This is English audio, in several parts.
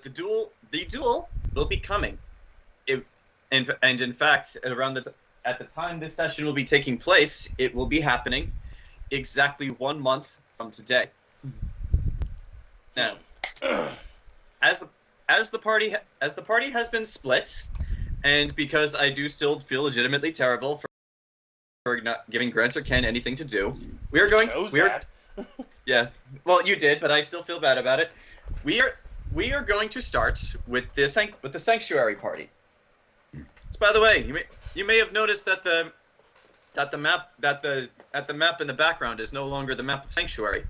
the duel will be coming. And in fact, at the time this session will be taking place, it will be happening exactly 1 month from today. Now, as the party has been split, and because I do still feel legitimately terrible for not giving Grant or Ken anything to do, yeah. Well, you did, but I still feel bad about it. We are going to start with the sanctuary party. So, by the way, you may have noticed that the map in the background is no longer the map of sanctuary.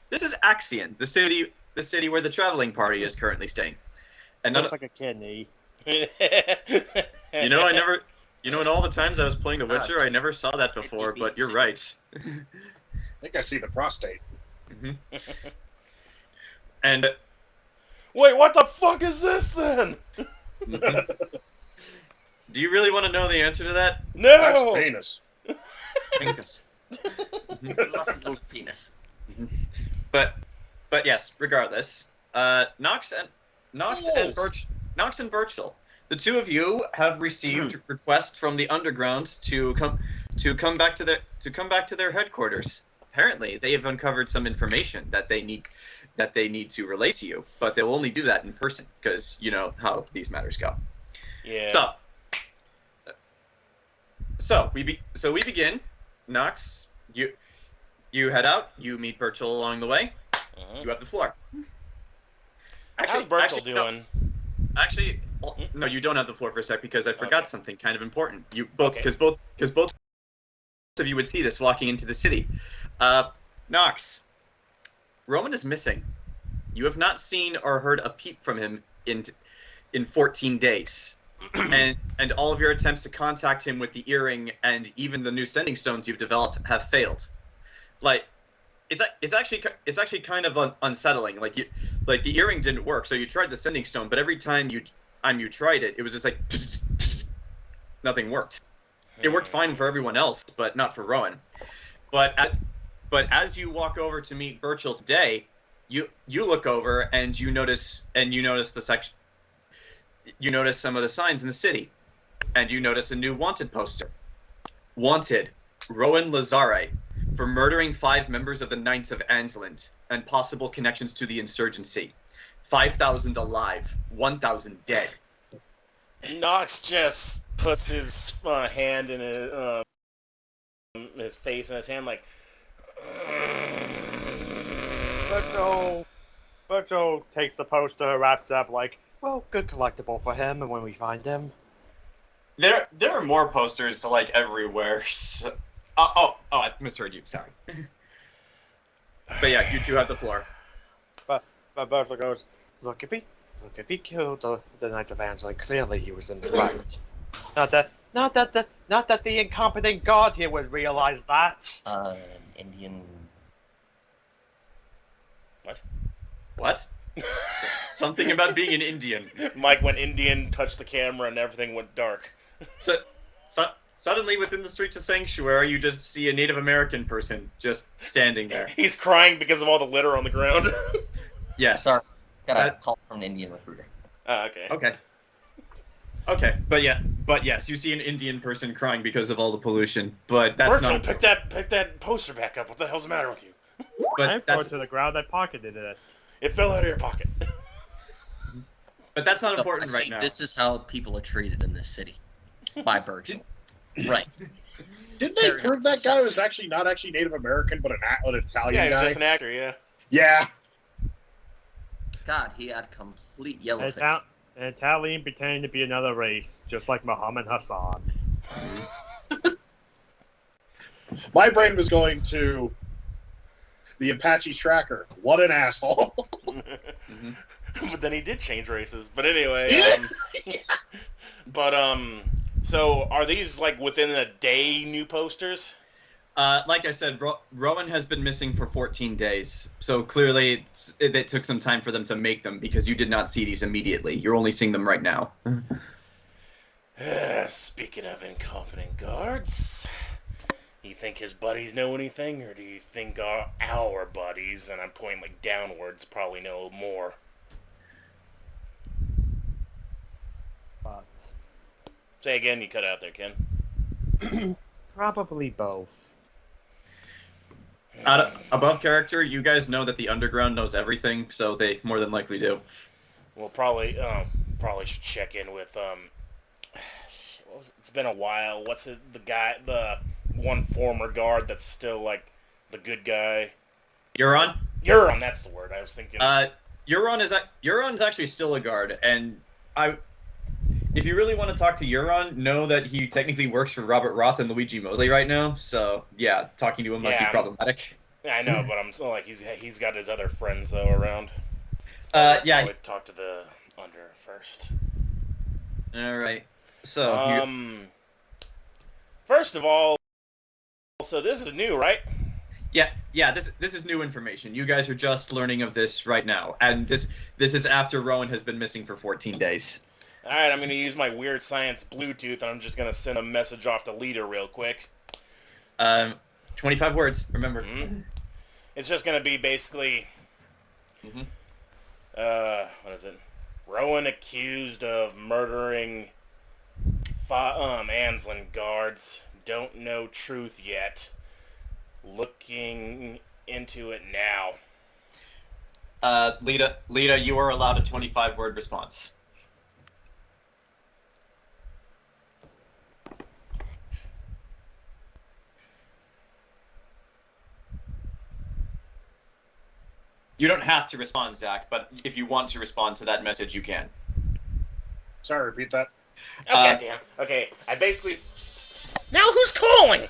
This is Aion, the city where the traveling party is currently staying. And looks like a kidney. In all the times I was playing The Witcher, I never saw that before. But you're right. I think I see the prostate. Mm-hmm. And wait, what the fuck is this then? Do you really want to know the answer to that? No. That's penis. Penis. Lost a little penis. But yes, regardless, Nox and Burchill, the two of you have received requests from the underground to come back to their headquarters. Apparently, they have uncovered some information that they need to relay to you, but they will only do that in person because you know how these matters go. Yeah. So we begin. Nox, you head out. You meet Burchill along the way. Uh-huh. You have the floor. How's Burchill doing? No, you don't have the floor for a sec because I forgot something kind of important. Because both of you would see this walking into the city. Nox, Rowan is missing. You have not seen or heard a peep from him in 14 days. and all of your attempts to contact him with the earring and even the new sending stones you've developed have failed. Like, it's actually kind of unsettling. Like the earring didn't work, so you tried the sending stone, but every time you tried it, it was just like nothing worked. It worked fine for everyone else, but not for Rowan. But as you walk over to meet Burchill today, you look over and you notice the section. You notice some of the signs in the city, and you notice a new wanted poster. Wanted, Rowan Lazare, for murdering 5 members of the Knights of Ansland and possible connections to the insurgency. 5,000 alive, 1,000 dead. Nox just puts his hand in his face and his hand like... Burchill takes the poster, wraps up like, well, good collectible for him, and when we find him. There are more posters like everywhere. So... I misheard you. Sorry. But yeah, you two have the floor. But Burchill goes, look, if he killed the Knights of Ansland, clearly he was in the right. Not that the incompetent guard here would realize that. Indian. What? Something about being an Indian. Mike went Indian, touched the camera, and everything went dark. So suddenly, within the streets of Sanctuary, you just see a Native American person just standing there. He's crying because of all the litter on the ground. Yes. Sorry, got a call from an Indian recruiter. Okay. Okay, but yes, you see an Indian person crying because of all the pollution, but that's Burchill, not... pick that poster back up. What the hell's the matter with you? But I threw it to the ground, I pocketed it. It fell out of your pocket. But that's not important right now. This is how people are treated in this city. By Burchill. Right. Didn't they prove that guy was actually not actually Native American, but an Italian guy? Yeah, he was just an actor, yeah. Yeah. God, he had complete yellow face. An Italian pretending to be another race, just like Muhammad Hassan. My brain was going to the Apache Tracker. What an asshole. But then he did change races. But anyway, so are these like within a day new posters? Like I said, Rowan has been missing for 14 days, so clearly it took some time for them to make them because you did not see these immediately. You're only seeing them right now. Speaking of incompetent guards, you think his buddies know anything, or do you think our buddies, and I'm pointing like downwards, probably know more? Say again, you cut out there, Ken. Probably both. Above character, you guys know that the underground knows everything, so they more than likely do. We'll probably should check in with it's been a while. What's the one former guard that's still like the good guy? Euron? Euron, that's the word I was thinking. Euron's actually still a guard, and if you really want to talk to Euron, know that he technically works for Robert Roth and Luigi Mosley right now. So yeah, talking to him might be problematic. I know, but I'm still like he's got his other friends though around. Yeah. I would talk to the under first. All right. So first of all, so this is new, right? Yeah. This is new information. You guys are just learning of this right now, and this is after Rowan has been missing for 14 days. All right, I'm gonna use my weird science Bluetooth, and I'm just gonna send a message off to Lita real quick. 25 words. Remember. Mm-hmm. It's just gonna be basically. Mm-hmm. What is it? Rowan accused of murdering Anslin guards. Don't know truth yet. Looking into it now. Lita, you are allowed a 25-word response. You don't have to respond, Zach, but if you want to respond to that message, you can. Sorry, repeat that. Oh, goddamn. Okay, I basically... Now who's calling?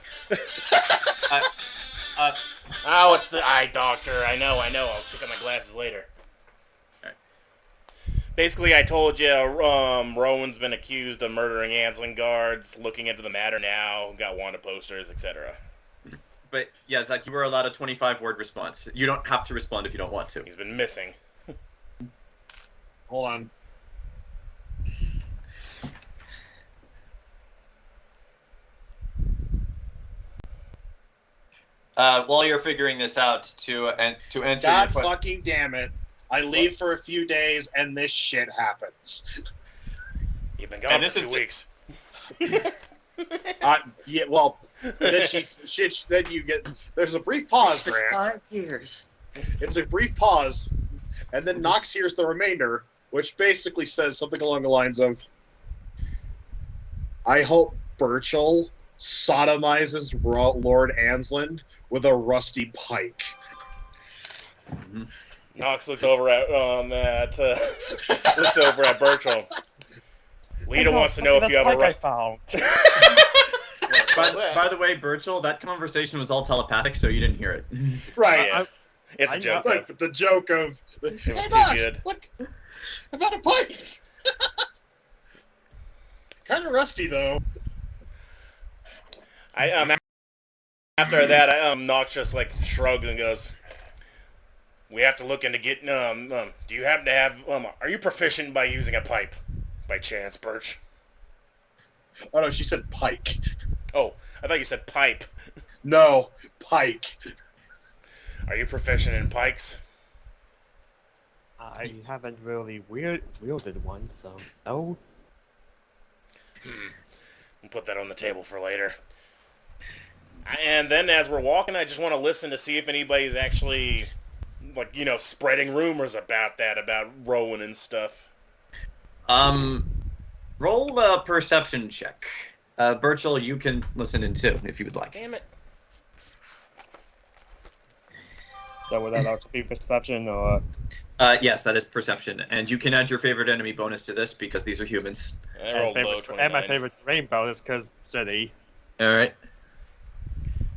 Oh, it's the eye doctor. I know. I'll pick up my glasses later. All right. Basically, I told you, Rowan's been accused of murdering Anslin guards, looking into the matter now, got wanted posters, etc. But yeah, Zach, you were allowed a 25-word response. You don't have to respond if you don't want to. He's been missing. Hold on. While you're figuring this out, to answer your God question, fucking damn it. I leave for a few days and this shit happens. You've been gone for 2 weeks. Yeah, well, then then you get... There's a brief pause, Grant. 5 years. It's a brief pause, and then Nox hears the remainder, which basically says something along the lines of, I hope Burchill sodomizes Lord Anslin with a rusty pike. Mm-hmm. Nox looks over at Burchill. Lita wants to know if you have a rusty... By the way, Burchill, that conversation was all telepathic, so you didn't hear it. Right. Yeah. It's a joke. Right, but the joke of... It was Hey, too Nox, good. look, I found a pike! Kind of rusty, though. After that, Nox just like shrugs and goes, "We have to look into get. Do you happen to have? Are you proficient by using a pipe, by chance, Birch?" Oh no, she said pike. Oh, I thought you said pipe. No, pike. Are you proficient in pikes? I haven't really wielded one, so no. We'll put that on the table for later. And then as we're walking, I just want to listen to see if anybody's actually, like, spreading rumors about Rowan and stuff. Roll a perception check. Burchill, you can listen in too, if you would like. Damn it. So would that also be perception, or...? Yes, that is perception. And you can add your favorite enemy bonus to this, because these are humans. I rolled low, 29. And my favorite rainbow is because city. Alright.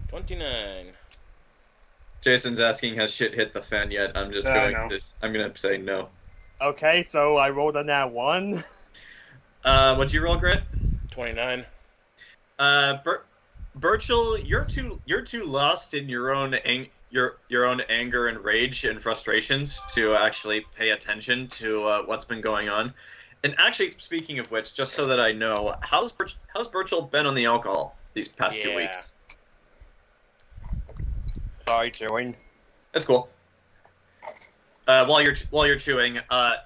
29. Jason's asking, has shit hit the fan yet? I'm just going no. to... I'm going to say no. Okay, so I rolled a nat 1. What'd you roll, Grant? 29. Burchill, you're too lost in your own anger and rage and frustrations to actually pay attention to what's been going on. And actually, speaking of which, just so that I know, how's Burchill been on the alcohol these past 2 weeks? Sorry, chewing. That's cool. While you're chewing,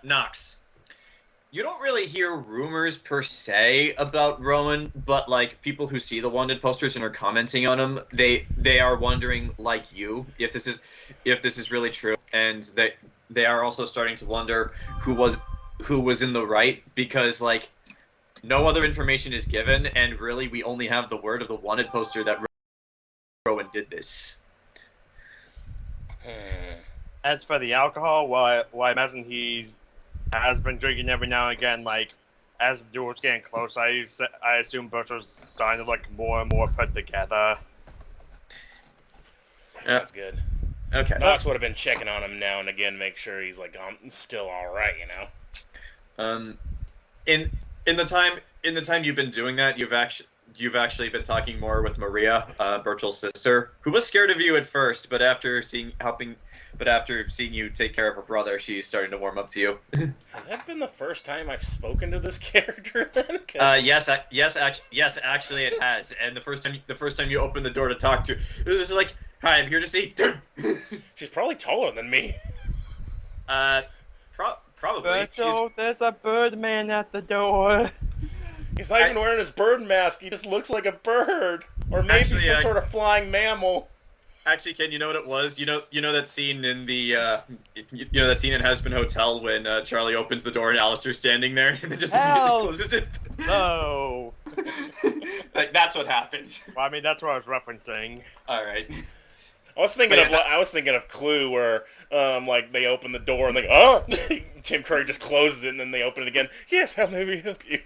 Nox, don't really hear rumors per se about Rowan, but like people who see the wanted posters and are commenting on them, they are wondering, like you, if this is really true, and they are also starting to wonder who was in the right, because like no other information is given, and really we only have the word of the wanted poster that Rowan did this. As for the alcohol, well, I imagine he has been drinking every now and again. Like, as the duel's getting close, I assume Burchill's starting to look more and more put together. That's good. Okay. Knox would have been checking on him now and again, make sure he's like still all right, you know. In the time you've been doing that, you've actually been talking more with Maria, Burchill's sister, who was scared of you at first, but after seeing you take care of her brother, she's starting to warm up to you. Has that been the first time I've spoken to this character then? Yes, actually it has. And the first time you opened the door to talk to, it was just like, "Hi, I'm here to see." She's probably taller than me. Probably. Burchill, there's a Birdman at the door. He's not even wearing his bird mask. He just looks like a bird, or maybe Actually, some sort of flying mammal. Actually, Ken, you know what it was? You know that scene in the you know that scene in Husband Hotel when Charlie opens the door and Alistair's standing there and then just immediately closes it. No. Like, that's what happened. Well, I mean, that's what I was referencing. All right. I was thinking of Clue, where like they open the door and like, oh, Tim Curry just closes it and then they open it again. Yes, how may we help you?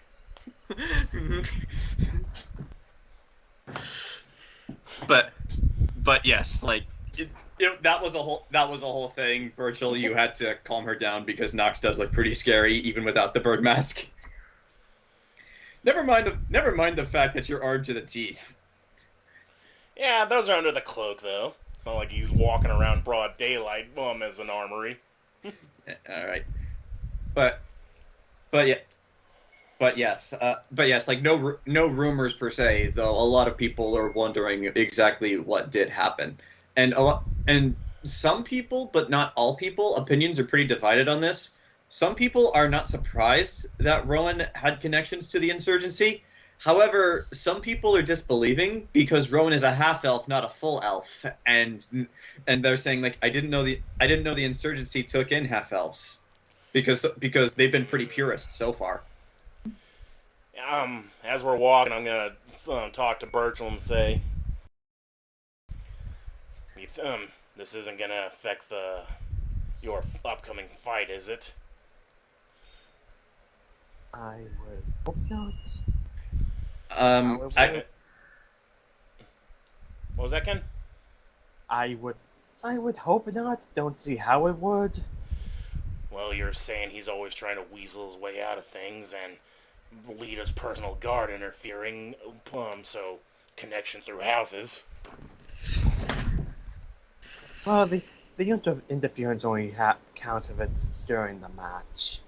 But yes, like that was a whole thing. Burchill, you had to calm her down because Knox does look pretty scary even without the bird mask. Never mind the fact that you're armed to the teeth. Yeah, those are under the cloak though. It's not like he's walking around broad daylight, as an armory. All right, but yes, like no rumors per se, though a lot of people are wondering exactly what did happen, and some people, but not all people, opinions are pretty divided on this. Some people are not surprised that Rowan had connections to the insurgency. However, some people are disbelieving because Rowan is a half-elf, not a full elf, and they're saying like I didn't know the insurgency took in half-elves because they've been pretty purist so far. As we're walking, I'm gonna talk to Burchill and say, this isn't gonna affect your upcoming fight, is it? I would hope not. What was that, Ken? I would hope not. Don't see how it would. Well, you're saying he's always trying to weasel his way out of things, and Lita's personal guard interfering, so connection through houses. Well, the interference only counts if it's during the match.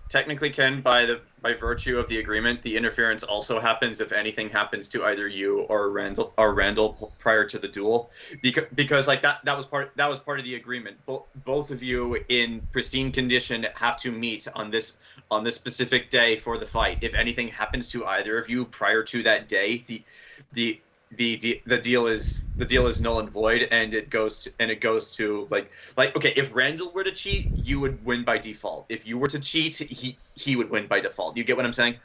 Technically, Ken, by virtue of the agreement, the interference also happens if anything happens to either you or Randall prior to the duel, because like that was part of the agreement. Both of you in pristine condition have to meet on this specific day for the fight. If anything happens to either of you prior to that day, the deal is null and void, and it goes to like okay, if Randall were to cheat, you would win by default. If you were to cheat, he would win by default. You get what I'm saying?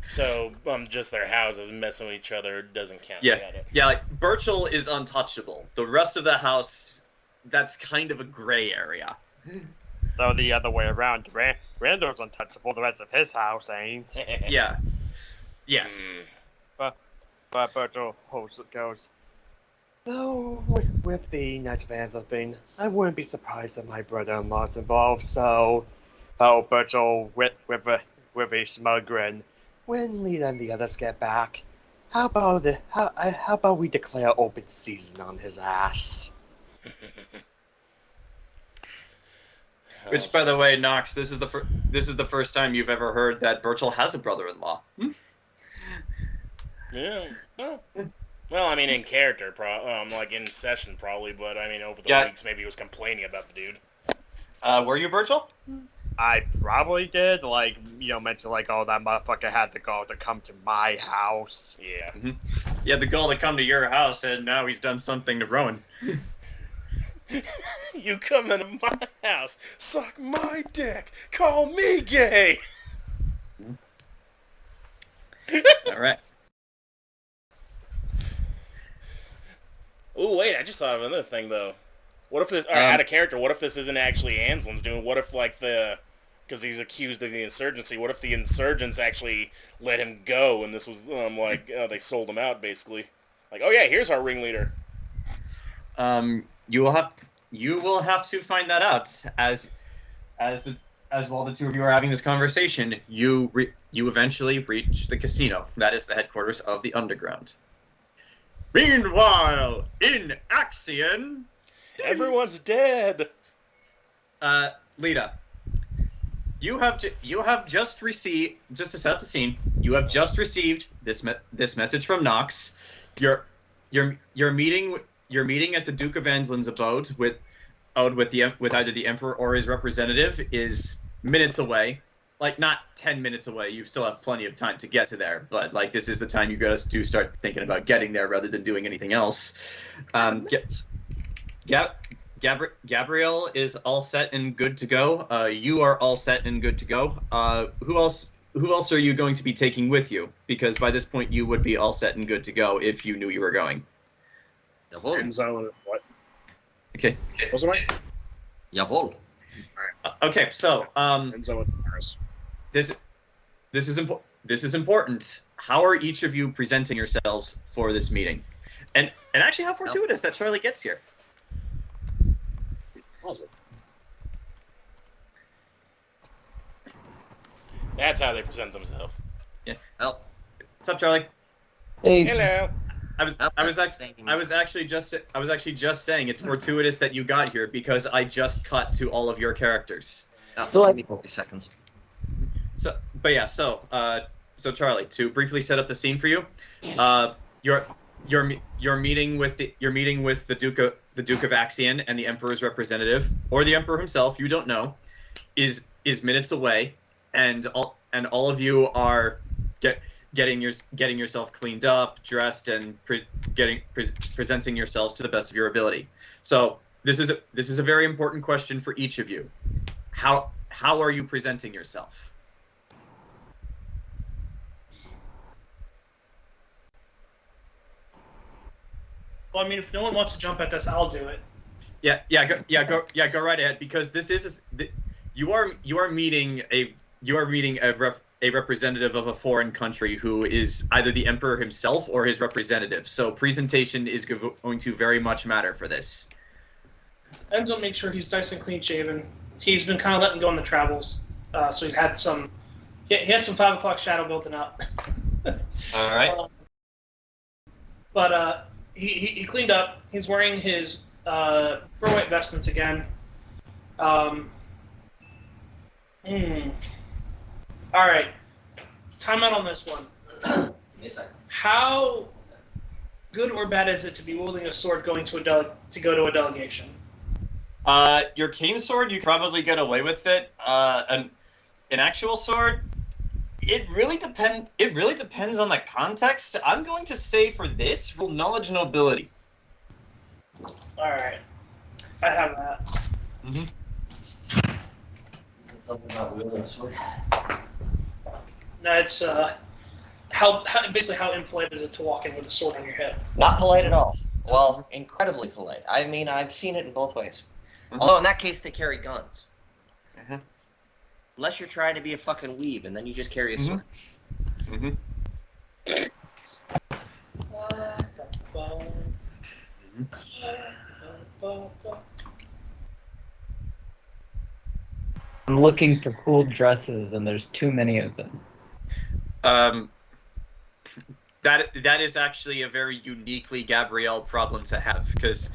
So just their houses messing with each other doesn't count. Yeah, like Burchill is untouchable. The rest of the house, that's kind of a gray area. So the other way around, Randall's untouchable, the rest of his house ain't. Yeah. Yes. But Burchill goes, so with the Night of Anselm, I wouldn't be surprised if my brother-in-law's involved, so Burchill with a smug grin, when Lita and the others get back, how about we declare open season on his ass? Which, by the way, Knox, this is the first time you've ever heard that Burchill has a brother-in-law. Yeah. Well, I mean, in character, like in session, probably, but I mean, over the weeks, maybe he was complaining about the dude. Were you, Burchill? I probably did, like, mention, like, oh, that motherfucker had the gall to come to my house. Yeah. He had the goal to come to your house, and now he's done something to Rowan. You come into my house, suck my dick, call me gay. All right. Ooh, wait, I just thought of another thing, though. What if this, out of character, what if this isn't actually Anselm's doing? What if, like, because he's accused of the insurgency, what if the insurgents actually let him go, and this was, they sold him out, basically? Like, oh yeah, here's our ringleader. You will have to find that out as while the two of you are having this conversation, you eventually reach the casino. That is the headquarters of the Underground. Meanwhile, in Axion, everyone's dead. Lita, you have just received, just to set up the scene, you have just received this message from Nox. Your meeting at the Duke of Anslin's abode with either the Emperor or his representative is minutes away. Like, not 10 minutes away. You still have plenty of time to get to there, but like this is the time you guys do start thinking about getting there rather than doing anything else. Gabrielle is all set and good to go. You are all set and good to go. Who else are you going to be taking with you? Because by this point you would be all set and good to go if you knew you were going. Enzo, what? Okay. Wasn't I? Jawohl. Okay, so Enzo and Anaris. This is important. How are each of you presenting yourselves for this meeting? And actually, how fortuitous that Charlie gets here. Awesome. That's how they present themselves. Yeah. Well, What's up, Charlie? Hey, Hello. I was actually just saying it's fortuitous that you got here because I just cut to all of your characters. oh, So I- give me 40 seconds. So Charlie, to briefly set up the scene for you, your meeting with the Duke of Axion and the Emperor's representative, or the Emperor himself, you don't know, is minutes away, and all of you are getting yourself cleaned up, dressed, and presenting yourselves to the best of your ability. So this is a very important question for each of you. How are you presenting yourself? Well, I mean, if no one wants to jump at this, I'll do it. Go right ahead, because this is you are meeting a representative of a foreign country who is either the Emperor himself or his representative. So presentation is going to very much matter for this. Enzo makes sure he's nice and clean shaven. He's been kind of letting go on the travels, so he had some 5 o'clock shadow building up. All right. But he cleaned up. He's wearing his fur white vestments again. All right. Time out on this one. How good or bad is it to be wielding a sword going to go to a delegation? Your cane sword, you probably get away with it. An actual sword, it really depends on the context. I'm going to say for this, roll knowledge and ability. All right. I have that. Mm-hmm. Something about wielding a sword. That's basically how impolite is it to walk in with a sword on your hip? Not polite at all. Well, incredibly polite. I mean, I've seen it in both ways. Mhm. Although in that case, they carry guns. Mhm. Unless you're trying to be a fucking weeb, and then you just carry a sword. Mm-hmm. I'm looking for cool dresses, and there's too many of them. That is actually a very uniquely Gabrielle problem to have, because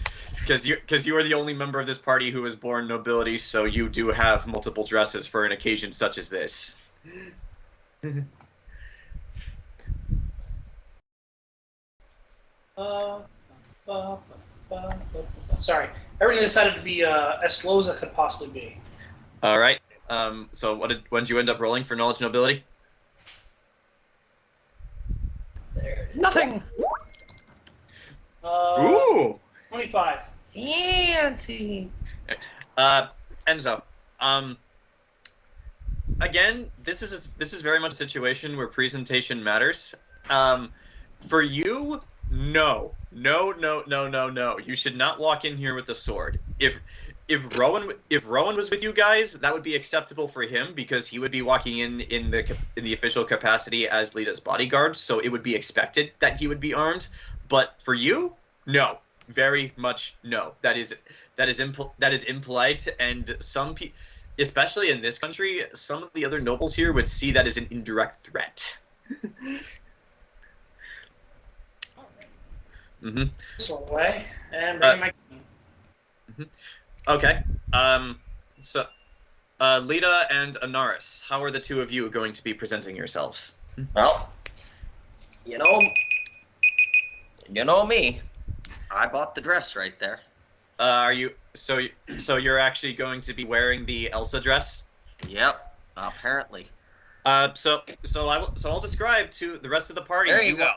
you are the only member of this party who was born nobility, so you do have multiple dresses for an occasion such as this. Sorry, everything decided to be as slow as it could possibly be. All right. So what did you end up rolling for knowledge and ability? Nothing. Ooh. 25. Fancy. Enzo. Again, this is very much a situation where presentation matters. For you, no. You should not walk in here with a sword. If Rowan was with you guys, that would be acceptable for him because he would be walking in the official capacity as Lita's bodyguard, so it would be expected that he would be armed. But for you, no, very much no. That is impolite, and some people, especially in this country, some of the other nobles here would see that as an indirect threat. Mm-hmm. This one away, and bring my... Mm-hmm. Okay. So, Lita and Anaris, how are the two of you going to be presenting yourselves? Well, you know me. I bought the dress right there. Are you so you're actually going to be wearing the Elsa dress? Yep. Apparently. So I'll describe to the rest of the party. There you go.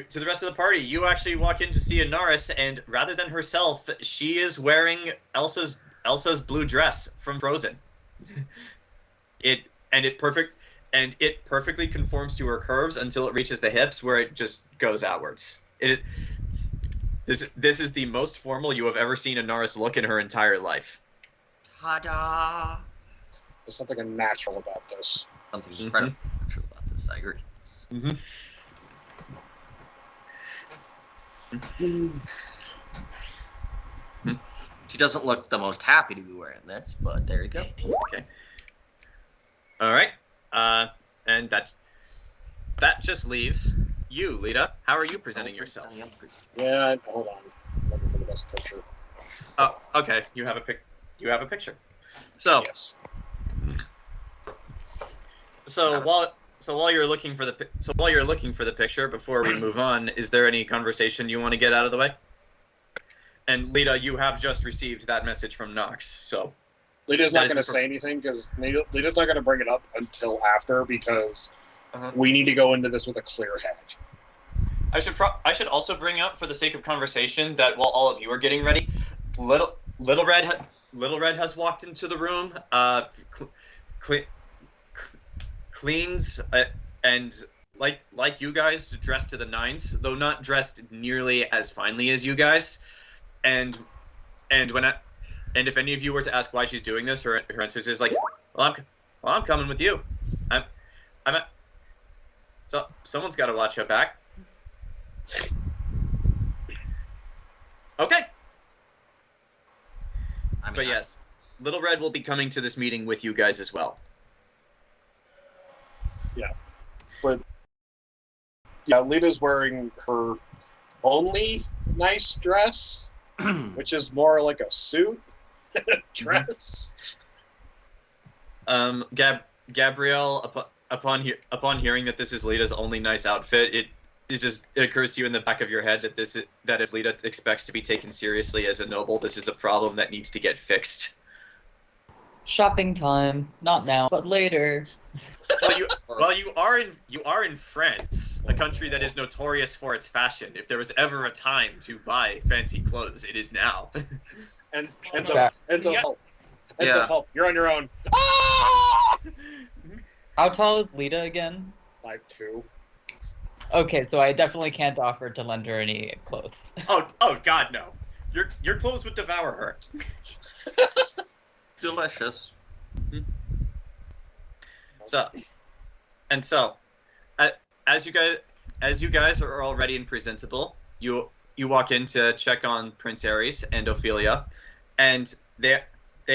To the rest of the party, you actually walk in to see Anaris, and rather than herself, she is wearing Elsa's blue dress from Frozen. It perfectly conforms to her curves until it reaches the hips, where it just goes outwards. This is the most formal you have ever seen Anaris look in her entire life. Ta-da! There's something unnatural about this. Something incredibly natural about this, I agree. Mm-hmm. She doesn't look the most happy to be wearing this, but there you go. Okay. All right. And that just leaves you, Lita. How are you presenting yourself? Yeah, hold on. I'm looking for the best picture. Oh, okay. You have a picture. So, Yes. while you're looking for the picture, before we move on, is there any conversation you want to get out of the way? And Lita, you have just received that message from Nox, so Lita's not going to say anything because Lita's not going to bring it up until after because we need to go into this with a clear head. I should also bring up, for the sake of conversation, that while all of you are getting ready, Little Red has walked into the room, cleans, and like you guys, dressed to the nines, though not dressed nearly as finely as you guys. And if any of you were to ask why she's doing this, her answer is like, I'm coming with you. So someone's got to watch her back. Okay. But yes, Little Red will be coming to this meeting with you guys as well. Yeah. But yeah, Lita's wearing her only nice dress, which is more like a suit dress. Gabrielle, upon hearing that this is Lita's only nice outfit, it occurs to you in the back of your head that if Lita expects to be taken seriously as a noble, this is a problem that needs to get fixed. Shopping time. Not now, but later. Well, you are in France, a country that is notorious for its fashion. If there was ever a time to buy fancy clothes, it is now. Enzo, help! You're on your own. Ah! How tall is Lita again? 5'2". Okay, so I definitely can't offer to lend her any clothes. Oh God, no! Your clothes would devour her. Delicious. So, as you guys are all ready and presentable, you walk in to check on Prince Ares and Ophelia, and they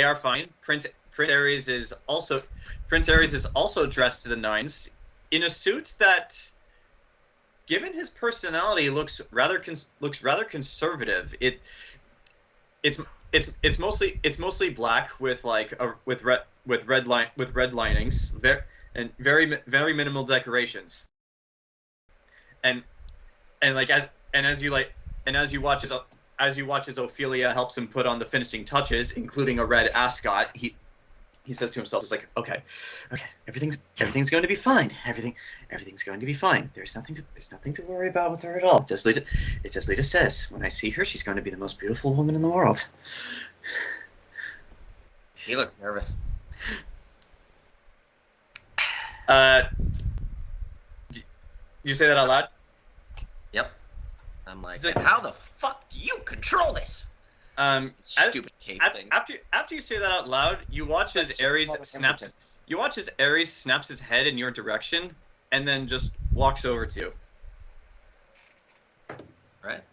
are fine. Prince Ares is also dressed to the nines in a suit that, given his personality, looks rather conservative. It's mostly black with red linings, very minimal decorations. And as you watch as you watch as Ophelia helps him put on the finishing touches, including a red ascot, he says to himself, "It's like, okay, everything's going to be fine. Everything's going to be fine. There's nothing to worry about with her at all. It's as Lita says. When I see her, she's going to be the most beautiful woman in the world." He looks nervous. You say that out loud? Yep. I'm like, It's like- how the fuck do you control this? Stupid cape thing. After you say that out loud, you watch as Ares snaps. You watch as Ares snaps his head in your direction, and then just walks over to you. Right.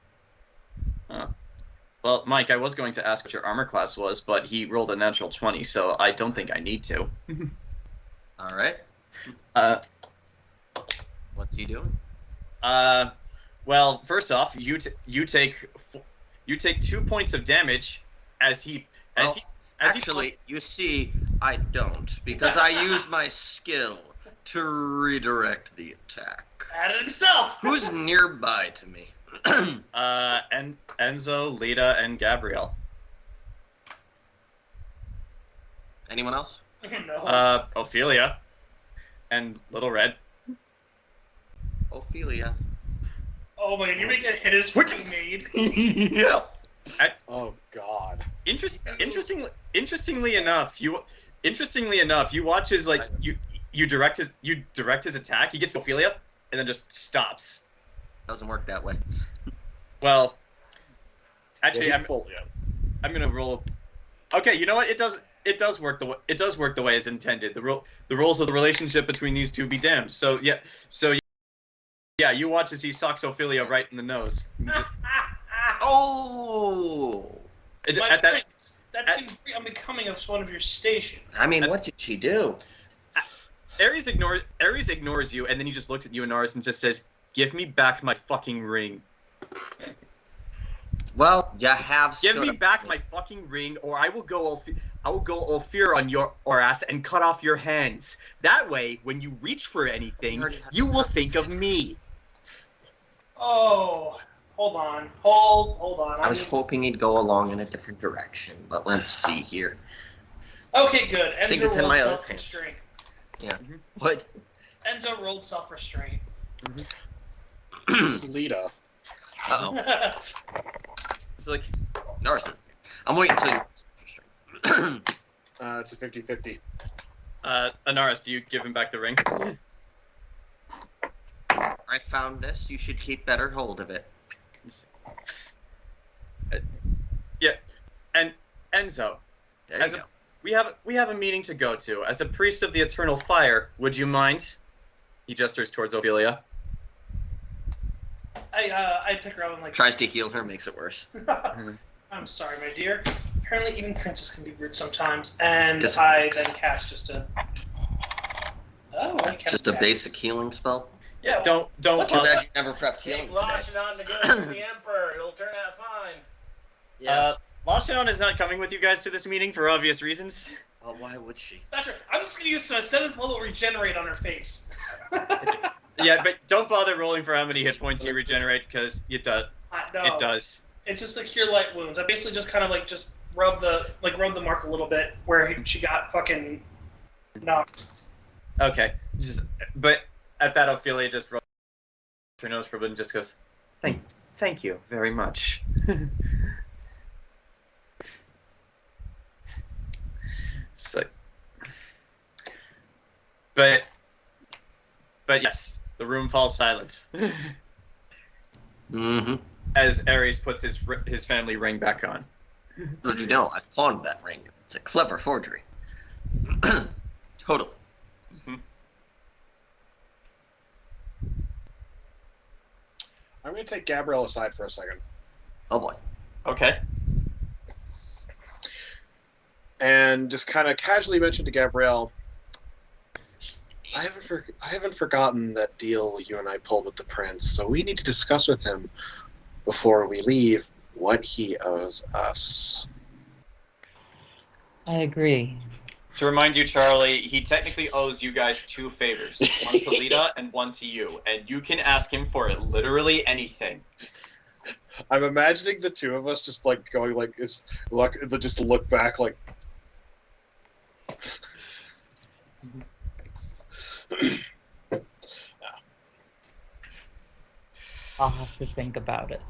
Well, Mike, I was going to ask what your armor class was, but he rolled a natural 20, so I don't think I need to. All right. What's he doing? Well, first off, you take 2 points of damage as he. Actually, you see, I don't, because I use my skill to redirect the attack. At it himself. Who's nearby to me? And Enzo, Lita, and Gabrielle. Anyone else? No. Ophelia, and Little Red. Ophelia. Oh my god, you make a hit is fucking made. Yeah. Oh God. Interestingly enough, you watch as like you direct his attack. He gets Ophelia, and then just stops. Doesn't work that way. Well, actually, Yeah, I'm gonna roll. Okay, you know what? It does work the way it's intended. The rules of the relationship between these two be damned. So yeah, you watch as he socks Ophelia right in the nose. Oh! That seems very unbecoming of one of your station. I mean, what did she do? Ares ignores you, and then he just looks at you and Anaris and just says, "Give me back my fucking ring. Well, you have. Give me back my fucking ring, or I will go Ophir on your ass and cut off your hands. That way, when you reach for anything, you will think of me." Oh, hold on. Hold on. I was hoping he'd go along in a different direction, but let's see here. Okay, good. Enzo think it's in rolled my other self-restraint. Yeah. What? Enzo rolled self-restraint. Lita. Uh-oh. It's like, Narcissus. I'm waiting until you... It's a 50-50. Anaris, do you give him back the ring? I found this. You should keep better hold of it. Yeah, and Enzo, There you go. we have a meeting to go to. As a priest of the Eternal Fire, would you mind? He gestures towards Ophelia. I pick her up and like. Tries to heal her, makes it worse. I'm sorry, my dear. Apparently, even princes can be rude sometimes, and Disagree. I then cast just a. Oh, I cast Just a basic healing spell. Yeah. Don't. Too bad you never prepped healing Take today. Lashinon to go to the Emperor. It'll turn out fine. Yeah. Lashinon is not coming with you guys to this meeting for obvious reasons. Well, why would she? That's right. I'm just gonna use some 7th level regenerate on her face. Yeah, but don't bother rolling for how many hit points you regenerate, because it does. No. It does. It's just like cure light wounds. I basically just kind of like just rub the mark a little bit where she got fucking knocked. Okay. But at that, Ophelia just rolls her nose for a bit and just goes, Thank you very much. So, but yes, the room falls silent Mm-hmm. as Ares puts his family ring back on. Did you know? I've pawned that ring. It's a clever forgery. Totally. I'm going to take Gabrielle aside for a second. Oh boy. Okay. And just kind of casually mention to Gabrielle, I haven't forgotten that deal you and I pulled with the prince, so we need to discuss with him before we leave what he owes us. I agree. To remind you, Charlie, he technically owes you guys 2 favors. One to Lita and one to you. And you can ask him for literally anything. I'm imagining the two of us just like going like it's like just look back like. I'll have to think about it.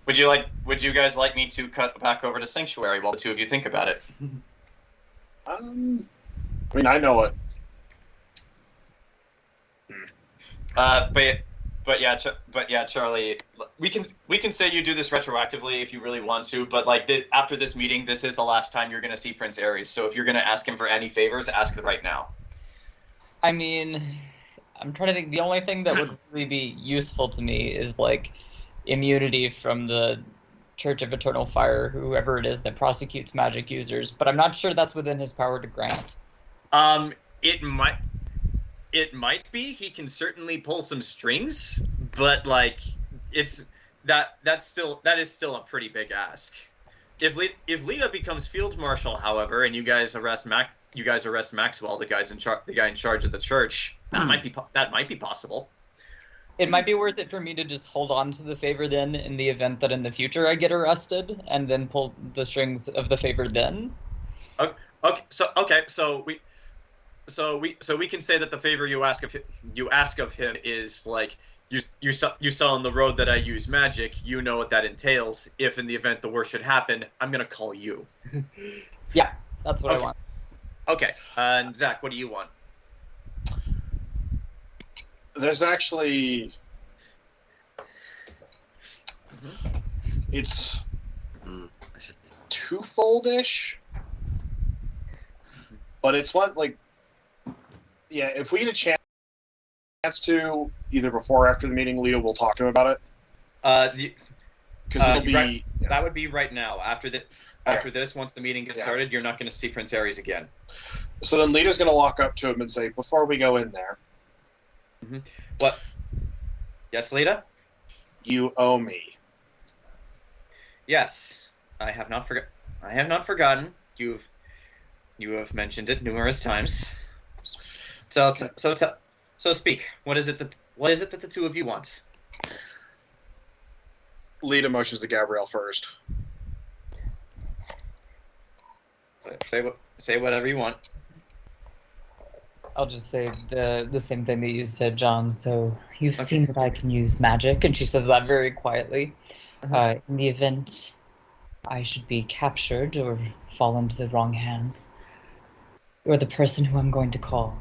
Would you guys like me to cut back over to Sanctuary while the two of you think about it? I mean, I know it. But yeah, Charlie, we can say you do this retroactively if you really want to, but like after this meeting, this is the last time you're gonna see Prince Ares. So if you're gonna ask him for any favors, ask them right now. I mean, I'm trying to think. The only thing that would really be useful to me is like immunity from the Church of Eternal Fire, whoever it is that prosecutes magic users. But I'm not sure that's within his power to grant. It might be. He can certainly pull some strings, but like that is still a pretty big ask. If Lita becomes field marshal, however, and you guys arrest Maxwell, the guy in charge of the church, that might be possible. It might be worth it for me to just hold on to the favor then, in the event that in the future I get arrested, and then pull the strings of the favor then. So we can say that the favor you ask of him is like you saw on the road that I use magic. You know what that entails. If in the event the worst should happen, I'm gonna call you. Yeah, that's what I want. Okay, and Zach, what do you want? There's actually, it's twofold-ish, but it's one like, yeah. If we get a chance to either before or after the meeting, Lita will talk to him about it. Because it'll be right, that would be right now. After this, once the meeting gets started, you're not going to see Prince Ares again. So then Lita's going to walk up to him and say, before we go in there. What? Yes, Lita? You owe me. Yes, I have not forgotten. You have mentioned it numerous times. So speak. What is it that the two of you want? Lita motions to Gabrielle first. Say whatever you want. I'll just say the same thing that you said, John. So you've seen that I can use magic, and she says that very quietly. In the event I should be captured or fall into the wrong hands, you're the person who I'm going to call.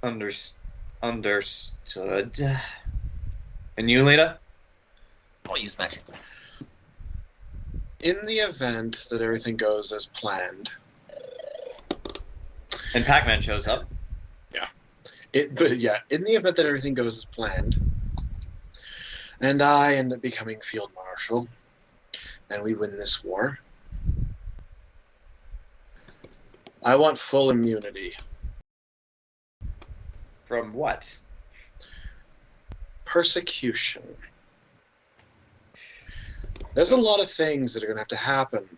Understood. And you, Lita? I'll use magic. In the event that everything goes as planned. And Pac-Man shows up. Yeah. In the event that everything goes as planned, and I end up becoming field marshal, and we win this war, I want full immunity. From what? Persecution. There's a lot of things that are going to have to happen,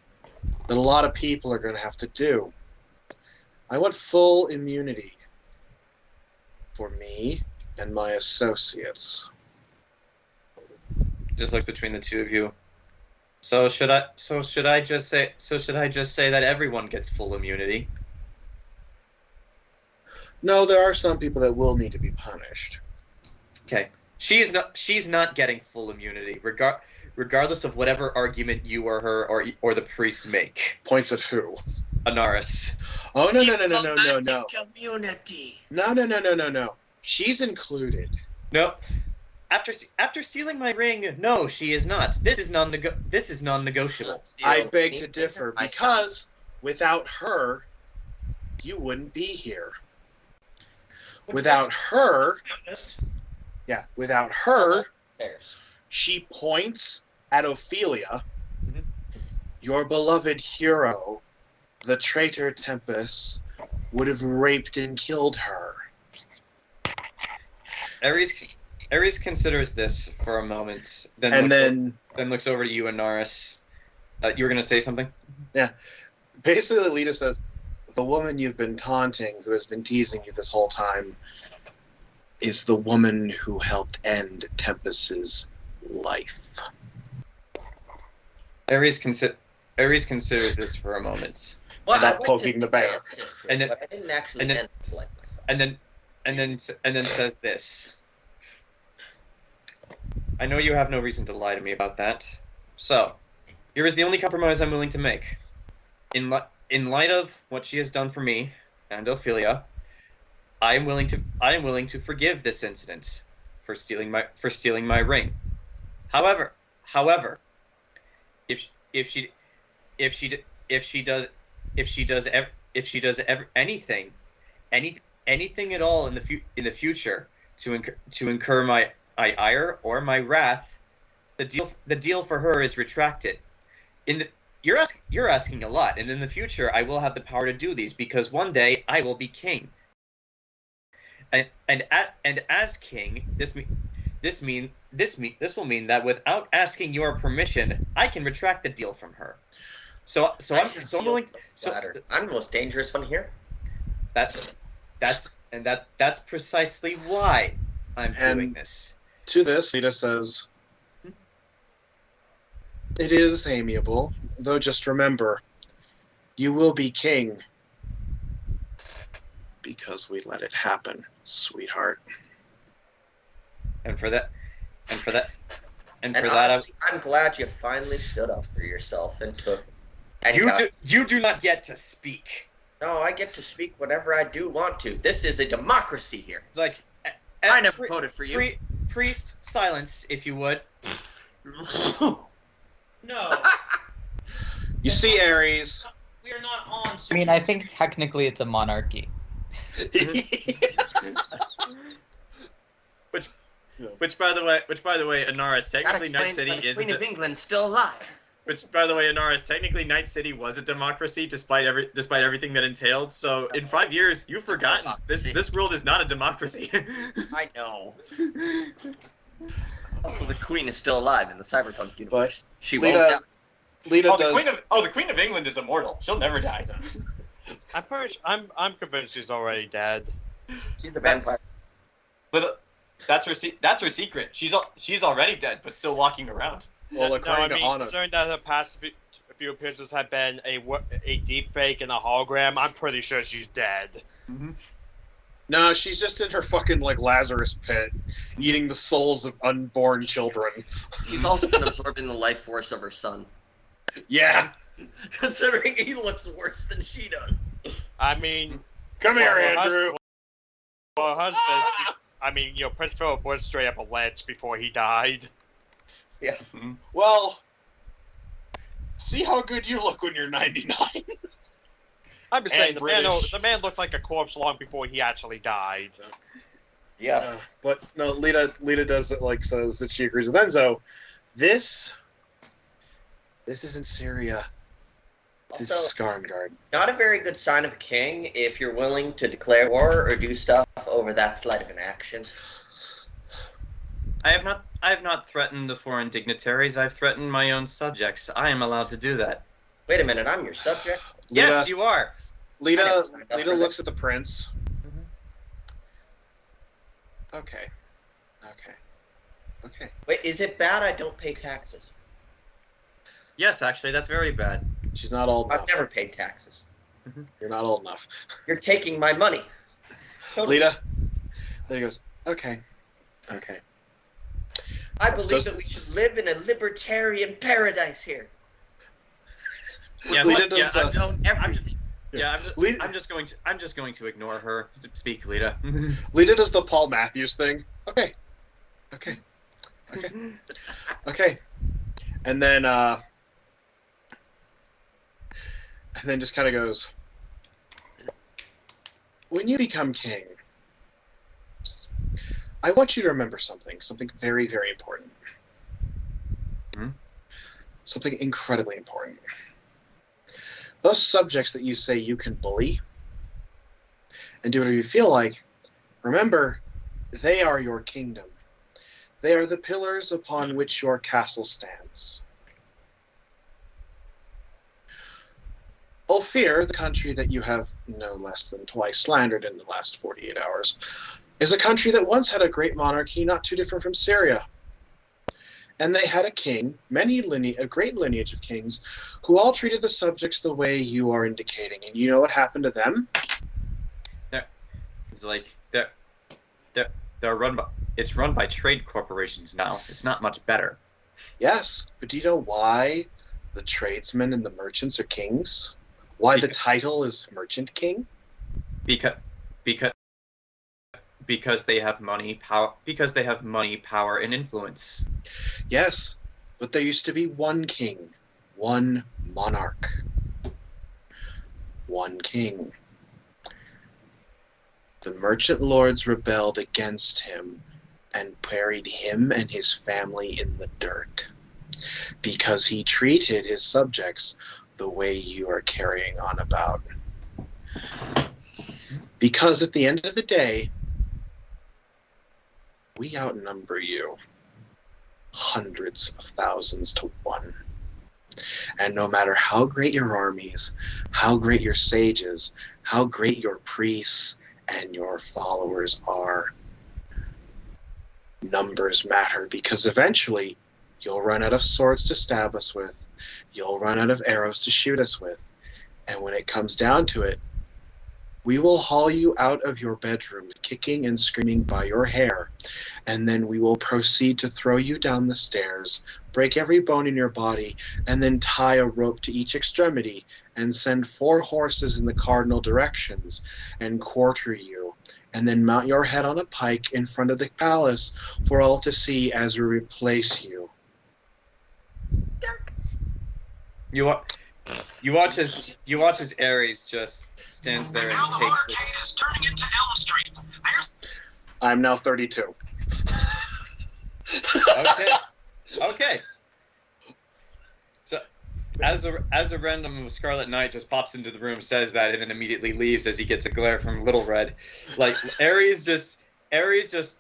that a lot of people are going to have to do. I want full immunity for me and my associates. Just look between the two of you. So should I just say that everyone gets full immunity? No, there are some people that will need to be punished. Okay. She's not getting full immunity, regardless of whatever argument you or her or the priest make. Points at who? Anaris. Oh, no. Community. No. She's included. No. After stealing my ring, no, she is not. This is non-negotiable. I beg to differ, because without her, you wouldn't be here. Without her, she points at Ophelia, your beloved hero, the traitor Tempest, would have raped and killed her. Ares considers this for a moment, then looks over to you and Anaris. You were going to say something? Yeah. Basically, Lita says, the woman you've been taunting, who has been teasing you this whole time, is the woman who helped end Tempest's life. Ares considers this for a moment. Well, Stop I went poking to the bear. assist her, And then- but I didn't actually and then- end his life myself. And then says this. I know you have no reason to lie to me about that. So, here is the only compromise I'm willing to make. In light of what she has done for me and Ophelia, I am willing to forgive this incident for stealing my ring. However, if she does anything at all in the future to incur my ire or my wrath, the deal for her is retracted. You're asking a lot, and in the future I will have the power to do these because one day I will be king. And as king, this will mean that without asking your permission, I can retract the deal from her. I'm willing. I'm the most dangerous one here. That's precisely why I'm doing this. To this, Lita says, "It is amiable, though just remember, you will be king because we let it happen, sweetheart." And for that, Honestly, I'm glad you finally stood up for yourself and took. And you do not get to speak. No, I get to speak whenever I do want to. This is a democracy here. It's like I never voted for you. Priest, silence, if you would. No, You see, Ares. we are not on. I mean, I think technically it's a monarchy. Which by the way, Anaris, technically Night City the isn't. Queen of England's still alive. Which, by the way, Anaris, technically Night City was a democracy despite everything that entailed. So in 5 years, you've forgotten this world is not a democracy. I know. Also, the Queen is still alive in the cyberpunk universe. She won't die. Lita the Queen of England is immortal. She'll never die. I'm convinced she's already dead. She's a vampire. But that's her secret. She's already dead, but still walking around. Well, according to Anna, considering that her past few appearances have been a deep fake and a hologram, I'm pretty sure she's dead. Mm-hmm. no, she's just in her fucking like Lazarus pit, eating the souls of unborn children. She's also been absorbing the life force of her son. Yeah, Considering he looks worse than she does. I mean, come here, her Andrew. her husband. I mean, Prince Philip was straight up a lich before he died. Yeah. Well, see how good you look when you're 99. I'm just saying, British. the man looked like a corpse long before he actually died. Yeah. But no, Lita does says that she agrees with Enzo. This isn't Syria. This is Also, Skarngard. not a very good sign of a king if you're willing to declare war or do stuff over that slight of an action. I have not threatened the foreign dignitaries. I've threatened my own subjects. I am allowed to do that. Wait a minute, I'm your subject? Yes, you are. Lita looks at the prince. Okay. Wait, is it bad I don't pay taxes? Yes, actually, that's very bad. She's not old enough. I've never paid taxes. You're not old enough. You're taking my money. Totally. Lita goes, okay. I believe Does- that we should live in a libertarian paradise here. Yes, Lita yeah, does, I've known everything. I'm just going to ignore her. Speak, Lita. Lita does the Paul Matthews thing. Okay. And then just kind of goes, when you become king, I want you to remember something very, very important. Hmm? Something incredibly important. Those subjects that you say you can bully and do whatever you feel like, remember, they are your kingdom. They are the pillars upon which your castle stands. Ophir, the country that you have no less than twice slandered in the last 48 hours, is a country that once had a great monarchy not too different from Syria. And they had a king, a great lineage of kings, who all treated the subjects the way you are indicating. And you know what happened to them? It's like they're run by trade corporations now. It's not much better. Yes, but do you know why the tradesmen and the merchants are kings? Why the title is Merchant King? Because they have money, power. Because they have money, power, and influence. Yes, but there used to be one king, one monarch, one king. The merchant lords rebelled against him and buried him and his family in the dirt because he treated his subjects the way you are carrying on about. Because at the end of the day, we outnumber you hundreds of thousands to one. And no matter how great your armies, how great your sages, how great your priests and your followers are, numbers matter, because eventually you'll run out of swords to stab us with, you'll run out of arrows to shoot us with, and when it comes down to it, we will haul you out of your bedroom, kicking and screaming by your hair, and then we will proceed to throw you down the stairs, break every bone in your body, and then tie a rope to each extremity, and send 4 horses in the cardinal directions, and quarter you, and then mount your head on a pike in front of the palace for all to see as we replace you. You watch as Ares just stands there and takes this. Is turning into Elm Street. I'm now 32. Okay. So, as a random Scarlet Knight just pops into the room, says that, and then immediately leaves as he gets a glare from Little Red. Like Ares just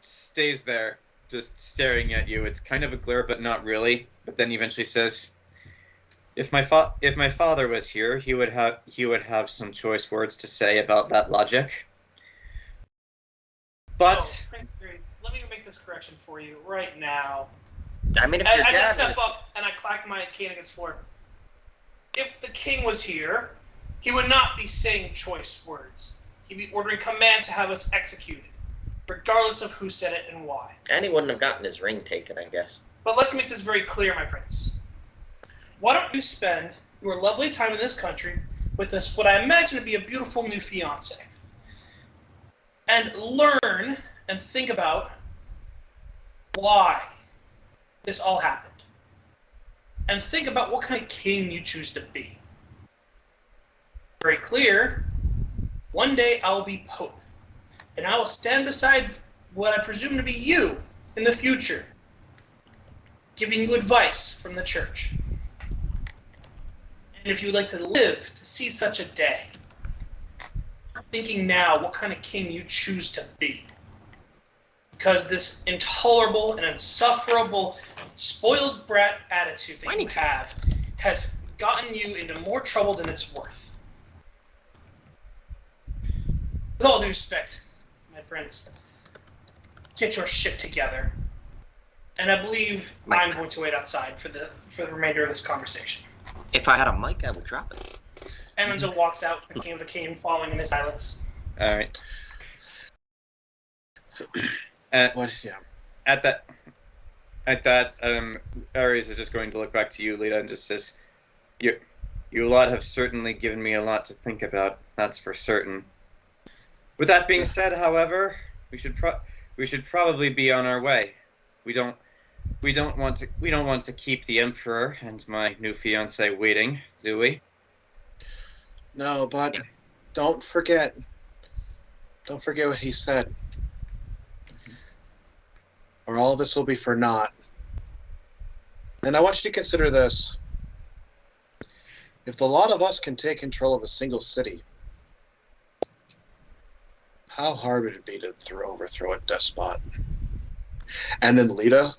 stays there, just staring at you. It's kind of a glare, but not really. But then he eventually says, If my father was here, he would have some choice words to say about that logic. But Prince Graves, let me make this correction for you right now. I mean, if your I just dad step up and I clack my cane against the floor. If the king was here, he would not be saying choice words. He'd be ordering command to have us executed, regardless of who said it and why. And he wouldn't have gotten his ring taken, I guess. But let's make this very clear, my prince. Why don't you spend your lovely time in this country with this, what I imagine to be a beautiful new fiancé, and learn and think about why this all happened. And think about what kind of king you choose to be. Very clear, one day I will be Pope, and I will stand beside what I presume to be you in the future, giving you advice from the church. And if you would like to live to see such a day, thinking now what kind of king you choose to be. Because this intolerable and insufferable spoiled brat attitude that you have has gotten you into more trouble than it's worth. With all due respect, my prince, get your shit together. And I believe I'm going to wait outside for the remainder of this conversation. If I had a mic, I would drop it. And Enzo walks out, the king of the cane following in his silence. all right. At that, Ares is just going to look back to you, Lita, and just says, "You lot have certainly given me a lot to think about. That's for certain. With that being said, however, we should probably be on our way. We don't want to keep the Emperor and my new fiancée waiting, do we?" No, but don't forget what he said. Or all this will be for naught. And I want you to consider this. If the lot of us can take control of a single city, how hard would it be to overthrow a despot? And then Lita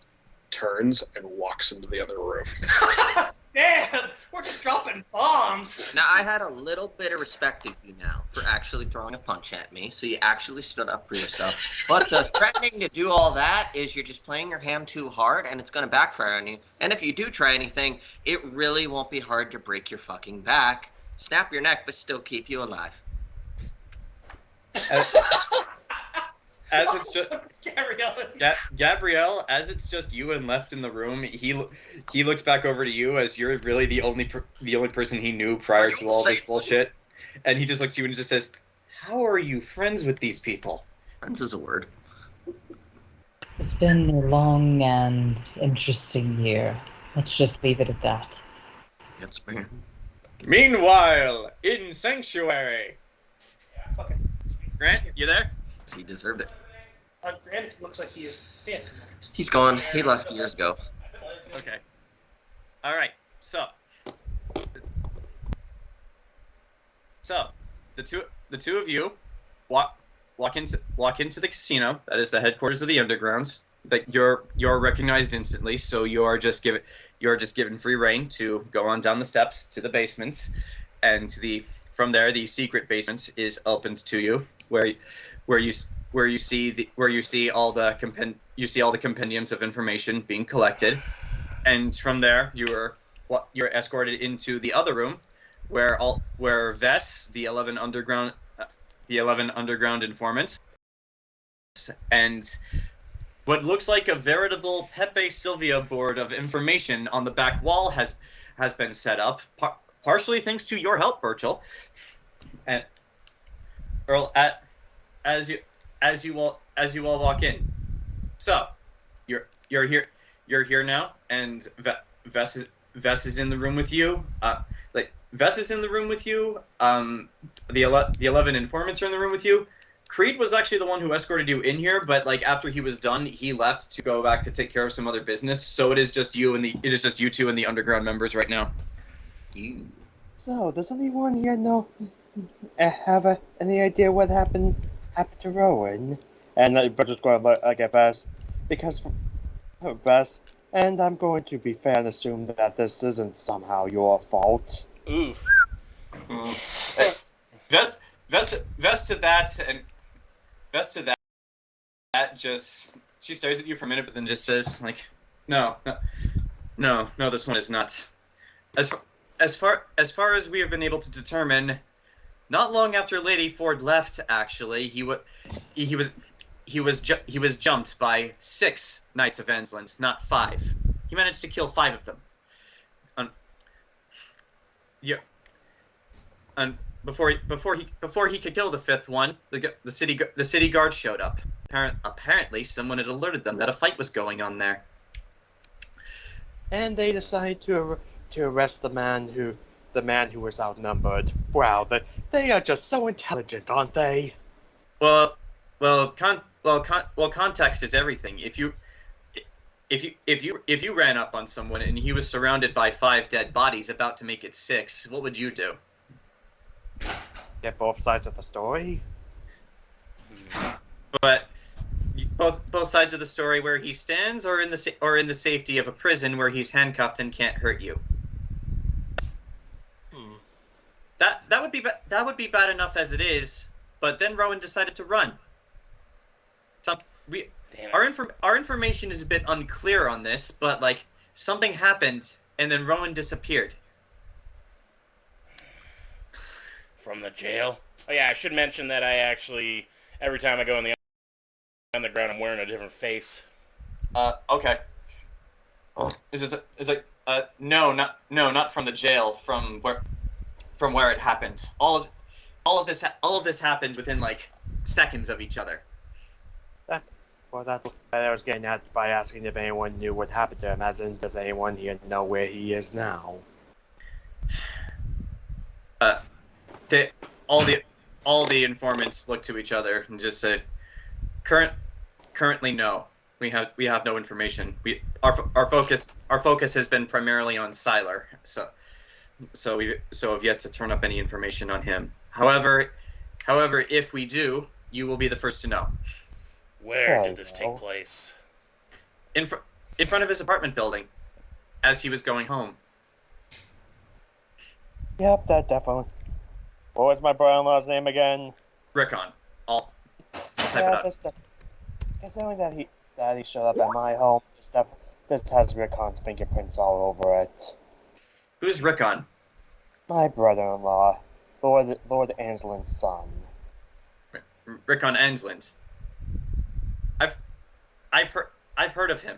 turns and walks into the other room. Damn, we're just dropping bombs. Now, I had a little bit of respect of you now. for actually throwing a punch at me, so you actually stood up for yourself. But the threatening to do all that is you're just playing your hand too hard, and it's going to backfire on you. And if you do try anything, it really won't be hard to break your fucking back, snap your neck, but still keep you alive. As it's just Gabrielle, as it's just you and left in the room, he looks back over to you as you're really the only person he knew prior to all this bullshit, and he just looks at you and just says, "How are you friends with these people?" Friends is a word. It's been a long and interesting year. Let's just leave it at that. That's fair. Meanwhile, in Sanctuary. Okay. Grant, you there? He deserved it. Grant looks like he is dead. He's gone. He left years ago. Okay. All right. So the two of you walk into the casino. That is the headquarters of the Underground. That you're recognized instantly. So you're just given free reign to go on down the steps to the basements, and from there the secret basement is opened to you, where you see all the compendiums of information being collected, and from there you're escorted into the other room, where Vess, the 11 underground informants, and what looks like a veritable Pepe Silvia board of information on the back wall has been set up, partially thanks to your help, Burchill. And Earl, as you all walk in. So, you're here now, and Vess is in the room with you. Vess is in the room with you. The 11 informants are in the room with you. Creed was actually the one who escorted you in here, but after he was done, he left to go back to take care of some other business. So it is just you two and the underground members right now. You. So, does anyone here have any idea what happened to Rowan? And but just going to look at Bess, because Bess, and I'm going to be fair and assume that this isn't somehow your fault. Oof. Vest to that just, she stares at you for a minute, but then just says no, this one is not. As far as we have been able to determine, not long after Lady Ford left, actually, he was jumped by 6 Knights of Ensland, not 5. He managed to kill 5 of them. And before he could kill the 5th one, the city guard showed up. Apparently, someone had alerted them that a fight was going on there. And they decided to arrest the man who was outnumbered. Wow, they are just so intelligent, aren't they? Well, context is everything. If you ran up on someone and he was surrounded by 5 dead bodies about to make it 6, what would you do? Get both sides of the story. But both sides of the story where he stands, or in the safety of a prison where he's handcuffed and can't hurt you. That would be bad enough as it is. But then Rowan decided to run. Our information is a bit unclear on this, but something happened and then Rowan disappeared. From the jail? Oh yeah, I should mention that I actually, every time I go in the underground, I'm wearing a different face. Okay. No, not from the jail, from where it happened. All of this happened within seconds of each other. Well, that's what I was getting at by asking if anyone knew what happened to him, as in, does anyone here know where he is now? All the informants looked to each other and just said, currently no. We have no information. Our focus has been primarily on Sylar, so have yet to turn up any information on him. However, if we do, you will be the first to know. Where did this take place? In front of his apartment building, as he was going home. Yep, that definitely. What was my brother-in-law's name again? Rickon. I'll type Yeah, it up. considering that he showed up at my home, this has Rickon's fingerprints all over it. Who's Rickon? My brother-in-law, Lord Angelin's son. Rickon Ansland. I've heard of him.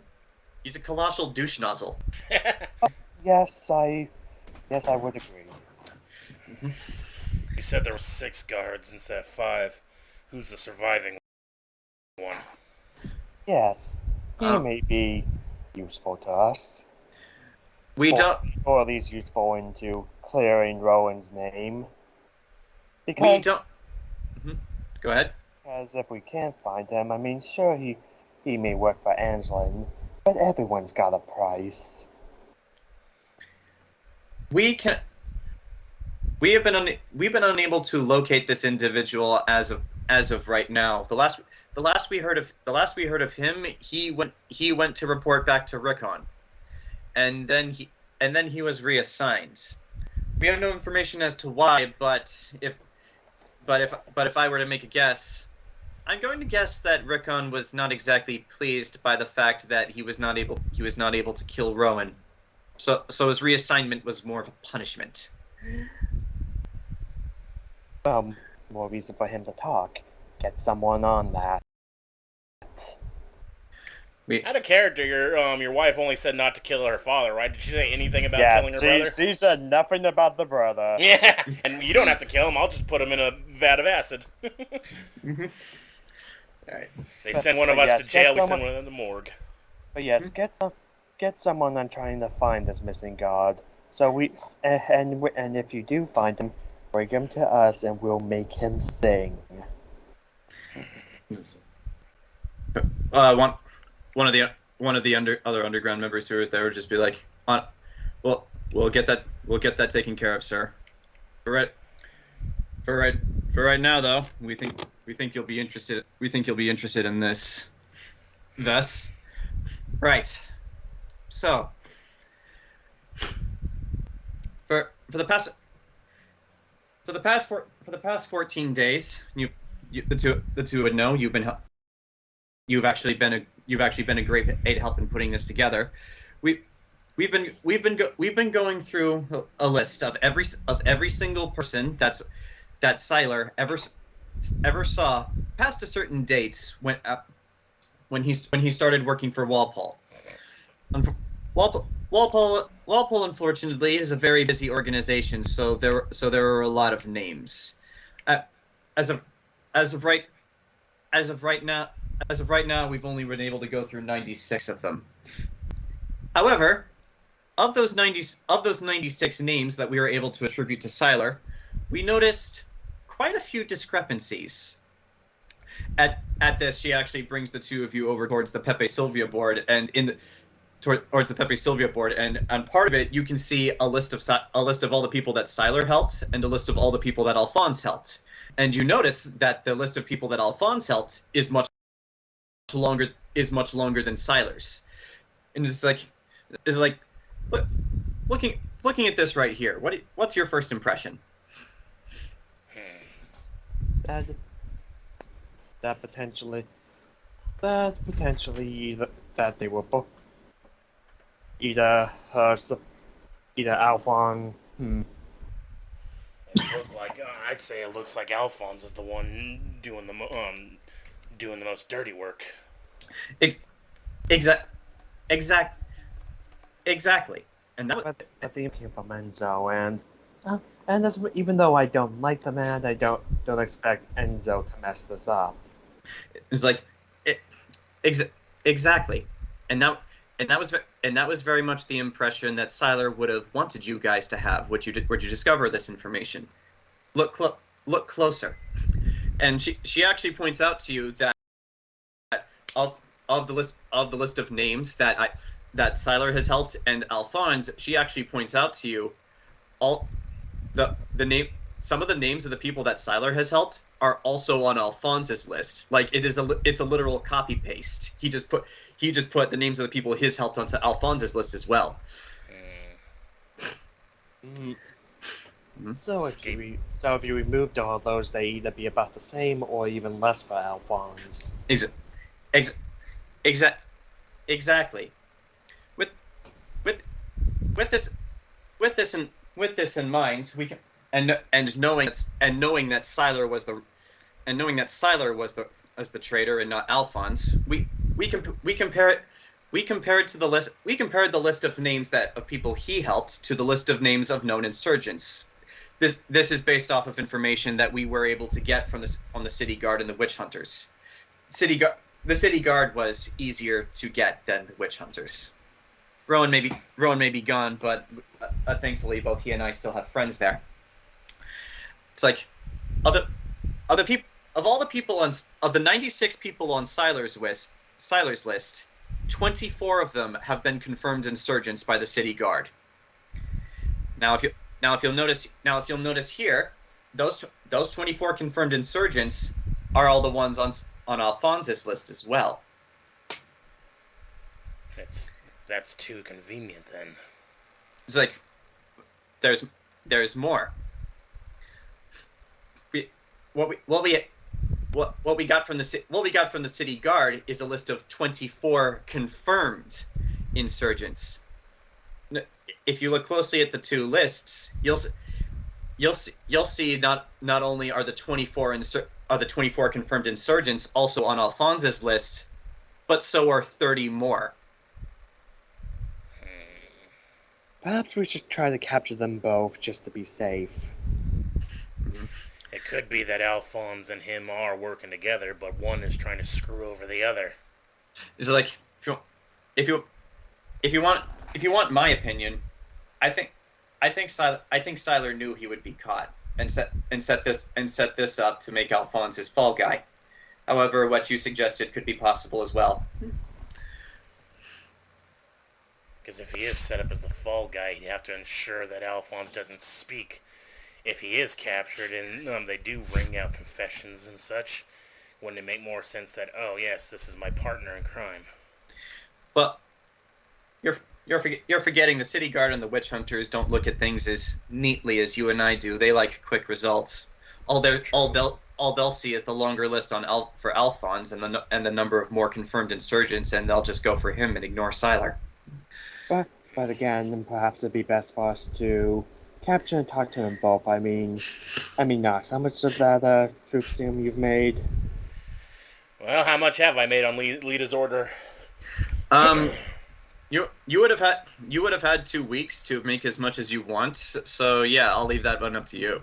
He's a colossal douche nozzle. Yes, I would agree. You said there were 6 guards instead of 5. Who's the surviving one? Yes, he may be useful to us. Or at least useful into clearing Rowan's name. We don't. Go ahead. Because if we can't find him, I mean, sure, he may work for Angelin, but everyone's got a price. We've been unable to locate this individual as of right now. The last we heard of him, he went to report back to Rickon, and then he was reassigned. We have no information as to why, but if I were to make a guess, I'm going to guess that Rickon was not exactly pleased by the fact that he was not able to kill Rowan. So his reassignment was more of a punishment. More reason for him to talk. Get someone on that. Out of character, your wife only said not to kill her father, right? Did she say anything about killing her brother? She said nothing about the brother. Yeah, and you don't have to kill him. I'll just put him in a vat of acid. Alright. They send one of us to jail, we send one of them to the morgue. But yes, get someone on trying to find this missing god. So and if you do find him, bring him to us and we'll make him sing. One of the other underground members who was there would just be like, "Well, we'll get that taken care of, sir. For right now, though, we think you'll be interested. We think you'll be interested in this. Thus, right. So, for the past 14 days, the two would know you've actually been a great aid help in putting this together. We've been going through a list of every single person that Siler ever saw past a certain date when he started working for Walpole. Walpole, unfortunately, is a very busy organization, so there are a lot of names. As of right now, we've only been able to go through 96 of them. However, of those 96 names that we were able to attribute to Siler, we noticed quite a few discrepancies. At this, she actually brings the two of you over towards the Pepe Silvia board, and towards the Pepe Silvia board, and on part of it, you can see a list of all the people that Siler helped, and a list of all the people that Alphonse helped. And you notice that the list of people that Alphonse helped is much longer than Siler's. And it's like looking at this right here. What's your first impression? That potentially that they were both either Alphonse. I'd say it looks like Alphonse is the one doing the most dirty work. Exactly. And that. But the came from Enzo, and that's, even though I don't like the man, I don't expect Enzo to mess this up. It's like, exactly, and that was very much the impression that Siler would have wanted you guys to have. Where'd you discover this information? Look closer, and she actually points out to you that of the list of names that Siler has helped, and Alphonse, she actually points out to you some of the names of the people that Siler has helped are also on Alphonse's list. Like it's a literal copy paste. He just put the names of the people his helped onto Alphonse's list as well. So if you removed all those, they either be about the same or even less for Alphonse. Exactly. With this in mind, we can knowing that Sylar was the traitor and not Alphonse, we compared the list of names of people he helped to the list of names of known insurgents. This is based off of information that we were able to get from the city guard and the witch hunters. The city guard was easier to get than the witch hunters. Rowan may be gone, but thankfully both he and I still have friends there. It's like other people of the 96 people on Sylar's list, 24 of them have been confirmed insurgents by the city guard. Now if you'll notice here, those 24 confirmed insurgents are all the ones on Alphonse's list as well. That's too convenient then. It's like there's more. What we got from the city guard is a list of 24 confirmed insurgents. If you look closely at the two lists, you'll see not only are the 24 confirmed insurgents also on Alphonse's list, but so are 30 more. Perhaps we should try to capture them both just to be safe. It could be that Alphonse and him are working together, but one is trying to screw over the other. Is it like if you want my opinion, I think Sylar knew he would be caught and set this up to make Alphonse his fall guy. However, what you suggested could be possible as well. Because if he is set up as the fall guy, you have to ensure that Alphonse doesn't speak. If he is captured and they do ring out confessions and such, wouldn't it make more sense that, oh yes, this is my partner in crime? Well, you're forgetting the city guard and the witch hunters don't look at things as neatly as you and I do. They like quick results. All they'll see is the longer list for Alphonse and the number of more confirmed insurgents, and they'll just go for him and ignore Sylar. But again, perhaps it'd be best for us to capture and talk to them both. I mean, Knox, how much of that troop serum you've made? Well, how much have I made on Lita's order? You would have had 2 weeks to make as much as you want. So yeah, I'll leave that one up to you.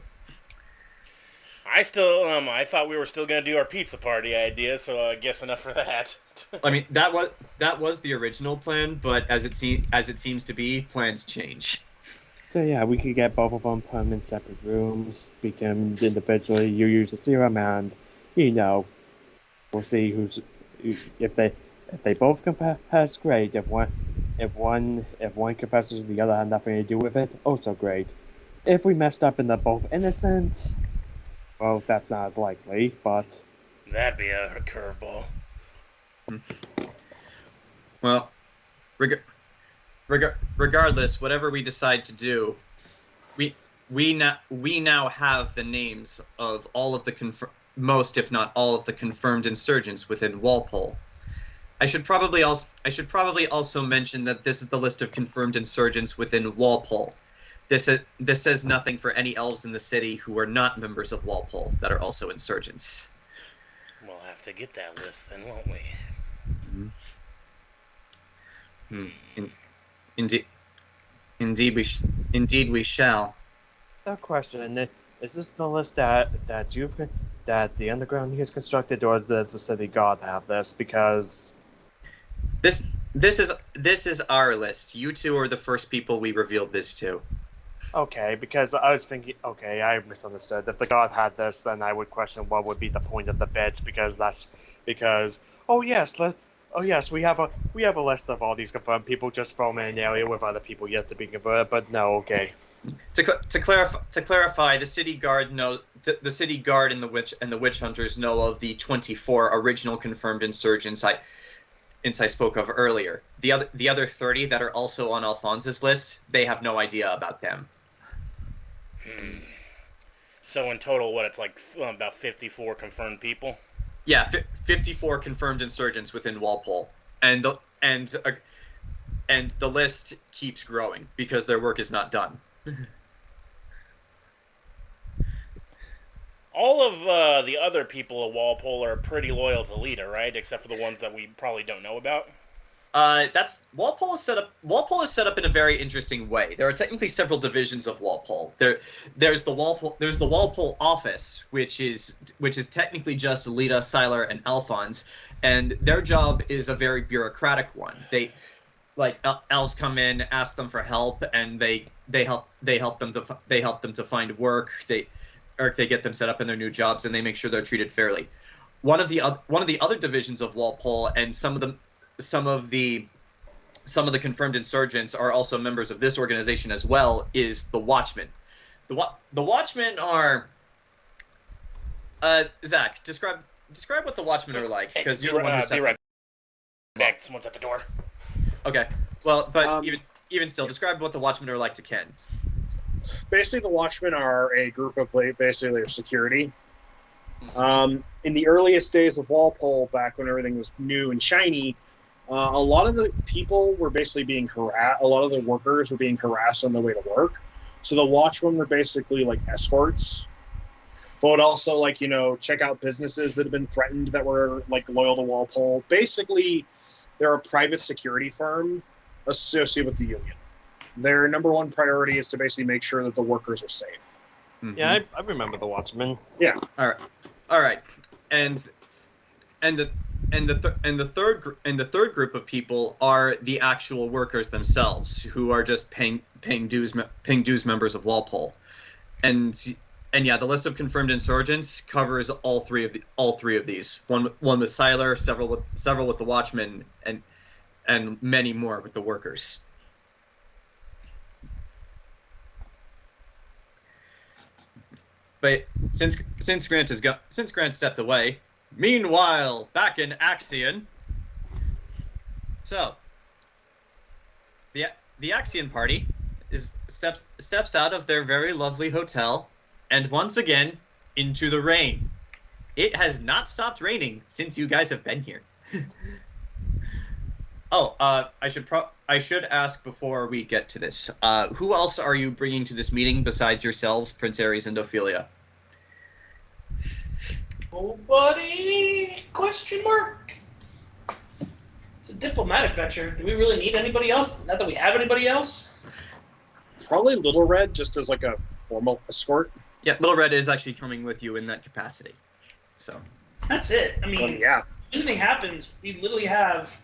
I thought we were still gonna do our pizza party idea, so I guess enough for that. I mean, that was the original plan, but as it seems to be, plans change. So yeah, we could get both of them, put them in separate rooms, speak to them individually. You use the serum, and we'll see if they both confess, great. If one confesses, the other had nothing to do with it, also great. If we messed up and they're both innocent, well, that's not as likely, but that'd be a curveball. Well, regardless, whatever we decide to do, we now have the names of all of the most, if not all, of the confirmed insurgents within Walpole. I should probably also mention that this is the list of confirmed insurgents within Walpole. This says nothing for any elves in the city who are not members of Walpole that are also insurgents. We'll have to get that list then, won't we? Indeed we shall. No question. Is this the list that the underground has constructed, or does the city guard have this? Because this is our list. You two are the first people we revealed this to. Okay, because I was thinking, okay, I misunderstood. If the guard had this, then I would question what would be the point of the bits, we have a list of all these confirmed people just from an area with other people yet to be confirmed, but no, okay. To clarify, the city guard and the witch hunters know of the 24 original confirmed insurgents I spoke of earlier. The other 30 that are also on Alphonse's list, they have no idea about them. So in total, what, it's like about 54 confirmed people? Yeah, 54 confirmed insurgents within Walpole, and the list keeps growing because their work is not done. All of the other people at Walpole are pretty loyal to Lita, right? Except for the ones that we probably don't know about. That's Walpole is set up. Walpole is set up in a very interesting way. There are technically several divisions of Walpole. There's the Walpole office, which is technically just Lita, Siler, and Alphonse, and their job is a very bureaucratic one. They, like, elves come in, ask them for help, and they help them to find work. They get them set up in their new jobs, and they make sure they're treated fairly. One of the other divisions of Walpole, and some of the confirmed insurgents are also members of this organization as well, is the Watchmen. The Watchmen are Zach, describe what the Watchmen are like, because you're the one who said right back. Someone's at the door. Okay. Well, but even still, describe what the Watchmen are like to Ken. Basically, the Watchmen are a group of basically their security. In the earliest days of Walpole, back when everything was new and shiny, a lot of the people were basically being harassed. A lot of the workers were being harassed on their way to work. So the Watchmen were basically like escorts, but would also, like, check out businesses that had been threatened that were like loyal to Walpole. Basically, they're a private security firm associated with the Union. Their number one priority is to basically make sure that the workers are safe. Mm-hmm. Yeah, I remember the Watchmen. Yeah. All right, and the third group of people are the actual workers themselves, who are just paying dues members of Walpole, and yeah, the list of confirmed insurgents covers all three of these. One with Siler, several with the Watchmen, and many more with the workers. But since Grant stepped away, meanwhile, back in Aion. So the Aion party steps out of their very lovely hotel, and once again into the rain. It has not stopped raining since you guys have been here. I should ask before we get to this. Who else are you bringing to this meeting besides yourselves, Prince Ares and Ophelia? Nobody? Question mark. It's a diplomatic venture. Do we really need anybody else? Not that we have anybody else. Probably Little Red, just as like a formal escort. Yeah, Little Red is actually coming with you in that capacity. So that's it. I mean, yeah. If anything happens, we literally have.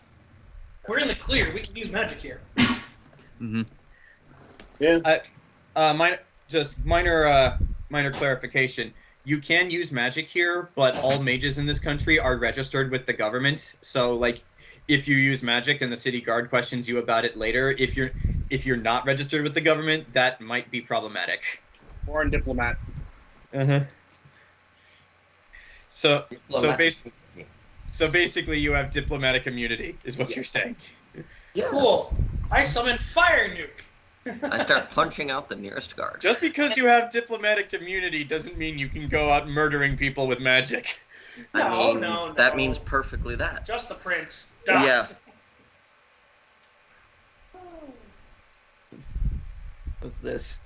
We're in the clear. We can use magic here. Mm-hmm. Yeah. Minor clarification. You can use magic here, but all mages in this country are registered with the government. So, like, if you use magic and the city guard questions you about it later, if you're not registered with the government, that might be problematic. Foreign diplomat. Uh-huh. So basically, you have diplomatic immunity, is what you're saying. Yes. Cool. I summon Fire Nuke. I start punching out the nearest guard. Just because you have diplomatic immunity doesn't mean you can go out murdering people with magic. No. That means perfectly that. Just the prince. Duh. Yeah. What's this?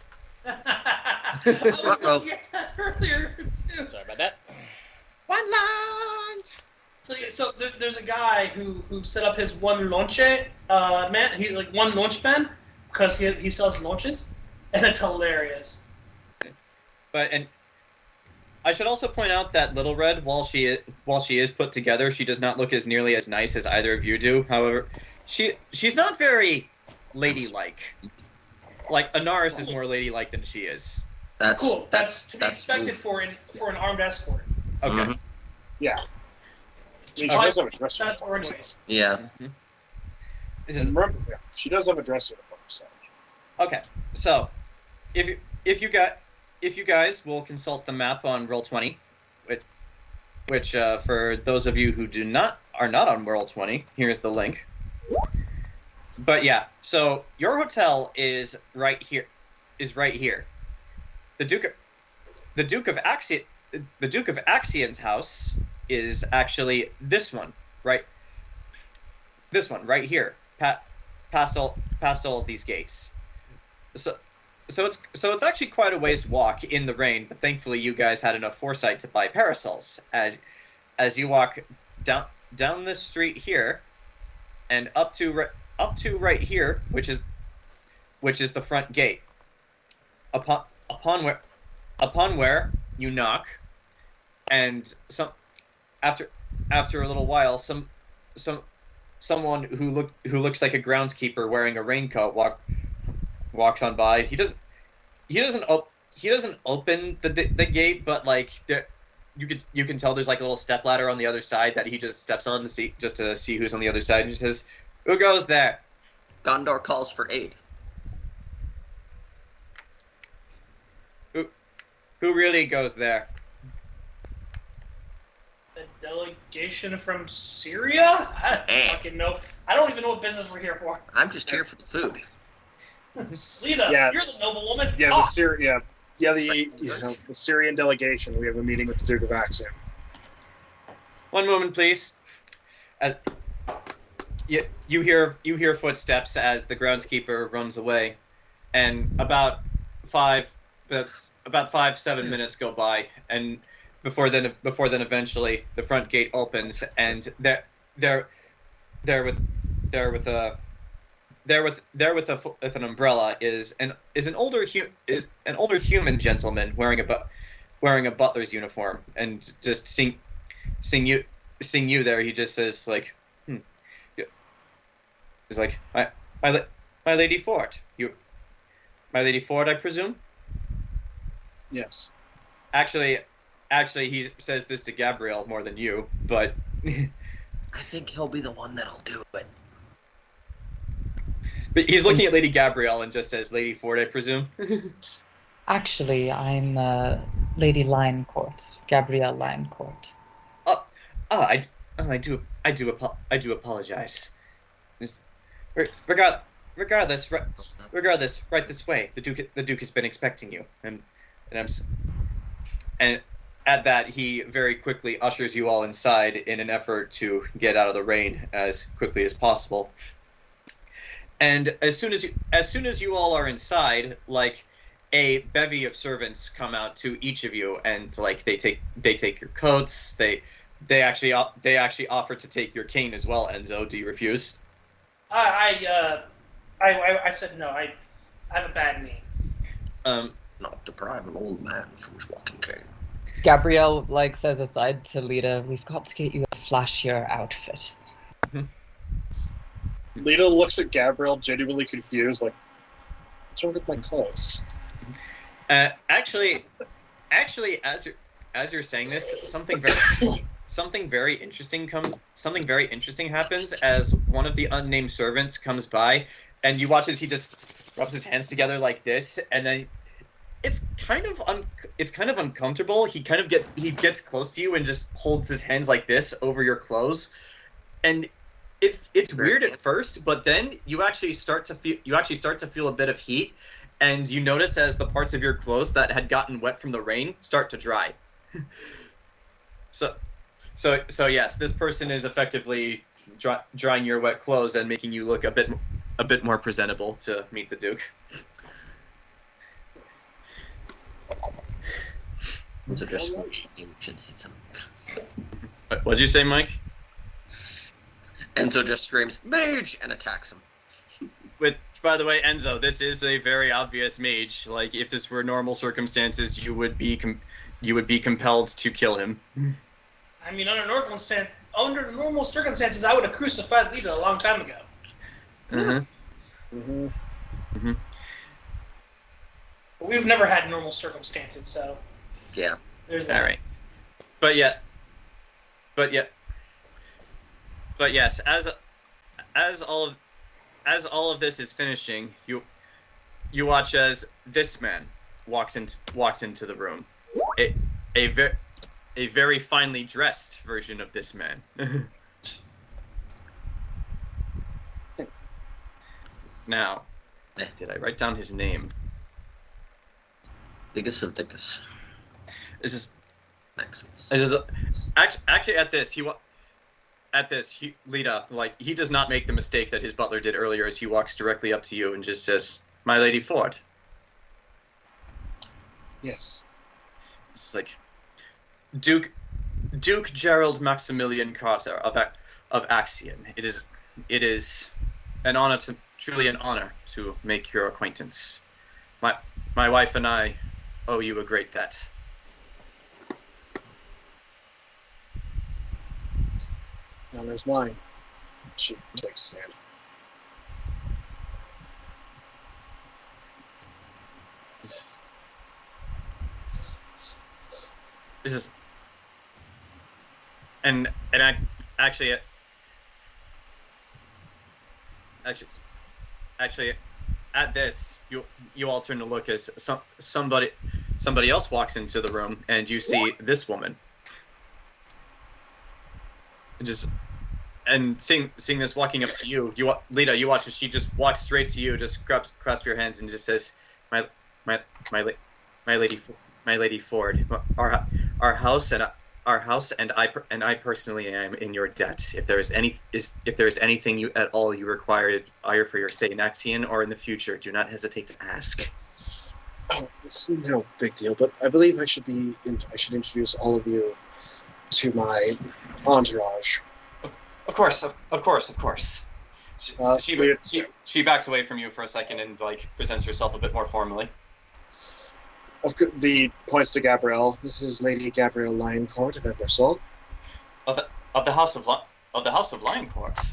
I was looking at that earlier, too. Sorry about that. One lunch! So there's a guy who set up his one lonche man. He's like one launch man because he sells launches, and it's hilarious. And I should also point out that Little Red, while she is put together, she does not look as nearly as nice as either of you do. However, she's not very ladylike. Like Anaris is more ladylike than she is. That's cool. That's to be expected oof. for an armed escort. Okay. Mm-hmm. Yeah. She does have a dress uniform. Yeah. Mm-hmm. Remember, she does have a dress uniform. So. Okay. So, if you guys will consult the map on Roll20, which for those of you who are not on Roll20, here's the link. But yeah, so your hotel is right here. the Duke of Axion's house is actually this one, right? This one right here, past all of these gates. So it's actually quite a ways walk in the rain, but thankfully you guys had enough foresight to buy parasols. As you walk down this street here, and up to right here, which is the front gate. Upon where you knock, and after a little while, someone who looks like a groundskeeper wearing a raincoat walks on by. He doesn't open the gate, but like you can tell there's like a little stepladder on the other side that he just steps on to see who's on the other side. He says, "Who goes there?" Gondor calls for aid. Who really goes there? A delegation from Syria? I don't fucking know. I don't even know what business we're here for. I'm just here for the food. Lita, Yeah. you're the noble woman. Yeah, Talk. the Syrian delegation. We have a meeting with the Duke of Axiom. One moment, please. You hear footsteps as the groundskeeper runs away, and about 5-7 minutes go by, and before then eventually the front gate opens, and there with an umbrella is an older human gentleman wearing a butler's uniform, and just seeing you there, he just says like, he's like, my Lady Ford, my Lady Ford, I presume. Yes. Actually, he says this to Gabrielle more than you, but I think he'll be the one that'll do it. but he's looking at Lady Gabrielle and just says, "Lady Ford, I presume." Actually, I'm Lady Lioncourt, Gabrielle Lioncourt. I do apologize. Regardless, right this way. The Duke has been expecting you, and at that he very quickly ushers you all inside in an effort to get out of the rain as quickly as possible. And as soon as you all are inside, like a bevy of servants come out to each of you, and like they take your coats. They actually offer to take your cane as well. Enzo, do you refuse? I said no. I have a bad knee. Not deprive an old man from his walking cane. Gabrielle says aside to Lita, "We've got to get you a flashier outfit." Lita looks at Gabrielle, genuinely confused, like, what's wrong with my clothes? Actually, as you're saying this, something very interesting happens as one of the unnamed servants comes by, and you watch as he just rubs his hands together like this, and then it's kind of uncomfortable. He gets close to you and just holds his hands like this over your clothes, and it's weird at first, but then you actually start to feel a bit of heat, and you notice as the parts of your clothes that had gotten wet from the rain start to dry. So yes, this person is effectively drying your wet clothes and making you look a bit more presentable to meet the Duke. So just screams and hits him. What'd you say, Mike? Enzo just screams, "Mage!" and attacks him. Which, by the way, Enzo, this is a very obvious mage. Like, if this were normal circumstances, you would be compelled to kill him. I mean, under normal circumstances, I would have crucified Lita a long time ago. But we've never had normal circumstances, so Yeah. there's that. All right. But yes, as all of this is finishing, you watch as this man walks into the room. A very finely dressed version of this man. Now, did I write down his name? Biggest of dickus. This is Maximus. actually Lita, like, he does not make the mistake that his butler did earlier as he walks directly up to you and just says, "My Lady Ford." Yes. It's like, Duke Gerald Maximilian Carter of Aion. It is an honor truly an honor to make your acquaintance. My wife and I owe you a great debt. Now there's mine. She takes his hand. This is, and actually at this you all turn to look as somebody else walks into the room, and you see this woman. Seeing this walking up to you, Lita, you watch as she just walks straight to you, just grasps your hands and just says, my lady Ford, our house and I personally am in your debt. If there is anything you at all you require, either for your stay in Aion or in the future, do not hesitate to ask. Oh, it's no big deal, but I believe I should introduce all of you to my entourage. Of course. She backs away from you for a second and like presents herself a bit more formally. The points to Gabrielle. This is Lady Gabrielle Lioncourt of Burchill. Of the House of Lioncourt.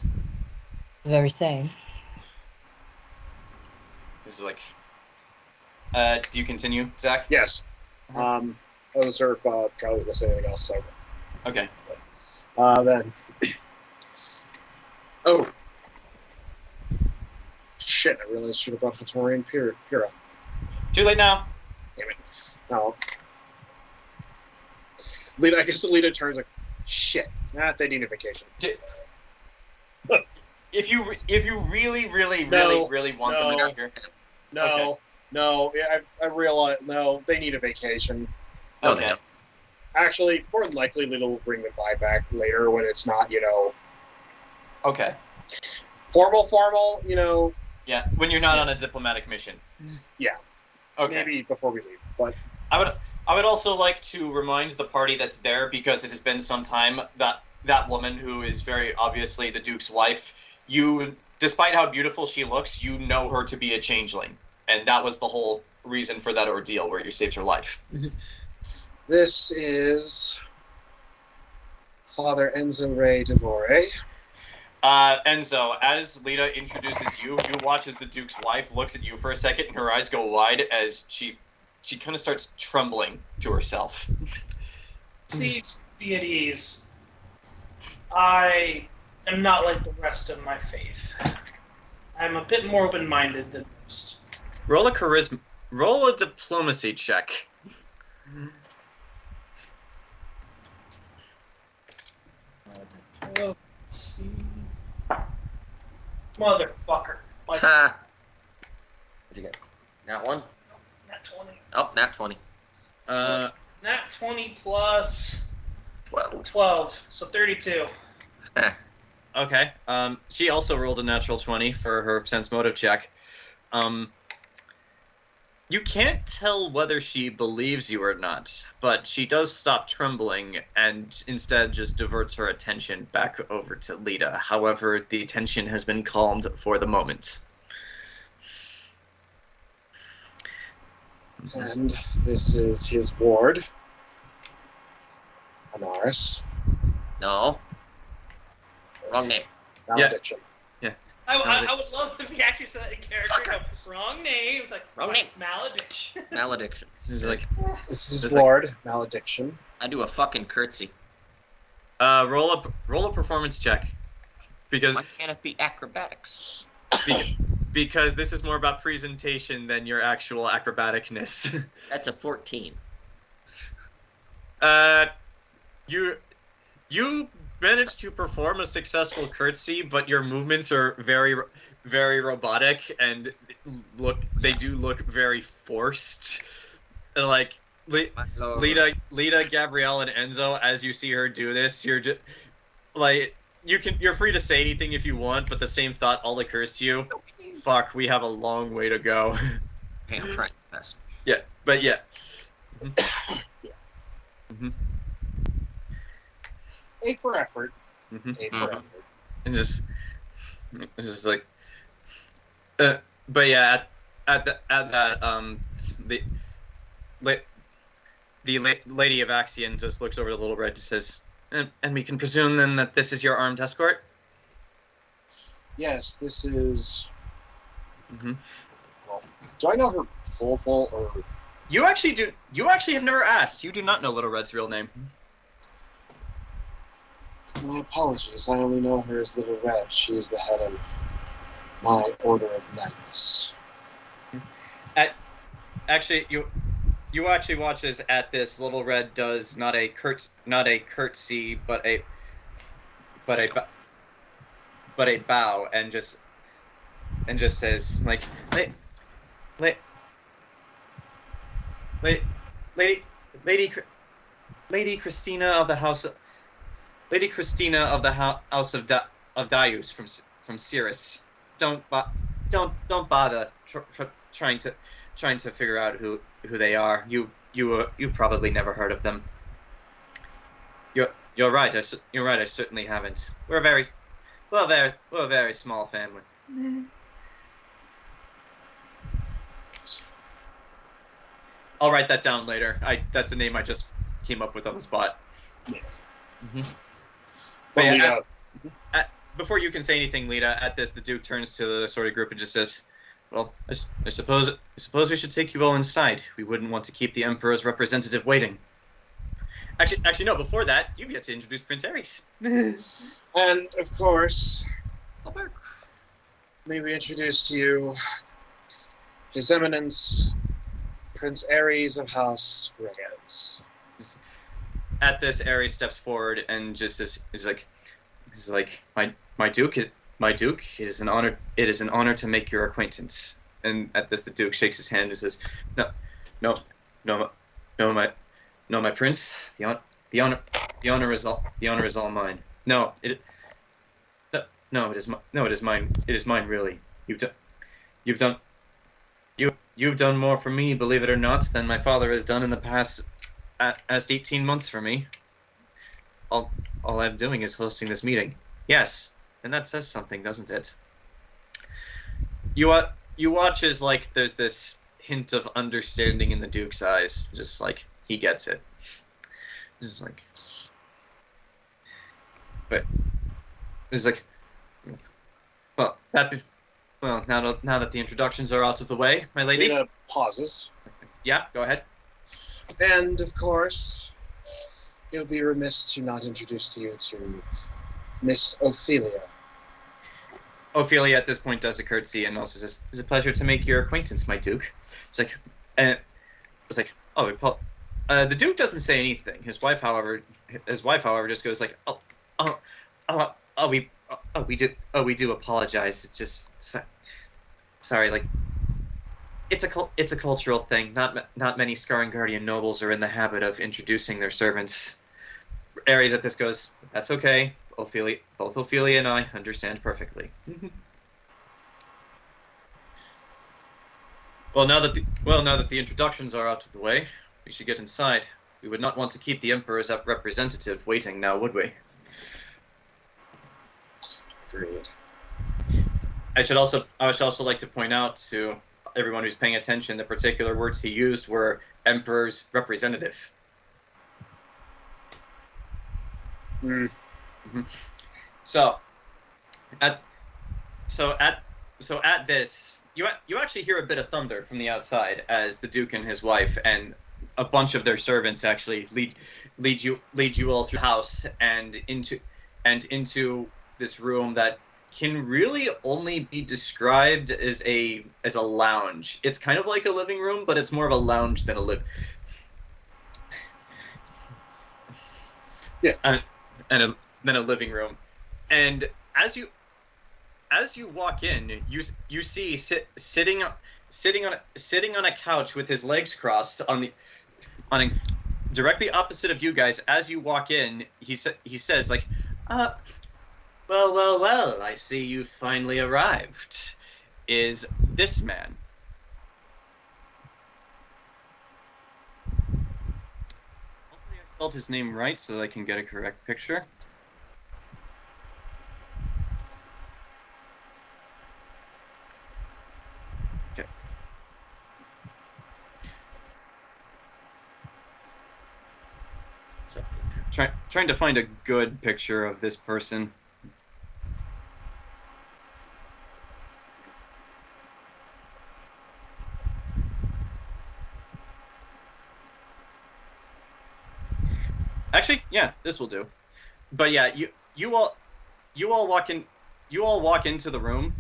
The very same. This is like. Do you continue, Zach? Yes. I wasn't sure if Charlie was going to say anything else. So. Okay. Then. Oh. Shit! I realized I should have brought Hattori Pira. Too late now. Damn it. No. Lita, I guess Lita turns like, shit. They need a vacation. If you really want them to here. No. I realize. No, they need a vacation. No, they don't. Actually, more than likely, Lita will bring the vibe back later when it's not, Okay. Formal, Yeah, when you're not on a diplomatic mission. Yeah. Okay. Maybe before we leave, but I would also like to remind the party that's there, because it has been some time, that woman who is very obviously the Duke's wife, despite how beautiful she looks, you know her to be a changeling. And that was the whole reason for that ordeal where you saved her life. This is Father Enzo Ray Devore. Enzo, as Lita introduces you, you watch as the Duke's wife looks at you for a second, and her eyes go wide as she kind of starts trembling to herself. Please be at ease. I am not like the rest of my faith. I'm a bit more open-minded than most. Roll a diplomacy check. Let's see. Motherfucker. Like, Ha! What'd you get? Nat 1? nat 20. Oh, nat 20. So, nat 20 plus 12. 12, so 32. Okay. She also rolled a natural 20 for her sense motive check. You can't tell whether she believes you or not, but she does stop trembling and instead just diverts her attention back over to Lita. However, the tension has been calmed for the moment. And this is his ward, Anaris. No. Wrong name. Malediction. I would love if he actually said that in character. No, wrong name. It's like Wrong name. Malediction. Malediction. She's like, This is It's ward, Malediction. I do a fucking curtsy. roll a performance check, because Why can't it be acrobatics? because this is more about presentation than your actual acrobaticness. That's a 14. You managed to perform a successful curtsy, but your movements are very, very robotic, and they do look very forced. like My lord. Lita, Gabrielle, and Enzo. As you see her do this, you're just like you're free to say anything if you want, but the same thought all occurs to you. Fuck, we have a long way to go. Hey, I'm trying my best. Yeah, but yeah. A for effort. Mm-hmm. A for effort. And just like, but yeah, at that the lady of Axion just looks over the little red and says, and we can presume then that this is your armed escort? Yes, this is. Mm-hmm. Well, do I know her full or? You actually do. You actually have never asked. You do not know Little Red's real name. My apologies. I only know her as Little Red. She is the head of my order of knights. Actually, you actually watch as at this Little Red does not a curtsy, but a bow, and just says like, Lady Christina of the House of Darius from Cirrus. Don't bother trying to figure out who they are. You probably never heard of them. You're right. You're right. I certainly haven't. We're a very small family. I'll write that down later. That's a name I just came up with on the spot. Yeah. Mm-hmm. But yeah, before you can say anything, Lita, at this, the Duke turns to the sort of group and just says, "Well, I suppose we should take you all inside. We wouldn't want to keep the Emperor's representative waiting." Actually, no. Before that, you get to introduce Prince Ares. And of course, may we introduce to you His Eminence, Prince Ares of House Regez. At this, Ares steps forward and just is like, my Duke, it is an honor. It is an honor to make your acquaintance. And at this, the Duke shakes his hand and says, "No, my Prince. The honor is all mine. No, it is mine. It is mine, really. You've done more for me, believe it or not, than my father has done in the past 18 months for me. All I'm doing is hosting this meeting. Yes, and that says something, doesn't it?" You watch as like there's this hint of understanding in the Duke's eyes, just like he gets it. Just like, but it's like, well, now that the introductions are out of the way, my lady. Lita pauses. Yeah, go ahead. And of course, it would be remiss to not introduce to you to Miss Ophelia. Ophelia at this point does a curtsy and also says, "It's a pleasure to make your acquaintance, my Duke." It's like, oh, the Duke doesn't say anything. His wife, however, just goes like, we do apologize. It's just sorry, like it's a cultural thing. Not many Scarring Guardian nobles are in the habit of introducing their servants. Ares at this goes, "That's okay. Both Ophelia and I understand perfectly." Well, now that the introductions are out of the way, we should get inside. We would not want to keep the Emperor's representative waiting now, would we? Agreed. I should also like to point out to everyone who's paying attention, the particular words he used were Emperor's representative. Mm-hmm. So at this, you actually hear a bit of thunder from the outside as the Duke and his wife and a bunch of their servants actually lead you all through the house and into this room that can really only be described as a lounge. It's kind of like a living room, but it's more of a lounge than a than a living room. And as you walk in, you see sitting sitting on a couch with his legs crossed directly opposite of you guys. As you walk in, he says like, well, I see you finally arrived. Is this man? Hopefully I spelled his name right so that I can get a correct picture. Okay. So, trying to find a good picture of this person. Actually, yeah, this will do. But yeah, you all walk into the room,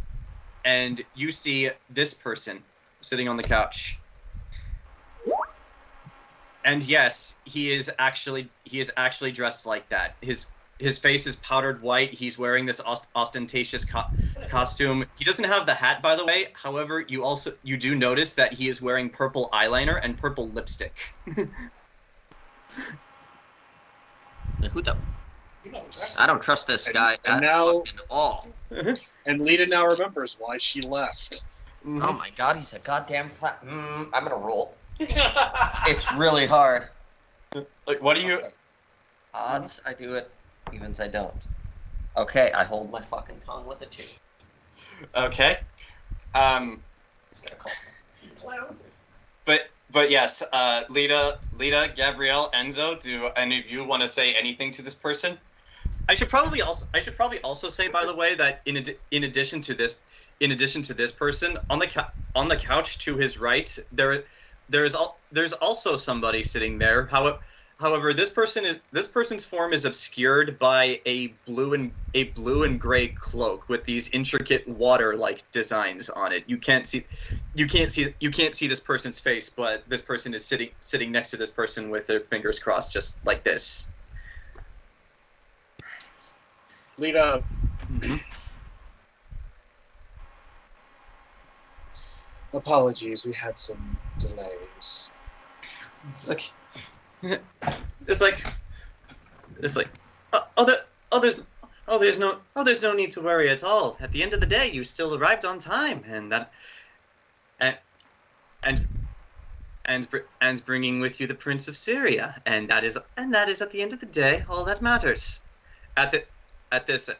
and you see this person sitting on the couch. And yes, he is actually dressed like that. His face is powdered white. He's wearing this ostentatious costume. He doesn't have the hat, by the way. However, you do notice that he is wearing purple eyeliner and purple lipstick. Who the? I don't trust this guy at all. And Lita now remembers why she left. Oh my god, he's a goddamn I'm gonna roll. It's really hard. Like, what do you... Okay. Odds, I do it. Evens, I don't. Okay, I hold my fucking tongue with a 2. Okay. He's gonna call me. But yes, Lita, Gabrielle, Enzo, do any of you want to say anything to this person? I should probably also say, by the way, that in addition to this person on the couch to his right, there's also somebody sitting there. However, this person's form is obscured by a blue and gray cloak with these intricate water-like designs on it. You can't see this person's face, but this person is sitting next to this person with their fingers crossed, just like this. Lita. Mm-hmm. Apologies, we had some delays. It's like, there's no need to worry at all. At the end of the day, you still arrived on time, and bringing with you the Prince of Syria, and that is at the end of the day all that matters. At this,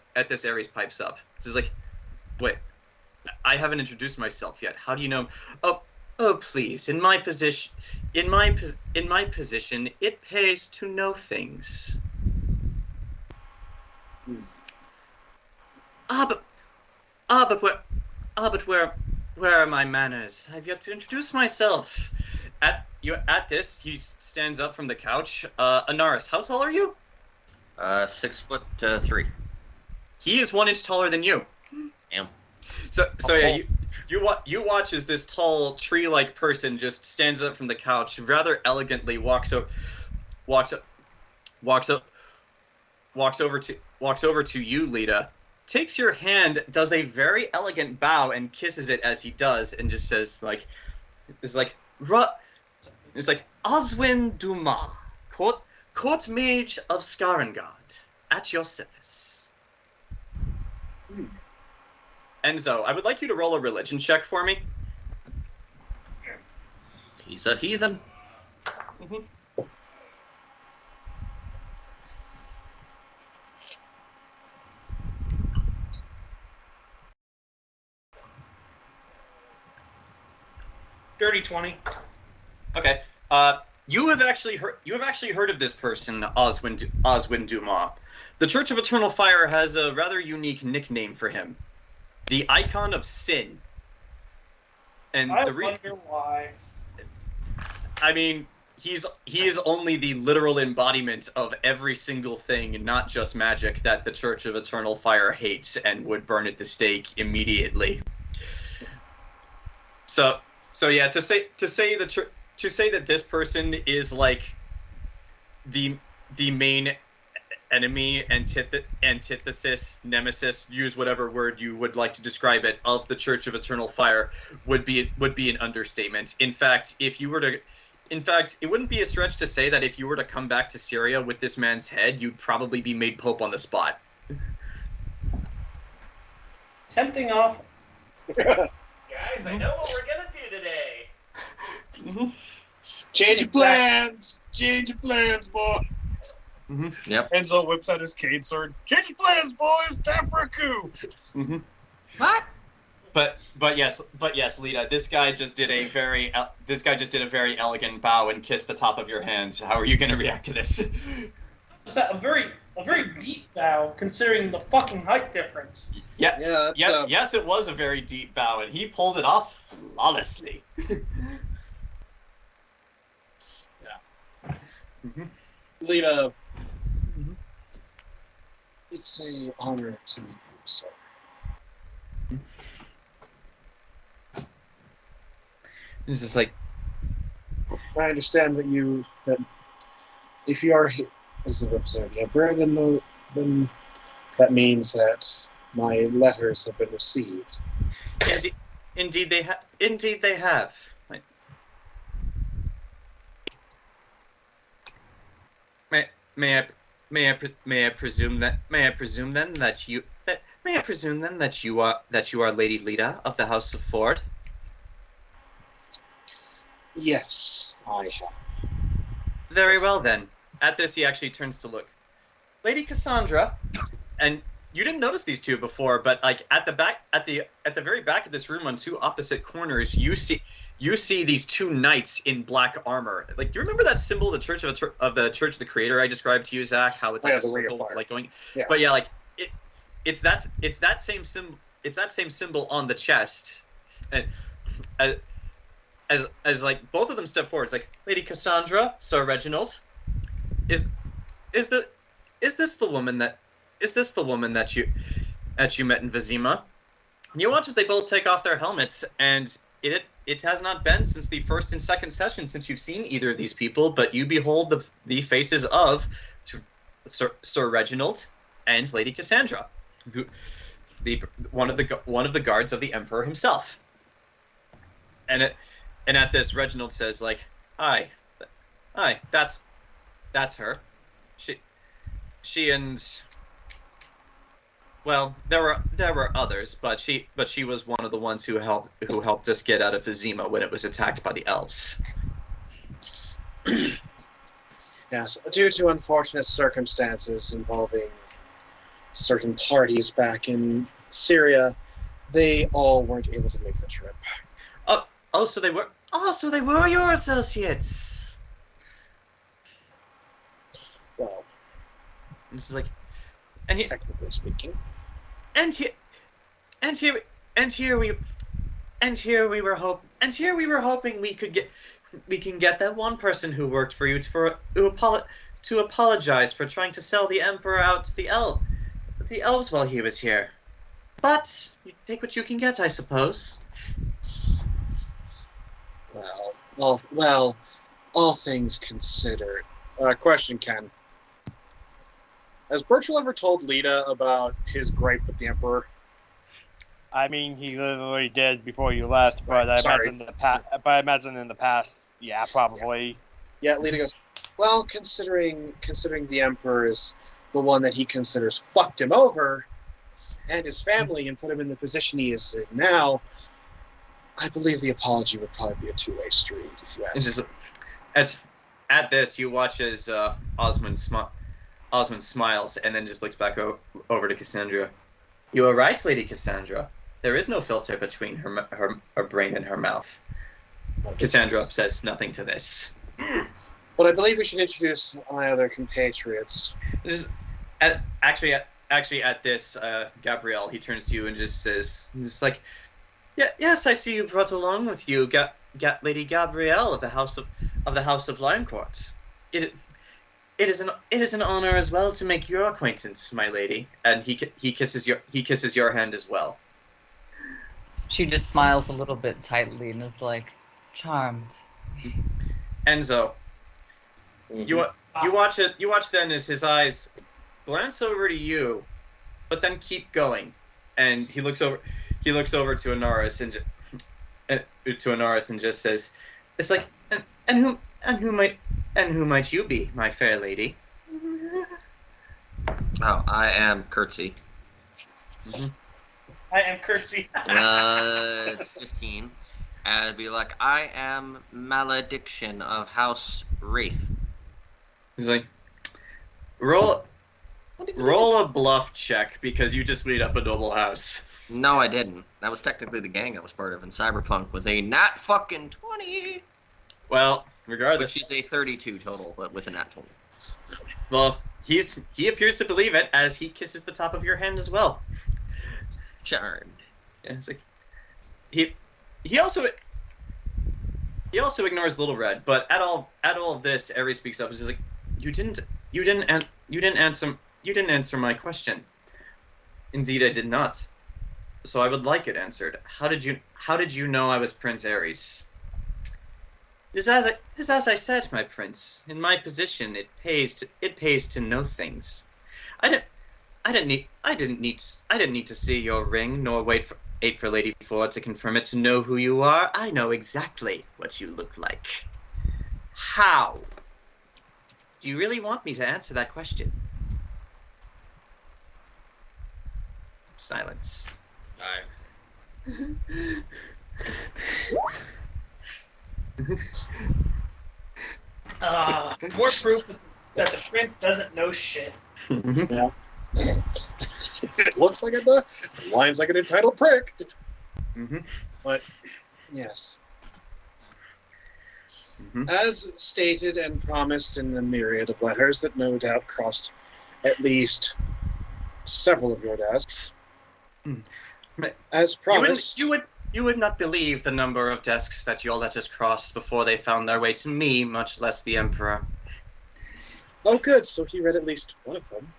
Ares pipes up. It's like, wait, I haven't introduced myself yet. How do you know? Oh, please. In my position, it pays to know things. But where are my manners? I've yet to introduce myself. At this, he stands up from the couch. Anaris, how tall are you? 6'3". He is 1 inch taller than you. Damn. So yeah, you watch as this tall tree-like person just stands up from the couch, rather elegantly walks over to you, Lita, takes your hand, does a very elegant bow, and kisses it as he does, and just says Oswin Duma, court mage of Skarengard, at your service. Enzo, I would like you to roll a religion check for me. He's a heathen. Mm-hmm. Dirty 20. Okay. You have actually heard of this person, Oswin Duma. The Church of Eternal Fire has a rather unique nickname for him. The Icon of Sin. And I wonder why. I mean, he is only the literal embodiment of every single thing, not just magic, that the Church of Eternal Fire hates and would burn at the stake immediately. So yeah, to say that this person is like the main enemy, antithesis, nemesis, use whatever word you would like to describe it, of the Church of Eternal Fire would be an understatement. In fact, it wouldn't be a stretch to say that if you were to come back to Syria with this man's head, you'd probably be made pope on the spot. Tempting offer. Guys, I know what we're gonna do today. Change your plans! Change your plans, boy! Mm-hmm. Yep. Enzo whips out his cane sword. Change your plans, boys! Time for a coup! Mm-hmm. What? But yes, Lita. This guy just did a very elegant bow and kissed the top of your hand. How are you going to react to this? Was that a very deep bow, considering the fucking height difference? Yes, it was a very deep bow, and he pulled it off flawlessly. Mm-hmm. Lita, it's an honor to meet you, sir. It's just like, I understand that if you are here as the representative of the Emperor, then that means that my letters have been received. Indeed they have. May I presume then that you are Lady Lita of the House of Ford? Yes, I have. Very well then. At this, he actually turns to look. Lady Cassandra, and you didn't notice these two before, but like at the very back of this room, on two opposite corners, you see these two knights in black armor. Like, do you remember that symbol of the Church of the Creator I described to you, Zach? How it's like a circle, like going. Yeah. But yeah, like it's that same symbol on the chest, and as like both of them step forward. It's like, Lady Cassandra, Sir Reginald, is this the woman that you met in Vizima? And you watch as they both take off their helmets, and it has not been since the first and second session since you've seen either of these people, but you behold the faces of Sir Reginald and Lady Cassandra, one of the guards of the Emperor himself. And at this, Reginald says, like, "Hi, that's her. She and, well, there were others, but she was one of the ones who helped us get out of Vizima when it was attacked by the elves." Yes, due to unfortunate circumstances involving certain parties back in Syria, they all weren't able to make the trip. So they were your associates. Well, this is like, technically speaking. And here we were hoping we can get that one person who worked for you to apologize for trying to sell the Emperor out to the elves while he was here. But you take what you can get, I suppose. Well, all things considered. Question, Ken. Has Burchill ever told Lita about his gripe with the Emperor? I mean, he literally did before you left, but I imagine in the past, yeah, probably. Yeah, Lita goes, well, considering the Emperor is the one that he considers fucked him over, and his family, and put him in the position he is in now, I believe the apology would probably be a two-way street, if you ask. At this, you watch as Osmond smiles and then just looks back over to Cassandra. You are right, Lady Cassandra. There is no filter between her brain and her mouth. Cassandra says nothing to this. But I believe we should introduce my other compatriots. Actually, at this, Gabrielle, he turns to you and just says, like, yes, I see you brought along with you Lady Gabrielle of the House of Lioncourt. It is an honor as well to make your acquaintance, my lady. And he kisses your hand as well. She just smiles a little bit tightly and is like, charmed. Enzo, you watch then as his eyes glance over to you, but then keep going. And he looks over to Anaris and just says, "It's like, and who might you be, my fair lady?" Oh, I am Curtsy. Mm-hmm. I am Curtsy. 15. And it'd be like, I am Malediction of House Wraith. He's like, roll a bluff check because you just made up a noble house. No, I didn't. That was technically the gang I was part of in Cyberpunk with a nat fucking 20. Well, regardless, Which is a 32 total, but with a nat 20. well, he appears to believe it as he kisses the top of your hand as well. Charmed. Yeah, it's like he also ignores Little Red, but at all of this, Ares speaks up and says like, you didn't answer my question. Indeed, I did not. So I would like it answered. How did you know I was Prince Ares? It is as I said, my prince. In my position, it pays to know things. I didn't need to see your ring, nor wait for Lady Ford to confirm it to know who you are. I know exactly what you look like. How? Do you really want me to answer that question? Silence. More proof that the prince doesn't know shit. Yeah. It looks like it lines like an entitled prick. Mm-hmm. But, yes. Mm-hmm. As stated and promised in the myriad of letters that no doubt crossed at least several of your desks. As promised... You would not believe the number of desks that your letters crossed before they found their way to me, much less the Emperor. Oh, good. So he read at least one of them.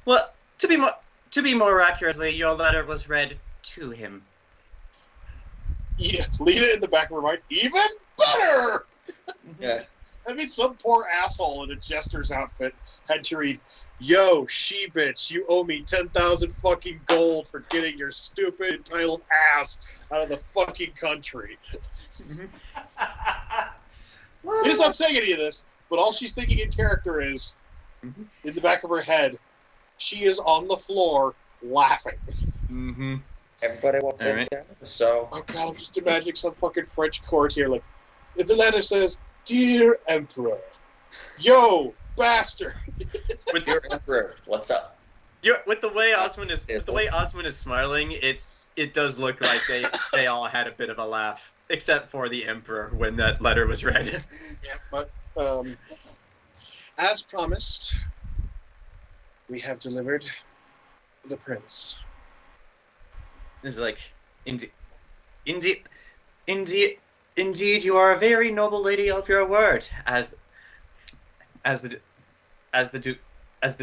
Well, to be more accurately, your letter was read to him. Yeah, Lita in the back of her mind, even better! Yeah. I mean, some poor asshole in a jester's outfit had to read, "Yo, she-bitch, you owe me 10,000 fucking gold for getting your stupid, entitled ass out of the fucking country." She's not saying any of this, but all she's thinking in character is, in the back of her head, she is on the floor laughing. Mm-hmm. Everybody will All right. So Oh god, I'm just imagining some fucking French court here, like, if the letter says, "Dear Emperor, yo, bastard." with your emperor, what's up? With the way Osmond is smiling, it does look like they all had a bit of a laugh, except for the Emperor when that letter was read. Yeah, but as promised, we have delivered the prince. It's like, indeed, you are a very noble lady of your word, as the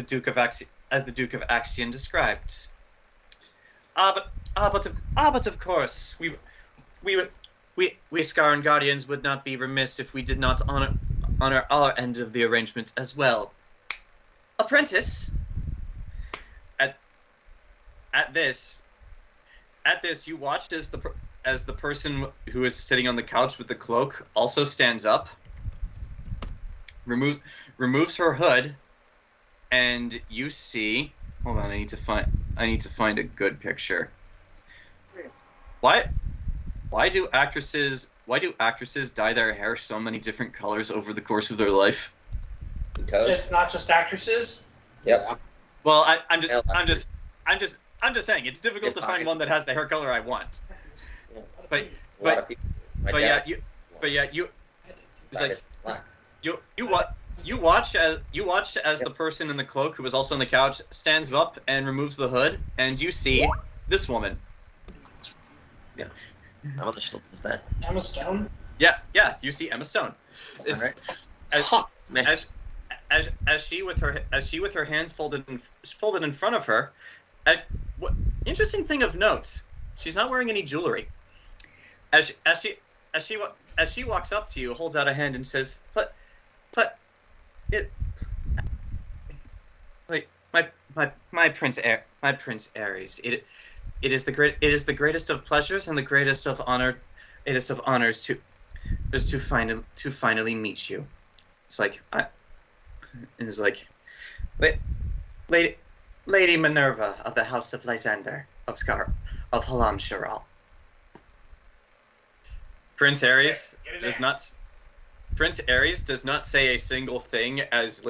Duke of Axion described. But of course, we Scaran Guardians would not be remiss if we did not honor our end of the arrangement as well. Apprentice, at this, you watched as the person who is sitting on the couch with the cloak also stands up, removes her hood, and you see. Hold on, I need to find a good picture. Why do actresses dye their hair so many different colors over the course of their life? Because It's not just actresses. yep. Well, I'm just saying it's difficult to find one that has the hair color I want. But A lot of people. My dad- it's like you watched as the person in the cloak who was also on the couch stands up and removes the hood, and you see this woman. How much is that? Emma Stone. Yeah, you see Emma Stone. Alright. As she with her hands folded in front of her. Interesting thing of note, she's not wearing any jewelry. As she walks up to you, holds out a hand and says, my Prince Ares. It is the greatest of pleasures and the greatest of honors to finally meet you. It's like Lady Minerva of the House of Lysander of Halam Sharal. Prince Ares does not say a single thing as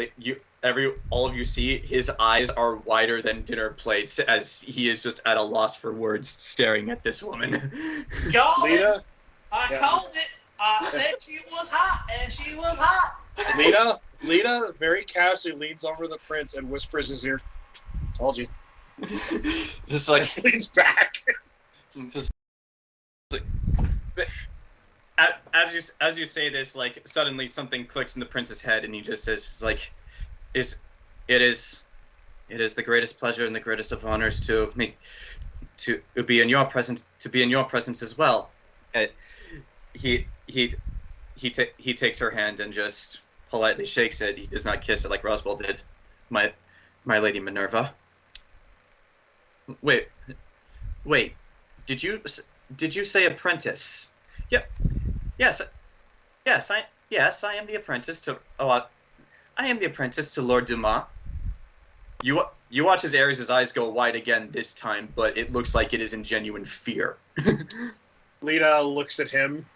all of you see. His eyes are wider than dinner plates as he is just at a loss for words staring at this woman. Called Lita? it. I called it. I said she was hot, and she was hot. Lita very casually leans over the prince and whispers in his ear, "Told you." Just like leans back. Just like, as you say this, like suddenly something clicks in the prince's head, and he just says, like, it is the greatest pleasure and the greatest of honors to be in your presence as well. He takes her hand and just politely shakes it. He does not kiss it like Roswell did. My Lady Minerva. Wait. Did you say apprentice? Yep. Yes. I am the apprentice to. I am the apprentice to Lord Dumas. You watch as Ares' eyes go wide again this time, but it looks like it is in genuine fear. Lita looks at him.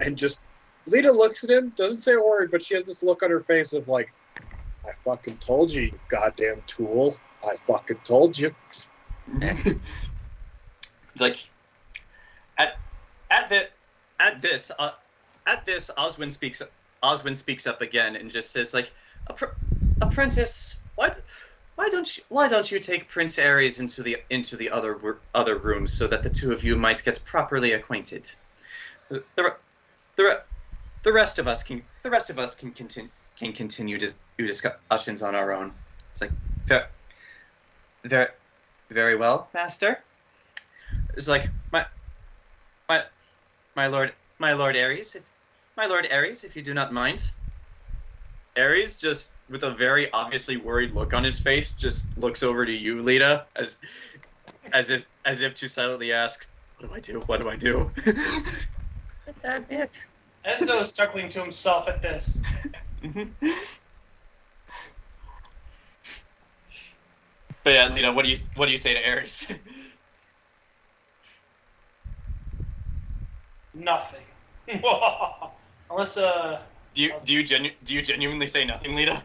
And just Lita looks at him, doesn't say a word, but she has this look on her face of like, "I fucking told you, you goddamn tool. I fucking told you." It's like at this Oswin speaks up again and just says, like, apprentice, why don't you take Prince Ares into the other rooms so that the two of you might get properly acquainted. The rest of us can continue discussions on our own. It's like, very well, master. It's like my lord Ares, if you do not mind. Ares, just with a very obviously worried look on his face, just looks over to you, Lita, as if to silently ask, "What do I do? What do I do?" That bitch. Enzo is chuckling to himself at this. But yeah, Lita, what do you say to Ares? Nothing. Unless Do you genuinely say nothing, Lita?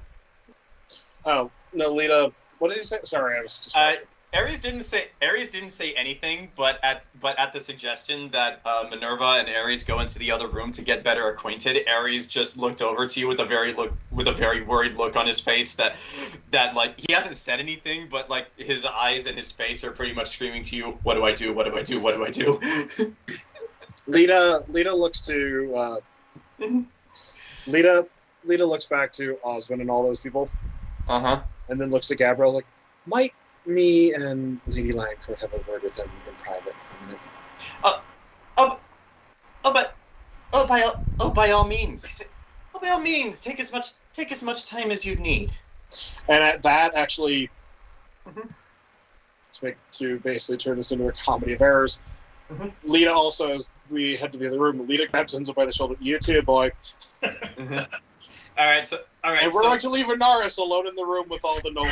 Oh no, Lita. What did he say? Sorry, I was just. Ares didn't say anything, but at the suggestion that Minerva and Ares go into the other room to get better acquainted, Ares just looked over to you with a very worried look on his face that like he hasn't said anything, but like his eyes and his face are pretty much screaming to you, "What do I do? What do I do? What do I do?" Lita looks to Lita looks back to Oswin and all those people. And then looks at Gabrielle like, "Might me and Lady Langford have a word with him in private for a minute?" By all means, take as much time as you need. And at that, actually, to basically turn this into a comedy of errors, Lita also, as we head to the other room, Lita grabs Enzo by the shoulder. "You too, boy." All right. And we're going to leave Anaris alone in the room with all the nobles.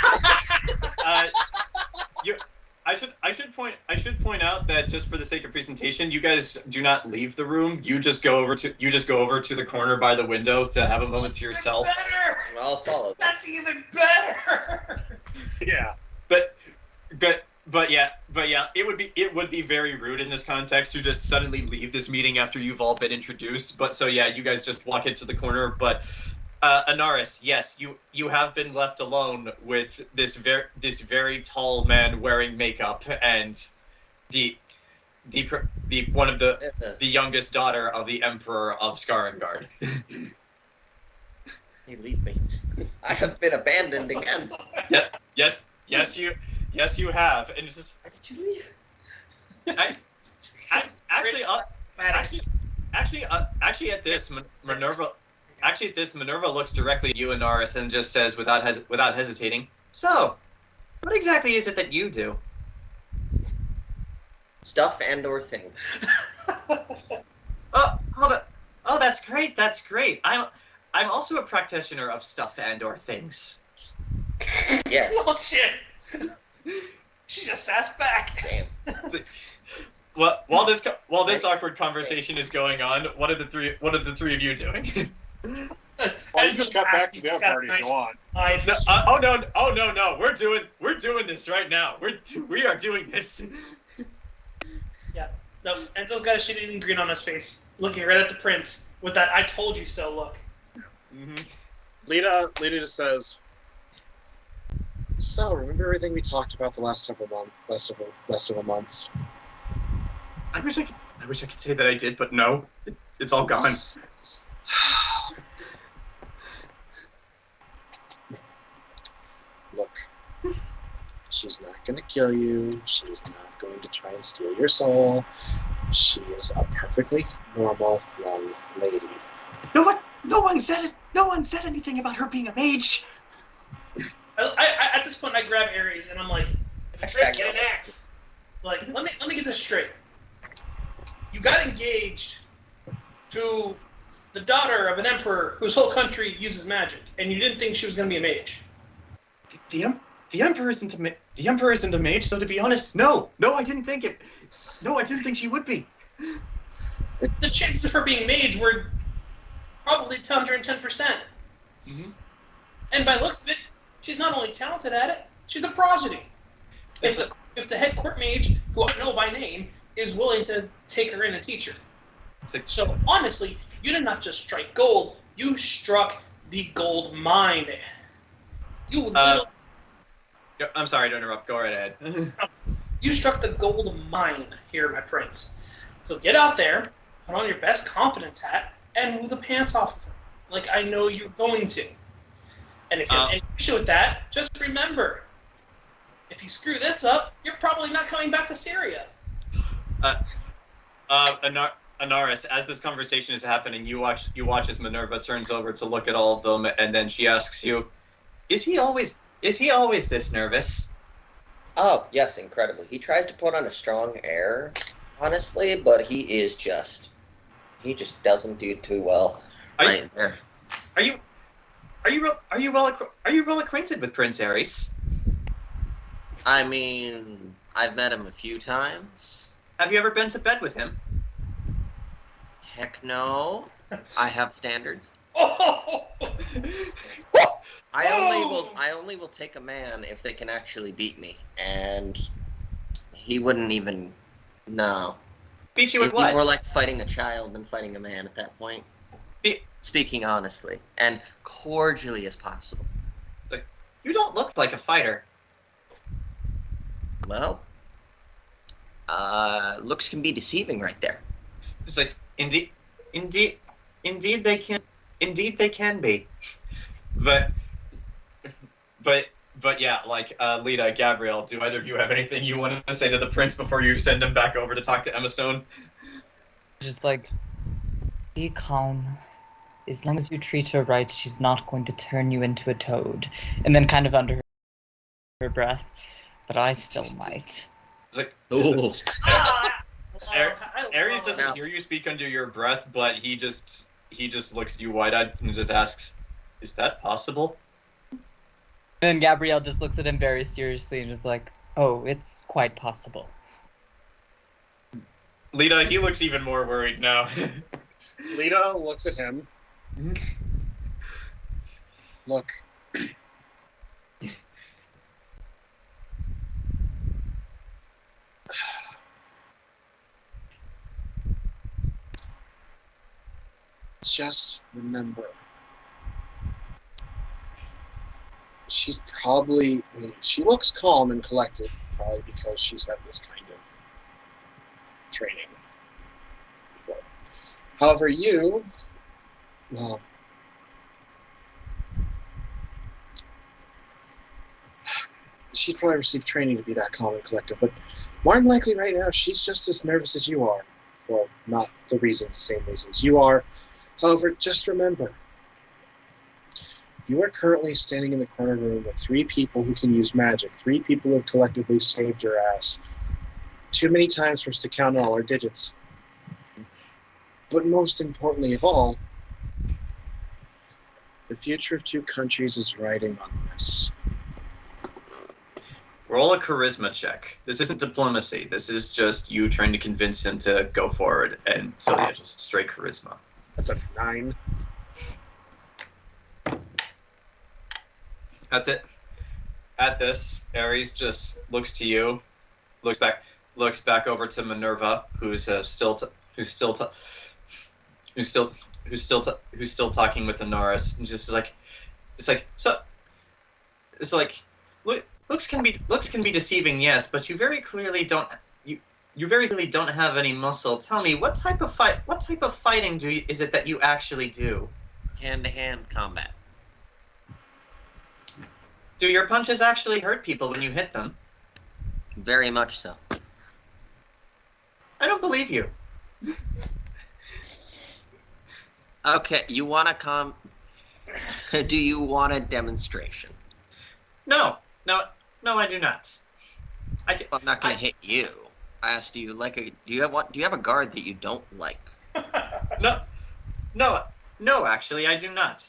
I should point out that just for the sake of presentation, you guys do not leave the room. You just go over to the corner by the window to have a moment to yourself. better. I'll follow that. That's even better. Yeah. But yeah, it would be very rude in this context to just suddenly leave this meeting after you've all been introduced. But so yeah, you guys just walk into the corner. But Anaris, yes, you have been left alone with this very tall man wearing makeup and the one of the youngest daughter of the Emperor of Skarengard. Hey, leave me. I have been abandoned again. Yeah. Yes, you have. And it's just, Why did you leave? Actually, at this, Minerva looks directly at you and Anaris and just says, without hesitating, "So, what exactly is it that you do?" Stuff and/or things. Oh, that's great. That's great. I'm also a practitioner of stuff and/or things. Yes. Oh shit! She just asked back. Damn. While this awkward conversation is going on, what are the three of you doing? Well, you just cut back to the other party if you want. No! We're doing this right now. We are doing this. Yeah. No, Enzo's got a shit-eating grin on his face, looking right at the prince with that "I told you so" look. Mm-hmm. Lita just says, "So, remember everything we talked about the last several months?" I wish I could say that I did, but no, it's all gone. Look, she's not going to kill you. She's not going to try and steal your soul. She is a perfectly normal young lady. No one said it. No one said anything about her being a mage. I at this point, I grab Ares and I'm like, It's a trick, get an axe. let me get this straight. You got engaged to the daughter of an emperor whose whole country uses magic, and you didn't think she was going to be a mage. The emperor isn't a mage. So to be honest, no, I didn't think it. No, I didn't think she would be. The chances of her being mage were probably 110%. Mm-hmm. And by the looks of it, she's not only talented at it, she's a prodigy. If the head court mage, who I know by name, is willing to take her in and teach her. So honestly, you did not just strike gold, you struck the gold mine. You little... I'm sorry to interrupt. Go right ahead. You struck the gold mine here, my prince. So get out there, put on your best confidence hat, and move the pants off of her, like I know you're going to. And if you have any issue with that, just remember, if you screw this up, you're probably not coming back to Syria. Anaris, as this conversation is happening, you watch as Minerva turns over to look at all of them, and then she asks you, "Is he always this nervous?" Oh, yes, incredibly. He tries to put on a strong air, honestly, but he just doesn't do too well there. Are you well acquainted with Prince Ares? I mean, I've met him a few times. Have you ever been to bed with him? Heck no. I have standards. Oh! I only will take a man if they can actually beat me, and he wouldn't even. No. Beat you It'd at what? be more like fighting a child than fighting a man at that point. Speaking honestly and cordially as possible. You don't look like a fighter. Well, looks can be deceiving right there. It's like indeed they can be, but yeah, like Lita, Gabrielle, do either of you have anything you want to say to the prince before you send him back over to talk to Emma Stone? Just like, be calm. As long as you treat her right, she's not going to turn you into a toad. And then kind of under her breath, but I still might. It's like, Ooh. Ares doesn't hear you speak under your breath, but he just looks at you wide-eyed and just asks, "Is that possible?" Then Gabrielle just looks at him very seriously and is like, "Oh, it's quite possible." Lita, he looks even more worried now. Lita looks at him. Look. Just remember, she's probably, she looks calm and collected, probably because she's had this kind of training before. However, you, well, she's probably received training to be that calm and collected, but more than likely right now, she's just as nervous as you are. for not the same reasons you are. However, just remember, you are currently standing in the corner room with 3 people who can use magic. 3 people who have collectively saved your ass. Too many times for us to count all our digits. But most importantly of all, the future of 2 countries is riding on this. Roll a charisma check. This isn't diplomacy. This is just you trying to convince him to go forward. And so yeah, just straight charisma. That's a 9. At this, Ares just looks to you, looks back over to Minerva, who's still talking with Anaris, and just looks can be deceiving, yes, but you very clearly don't have any muscle. Tell me, what type of fighting is it that you actually do? Hand-to-hand combat. Do your punches actually hurt people when you hit them? Very much so. I don't believe you. Okay, you want to do you want a demonstration? No, I do not. I'm not going to hit you. I asked you, do you have a guard that you don't like? No, actually, I do not.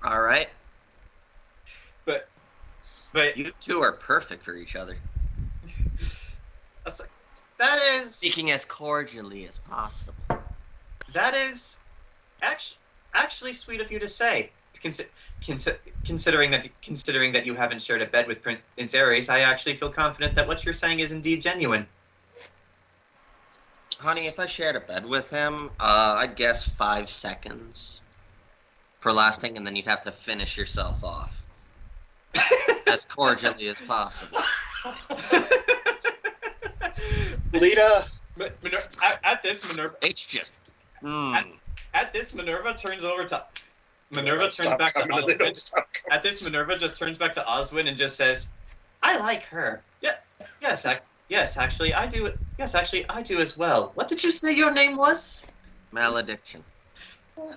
All right. But you two are perfect for each other. That is speaking as cordially as possible. That is actually sweet of you to say. Considering that you haven't shared a bed with Prince Ares, I actually feel confident that what you're saying is indeed genuine. Honey, if I shared a bed with him, I'd guess 5 seconds for lasting, and then you'd have to finish yourself off as cordially as possible. Lita! At this, Minerva... It's just... At this, Minerva turns over to... Minerva turns back to Oswin. At this, Minerva just turns back to Oswin and just says, "I like her. Yes, actually, I do. Yes, actually, I do as well. What did you say your name was?" Malediction.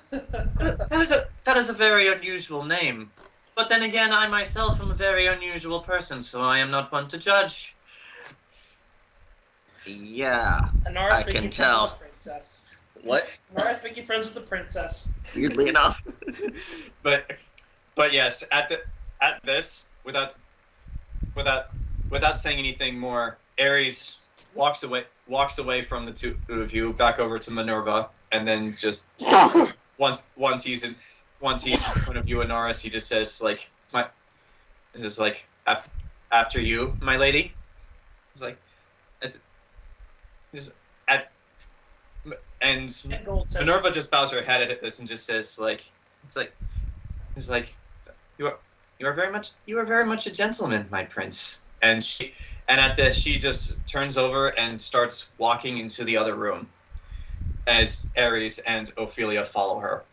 That is a very unusual name. But then again, I myself am a very unusual person, so I am not one to judge. Yeah, Anaris I can tell. Princess. What? Anaris making friends with the princess. Weirdly enough. but yes, at this, without saying anything more, Ares walks away from the 2 of you, back over to Minerva, and then just once he's in front of you, Anaris, he just says after you, my lady. And Minerva just bows her head at this and just says you are very much a gentleman, my prince. And at this she just turns over and starts walking into the other room as Ares and Ophelia follow her.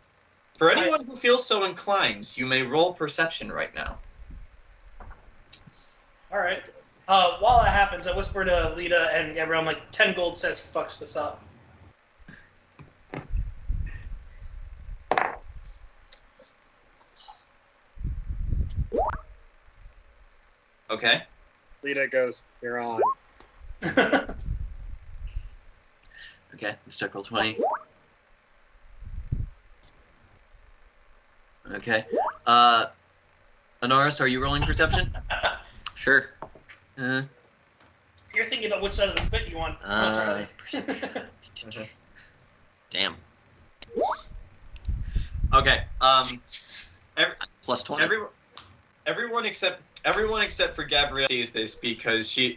For anyone who feels so inclined, you may roll perception right now. All right. While that happens, I whisper to Lita and Gabrielle, I'm like, 10 gold says fucks this up. Okay. Lita goes, "You're on." Okay, let's check roll 20. Okay. Anaris, are you rolling perception? Sure. You're thinking about which side of the spit you want. Damn. Okay. Plus 20. Everyone except for Gabrielle sees this because you're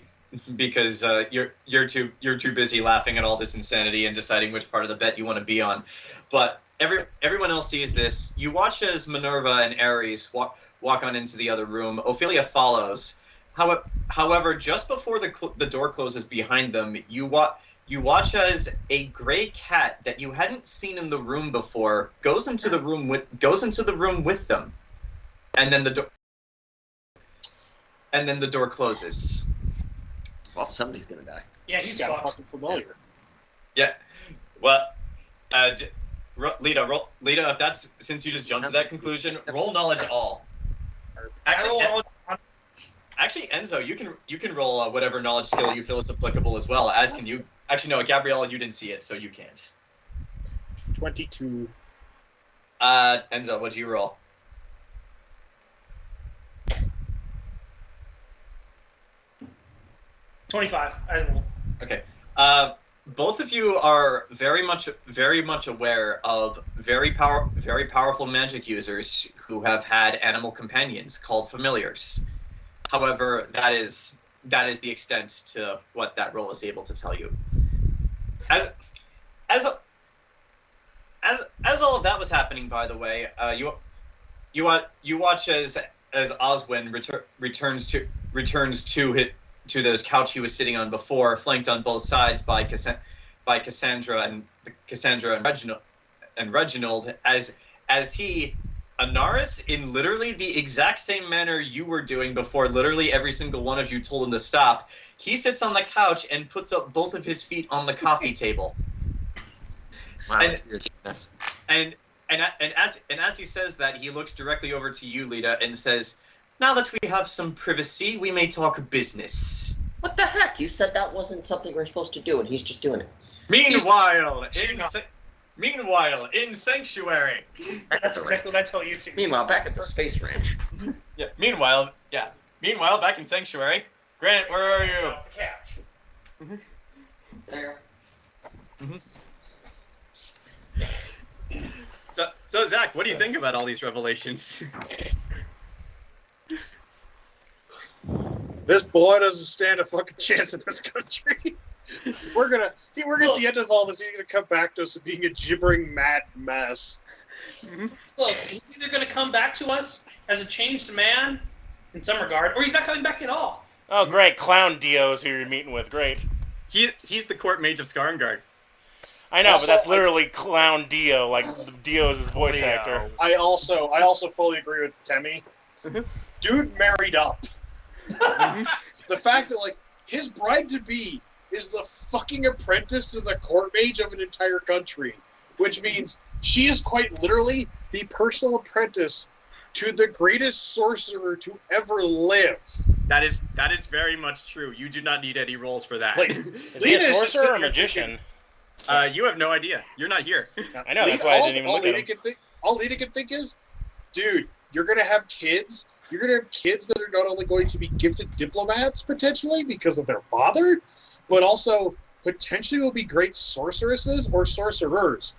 too busy laughing at all this insanity and deciding which part of the bet you want to be on. But everyone else sees this. You watch as Minerva and Ares walk on into the other room. Ophelia follows. However, just before the door closes behind them, you watch as a gray cat that you hadn't seen in the room before goes into the room with them, and then the door closes. Well, somebody's gonna die. Yeah, he's He's got a fucked. fucking familiar. Yeah. Well, Lita, if that's since you just jumped to that conclusion, roll knowledge all. Actually, Enzo, you can roll whatever knowledge skill you feel is applicable as well. As can you. Actually, no, Gabrielle, you didn't see it, so you can't. 22. Enzo, what'd you roll? 25. I didn't roll. Okay. Both of you are very much aware of very powerful magic users who have had animal companions called familiars. However, that is the extent to what that role is able to tell you. As all of that was happening, by the way, you watch as Oswin returns to the couch he was sitting on before, flanked on both sides by Cassandra and Reginald, as he Anaris, in literally the exact same manner you were doing before literally every single one of you told him to stop, he sits on the couch and puts up both of his feet on the coffee table. Wow, And as he says that, he looks directly over to you, Lita, and says, "Now that we have some privacy, we may talk business." What the heck? You said that wasn't something we were supposed to do, and he's just doing it. Meanwhile, in Sanctuary. That's exactly what I tell you to. Meanwhile, back at the space ranch. Yeah. Meanwhile, back in Sanctuary. Grant, where are you? Off the couch. Sarah. So Zach, what do you think about all these revelations? This boy doesn't stand a fucking chance in this country. We're gonna at the end of all this, he's gonna come back to us being a gibbering mad mess. Look, he's either going to come back to us as a changed man in some regard, or he's not coming back at all. Oh, great. Clown Dio's who you're meeting with. Great. He's the court mage of Skarngard. I know, but that's literally Clown Dio. Like, Dio is his voice actor. I also fully agree with Temme. Dude married up. The fact that, like, his bride-to-be is the fucking apprentice to the court mage of an entire country, which means she is quite literally the personal apprentice to the greatest sorcerer to ever live. That is very much true. You do not need any rolls for that. Like, Is he a sorcerer or a magician? You have no idea. You're not here. I know, that's why I didn't even look at him. All Lita can think is, dude, you're going to have kids. You're going to have kids that are not only going to be gifted diplomats, potentially, because of their father, but also potentially will be great sorceresses or sorcerers.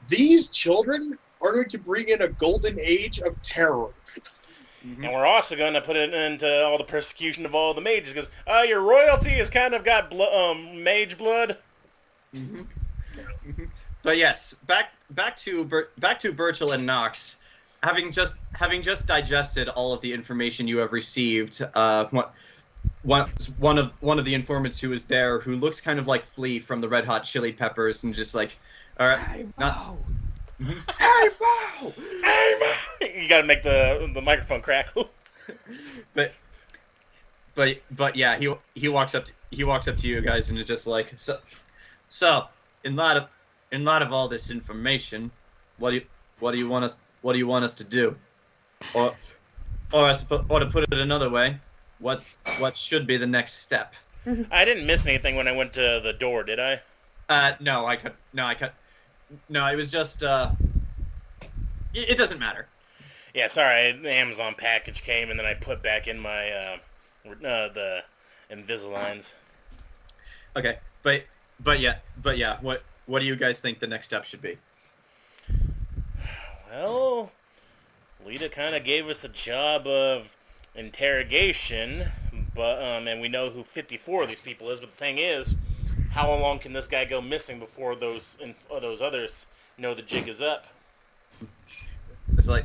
These children are going to bring in a golden age of terror. And we're also going to put it into all the persecution of all the mages, because your royalty has kind of got mage blood. But yes, back to Burchill and Knox. Having just digested all of the information you have received, one of the informants who was there, who looks kind of like Flea from the Red Hot Chili Peppers, and just like, all right, hey, Bo! Hey, Bo! Hey, Bo! You got to make the microphone crackle. but yeah, he walks up to you guys and is just like, so in light of all this information, what do you want us to do? Or to put it another way, what should be the next step? I didn't miss anything when I went to the door, did I? No, it was just it doesn't matter. Yeah, sorry, the Amazon package came and then I put back in my the Invisaligns. Okay, but yeah, what do you guys think the next step should be? Well, Lita kind of gave us a job of interrogation, but and we know who 54 of these people is. But the thing is, how long can this guy go missing before those others know the jig is up? It's like,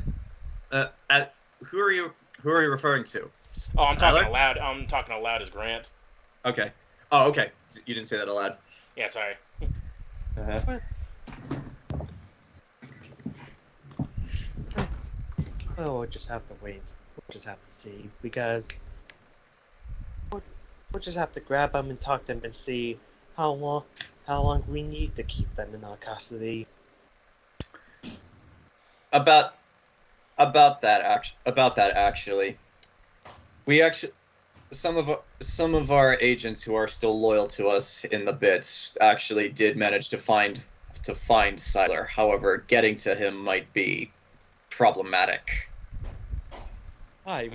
who are you referring to? Oh, I'm talking aloud. I'm talking aloud as Grant. Okay. Oh, okay. You didn't say that aloud. Yeah, sorry. Oh, we'll just have to wait. We'll just have to see, because We'll just have to grab them and talk to them and see how long we need to keep them in our custody. About that actually, we actually some of our agents who are still loyal to us in the bits actually did manage to find Siler. However, getting to him might be problematic. Why,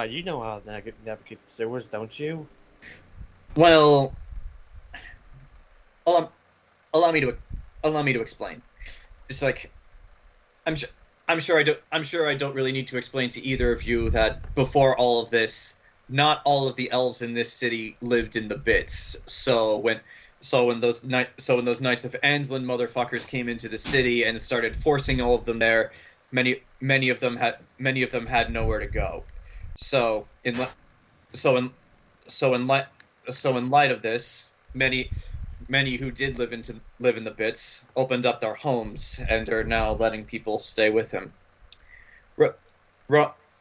you know how to navigate the sewers, don't you? Well, allow me to explain. Just like I'm sure I don't really need to explain to either of you that before all of this, not all of the elves in this city lived in the bits. So when those Knights of Anslin motherfuckers came into the city and started forcing all of them there, many of them had nowhere to go. So in light of this, many who did live in the bits opened up their homes and are now letting people stay with him.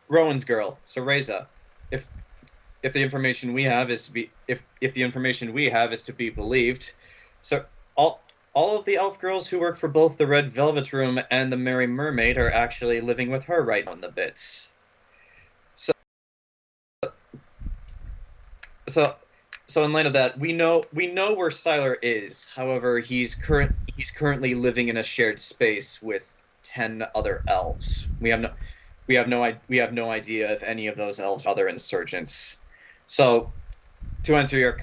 Rowan's girl, so Reza, if the information we have is to be believed, so all of the elf girls who work for both the Red Velvet Room and the Merry Mermaid are actually living with her right on the bits. So in light of that, we know where Siler is. However, he's currently living in a shared space with 10 other elves. We have no idea if any of those elves are other insurgents. So to answer your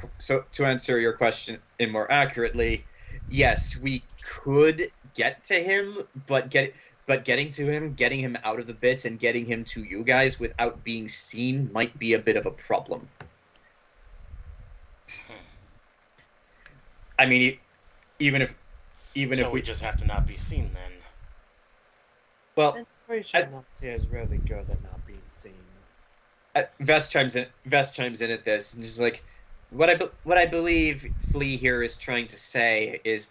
question in more accurately, yes, we could get to him, but getting him out of the bits and getting him to you guys without being seen might be a bit of a problem. I mean, even if we just have to not be seen then. Well, I'm pretty sure Nazi is really good at not being seen. Vest chimes in at this, and just like, what I believe Flea here is trying to say is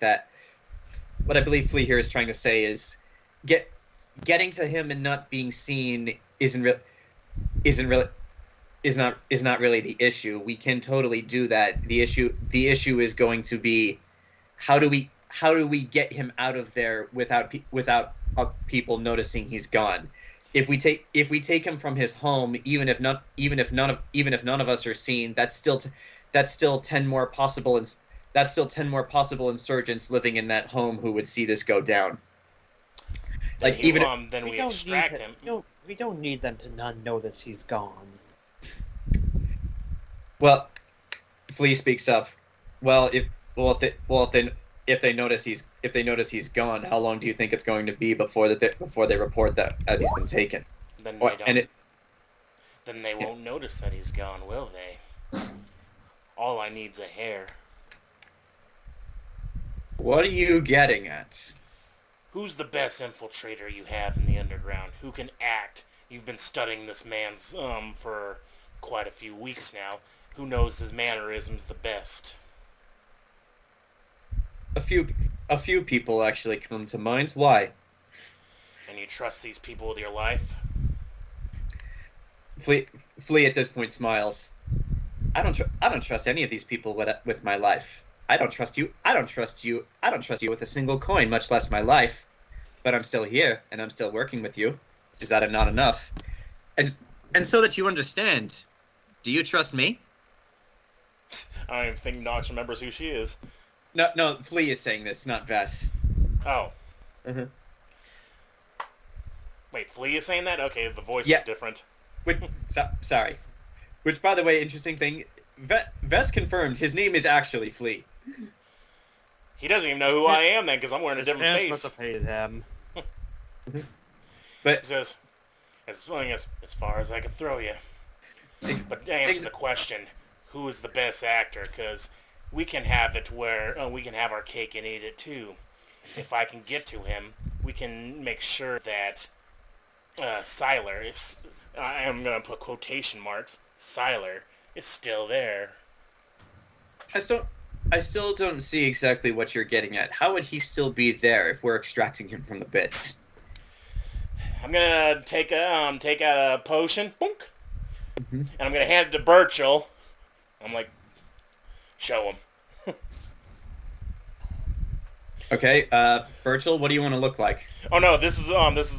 getting to him and not being seen is not really the issue. We can totally do that. The issue is going to be how do we get him out of there without people noticing he's gone. If we take him from his home, even if none of us are seen, that's still 10 more possible insurgents living in that home who would see this go down. Then we extract him. We don't need them to not notice he's gone. Well, Flea speaks up. Well, if they notice he's gone, how long do you think it's going to be before they report that he's been taken? Then they won't notice that he's gone, will they? All I need's a hair. What are you getting at? Who's the best infiltrator you have in the underground? Who can act? You've been studying this man's for quite a few weeks now. Who knows his mannerisms the best? A few people actually come to mind. Why? And you trust these people with your life? Flea at this point smiles. I don't trust any of these people with my life. I don't trust you with a single coin, much less my life. But I'm still here, and I'm still working with you. Is that not enough? And so that you understand, do you trust me? I don't even think Nox remembers who she is. No, Flea is saying this, not Vess. Oh. Uh-huh. Wait, Flea is saying that? Okay, the voice Yeah. is different. Sorry. Which, by the way, interesting thing, Vess confirmed his name is actually Flea. He doesn't even know who I am then, because I'm wearing a different face. Must have paid him. But he says, as far as I can throw you. But to answer the question, who is the best actor? Because we can have it where we can have our cake and eat it too. If I can get to him, we can make sure that Siler is... I am going to put quotation marks. Siler is still there. I still don't see exactly what you're getting at. How would he still be there if we're extracting him from the bits? I'm gonna take out a potion, boink, and I'm gonna hand it to Burchill. I'm like, show him. Okay, Burchill, what do you want to look like? Oh no, this is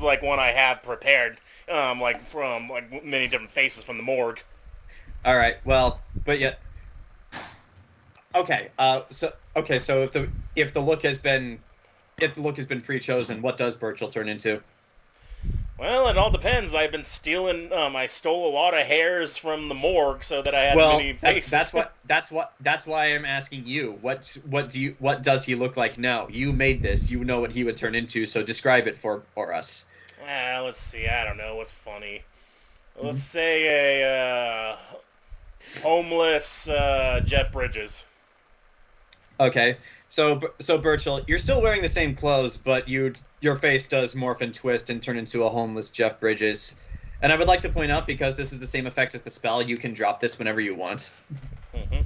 like one I have prepared, like from like many different faces from the morgue. All right, well, but yet, okay, so if the look has been pre-chosen, what does Burchill turn into? Well, it all depends. I've been stealing. I stole a lot of hairs from the morgue so that I had many faces. That's why I'm asking you. What does he look like now? You made this. You know what he would turn into. So describe it for us. Let's see. I don't know what's funny. Let's say a homeless Jeff Bridges. Okay. So Burchill, you're still wearing the same clothes, but your face does morph and twist and turn into a homeless Jeff Bridges. And I would like to point out, because this is the same effect as the spell, you can drop this whenever you want. Mm-hmm.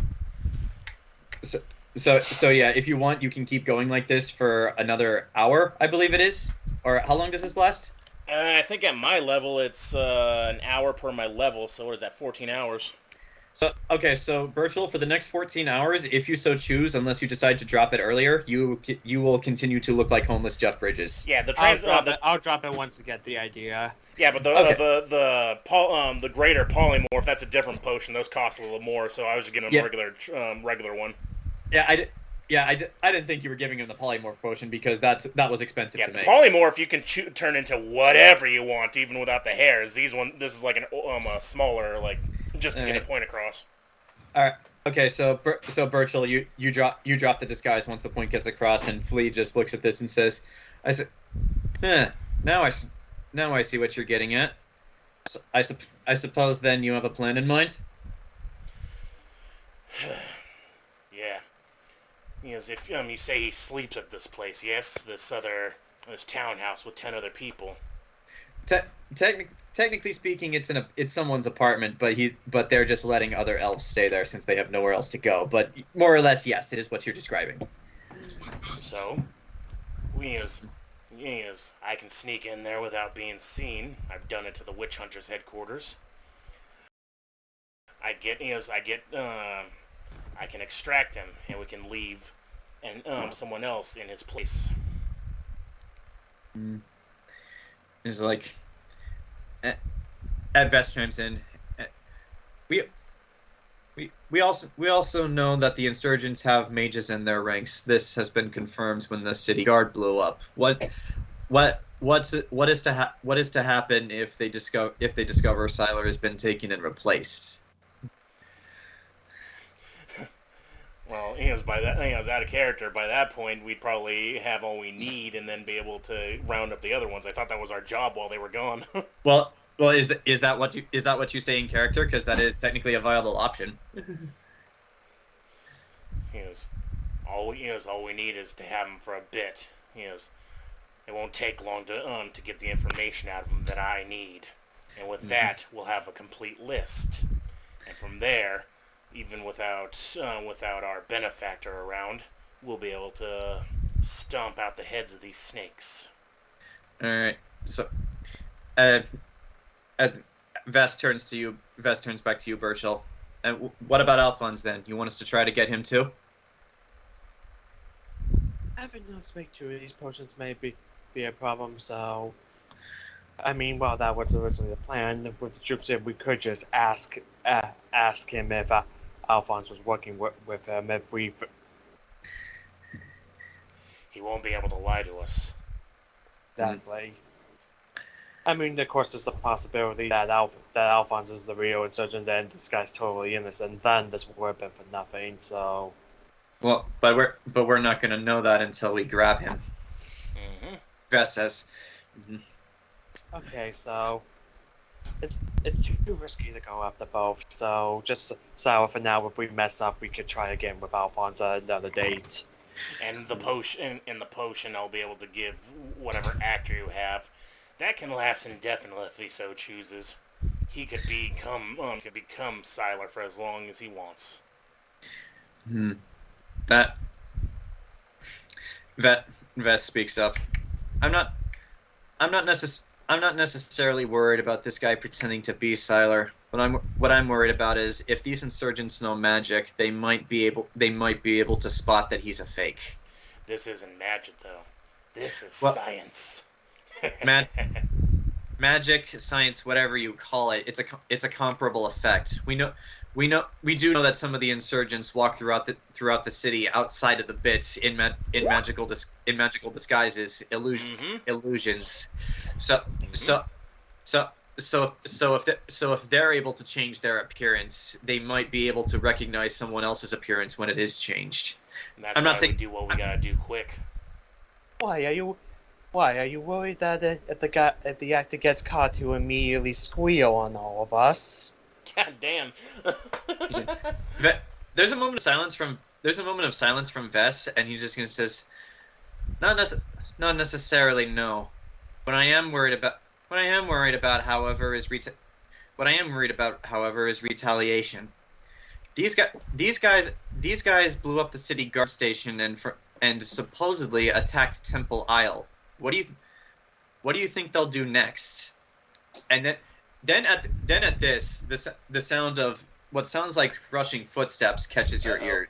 So yeah, if you want, you can keep going like this for another hour, I believe it is. Or how long does this last? I think at my level, it's an hour per my level. So what is that? 14 hours. So Burchill, for the next 14 hours, if you so choose, unless you decide to drop it earlier, you will continue to look like homeless Jeff Bridges. Yeah, I'll drop it once to get the idea. Yeah, but the greater polymorph, that's a different potion. Those cost a little more, so I was just getting a regular one. Yeah, I didn't think you were giving him the polymorph potion because that was expensive to make. Yeah, polymorph you can turn into whatever you want, even without the hairs. This is like a smaller, like, just to get a point across. All right. Okay. So Burchill, you drop the disguise once the point gets across, and Flea just looks at this and says, "I said, now I see what you're getting at. So I suppose then you have a plan in mind." Yeah. As if you say he sleeps at this place, yes, this townhouse with 10 other people. Technically speaking, it's someone's apartment, but they're just letting other elves stay there since they have nowhere else to go. But more or less, yes, it is what you're describing. So, I can sneak in there without being seen. I've done it to the witch hunters' headquarters. I can extract him, and we can leave, and someone else in his place. It's like, Ed Vest chimes in. We also know that the insurgents have mages in their ranks. This has been confirmed when the city guard blew up. What is to happen if they discover Sylar has been taken and replaced? Well, out of character. By that point, we'd probably have all we need, and then be able to round up the other ones. I thought that was our job while they were gone. Well, is that what you say in character? Because that is technically a viable option. All we need is to have them for a bit. It won't take long to get the information out of them that I need, and with that, we'll have a complete list, and from there, even without our benefactor around, we'll be able to stomp out the heads of these snakes. All right. So, Vest turns to you. Vest turns back to you, Burchill. And what about Alphonse then? You want us to try to get him too? Having no make two of these potions may be a problem, so... I mean, well, that was originally the plan. With the troops in, we could just ask him if Alphonse was working with him. If we... He won't be able to lie to us. Exactly. I mean, of course, there's the possibility that Alphonse is the real insurgent and this guy's totally innocent. Then this would have been for nothing, so... Well, but we're not going to know that until we grab him. Mm-hmm. Vest says. Okay, so it's too risky to go after both. So just so for now, if we mess up, we could try again with Alphonse at another date. And the potion, I'll be able to give whatever actor you have. That can last indefinitely if he so chooses. He could become Sylar for as long as he wants. That Vest speaks up. I'm not necessarily worried about this guy pretending to be Sylar. What I'm worried about is if these insurgents know magic, they might be able to spot that he's a fake. This isn't magic, though. This is Well, science. Magic, science, whatever you call it, it's a comparable effect. We do know that some of the insurgents walk throughout the city outside of the bits in magical disguises, illusions. So if they're able to change their appearance, they might be able to recognize someone else's appearance when it is changed. And that's I'm why not saying we do what we gotta do quick. Why are you worried that if the actor gets caught, he'll immediately squeal on all of us? God damn. There's a moment of silence from Vess, and he just says, not necessarily no. What I am worried about, however, is retaliation. These guys blew up the city guard station and supposedly attacked Temple Isle. What do you think they'll do next? And then at this, the sound of what sounds like rushing footsteps catches your ear.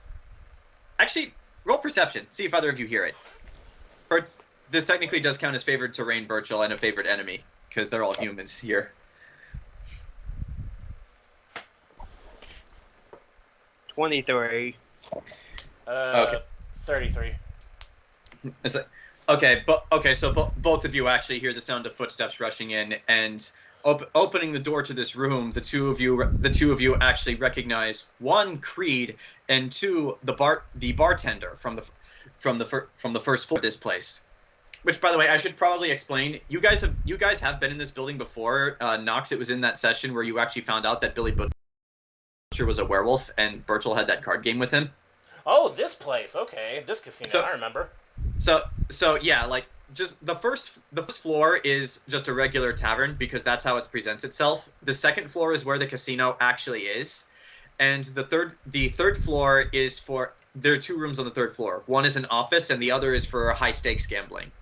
Actually, roll perception. See if either of you hear it. This technically does count as favored terrain, Burchill, and a favored enemy, because they're all humans here. 23. Okay. 33. It's like, so both of you actually hear the sound of footsteps rushing in, and opening the door to this room, the two of you actually recognize one, Creed, and two, the bartender from the first floor of this place. Which, by the way, I should probably explain. You guys have been in this building before. Knox, it was in that session where you actually found out that Billy Butcher was a werewolf, and Burchill had that card game with him. Oh, this place. Okay, this casino. I remember. So yeah, like just the first floor is just a regular tavern because that's how it presents itself. The second floor is where the casino actually is, and the third floor is for. There are two rooms on the third floor. One is an office, and the other is for high stakes gambling.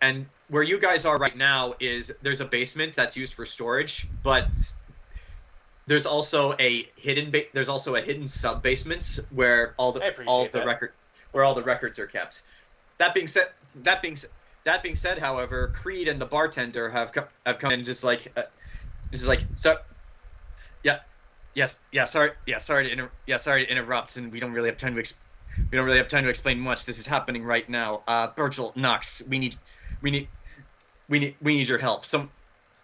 And where you guys are right now there's a basement that's used for storage, but there's also a hidden sub basement where all the records are kept. That being said, however, Creed and the bartender have come in sorry to interrupt, and we don't really have time to explain much. This is happening right now. Burchill, Knox, we need your help.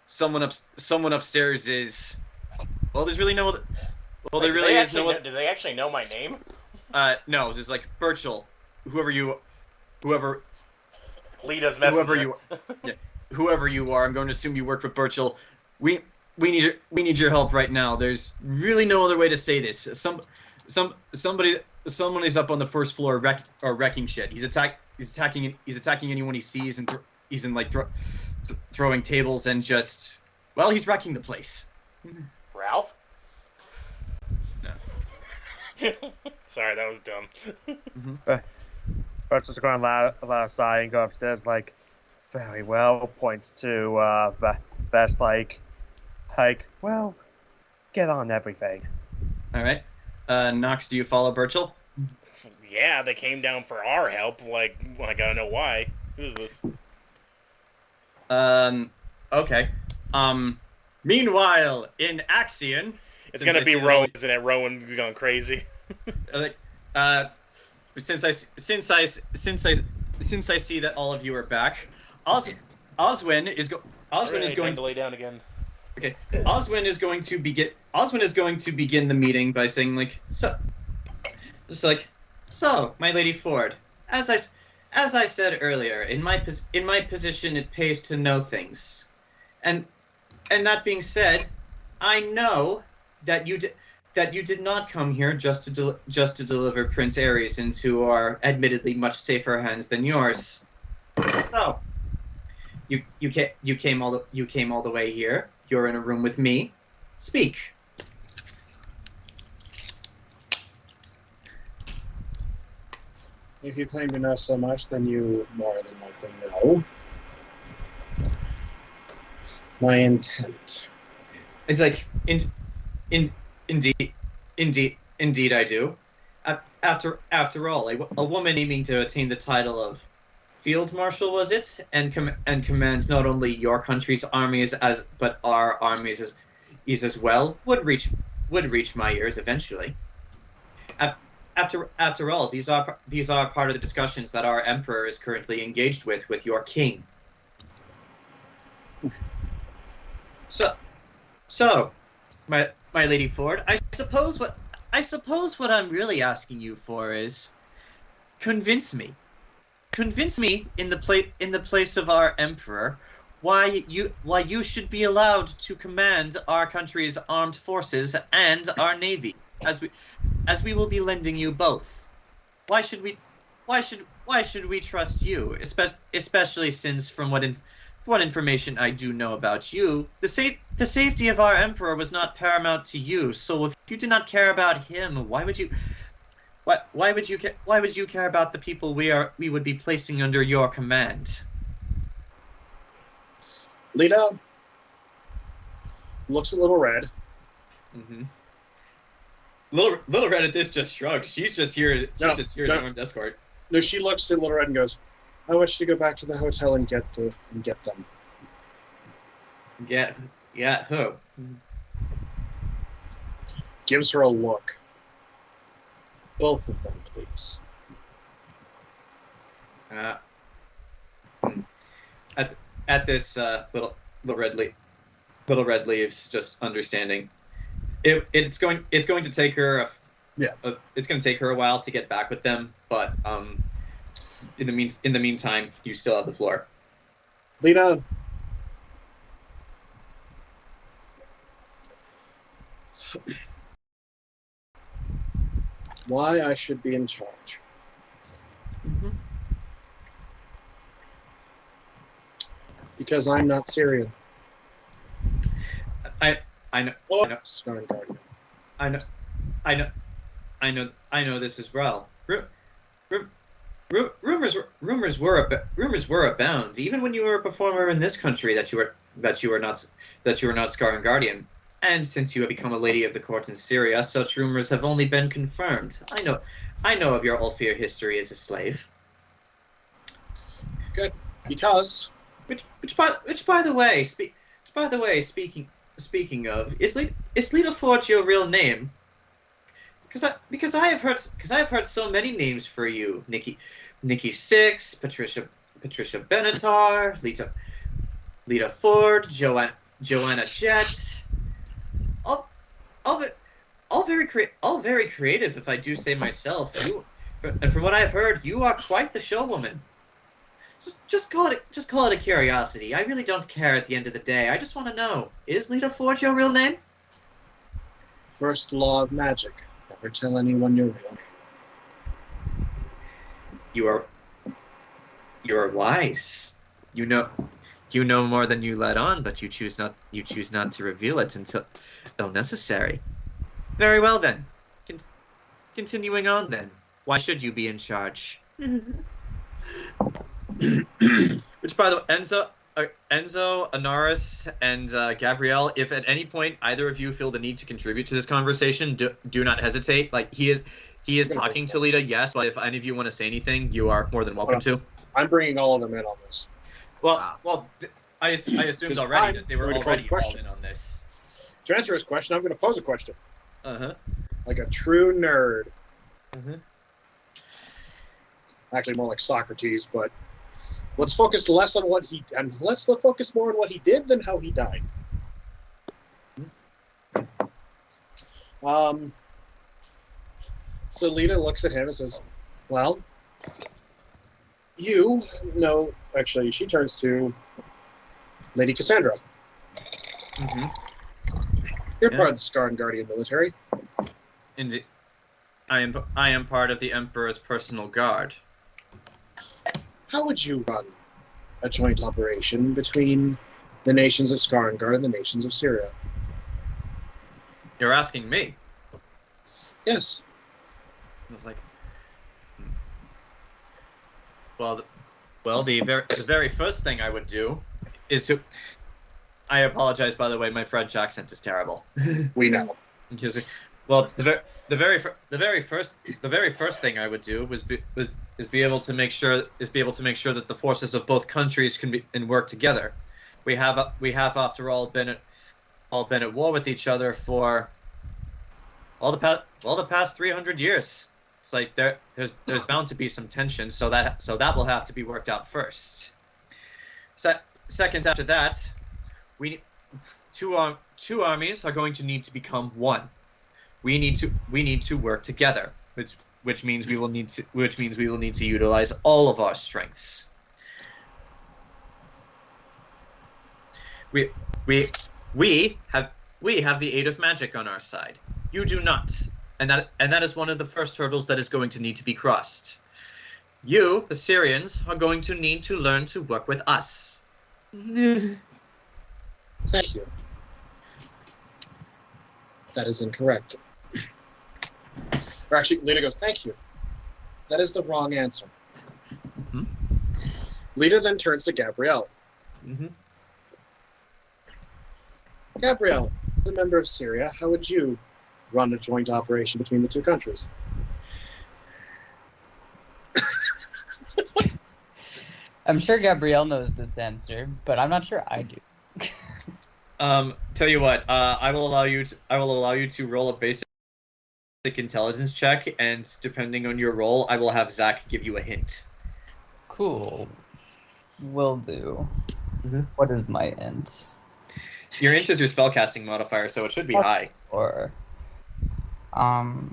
Someone upstairs is. Well, there's really no. Well, there really is no. Do they actually know my name? No. There's like Burchill, whoever. Lita's messenger. Whoever you are, I'm going to assume you work with Burchill. We need your help right now. There's really no other way to say this. Someone is up on the first floor wrecking shit. He's attacking anyone he sees, and he's throwing tables and just he's wrecking the place. Ralph? No. Sorry, that was dumb. Mm-hmm. Bert's just going to allow a sigh and go upstairs like, very well, points to Vest like, well, get on everything. All right. Knox, do you follow Burchill? Yeah, they came down for our help. I gotta know why. Who's this? Okay. Meanwhile, in Aion, it's gonna be Rowan, isn't it? Rowan's going crazy. Since I see that all of you are back, Oswin is going to lay down again. Okay, Oswin is going to begin the meeting by saying so, my Lady Ford, as I said earlier, in my position, it pays to know things, and that being said, I know that you did not come here just to deliver Prince Ares into our admittedly much safer hands than yours. So, you came all the way here. You're in a room with me. Speak. If you claim to know so much, then you more than likely know. My intent. It's like Indeed, indeed, I do. After all, a woman aiming to attain the title of field marshal, was it, and commands not only your country's armies but our armies as well, would reach my ears eventually. After all, these are part of the discussions that our emperor is currently engaged with your king. So, my Lady Ford, I suppose what I'm really asking you for is convince me in the place of our emperor why you should be allowed to command our country's armed forces and our navy, as we will be lending you both. Why should we trust you, especially since from what information I do know about you, the safety of our emperor was not paramount to you. So if you did not care about him, why would you care about the people we would be placing under your command? Lita looks a little red. Mm-hmm. Little Red at this just shrugs. She's just here. As armed escort. No, she looks at Little Red and goes, "I want you to go back to the hotel and get them." Yeah. Who? Gives her a look. Both of them, please. At this, little red leaves, just understanding. It's going to take her. It's going to take her a while to get back with them, but in the meantime, you still have the floor. Lita. Why I should be in charge. Mm-hmm. Because I'm not Syrian. I know. Scarn Guardian. I know this as well. Rumors were abound, even when you were a performer in this country, that you were not Scarn Guardian. And since you have become a lady of the court in Syria, such rumors have only been confirmed. I know of your Ulfir history as a slave. Good, because which by the way, speaking of, is Lita Forge your real name? Because I have heard so many names for you. Nikki Six, Patricia Benatar, Lita Ford, Joanna Jett. All very creative, if I do say myself. And from what I've heard, you are quite the showwoman. Just call it a curiosity. I really don't care at the end of the day. I just want to know: is Lita Forge your real name? First law of magic: never tell anyone your real name. You are wise. You know more than you let on, but you choose not to reveal it until necessary. Very well then. Continuing on then. Why should you be in charge? Which, by the way, Enzo, Anaris, and Gabrielle, if at any point either of you feel the need to contribute to this conversation, do not hesitate. Like, he is talking to Lita, yes, but if any of you want to say anything, you are more than welcome to. I'm bringing all of them in on this. I assumed already that they were already all in on this. To answer his question, I'm going to pose a question. Uh-huh. Like a true nerd. Uh-huh. Actually, more like Socrates, but let's focus less on what he... And let's focus more on what he did than how he died. So Lita looks at him and says, well, you know... Actually, she turns to Lady Cassandra. Mm-hmm. You're part of the Scarn Guardian military. Indeed. I am part of the Emperor's personal guard. How would you run a joint operation between the nations of Scarngard and the nations of Syria? You're asking me? Yes. I was like, well, the very first thing I would do is to... I apologize, by the way, my French accent is terrible. We know. Well, the very first thing I would do is be able to make sure that the forces of both countries can be and work together. We have after all been at war with each other for all the past 300 years. It's like there's bound to be some tension, so that will have to be worked out first. Second, after that, two armies are going to need to become one. We need to work together, which means we will need to utilize all of our strengths. We have the aid of magic on our side. You do not, and that is one of the first hurdles that is going to need to be crossed. You, the Syrians, are going to need to learn to work with us. Thank you. That is incorrect. Or actually, Lita goes, thank you. That is the wrong answer. Mm-hmm. Lita then turns to Gabrielle. Mm-hmm. Gabrielle, as a member of Syria, how would you run a joint operation between the two countries? I'm sure Gabrielle knows this answer, but I'm not sure I do. Tell you what, I will allow you to roll a basic intelligence check, and depending on your roll, I will have Zach give you a hint. Cool. Will do. Mm-hmm. What is my int? Your int is your spellcasting modifier, so it should be high. Or, well,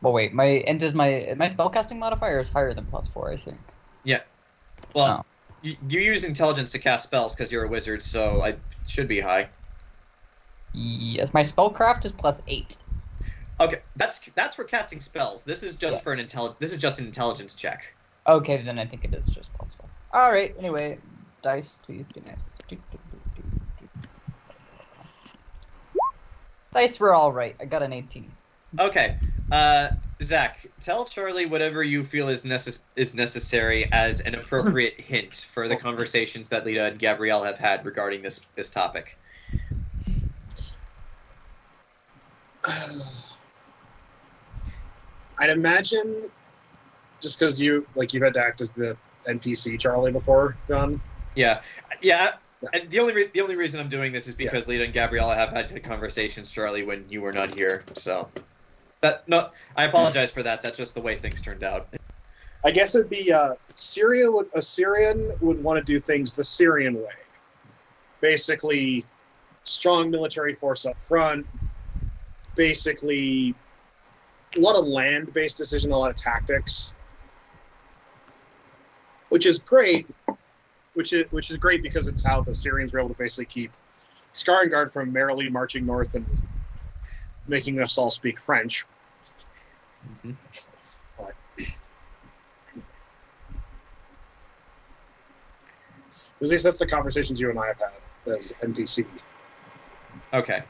wait. My int is my spellcasting modifier is higher than +4, I think. Yeah. Well, you use intelligence to cast spells because you're a wizard, so it should be high. Yes, my spellcraft is +8. Okay, that's for casting spells. This is just for an This is just an intelligence check. Okay, then I think it is just +4. All right. Anyway, dice, please be nice. Dice were all right. I got an 18. Okay, Zach, tell Charlie whatever you feel is necessary as an appropriate hint for the conversations that Lita and Gabrielle have had regarding this topic. I'd imagine, just because you've had to act as the NPC Charlie before, John. Yeah. And the only reason I'm doing this is because Lita and Gabrielle have had conversations, Charlie, when you were not here. So I apologize for that. That's just the way things turned out. I guess it'd be a Syrian would want to do things the Syrian way. Basically, strong military force up front. Basically, a lot of land-based decision, a lot of tactics, which is great. Which is great because it's how the Syrians were able to basically keep Skarngard from merrily marching north and making us all speak French. Mm-hmm. But, at least that's the conversations you and I have had as NPC. Okay.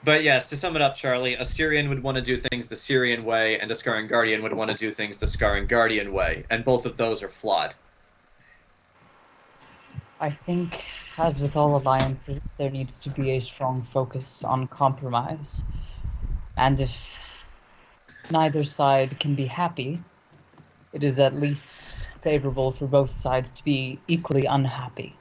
But yes, to sum it up, Charlie, a Syrian would want to do things the Syrian way, and a Skarangardian would want to do things the Skarangardian way, and both of those are flawed. I think, as with all alliances, there needs to be a strong focus on compromise. And if neither side can be happy, it is at least favorable for both sides to be equally unhappy.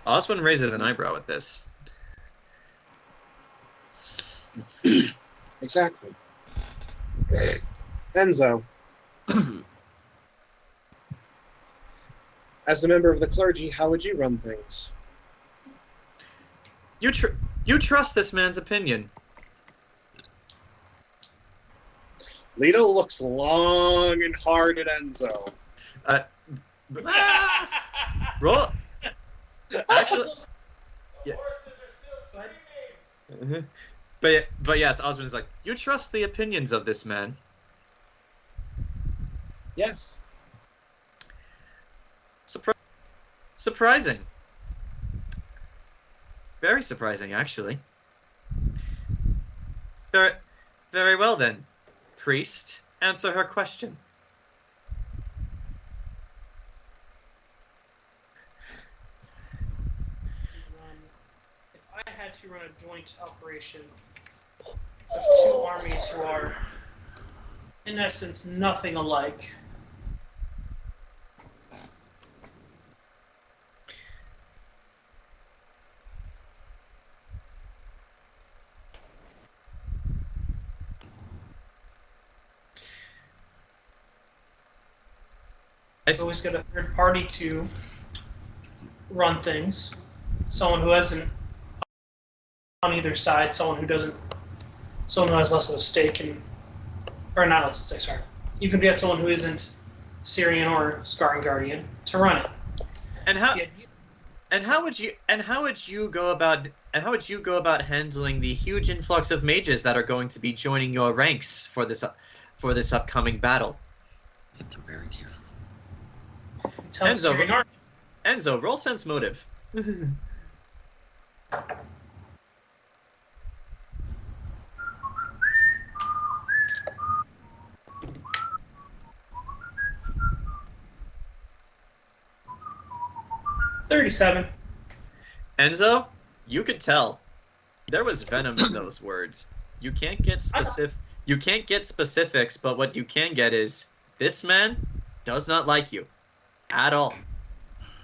Oswin raises an eyebrow at this. Exactly. Enzo. As a member of the clergy, how would you run things? You trust this man's opinion. Lita looks long and hard at Enzo. Roll. Actually, The horses are still screaming. but yes, Osmond is like, you trust the opinions of this man. Yes. Surprising. Very surprising, actually. Very well then, priest. Answer her question. to run a joint operation of two armies who are, in essence, nothing alike. I've always got a third party to run things. Someone who hasn't on either side, someone who has less of a stake in, or not less of a stake, sorry. You can get someone who isn't Syrian or Scarring Guardian to run it. And how would you go about handling the huge influx of mages that are going to be joining your ranks for this upcoming battle? It's very careful. Enzo, roll sense motive. 37. Enzo, you could tell there was venom in those words. You can't get specifics, but what you can get is this man does not like you at all.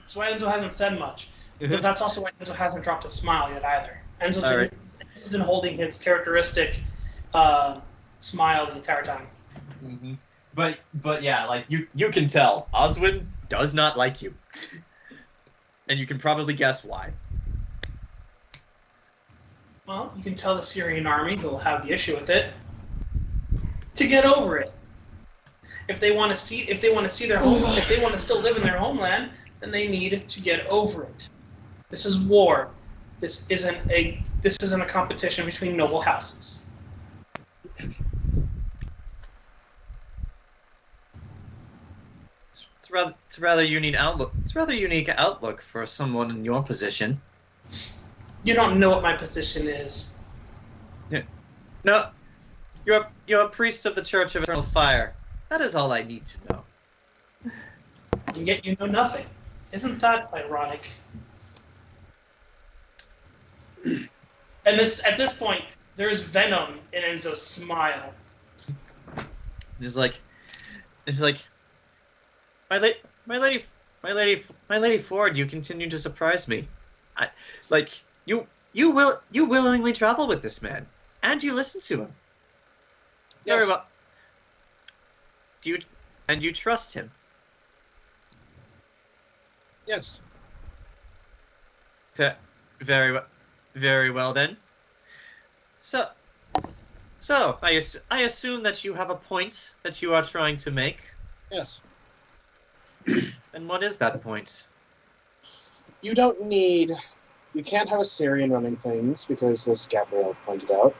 That's why Enzo hasn't said much. But that's also why Enzo hasn't dropped a smile yet either. Enzo's been holding his characteristic smile the entire time. Mm-hmm. But yeah, like you can tell Oswin does not like you, and you can probably guess why. Well, you can tell the Syrian army, who will have the issue with it, to get over it. If they want to see their home, if they want to still live in their homeland, then they need to get over it. This is war. This isn't a competition between noble houses. It's a rather unique outlook. It's a rather unique outlook for someone in your position. You don't know what my position is. Yeah. No, you're a priest of the Church of Eternal Fire. That is all I need to know. And yet you know nothing. Isn't that ironic? And at this point, there's venom in Enzo's smile. It's like, my lady Ford, you continue to surprise me. You willingly travel with this man, and you listen to him. Yes. Very well. Do you trust him? Yes. Very well then. So I assume that you have a point that you are trying to make. Yes. And what is that point? You can't have a Syrian running things because, as Gabrielle pointed out,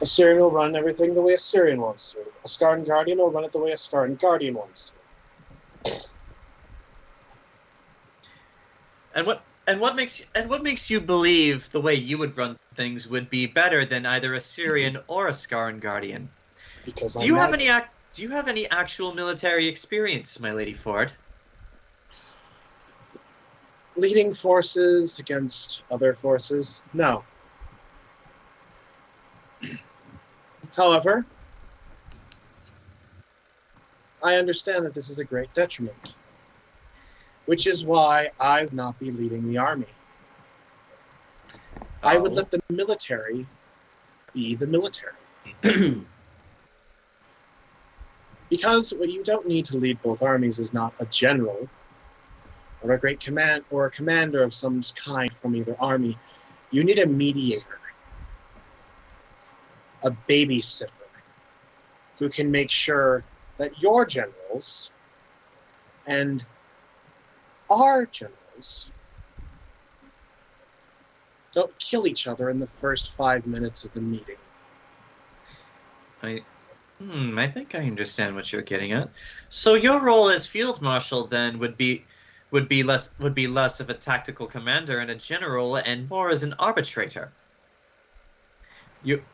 a Syrian will run everything the way a Syrian wants to. A Scarran Guardian will run it the way a Scarran Guardian wants to. And what makes you believe the way you would run things would be better than either a Syrian or a Scarran Guardian? Because do you have any actual military experience, my Lady Ford? Leading forces against other forces? No. However, I understand that this is a great detriment, which is why I would not be leading the army. I would let the military be the military. Because what you don't need to lead both armies is not a general or a great command or a commander of some kind from either army. You need a mediator, a babysitter, who can make sure that your generals and our generals don't kill each other in the first 5 minutes of the meeting. I think I understand what you're getting at. So your role as field marshal then would be less of a tactical commander and a general, and more as an arbitrator.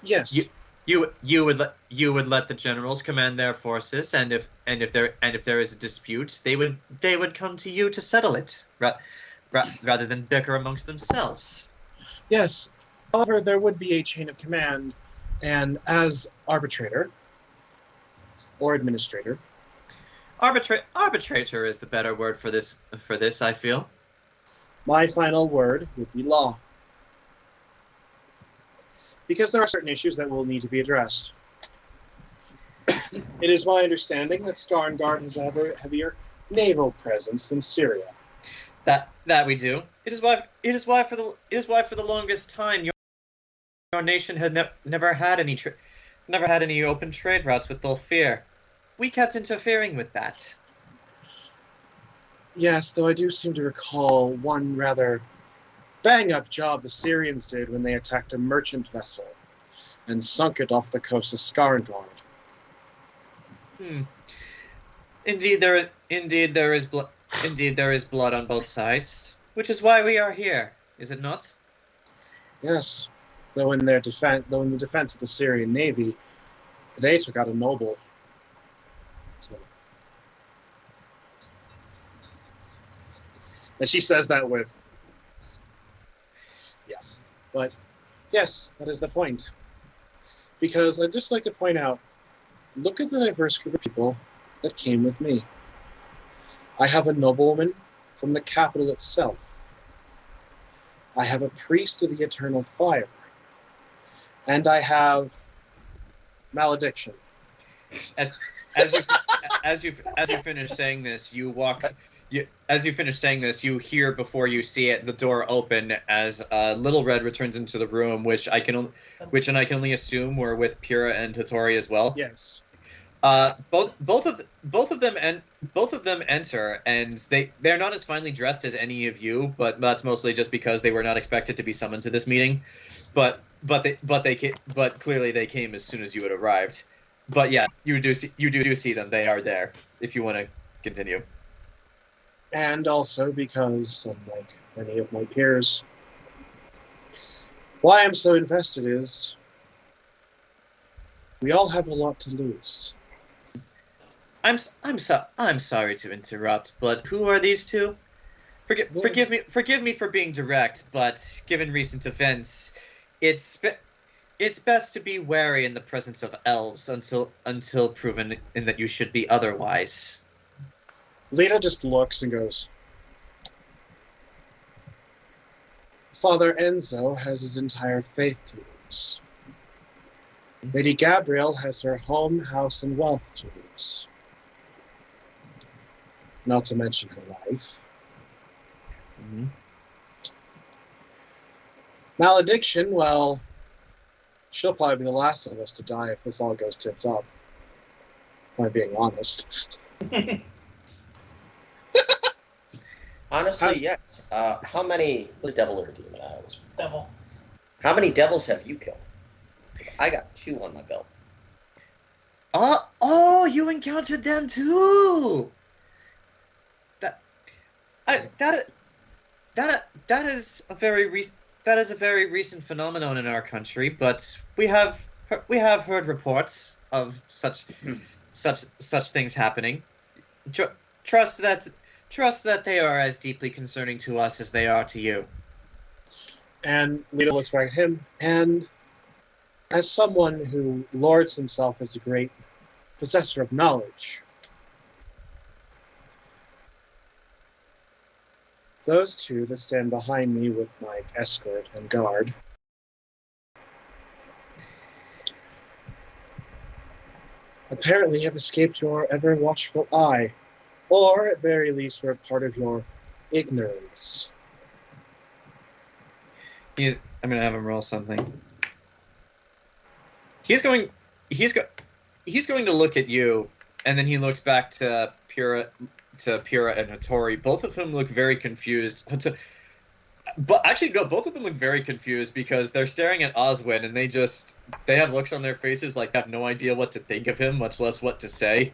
Yes. You would let the generals command their forces, and if there is a dispute, they would come to you to settle it, rather than bicker amongst themselves. Yes, However, there would be a chain of command, and as arbitrator or administrator, Arbitrator is the better word for this. I feel. my final word would be law. Because there are certain issues that will need to be addressed. It is my understanding that Starngard has a heavier naval presence than Syria. That we do. It is why for the longest time your nation had never had any open trade routes with Ulfir. We kept interfering with that. Yes, though I do seem to recall one rather bang-up job the Syrians did when they attacked a merchant vessel and sunk it off the coast of Skarngard. Indeed, there is blood on both sides, which is why we are here. Is it not? Yes, though in the defense of the Syrian navy, they took out a noble. So. And she says that with, yeah. But yes, that is the point. Because I'd just like to point out, look at the diverse group of people that came with me. I have a noblewoman from the capital itself. I have a priest of the eternal fire. And I have malediction. As you finish saying this, you hear before you see it the door open as Little Red returns into the room, which I can only assume were with Pyrrha and Hattori as well. Yes. Both of them enter, and they're not as finely dressed as any of you, but that's mostly just because they were not expected to be summoned to this meeting. But clearly they came as soon as you had arrived. But yeah, you do see them. They are there. If you want to continue. And also because, unlike many of my peers, why I'm so invested is we all have a lot to lose. I'm sorry to interrupt, but who are these two? Forgive me for being direct, but given recent events, it's best to be wary in the presence of elves until proven in that you should be otherwise. Lita just looks and goes, Father Enzo has his entire faith to lose. Lady Gabrielle has her home, house, and wealth to lose. Not to mention her life. Mm-hmm. Malediction, well, she'll probably be the last of us to die if this all goes tits up. If I'm being honest. Honestly, yes. How many... Was it devil or demon? Devil. How many devils have you killed? 'Cause I got 2 on my belt. Oh, you encountered them too. That is a very recent phenomenon in our country, but we have heard reports of such things happening. Trust that they are as deeply concerning to us as they are to you. And Lita looks back at him, and as someone who lords himself as a great possessor of knowledge, those two that stand behind me with my escort and guard apparently have escaped your ever-watchful eye, or at very least were part of your ignorance. I'm gonna have him roll something. He's going to look at you, and then he looks back to Pyrrha and Hattori. Both of them look very confused. But actually, no, both of them look very confused because they're staring at Oswin, and they have looks on their faces like they have no idea what to think of him, much less what to say.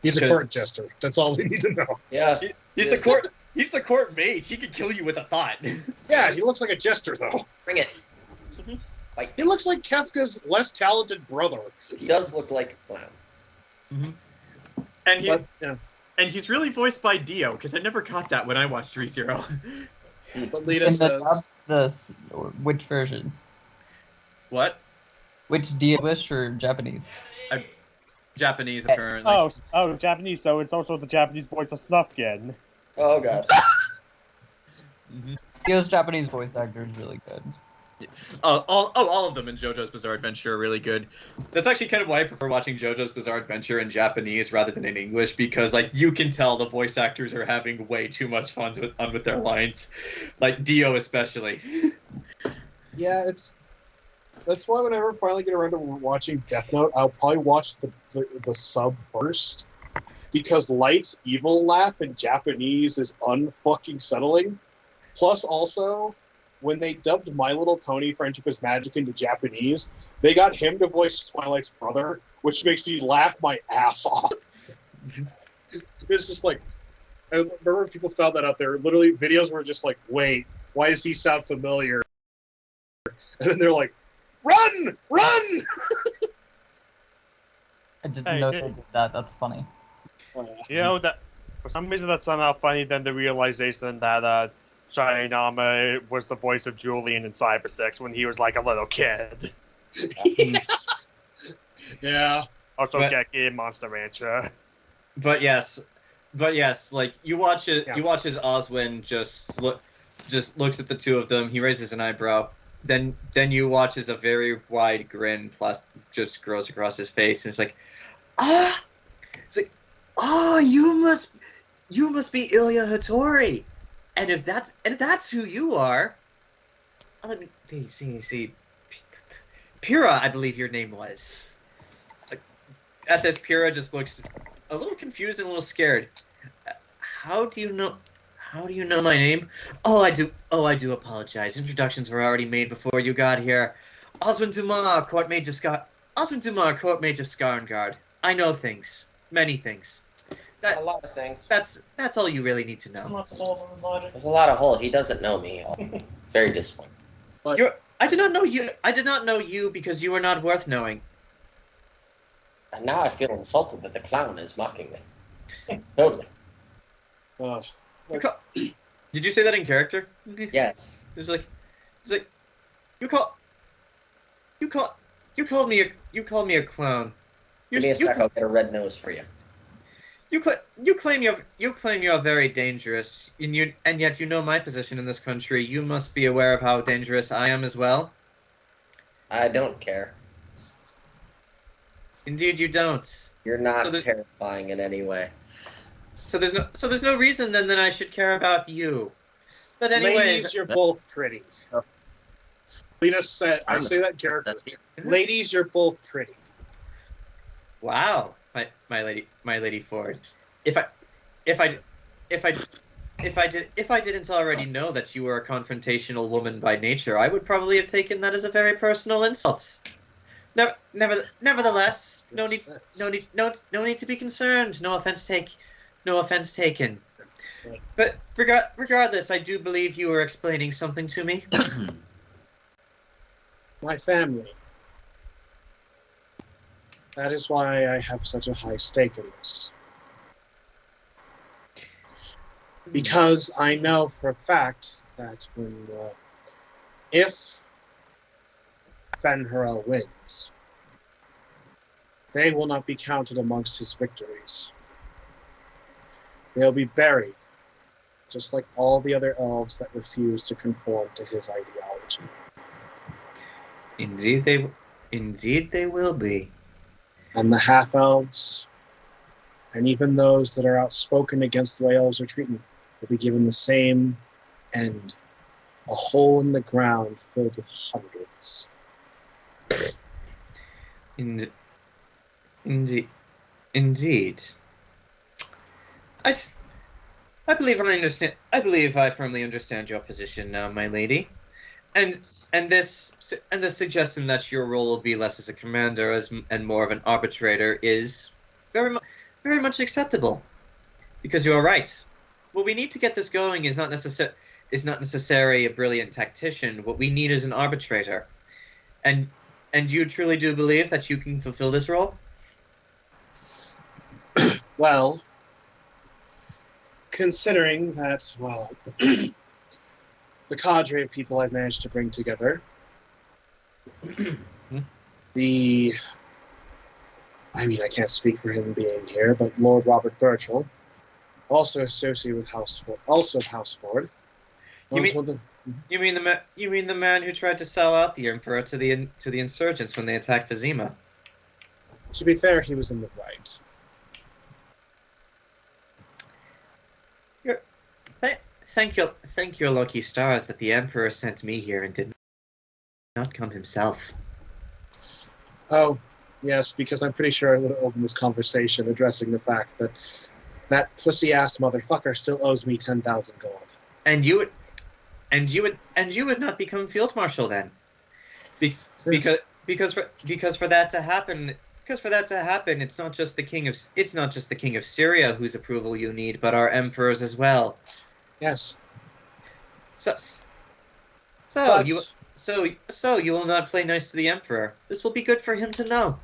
He's a court jester. That's all we need to know. Yeah. He's the court mage. He could kill you with a thought. Yeah, he looks like a jester, though. Bring it. Like, he looks like Kefka's less talented brother. He does look like a clown. Mm-hmm. And he's really voiced by Dio, because I never caught that when I watched ReZero. But Lita says... Which version? What? Which do you English or Japanese? Japanese, apparently. Oh, Japanese. So it's also the Japanese voice of Snufkin. Oh god. Dio's Japanese voice actor is really good. All of them in JoJo's Bizarre Adventure are really good. That's actually kind of why I prefer watching JoJo's Bizarre Adventure in Japanese rather than in English, because like you can tell the voice actors are having way too much fun with their lines, like Dio especially. Yeah, that's why whenever I finally get around to watching Death Note, I'll probably watch the sub first, because Light's evil laugh in Japanese is unfucking settling. Plus, also, when they dubbed My Little Pony: Friendship is Magic into Japanese, they got him to voice Twilight's brother, which makes me laugh my ass off. It's just like, I remember when people found that out there. Literally, videos were just like, wait, why does he sound familiar? And then they're like, run! Run! I didn't know they did that. That's funny. You know, that for some reason that's somehow funny, then the realization that Shainama was the voice of Julian in Cyber 6 when he was like a little kid. Yeah. Also Geki in Monster Rancher. But yes, like you watch it. Yeah. You watch as Oswin just looks at the two of them. He raises an eyebrow. Then you watch as a very wide grin just grows across his face, and it's like, it's like, you must be Ilya Hattori, and if that's who you are, let me see, Pyrrha, I believe your name was. At this, Pyrrha just looks a little confused and a little scared. How do you know my name? Oh, I do apologize. Introductions were already made before you got here. Oswin Dumar, Court Mage of Skarngard. I know things. Many things. A lot of things. That's all you really need to know. There's lots of holes in this logic. There's a lot of holes. He doesn't know me. Very disappointed. I did not know you. I did not know you because you are not worth knowing. And now I feel insulted that the clown is mocking me. Totally. Did you say that in character? Yes. It's like you called me a clown. Give me a sec. I'll get a red nose for you. You claim you're very dangerous, and yet you know my position in this country. You must be aware of how dangerous I am as well. I don't care. Indeed, you don't. You're not terrifying in any way. So there's no reason then that I should care about you. But anyways, ladies, you're both pretty. Lita said, I say that in character. Ladies, you're both pretty. Wow, my lady Ford. If I didn't already know that you were a confrontational woman by nature, I would probably have taken that as a very personal insult. Nevertheless, no need to be concerned. No offense taken. But regardless, I do believe you were explaining something to me. My family. That is why I have such a high stake in this. Because I know for a fact that if Fen'Harel wins, they will not be counted amongst his victories. They'll be buried, just like all the other elves that refuse to conform to his ideology. Indeed they will be. And the half-elves, and even those that are outspoken against the way elves are treated, will be given the same end. A hole in the ground filled with hundreds. Indeed. I believe I understand. I believe I firmly understand your position now, my lady, and this suggestion that your role will be less as a commander and more of an arbitrator is very much acceptable, because you are right. What we need to get this going is not necessarily a brilliant tactician. What we need is an arbitrator, and you truly do believe that you can fulfill this role? Well, considering that, the cadre of people I've managed to bring together, I mean, I can't speak for him being here, but Lord Robert Burchill, also associated with House Ford. You mean the man who tried to sell out the Emperor to the insurgents when they attacked Vizima? To be fair, he was in the right. Thank your lucky stars that the Emperor sent me here and did not come himself. Oh, yes, because I'm pretty sure I would have opened this conversation addressing the fact that that pussy-ass motherfucker still owes me 10,000 gold. And you would not become Field Marshal then, because for that to happen, it's not just the king of Syria whose approval you need, but our emperors as well. Yes. So you will not play nice to the emperor. This will be good for him to know.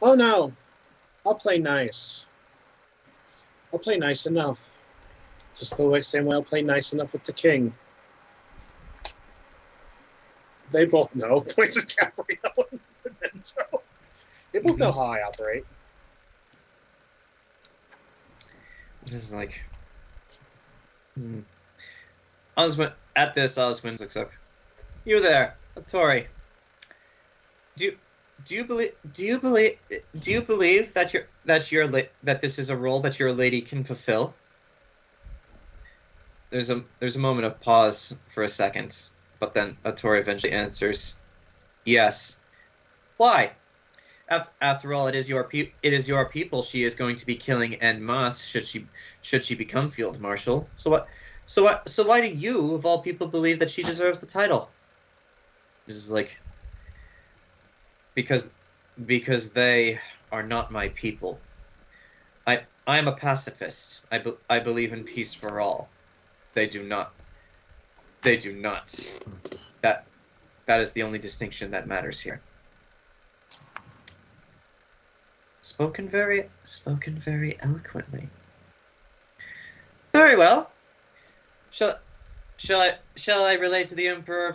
Oh no, I'll play nice. I'll play nice enough. Just the same way I'll play nice enough with the king. They both know. Points at Gabrielle and Enzo. They both know how I operate. This is like... Osmond, at this, Osmond looks up. You there, Tori. Do you believe that this is a role that your lady can fulfill? There's a moment of pause for a second, but then Tori eventually answers, "Yes." Why? After all, it is your people she is going to be killing en masse should she become field marshal. So why do you, of all people, believe that she deserves the title? This is like, because they are not my people. I am a pacifist. I believe in peace for all. They do not. That is the only distinction that matters here. Spoken very eloquently. Very well. Shall I relate to the emperor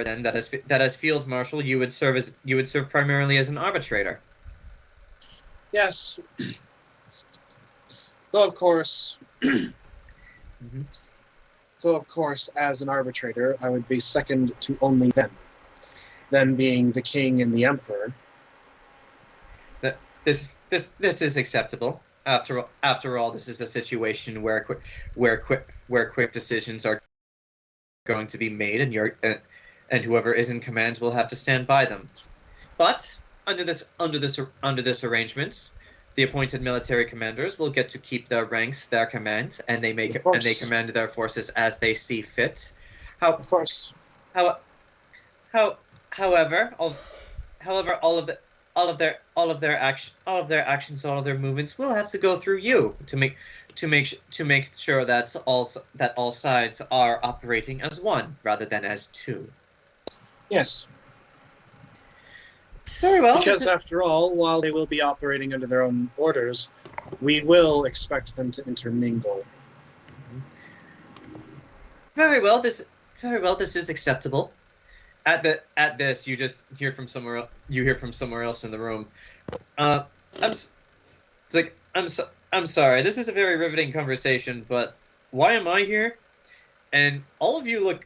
then that as field marshal you would serve primarily as an arbitrator? Yes. Though of course, as an arbitrator, I would be second to only them being the king and the emperor. This is acceptable. After all, this is a situation where quick decisions are going to be made, and whoever is in command will have to stand by them. But under this arrangement, the appointed military commanders will get to keep their ranks, their command, and they command their forces as they see fit. Of course. However, all of their actions, all of their movements will have to go through you to make sure that all sides are operating as one rather than as two. Yes. Very well. Because after all, while they will be operating under their own orders, we will expect them to intermingle. Very well. This is acceptable. At this, you just hear from somewhere. You hear from somewhere else in the room. I'm sorry. This is a very riveting conversation, but why am I here? And all of you look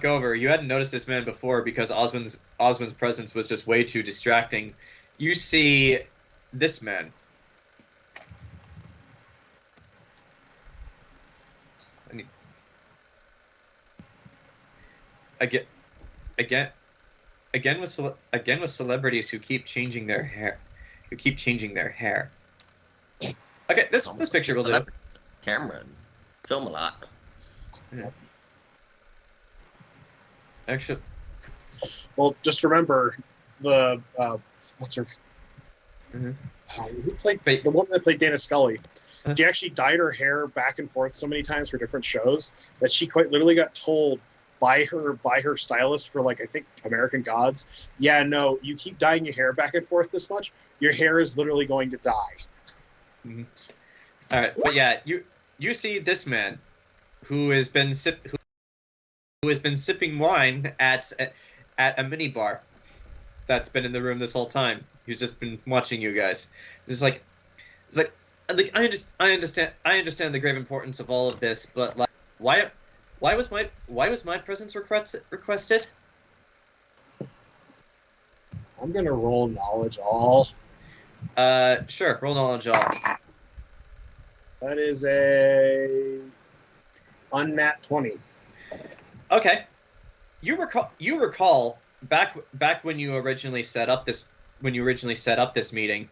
over. You hadn't noticed this man before because Osmond's presence was just way too distracting. You see this man. Again with celebrities who keep changing their hair. Okay, this picture will do. Cameron, film a lot. Yeah. Actually, well, just remember the what's her? Mm-hmm. Who played the one that played Dana Scully? She actually dyed her hair back and forth so many times for different shows that she quite literally got told by her stylist for, like, I think American Gods, yeah, no, you keep dyeing your hair back and forth this much, your hair is literally going to die. Mm-hmm. All right, but yeah, you see this man who has been who has been sipping wine at a mini bar that's been in the room this whole time. He's just been watching you guys. It's like I understand the grave importance of all of this, but like, why was my presence requested? I'm gonna roll knowledge all. Sure, roll knowledge all. That is a unnat 20. Okay. You recall back when you originally set up this meeting,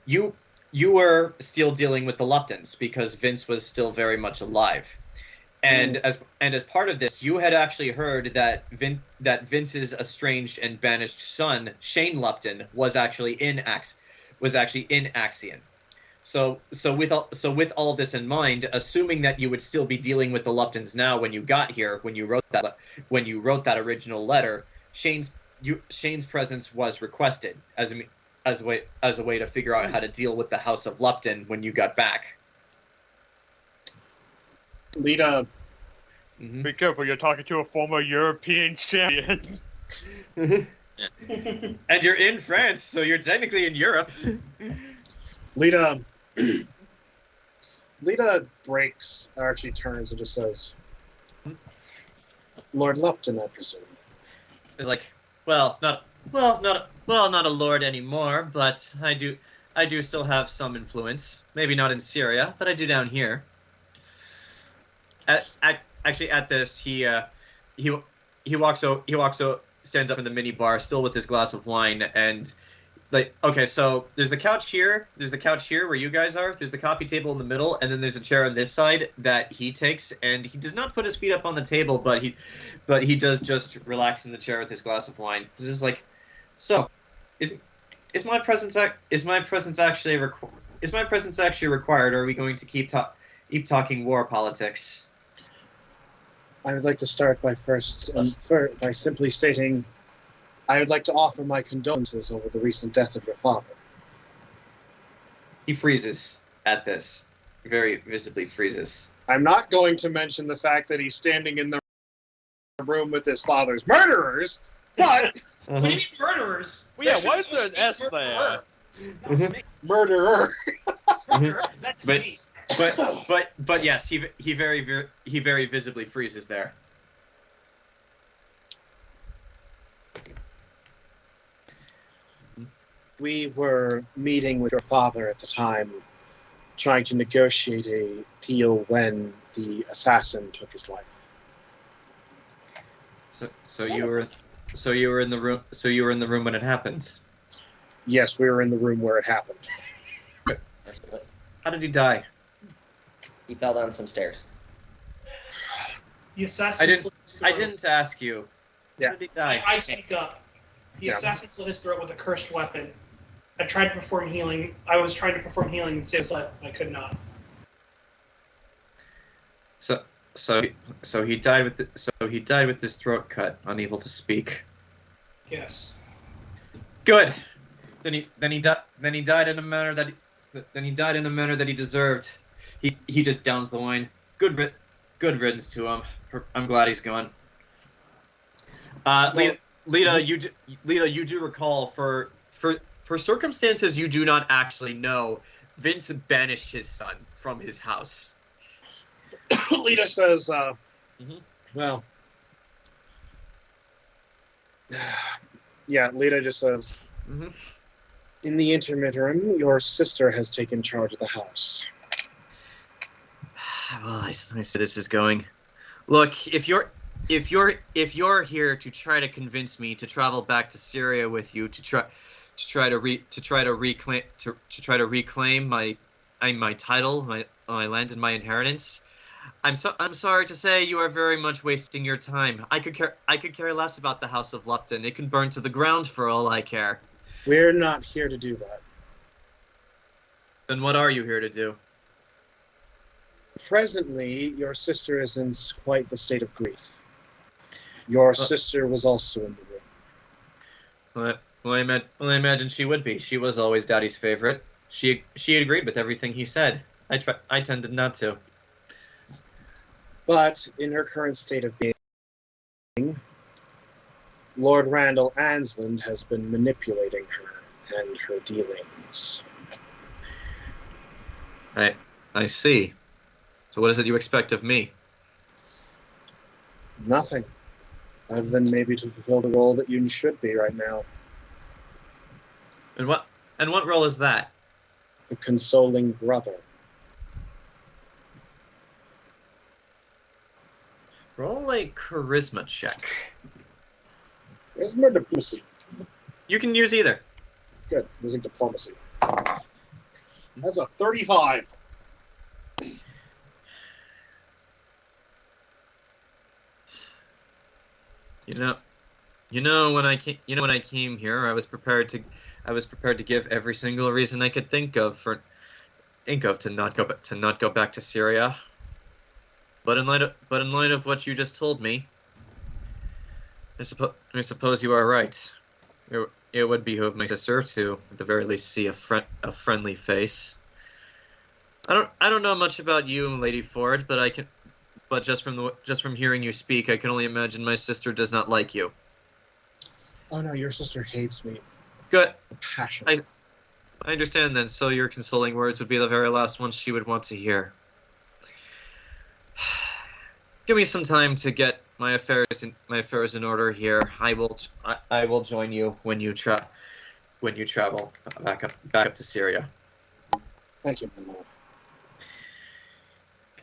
you were still dealing with the Luptons because Vince was still very much alive. And as part of this, you had actually heard that Vince's estranged and banished son, Shane Lupton, was actually in Axion. So with all of this in mind, assuming that you would still be dealing with the Luptons now when you got here, when you wrote that original letter, Shane's presence was requested as a way to figure out how to deal with the House of Lupton when you got back. Lita. Mm-hmm. Be careful, you're talking to a former European champion. And you're in France, so you're technically in Europe. Lita breaks, or actually turns and just says, Lord Lupton, I presume. It's like, not a lord anymore, but I do still have some influence. Maybe not in Syria, but I do down here. Actually, at this, he walks out, stands up in the mini bar, still with his glass of wine, and like, okay, so there's the couch here where you guys are. There's the coffee table in the middle, and then there's a chair on this side that he takes, and he does not put his feet up on the table, but he does just relax in the chair with his glass of wine. It's just like, so, is my presence actually required, or are we going to keep talking war politics? I would like to start by by simply stating I would like to offer my condolences over the recent death of your father. He freezes at this. Very visibly freezes. I'm not going to mention the fact that he's standing in the room with his father's murderers, but... What do you mean murderers? Well, yeah, why is there an S there? Murderer. Murderer? That's me. But yes, he very visibly freezes there. We were meeting with your father at the time, trying to negotiate a deal when the assassin took his life. So you were in the room when it happened. Yes, we were in the room where it happened. How did he die? He fell down some stairs. The assassin I didn't ask you. Yeah. How did he die? I speak up. The assassin slit his throat with a cursed weapon. I tried to perform healing. I was trying to perform healing and save his life. I could not. So he died with his throat cut, unable to speak. Yes. Good. Then he died in a manner that he deserved. He just downs the wine. Good riddance to him. I'm glad he's gone. Lita, you do recall for circumstances you do not actually know, Vince banished his son from his house. Lita says, well, yeah, Lita just says, in the interim, your sister has taken charge of the house. Well, I see this is going. Look, if you're here to try to convince me to travel back to Syria with you to try to reclaim my title, my land, and my inheritance, I'm sorry to say you are very much wasting your time. I could care less about the House of Lupton. It can burn to the ground for all I care. We're not here to do that. Then what are you here to do? Presently, your sister is in quite the state of grief. Your sister was also in the room. Well, I imagine she would be. She was always Daddy's favorite. She agreed with everything he said. I tended not to. But in her current state of being, Lord Randall Ansland has been manipulating her and her dealings. I see. So what is it you expect of me? Nothing. Other than maybe to fulfill the role that you should be right now. And what role is that? The consoling brother. Roll a charisma check. Where's my diplomacy? You can use either. Good. Using diplomacy. That's a 35. You know when I came here, I was prepared to give every single reason I could think of to not go back to Syria. But in light of what you just told me, I suppose you are right. It would behoove my sister to, at the very least, see a friendly face. I don't know much about you, Lady Ford, but just from hearing you speak, I can only imagine my sister does not like you. Oh no, your sister hates me. Good. Passion. I understand then. So your consoling words would be the very last ones she would want to hear. Give me some time to get my affairs in order here. I will join you when you travel back up to Syria. Thank you, my lord.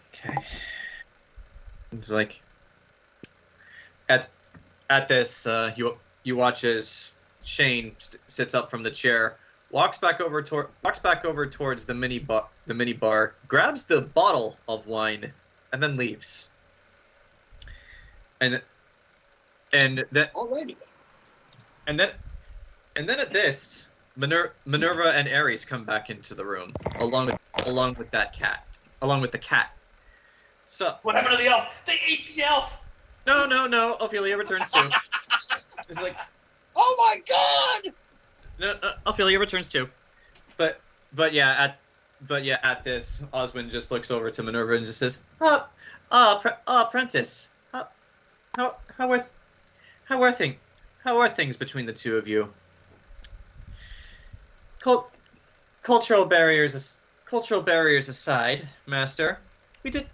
Okay. It's like at this you watch as Shane sits up from the chair, walks back over towards the mini bar, grabs the bottle of wine, and then leaves. And then Alrighty. And then at this, Minerva and Ares come back into the room along with the cat. So What happened to the elf? They ate the elf! No. Ophelia returns too. It's like, Oh my god! no, Ophelia returns too. But yeah, at this, Oswin just looks over to Minerva and just says, Prentice, how are things between the two of you? Cultural barriers aside, Master, the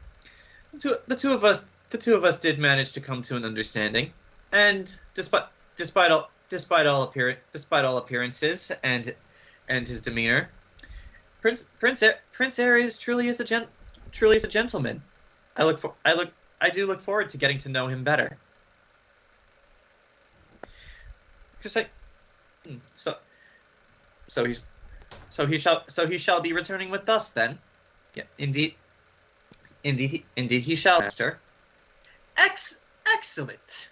two of us did manage to come to an understanding, and despite all appearances and his demeanor, Prince Ares truly is a gentleman. I do look forward to getting to know him better. So he shall be returning with us then. Yeah, indeed he shall, Master. Excellent.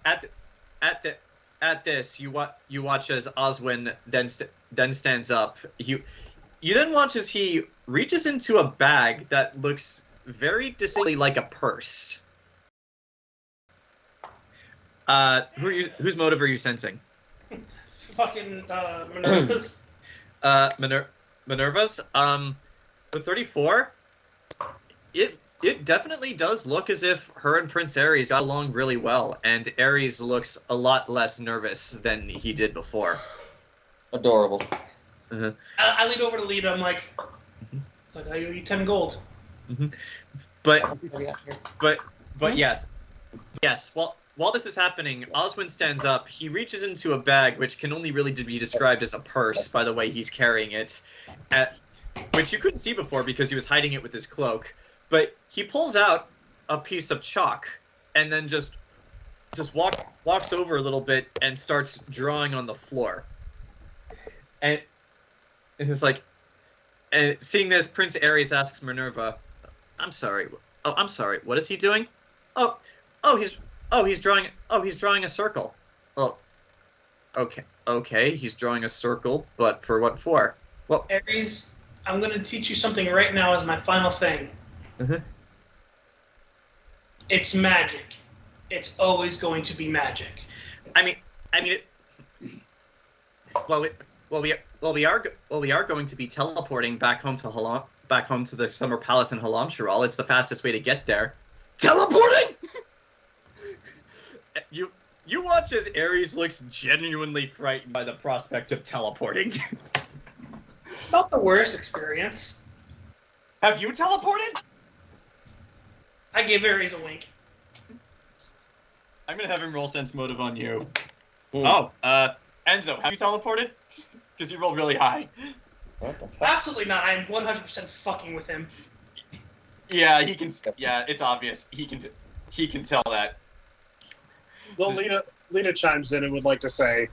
At this, you watch as Oswin then stands up. You then watch as he reaches into a bag that looks very distinctly like a purse. Whose motive are you sensing? Fucking Minerva's. Minerva's. With 34, it definitely does look as if her and Prince Ares got along really well, and Ares looks a lot less nervous than he did before. Adorable. Uh-huh. I lean over to Lita. I'm like, it's like I owe you 10 gold. Mm-hmm. But yes. While this is happening, Oswin stands up. He reaches into a bag, which can only really be described as a purse by the way he's carrying it, which you couldn't see before because he was hiding it with his cloak. But he pulls out a piece of chalk and then just walks over a little bit and starts drawing on the floor. And it's just like, and seeing this, Prince Ares asks Minerva, I'm sorry, what is he doing? He's drawing a circle. Well, okay, he's drawing a circle, but for what for? Well, Ares, I'm going to teach you something right now as my final thing. Uh-huh. It's magic. It's always going to be magic. We are going to be teleporting back home to the Summer Palace in Halamshiral. It's the fastest way to get there. Teleporting? You watch as Ares looks genuinely frightened by the prospect of teleporting. It's not the worst experience. Have you teleported? I gave Ares a wink. I'm gonna have him roll sense motive on you. Hmm. Oh, Enzo, have you teleported? Because you rolled really high. What the fuck? Absolutely not. I am 100% fucking with him. Yeah, he can. Yeah, it's obvious. He can tell that. Well, Lita chimes in and would like to say,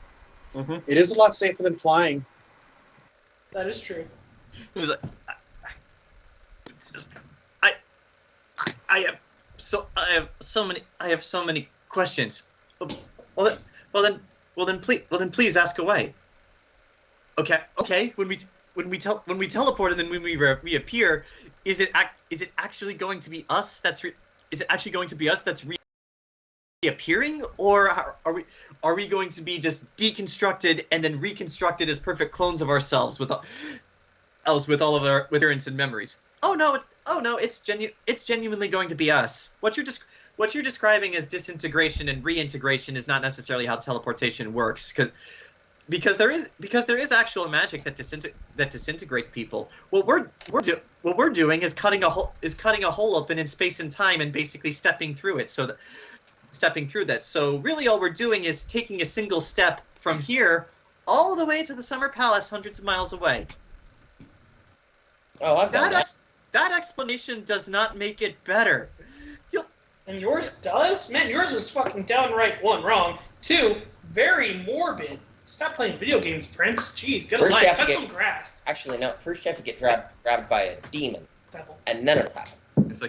Mm-hmm. it is a lot safer than flying. That is true. It was like, I have so many questions. Well then please ask away. Okay. When we teleport and then when we reappear, is it actually going to be us that's reappearing, or are we going to be just deconstructed and then reconstructed as perfect clones of ourselves with all of our appearance and memories? Oh no, it's genuinely going to be us. What you're describing as disintegration and reintegration is not necessarily how teleportation works, because there is actual magic that disintegrates people. What we're doing is cutting a hole open in space and time and basically stepping through that. So really all we're doing is taking a single step from here all the way to the Summer Palace hundreds of miles away. Oh, I've done that. That explanation does not make it better. And yours does? Man, yours was fucking downright, one, wrong. Two, very morbid. Stop playing video games, Prince. Jeez, get a First you life. have to Cut get- some grass. Actually, no. First, you have to get grabbed by a demon, Devil. and then it'll happen. It's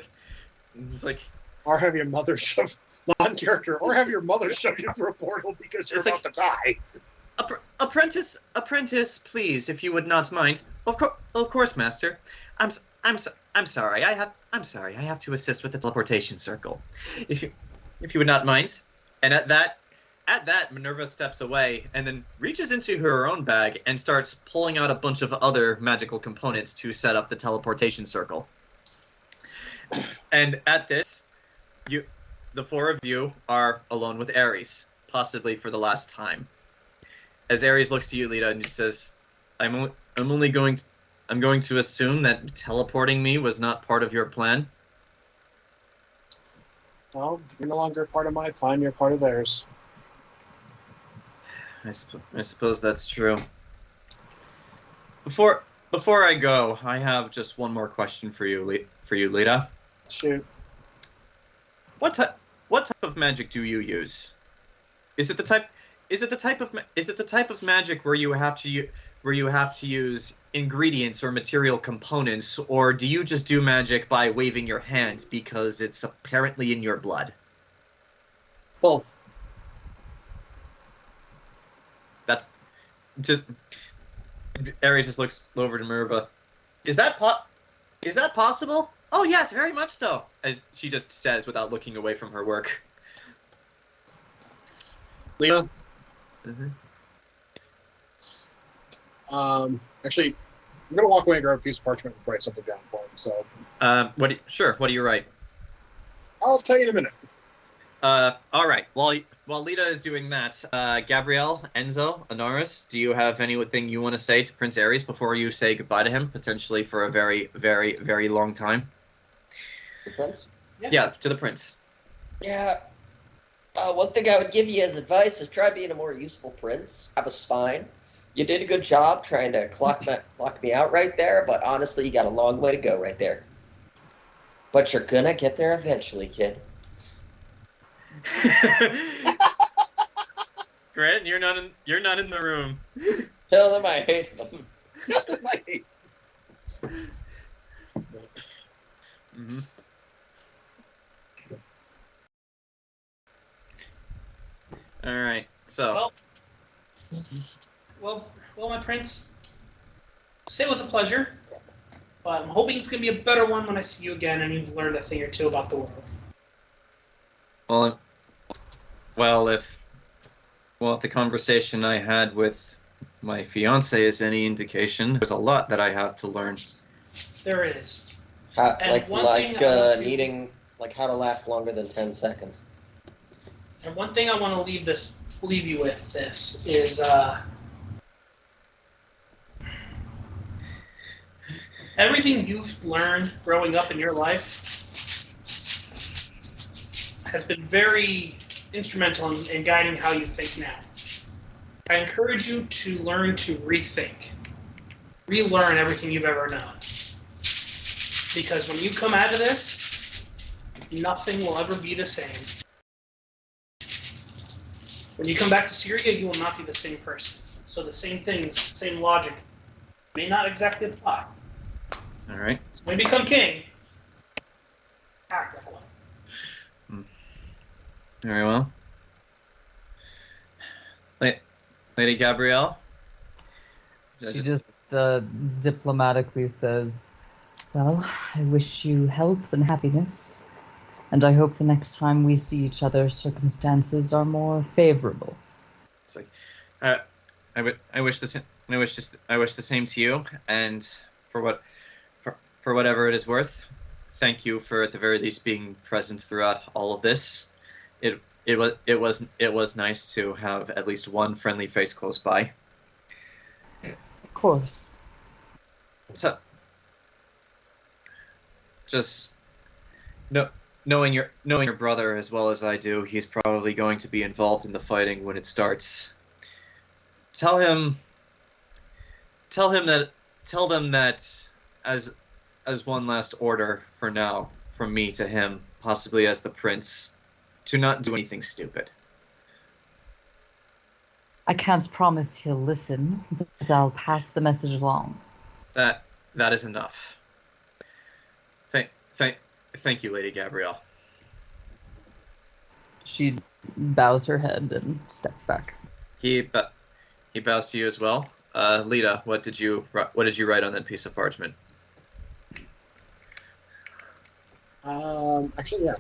like Or have your mother shove non-character, or have your mother shove you through a portal because you're It's about to die. apprentice, please, if you would not mind. Of course, master. I'm sorry. I have to assist with the teleportation circle. If you would not mind. And at that, Minerva steps away and then reaches into her own bag and starts pulling out a bunch of other magical components to set up the teleportation circle. And at this, the four of you are alone with Ares, possibly for the last time. As Ares looks to you, Lita, and he says, I'm going to assume that teleporting me was not part of your plan. Well, you're no longer part of my plan, you're part of theirs. I suppose that's true. Before I go, I have just one more question for you, Lita. Shoot. What type of magic do you use? Is it the type of magic where you have to use ingredients or material components, or do you just do magic by waving your hand because it's apparently in your blood? Both. That's just. Ares just looks over to Minerva. Is that possible? Oh yes, very much so. As she just says without looking away from her work. Lita? Mm-hmm. Actually, I'm going to walk away and grab a piece of parchment and write something down for him, so... What do you write? I'll tell you in a minute. All right. While Lita is doing that, Gabrielle, Enzo, Anaris, do you have anything you want to say to Prince Ares before you say goodbye to him, potentially for a very, very, very long time? The prince? Yeah, to the prince. Yeah. One thing I would give you as advice is try being a more useful prince. Have a spine. You did a good job trying to clock me out right there, but honestly, you got a long way to go right there. But you're gonna get there eventually, kid. Grant, you're not in the room. Tell them I hate them. I hate Mm-hmm. All right. So. Well, my prince. Say it was a pleasure, but I'm hoping it's gonna be a better one when I see you again and you've learned a thing or two about the world. Well, if the conversation I had with my fiance is any indication, there's a lot that I have to learn. There is. Needing how to last longer than 10 seconds. And one thing I want to leave you with this is everything you've learned growing up in your life has been very instrumental in guiding how you think now. I encourage you to learn to rethink, relearn everything you've ever known. Because when you come out of this, nothing will ever be the same. When you come back to Syria, you will not be the same person. So the same things, same logic, may not exactly apply. All right. So when you become king, act like one. Very well. Lady Gabrielle? She just diplomatically says, well, I wish you health and happiness, and I hope the next time we see each other, circumstances are more favorable. It's like, I wish the same to you, and for whatever it is worth, thank you for at the very least being present throughout all of this. It was nice to have at least one friendly face close by. Of course. So, just knowing your brother as well as I do, he's probably going to be involved in the fighting when it starts. Tell them that as one last order for now from me to him, possibly as the prince, to not do anything stupid. I can't promise he'll listen, but I'll pass the message along. That is enough. Thank you, Lady Gabrielle. She bows her head and steps back. He bows to you as well. Lita, what did you write on that piece of parchment? Actually, yeah.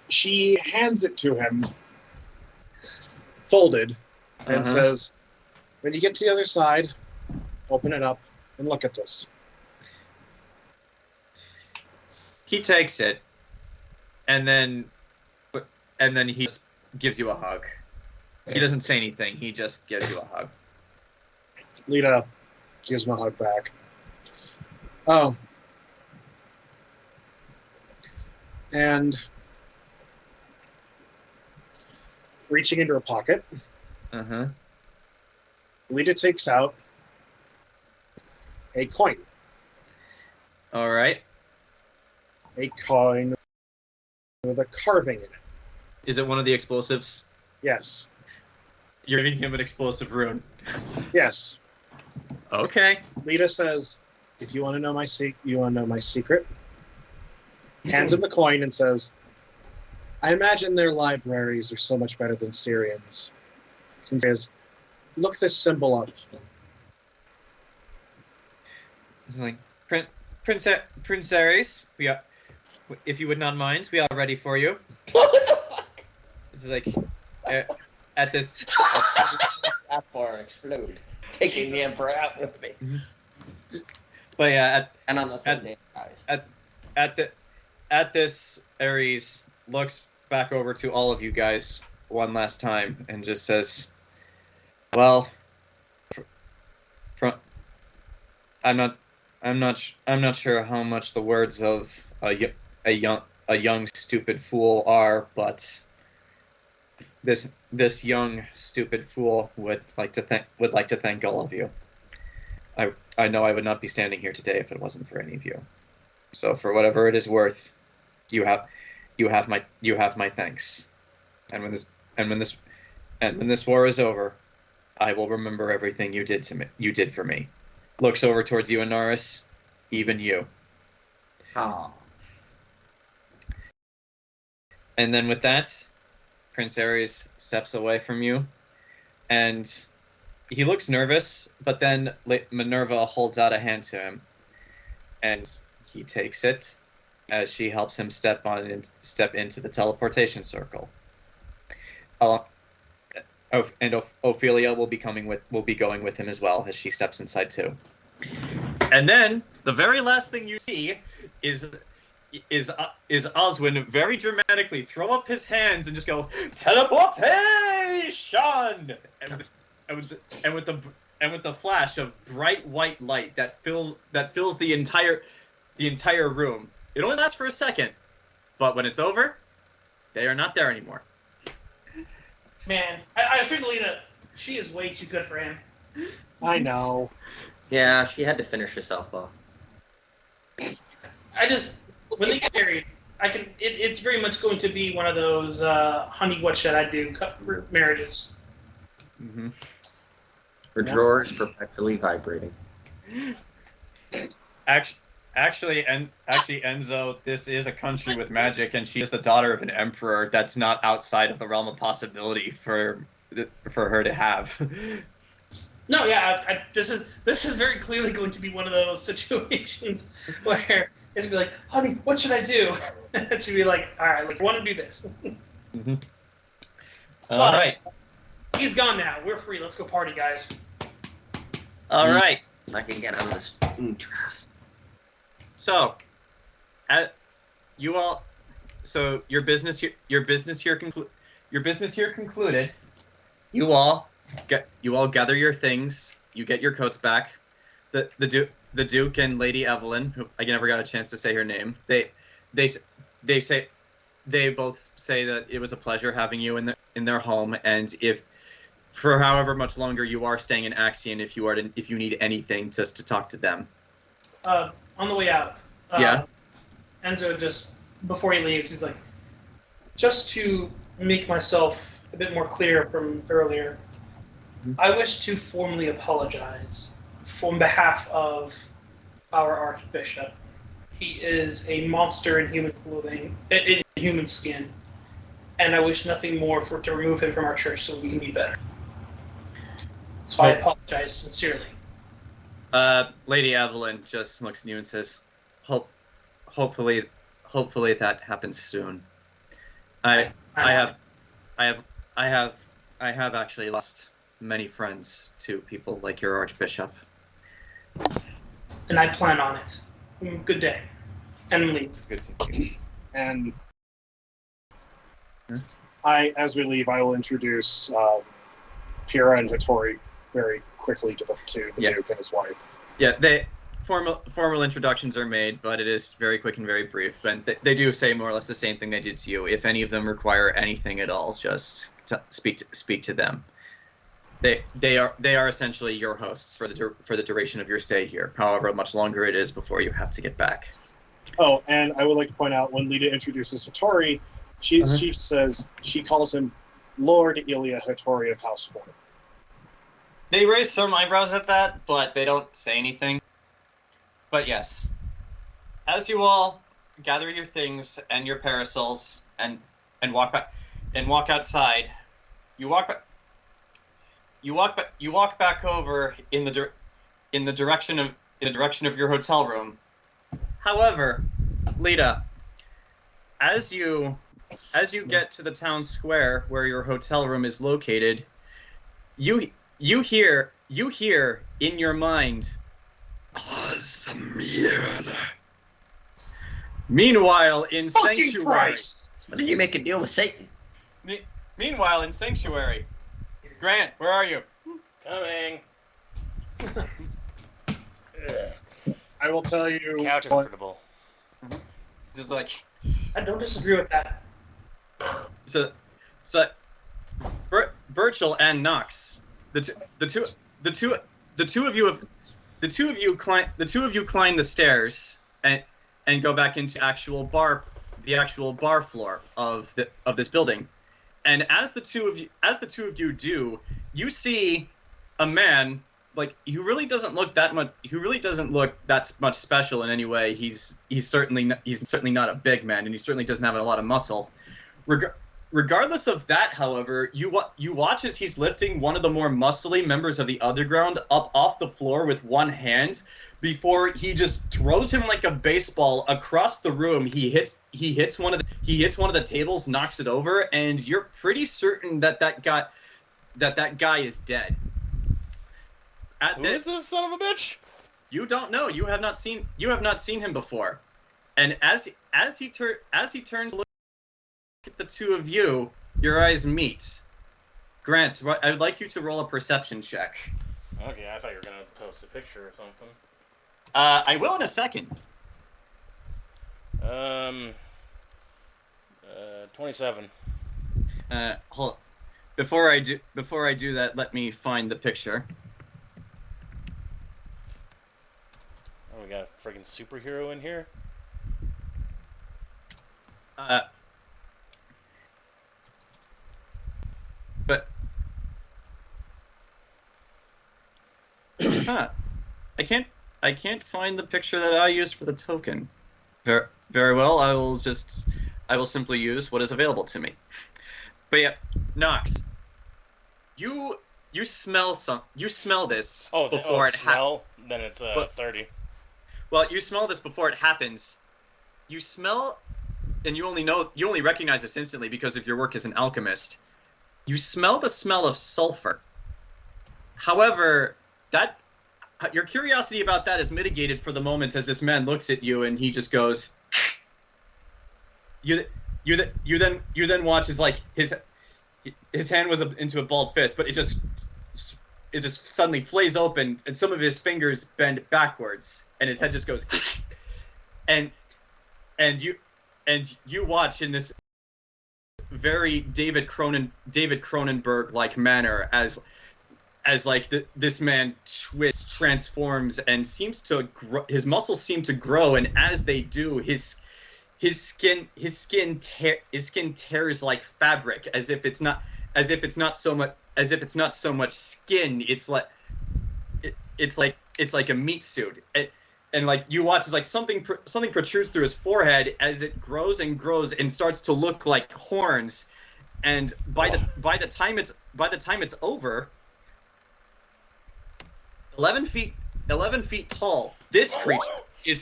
She hands it to him, folded, and says, when you get to the other side, open it up and look at this. He takes it, and then he gives you a hug. He doesn't say anything. He just gives you a hug. Lita gives him a hug back. Oh. And reaching into her pocket, Lita takes out a coin. All right. A coin with a carving in it. Is it one of the explosives? Yes. You're giving him an explosive rune. Yes. Okay. Lita says, "If you want to know my secret." Hands him the coin and says, "I imagine their libraries are so much better than Syrians." And says, "Look this symbol up." It's like, Prince Ares, if you would not mind, we are ready for you. What the fuck? This is like, at this. That far explode. Taking the Emperor out with me. But yeah, and on the third guys. At this, Ares looks back over to all of you guys one last time and just says, "Well, I'm not sure how much the words of a young stupid fool are, but this young stupid fool would like to thank all of you. I know I would not be standing here today if it wasn't for any of you. So for whatever it is worth, you have my thanks. And when this war is over, I will remember everything you did for me." Looks over towards you, Anaris. Even you. Oh. And then with that, Prince Ares steps away from you, and he looks nervous, but then Minerva holds out a hand to him, and he takes it as she helps him step into the teleportation circle. And Ophelia will be going with him as well as she steps inside too. And then the very last thing you see is Oswin very dramatically throw up his hands and just go teleportation, and with the flash of bright white light that fills the entire room. It only lasts for a second, but when it's over, they are not there anymore. Man, I figured Lita, she is way too good for him. I know. Yeah, she had to finish herself off. When they get married, it's very much going to be one of those honey, what should I do marriages. Mm-hmm. Her drawers perpetually vibrating. Actually, Enzo, this is a country with magic, and she is the daughter of an emperor. That's not outside of the realm of possibility for her to have. No, yeah, this is very clearly going to be one of those situations where it's gonna be like, honey, what should I do? And she'd be like, all right, like, I want to do this. Mm-hmm. All right. He's gone now. We're free. Let's go party, guys. All right. I can get out of this fucking dress. So, your business here concluded. You all gather your things. You get your coats back. The Duke and Lady Evelyn, who I never got a chance to say her name. They both say that it was a pleasure having you in their home, and if for however much longer you are staying in Axion, if you need anything, just to talk to them. On the way out, Yeah. Enzo just, before he leaves, he's like, just to make myself a bit more clear from earlier, I wish to formally apologize on behalf of our Archbishop. He is a monster in human clothing, in human skin, and I wish nothing more to remove him from our church so we can be better. So I apologize sincerely. Lady Evelyn just looks at you and says, "Hopefully that happens soon." I have actually lost many friends to people like your Archbishop. And I plan on it. Good day. And leave. Good to see you. And as we leave, I will introduce Pyrrha and Hattori very quickly to the Duke and his wife. Yeah, formal introductions are made, but it is very quick and very brief. But they do say more or less the same thing they did to you. If any of them require anything at all, just speak to them. They are essentially your hosts for the duration of your stay here. However much longer it is before you have to get back. Oh, and I would like to point out when Lita introduces Hattori, she says she calls him Lord Ilya Hattori of House 4. They raise some eyebrows at that, but they don't say anything. But yes, as you all gather your things and your parasols and walk outside, you walk back over in the direction of your hotel room. However, Lita, as you get to the town square where your hotel room is located, you hear in your mind, Aasimar. Meanwhile, in Fucking Sanctuary. Christ! What did you make a deal with Satan? Meanwhile, in Sanctuary. Grant, where are you? Coming. I will tell you. Couch is comfortable. Just like I don't disagree with that. so Burchill and Knox, the two of you climb the stairs and go back into the actual bar floor of this building. And as the two of you do, you see a man, like, he really doesn't look that much special in any way. He's certainly not a big man, and he certainly doesn't have a lot of muscle. Regardless of that, however, you watch as he's lifting one of the more muscly members of the underground up off the floor with one hand, before he just throws him like a baseball across the room. He hits one of the tables, knocks it over, and you're pretty certain that guy is dead. Who is this son of a bitch? You don't know. You have not seen him before. And as as he turns to look at the two of you, your eyes meet. Grant, I would like you to roll a perception check. Okay, I thought you were gonna post a picture or something. I will in a second. 27. Hold on. Before I do that, let me find the picture. Oh, we got a friggin' superhero in here? But I can't find the picture that I used for the token. Very well. I will simply use what is available to me. But yeah, Nox, you smell this before it happens. Then it's 30. Well, you smell this before it happens. You smell, and you only recognize this instantly because of your work as an alchemist. You smell the smell of sulfur. However, your curiosity about that is mitigated for the moment as this man looks at you and he just goes. You then watch as like his hand was into a balled fist, but it just suddenly flays open and some of his fingers bend backwards and his head just goes. and you watch in this very David Cronenberg like manner as like this man transforms and seems to grow, his muscles seem to grow, and as they do, his skin tears like fabric, as if it's not so much skin, it's like a meat suit. And like you watch as like something protrudes through his forehead as it grows and starts to look like horns, and by the time it's over, 11 feet tall, this creature is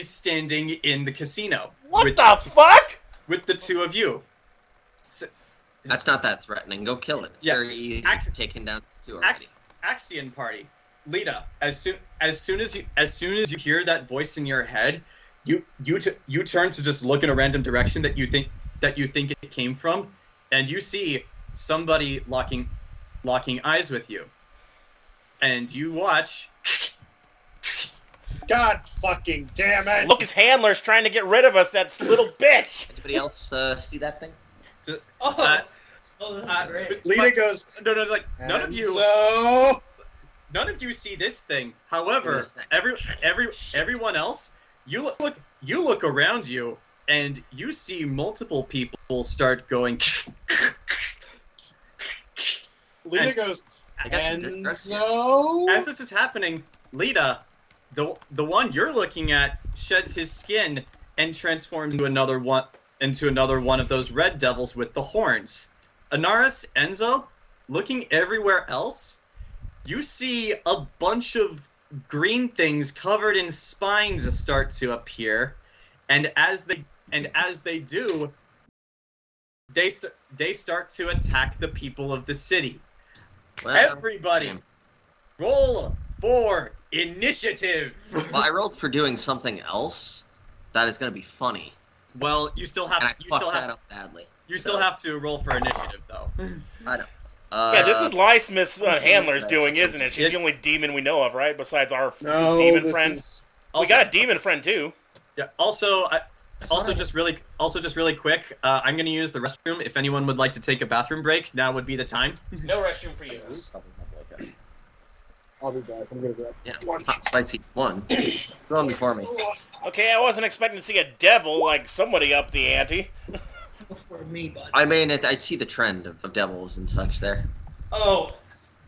standing in the casino. What the fuck? With the two of you. So, that's not that threatening. Go kill it. It's very easy. Taken down two already. Axion party. Lita, as soon as you hear that voice in your head, you turn to just look in a random direction that you think it came from, and you see somebody locking eyes with you, and you watch. God fucking damn it! Look, his handler's trying to get rid of us. That little bitch. Anybody else see that thing? That's great. Lita goes. No, like none of you. So none of you see this thing. However, everyone else, you look around you and you see multiple people start going. Lita goes. Enzo. As this is happening, Lita, the one you're looking at, sheds his skin and transforms into another one of those red devils with the horns. Anaris, Enzo, looking everywhere else, you see a bunch of green things covered in spines start to appear, and as they do, they start to attack the people of the city. Well, everybody, roll for initiative. Well, I rolled for doing something else. That is going to be funny. Well, you still have. And I fucked that up badly. You still have to roll for initiative, though. I know. Yeah, this is Lysmith's handler's doing, isn't it? She's the only demon we know of, right? Besides our demon friend. We got a demon friend too. Yeah. Also, just really quick. I'm going to use the restroom. If anyone would like to take a bathroom break, now would be the time. No restroom for you. I'll be back. I'm gonna grab. Yeah. Hot spicy one. Go on before me. Okay, I wasn't expecting to see a devil like somebody up the ante. Before me, bud. I mean, I see the trend of devils and such there. Oh.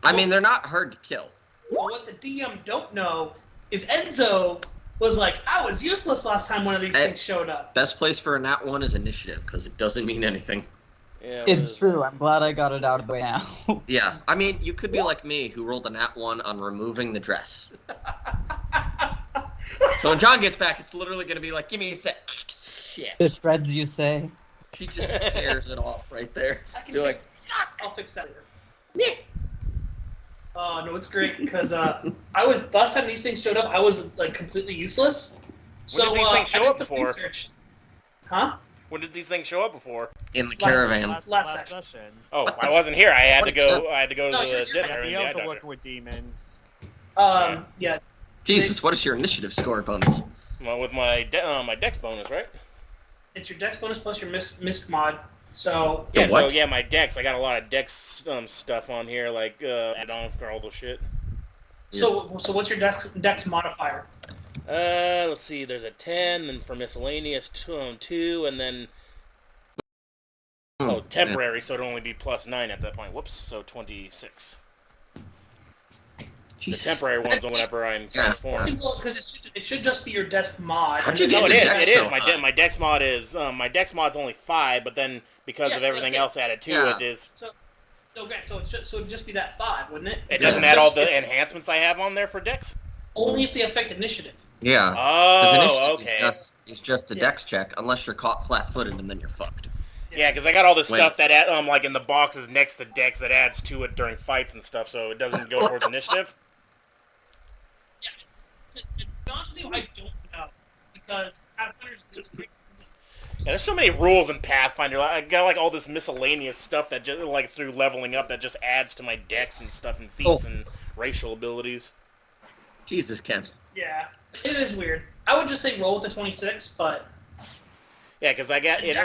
I mean, they're not hard to kill. Well, what the DM don't know is Enzo was like, I was useless last time one of these things showed up. Best place for a nat 1 is initiative, because it doesn't mean anything. Yeah, it's true. I'm glad I got it out of the way now. Yeah, I mean, you could be like me, who rolled a nat 1 on removing the dress. So when John gets back, it's literally going to be like, give me a sec. Shit. The shreds, you say? She just tears it off right there. You're like, fuck. I'll fix that later. Yeah. No, it's great because I was last time these things showed up, I was like completely useless. When did these things show up before? Research. Huh? When did these things show up before? In the caravan. Last session. Oh, What the I wasn't here. I had to What is go. I had to go No, to you're- the you're- dinner. Be and the eye able to doctor. work with demons. Yeah. Jesus, what is your initiative score bonus? Well, with my my dex bonus, right? It's your dex bonus plus your misc mod. So The Yeah. what? So yeah, my dex. I got a lot of dex stuff on here, like add-on for all the shit. so what's your dex modifier? Let's see. There's a 10, then for miscellaneous 2, and then temporary, so it'd only be +9 at that point. Whoops. So 26. Jesus. The temporary one's whenever I'm transformed. Seems a little because it should just be your desk mod. How'd you And get No, then- your it dex is. so My high? my dex mod is my dex mod's only 5, but then because Yes, of everything that's else added to Yeah. it is Okay, so it'd just be that 5, wouldn't it? it Because doesn't it's add all just- the it's enhancements I have on there for dex. only if they affect initiative. Yeah. Because Oh, initiative okay. is just a dex check, unless you're caught flat-footed, and then you're fucked. Yeah, because I got all this Wait. stuff that like in the boxes next to dex that adds to it during fights and stuff, so it doesn't go towards initiative. To be honest with you, I don't know because Pathfinder's literally Yeah, there's so many rules in Pathfinder. I got like all this miscellaneous stuff that just like through leveling up that just adds to my dex and stuff and feats and racial abilities. Jesus, Ken. Yeah, it is weird. I would just say roll with the 26, but Yeah, because I got it.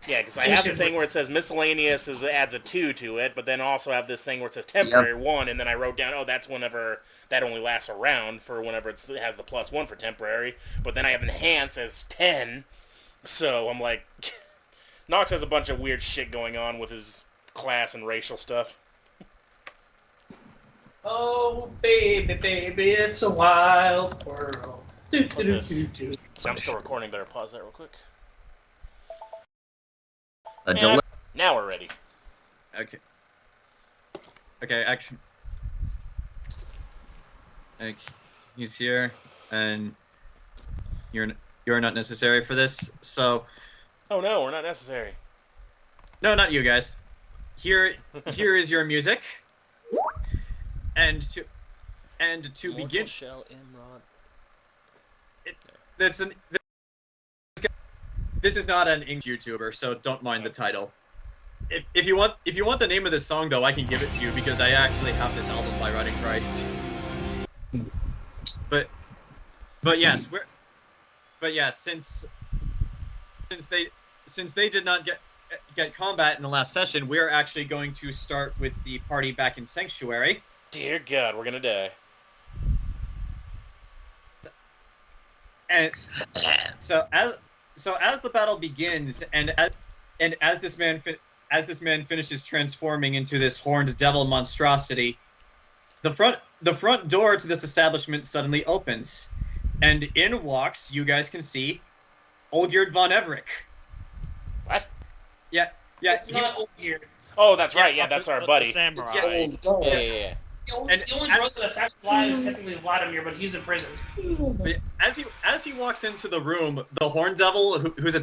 Yeah, because I have the thing where it says miscellaneous adds a 2 to it, but then also have this thing where it says temporary 1, and then I wrote down, that's whenever that only lasts a round for whenever it has the +1 for temporary. But then I have enhance as 10, so I'm like, Nox has a bunch of weird shit going on with his class and racial stuff. oh baby, baby, it's a wild world. What's this? I'm still recording. Better pause that real quick. Now we're ready. Okay. Okay, action. Like, he's here, and you're not necessary for this. So, Oh no, we're not necessary. no, not you guys. Here is your music, and to begin. Shell Imrod. This is not an English YouTuber, so don't mind the title. If you want the name of this song though, I can give it to you because I actually have this album by Running Christ. But yes, since they did not get combat in the last session, we're actually going to start with the party back in Sanctuary. Dear God, we're gonna die. And so as the battle begins, and as this man finishes transforming into this horned devil monstrosity, the front door to this establishment suddenly opens, and in walks, you guys can see, Olgierd von Everett. What? Yeah. It's not old here. Oh, that's right. Yeah, that's our buddy. Samurai. Yeah. The only brother that's actually alive is technically Vladimir, but he's in prison. But as he walks into the room, the horn devil, whose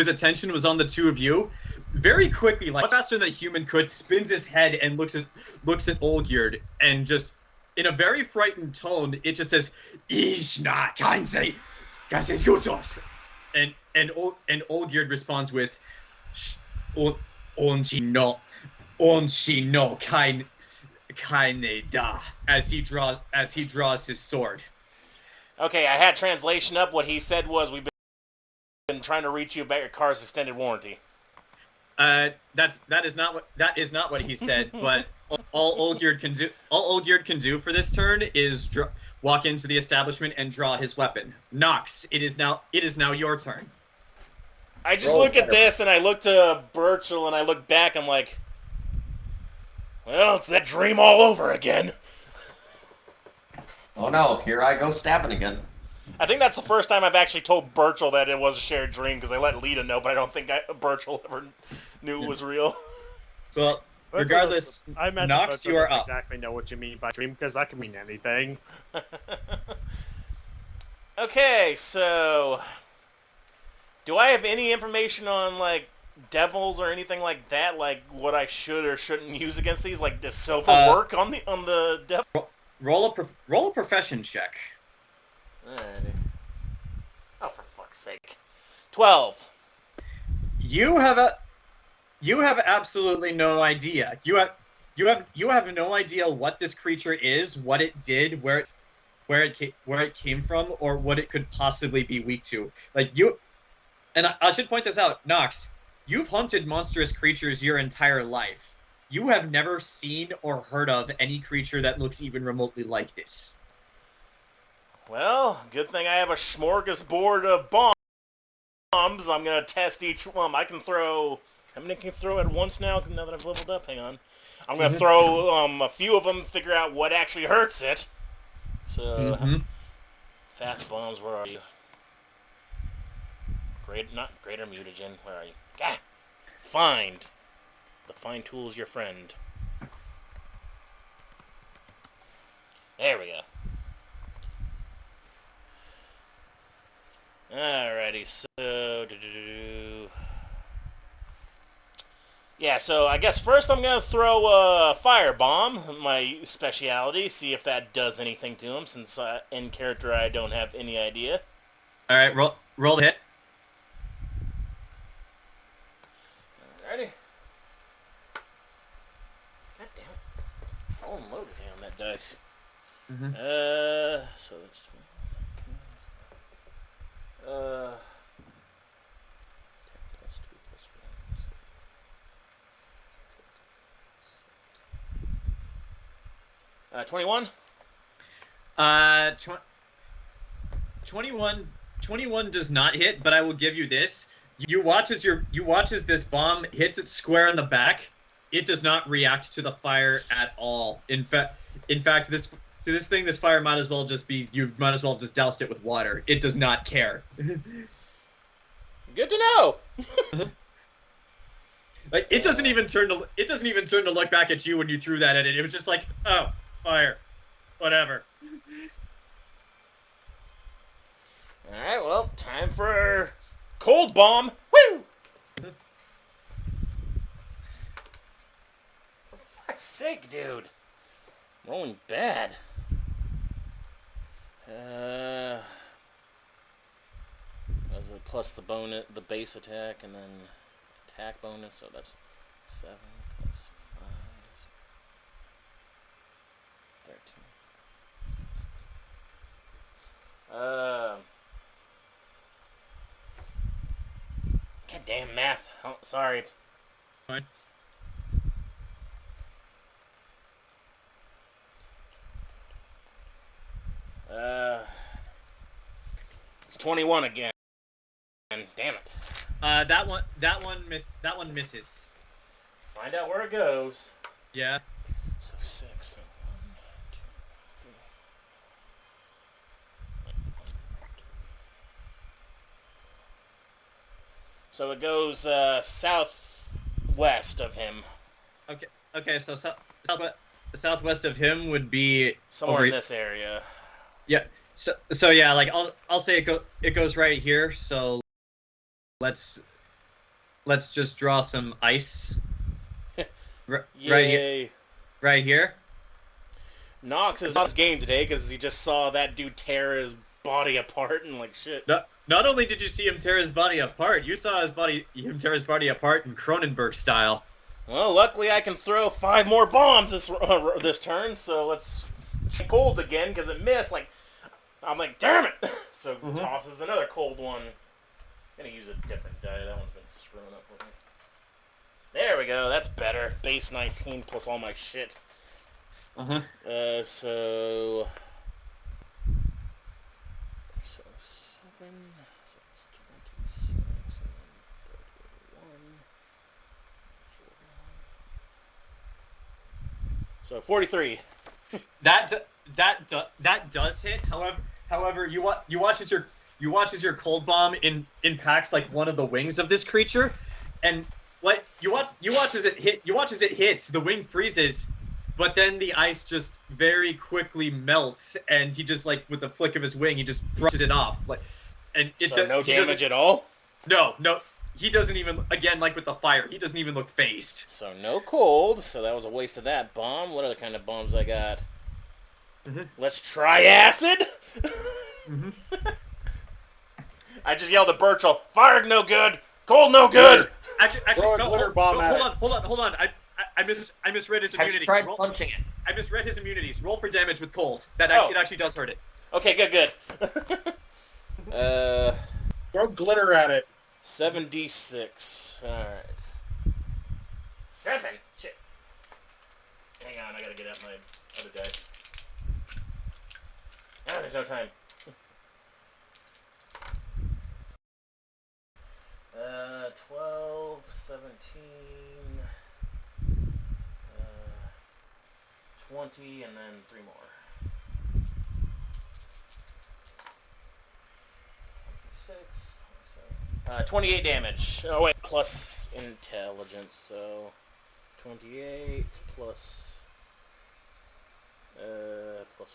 attention was on the two of you, very quickly, like faster than a human could, spins his head and looks at Olgierd, and just in a very frightened tone, it just says, "Ishna kansei yusos," and Olgierd responds with, "Onshi no kaine da," as he draws his sword. Okay, I had translation up. What he said was, "We've been trying to reach you about your car's extended warranty." That is not what he said. But all Olgierd can do for this turn is walk into the establishment and draw his weapon. Nox, it is now your turn. I just look at this and I look to Burchill and I look back. I'm like, well, it's that dream all over again. Oh no, here I go stabbing again. I think that's the first time I've actually told Burchill that it was a shared dream, because I let Lita know, but I don't think Burchill ever knew it was real. So, regardless, I imagine Nox, Burchill you are doesn't up. exactly know what you mean by dream, because that can mean anything. Okay, so do I have any information on like devils or anything like that, like what I should or shouldn't use against these? Like, does silver work on the devil? Roll a profession check. Alrighty. Oh, for fuck's sake. 12. You have absolutely no idea. You have no idea what this creature is, what it did, where it came from, or what it could possibly be weak to. And I should point this out, Nox. You've hunted monstrous creatures your entire life. You have never seen or heard of any creature that looks even remotely like this. Well, good thing I have a smorgasbord of bombs. I'm going to test each one. I can throw... How many can I throw at once now that I've leveled up? Hang on. I'm going to throw a few of them, figure out what actually hurts it. So, fast bombs, where are you? Not greater mutagen, where are you? Gah! Find. The find tool's your friend. There we go. Alrighty, so... Yeah, so I guess first I'm going to throw a firebomb, my speciality, see if that does anything to him, since in character I don't have any idea. Alright, roll the hit. Alrighty. God damn it. All loaded on that dice. So that's 10 plus 2 plus 1. 21? 21 does not hit, but I will give you this. You watch as this bomb hits it square in the back. It does not react to the fire at all. In fact, this fire might as well just be, you might as well have just doused it with water. It does not care. Good to know. Like it doesn't even turn to look back at you when you threw that at it. It was just like, oh, fire, whatever. All right, well, time for cold bomb. Woo! For fuck's sake, dude. Rolling bad. Was it plus the bonus, the base attack, and then attack bonus? So that's 7 plus 5, 13. Goddamn math. Oh, sorry. Fine. It's 21 again. Damn it. That one misses. Find out where it goes. Yeah. So 6. So 1, 2, 3. So it goes southwest of him. Okay. So southwest of him would be Somewhere in this area. Yeah. So yeah, like I'll say it goes right here. So let's just draw some ice. Yay. Right here. Nox is on his game today because he just saw that dude tear his body apart and like shit. Not only did you see him tear his body apart, you saw him tear his body apart in Cronenberg style. Well, luckily I can throw 5 more bombs this turn, so let's cold again because it missed. Like I'm like, damn it! So tosses another cold one. I'm gonna use a different die. That one's been screwing up for me. There we go. That's better. Base 19 plus all my shit. So 7. So it's 26 and 31. So 43. That does hit. However, you watch as your cold bomb impacts like one of the wings of this creature, and like you watch as it hits, the wing freezes, but then the ice just very quickly melts, and he just like with the flick of his wing, he just brushes it off. Like, and no damage at all. No, he doesn't even, again like with the fire, he doesn't even look phased. So no cold. So that was a waste of that bomb. What other kind of bombs I got? Let's try acid. I just yelled at Burchill, fire no good, cold no good. Throw a no. glitter bomb at Hold on. I misread his Have you immunities. tried punching it? I misread his immunities. Roll for damage with cold. It actually does hurt it. Okay, good. Throw glitter at it. 7d6. Alright. 7? Shit. Hang on, I gotta get out my other dice. Oh, there's no time. 12, 17, 20, and then 3 more. 26, 27. 28 damage. Oh wait, plus intelligence, so 28 plus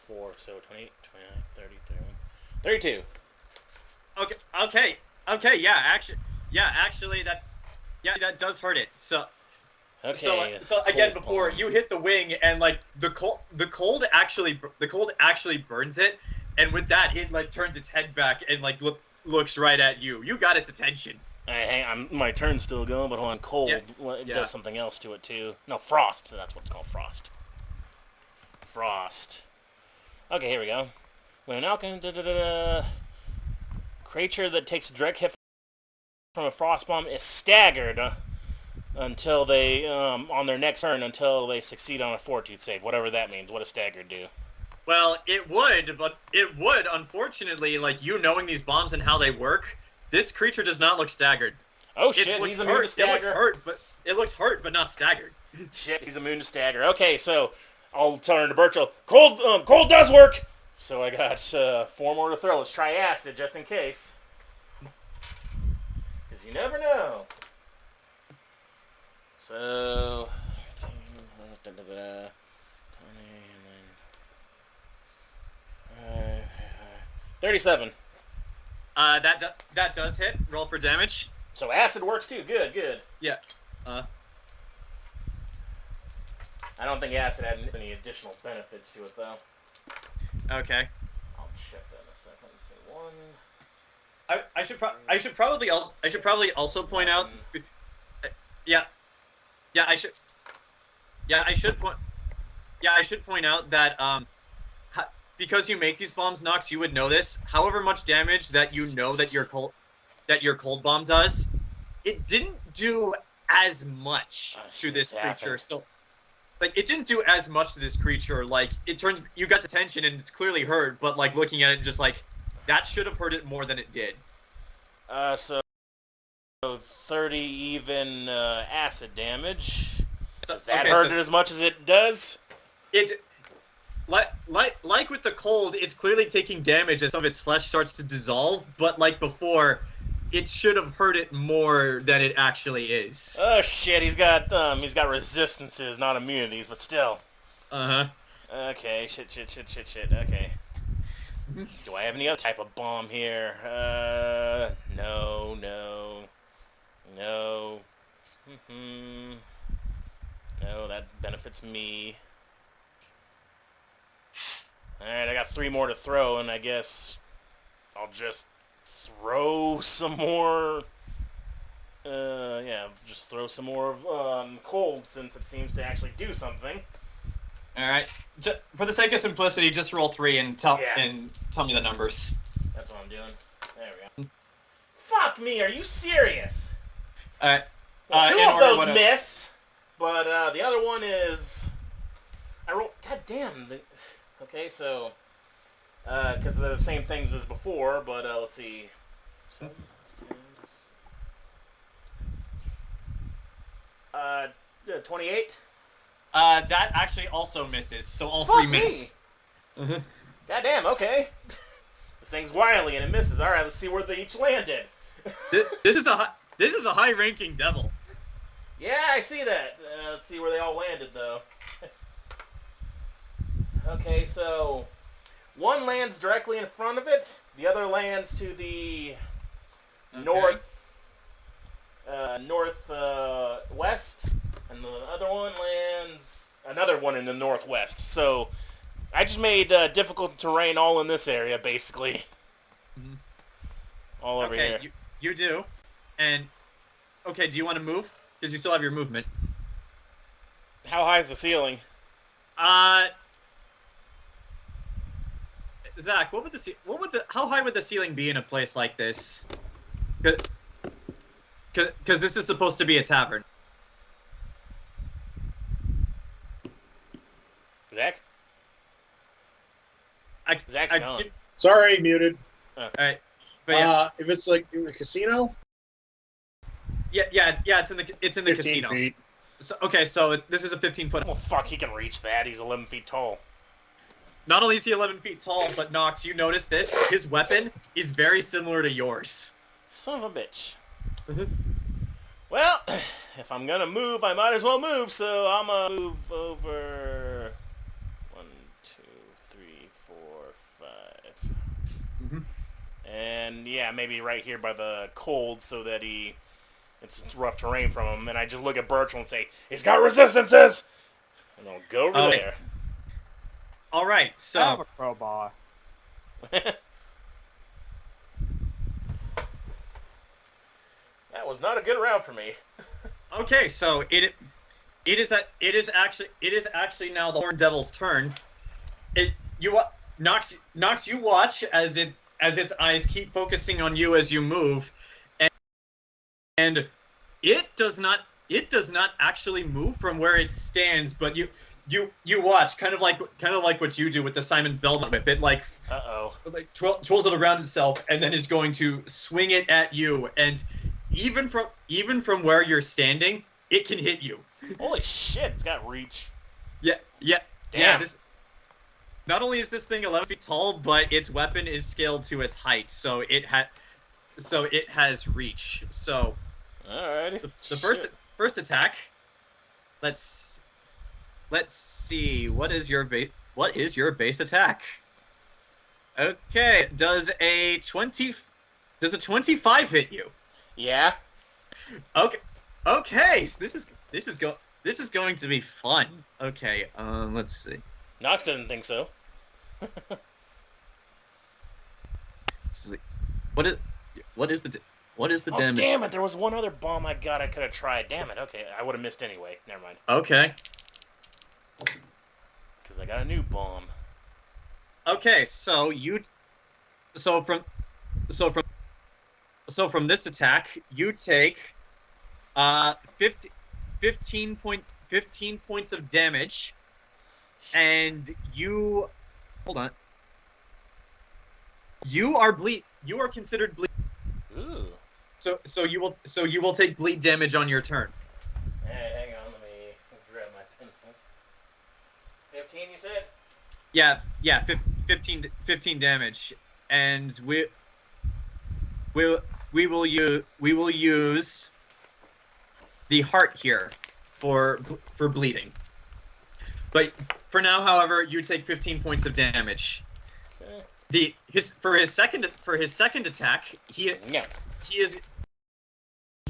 4, so 28, 29, 30, 31, 32. Okay. Yeah, actually, that does hurt it. So again, before you hit the wing, and like the cold actually burns it, and with that, it like turns its head back and like looks right at you. You got its attention. Hang on, my turn's still going, but hold on, cold. It does something else to it too. No, frost. That's what it's called, frost. Frost. Okay, here we go. When an alchemist, creature that takes a direct hit from a frost bomb is staggered until they on their next turn until they succeed on a fortitude save, whatever that means. What does staggered do? Well, it would, unfortunately, like you knowing these bombs and how they work, this creature does not look staggered. Oh shit, he's immune to stagger. It looks hurt, but not staggered. Shit, he's immune to stagger. Okay, so I'll turn to Burchill. Cold does work. So I got 4 more to throw. Let's try acid just in case. Because you never know. So 37. That does hit. Roll for damage. So acid works too. Good. Yeah. I don't think acid had any additional benefits to it though. Okay. I'll check that in a second. Let's see. 1. I should probably also point out. I should point out that because you make these bombs, Nox, you would know this. However much damage that you know that your cold bomb does, it didn't do as much to this creature. So, like, it didn't do as much to this creature. Like, you got attention and it's clearly hurt, but like looking at it, just like that should have hurt it more than it did. So 30 even acid damage. Does that hurt it as much as it does? It. Like with the cold, it's clearly taking damage as some of its flesh starts to dissolve, but like before, it should have hurt it more than it actually is. Oh shit, he's got resistances, not immunities, but still. Okay, shit, okay. Do I have any other type of bomb here? No. No, that benefits me. Alright, I got 3 more to throw, and I guess I'll just throw some more... just throw some more of cold, since it seems to actually do something. Alright. For the sake of simplicity, just roll 3 and tell me the numbers. That's what I'm doing. There we go. Fuck me, are you serious? Alright. Well, 2 of those miss, but the other one is... I rolled... God damn. Okay, so... because they're the same things as before, but let's see... 28? That actually also misses, so all 3 miss. God damn, okay. This thing's wily and it misses. Alright, let's see where they each landed. This is a high-ranking devil. Yeah, I see that. Let's see where they all landed, though. Okay, so... one lands directly in front of it. The other lands to the northwest. And the other one lands... another one in the northwest. So, I just made difficult terrain all in this area, basically. All over here. You do. And Okay, do you want to move? Because you still have your movement. How high is the ceiling? Zach, how high would the ceiling be in a place like this? Because this is supposed to be a tavern. Zach? Zach's gone. Sorry, muted. Alright. But yeah. If it's like in the casino? Yeah, it's in the 15 casino. feet. So this is a 15-foot. Well, fuck, he can reach that. He's 11 feet tall. Not only is he 11 feet tall, but Nox, you notice this? His weapon is very similar to yours. Son of a bitch. Well, if I'm gonna move, I might as well move, so I'm gonna move over 1, 2, 3, 4, 5. Mm-hmm. And yeah, maybe right here by the cold so that it's rough terrain from him, and I just look at Burchill and say, he's got resistances! And I'll go over there. Alright, so... I have a crowbar. That was not a good round for me. Okay, so it is actually now the Horned Devil's turn. Nox, you watch as its eyes keep focusing on you as you move, and it does not actually move from where it stands, but you watch kind of like what you do with the Simon Belmont whip. It like twirls it around itself and then is going to swing it at you, and even from where you're standing, it can hit you. Holy shit, it's got reach. Yeah. Damn. Not only is this thing 11 feet tall, but its weapon is scaled to its height, so it has reach. So, alright. The first attack. Let's see. What is your base attack? Okay. Does a 25 hit you? Yeah. Okay. So this is going to be fun. Okay. Let's see. Nox didn't think so. What is the damage? Damn it! There was one other bomb I could have tried. Damn it. Okay, I would have missed anyway. Never mind. Okay. Because I got a new bomb. Okay, so from this attack, you take 15 points of damage, and you hold on. You are considered bleed. Ooh. So you will take bleed damage on your turn. Hey, hang on, let me grab my pencil. 15, you said? Yeah, 15 damage, and we will use the heart here for bleeding. But for now, however, you take 15 points of damage. Okay. For his second attack, he is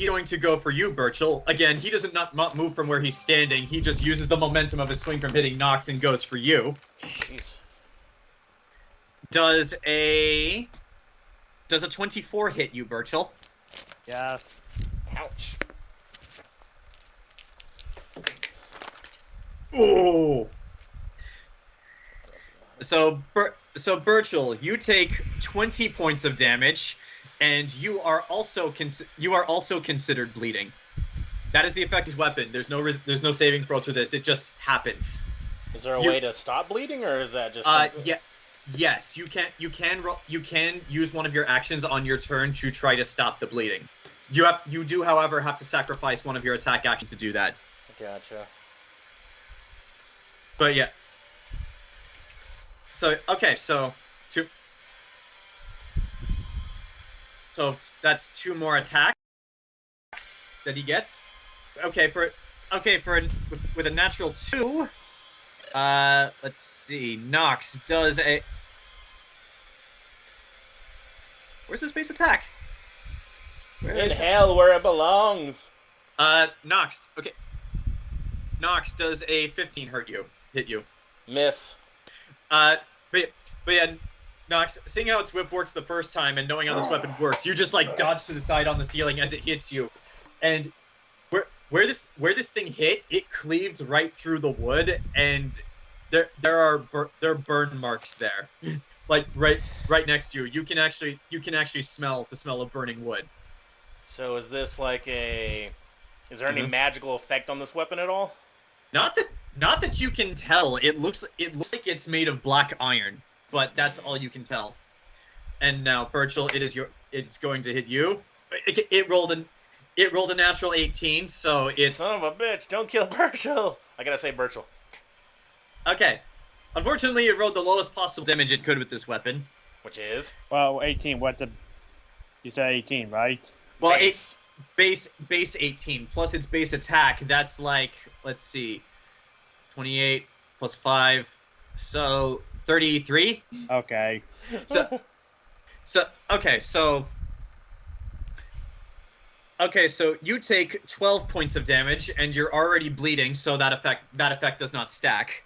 going to go for you, Burchill. Again, he doesn't not move from where he's standing. He just uses the momentum of his swing from hitting Nox and goes for you. Jeez. Does a 24 hit you, Burchill? Yes. Ouch. Ooh. So Burchill, you take 20 points of damage, and you are also considered bleeding. That is the effect of his weapon. There's no saving throw to this. It just happens. Is there a way to stop bleeding, or is that just something? Yeah. Yes, you can use one of your actions on your turn to try to stop the bleeding. You do, however, have to sacrifice one of your attack actions to do that. Gotcha. But yeah. So okay, so that's 2 more attacks that he gets. With a natural 2. Let's see. Nox does a. Where's his base attack? In hell, where it belongs. Nox. Okay. Nox does a 15 hit you? Miss. But yeah, Nox, seeing how its whip works the first time and knowing how this weapon works, you just like dodge to the side on the ceiling as it hits you, and where this thing hit, it cleaved right through the wood, and there are burn marks there, like right next to you. You can actually smell the smell of burning wood. So is this like a? Is there any magical effect on this weapon at all? Not that you can tell. It looks like it's made of black iron, but that's all you can tell. And now, Burchill, it's going to hit you. It rolled a natural 18, so it's... Son of a bitch, don't kill Burchill! I gotta say Burchill. Okay. Unfortunately, it rolled the lowest possible damage it could with this weapon. Which is? Well, 18. You said 18, right? Well, Base. Base 18, plus its base attack, that's like, let's see, 28 plus 5, so 33? Okay. Okay, so you take 12 points of damage, and you're already bleeding, so that effect does not stack.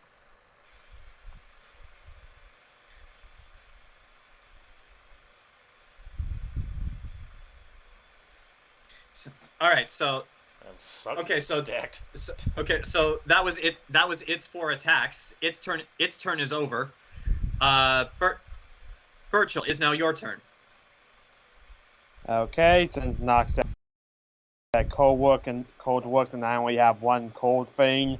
All right, so I'm stacked. So that was it. That was its 4 attacks. Its turn is over. Burchill, is now your turn. Okay, since Nox said cold works, and I only have one cold thing,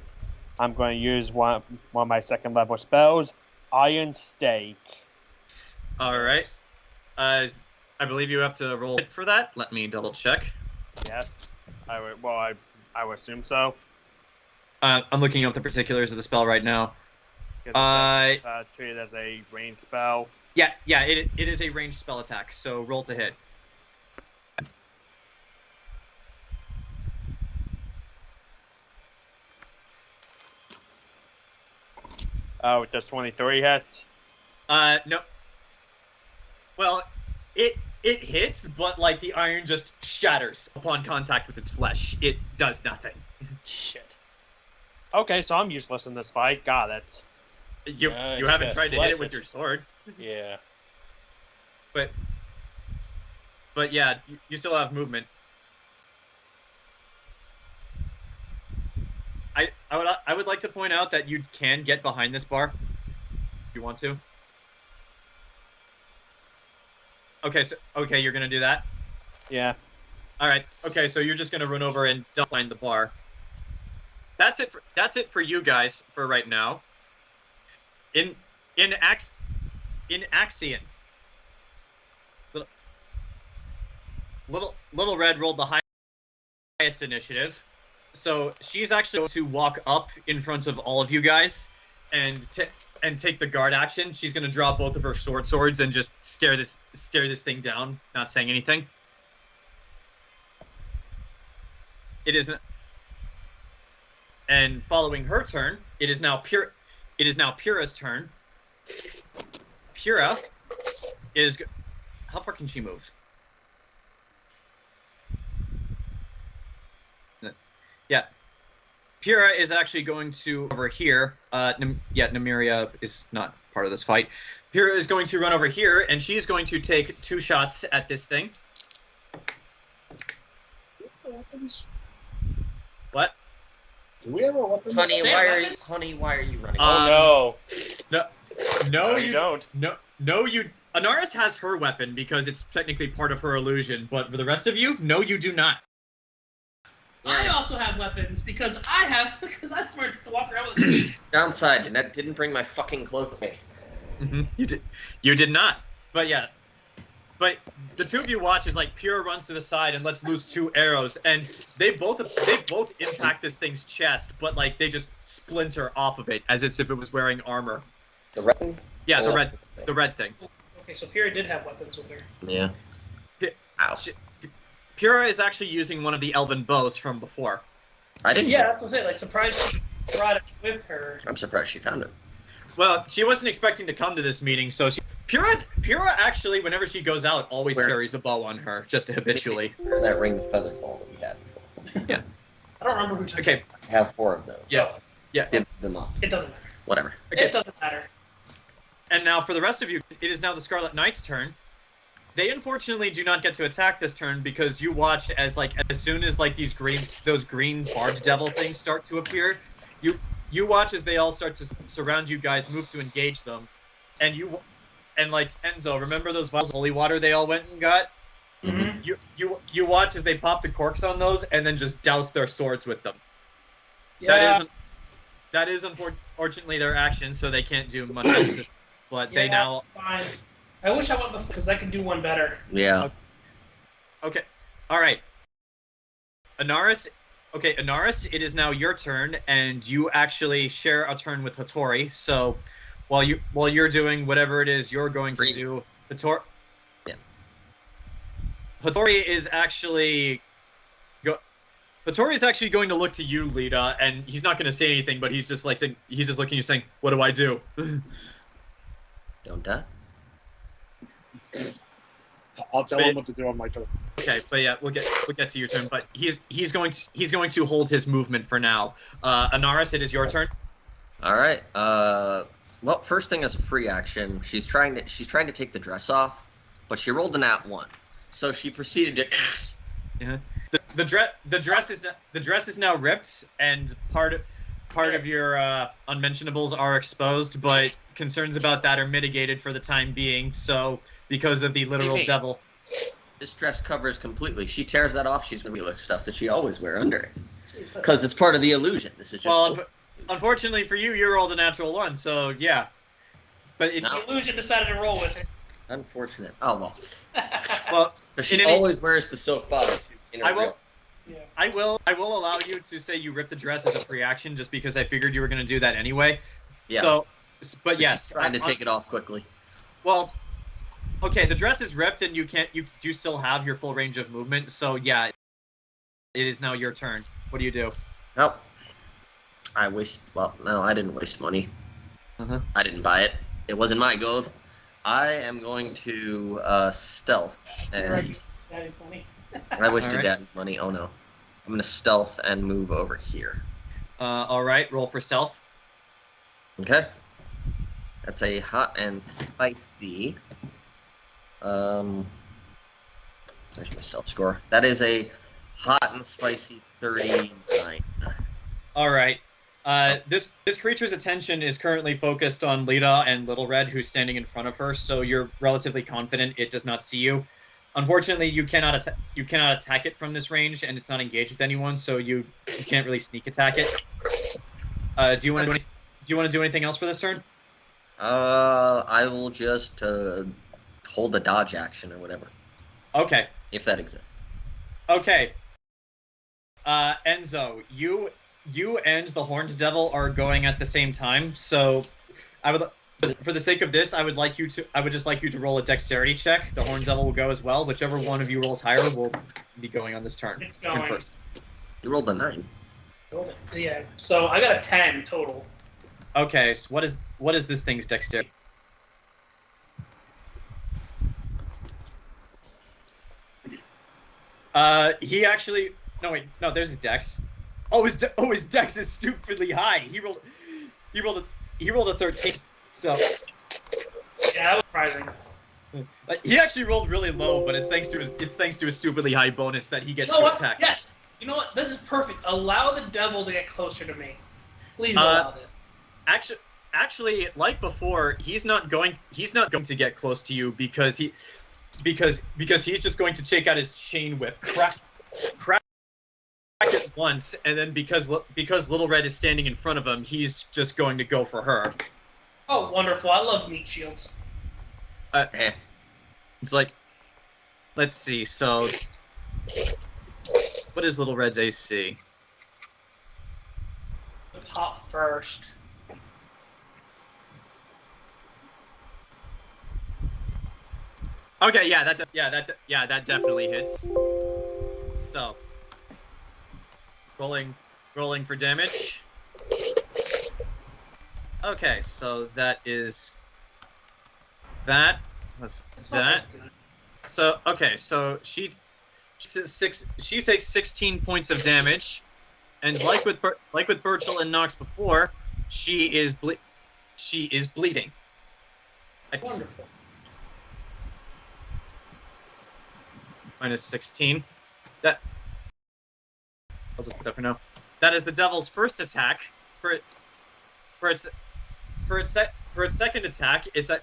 I'm going to use one of my second level spells, Iron Stake. All right. I believe you have to roll for that. Let me double check. Yes, I would assume so. I'm looking up the particulars of the spell right now. Treated as a ranged spell. Yeah, it is a ranged spell attack, so roll to hit. Oh, does 23 hit? No. Well, it hits, but like the iron just shatters upon contact with its flesh. It does nothing. Shit. Okay, so I'm useless in this fight. Got it. You haven't tried to hit it with your sword. Yeah. But yeah, you still have movement. I would like to point out that you can get behind this bar if you want to. Okay, you're gonna do that? Yeah. Alright, okay, so you're just gonna run over and dump behind the bar. That's it for you guys for right now. In Axion. Little Red rolled the highest initiative. So she's actually going to walk up in front of all of you guys and take the guard action. She's going to draw both of her swords and just stare this thing down, not saying anything. And following her turn, it is now Pyrrha's turn. Pyrrha is... How far can she move? Yeah. Pyrrha is actually going to over here. Nymeria is not part of this fight. Pyrrha is going to run over here, and she's going to take 2 shots at this thing. What? Do we have a weapon? Honey, why are you running? Oh no, you don't. No, you. Anaris has her weapon because it's technically part of her illusion, but for the rest of you, no, you do not. I also have weapons because I'm smart to walk around with them. Downside, and I didn't bring my fucking cloak with me. Mm-hmm. You did not. But yeah. But the two of you watch as like Pyrrha runs to the side and lets loose 2 arrows, and they both impact this thing's chest, but like they just splinter off of it as if it was wearing armor. The red thing? Yeah, the red thing. Okay, so Pyrrha did have weapons with her. Yeah. Ow. Pyrrha is actually using one of the elven bows from before. I didn't. Yeah, that's what I'm saying. Like, surprised she brought it with her. I'm surprised she found it. Well, she wasn't expecting to come to this meeting, so Pyrrha actually, whenever she goes out, always carries a bow on her, just habitually. Where's that ring of feather fall that we had before? Yeah. I don't remember who took it. Okay. I have 4 of those. Yeah. Give them up. It doesn't matter. Whatever. Okay. It doesn't matter. And now for the rest of you, it is now the Scarlet Knight's turn. They unfortunately do not get to attack this turn because you watch as as soon as those green barbed devil things start to appear, you watch as they all start to surround you guys, move to engage them, and Enzo, remember those vials of holy water they all went and got? Mm-hmm. You watch as they pop the corks on those and then just douse their swords with them. Yeah. That is unfortunately their action, so they can't do much of this. But they now. Fine. I wish I went before because I can do one better. Yeah. Okay. All right. Anaris. Okay, Anaris, it is now your turn, and you actually share a turn with Hattori. So, while you're doing whatever it is you're going to do, Hattori. Yeah. Hattori is actually. Hattori is actually going to look to you, Lita, and he's not going to say anything, but he's just saying, he's just looking at you saying, "What do I do?" Don't die. I'll tell him what to do on my turn. Okay, but yeah, we'll get to your turn. But he's going to hold his movement for now. Anaris, it is your turn. All right. Well, first thing is a free action. She's trying to take the dress off, but she rolled a nat 1, so she proceeded to. Yeah. The dress is now ripped, and part of your unmentionables are exposed, but concerns about that are mitigated for the time being. So because of the literal devil. This dress covers completely. She tears that off, she's gonna be like stuff that she always wear under it, because it's part of the illusion. This is just unfortunately for you, you rolled a natural 1, so yeah. But the illusion decided to roll with it. Unfortunate. Oh well. Well, but she always wears the silk bodysuit. I will allow you to say you ripped the dress as a free action, just because I figured you were going to do that anyway. Yeah. So, but yes, trying to take it off quickly. Well, okay, the dress is ripped, and you do still have your full range of movement. So yeah, it is now your turn. What do you do? Well, no, I didn't waste money. I didn't buy it. It wasn't my gold. I am going to stealth and. Daddy's money. I wasted Daddy's money. Oh no. I'm gonna stealth and move over here. All right, roll for stealth. Okay. That's a hot and spicy. There's my stealth score. That is a hot and spicy 39. All right. This creature's attention is currently focused on Lita and Little Red, who's standing in front of her. So you're relatively confident it does not see you. Unfortunately, you cannot attack it from this range, and it's not engaged with anyone, so you can't really sneak attack it. Do you want to do anything else for this turn? I will just hold the dodge action or whatever. Okay. If that exists. Okay. Enzo, you and the Horned Devil are going at the same time, so for the sake of this, I would just like you to roll a dexterity check. The Horned Devil will go as well. Whichever one of you rolls higher will be going on this turn. It's going first. You rolled a 9. Yeah. So I got a 10 total. Okay. So what is this thing's dexterity? He actually no, there's his dex. His dex is stupidly high. He rolled a 13. So yeah, that was surprising. He actually rolled really low, but it's thanks to a stupidly high bonus that he gets to attack. Yes. You know what? This is perfect. Allow the devil to get closer to me. Please allow this. Actually, like before, he's not going to get close to you because he's just going to take out his chain whip, crack it once, and then because Little Red is standing in front of him, he's just going to go for her. Oh, wonderful. I love meat shields. It's like, let's see, so, what is Little Red's AC? Pop first. Okay, that definitely hits. So, rolling for damage. Okay, so that is that. So okay, so she takes 16 points of damage, and like with Burchill and Nox before, she is bleeding. Wonderful. minus 16. That I'll just put that for now. That is the devil's first attack. For its second attack, it's a.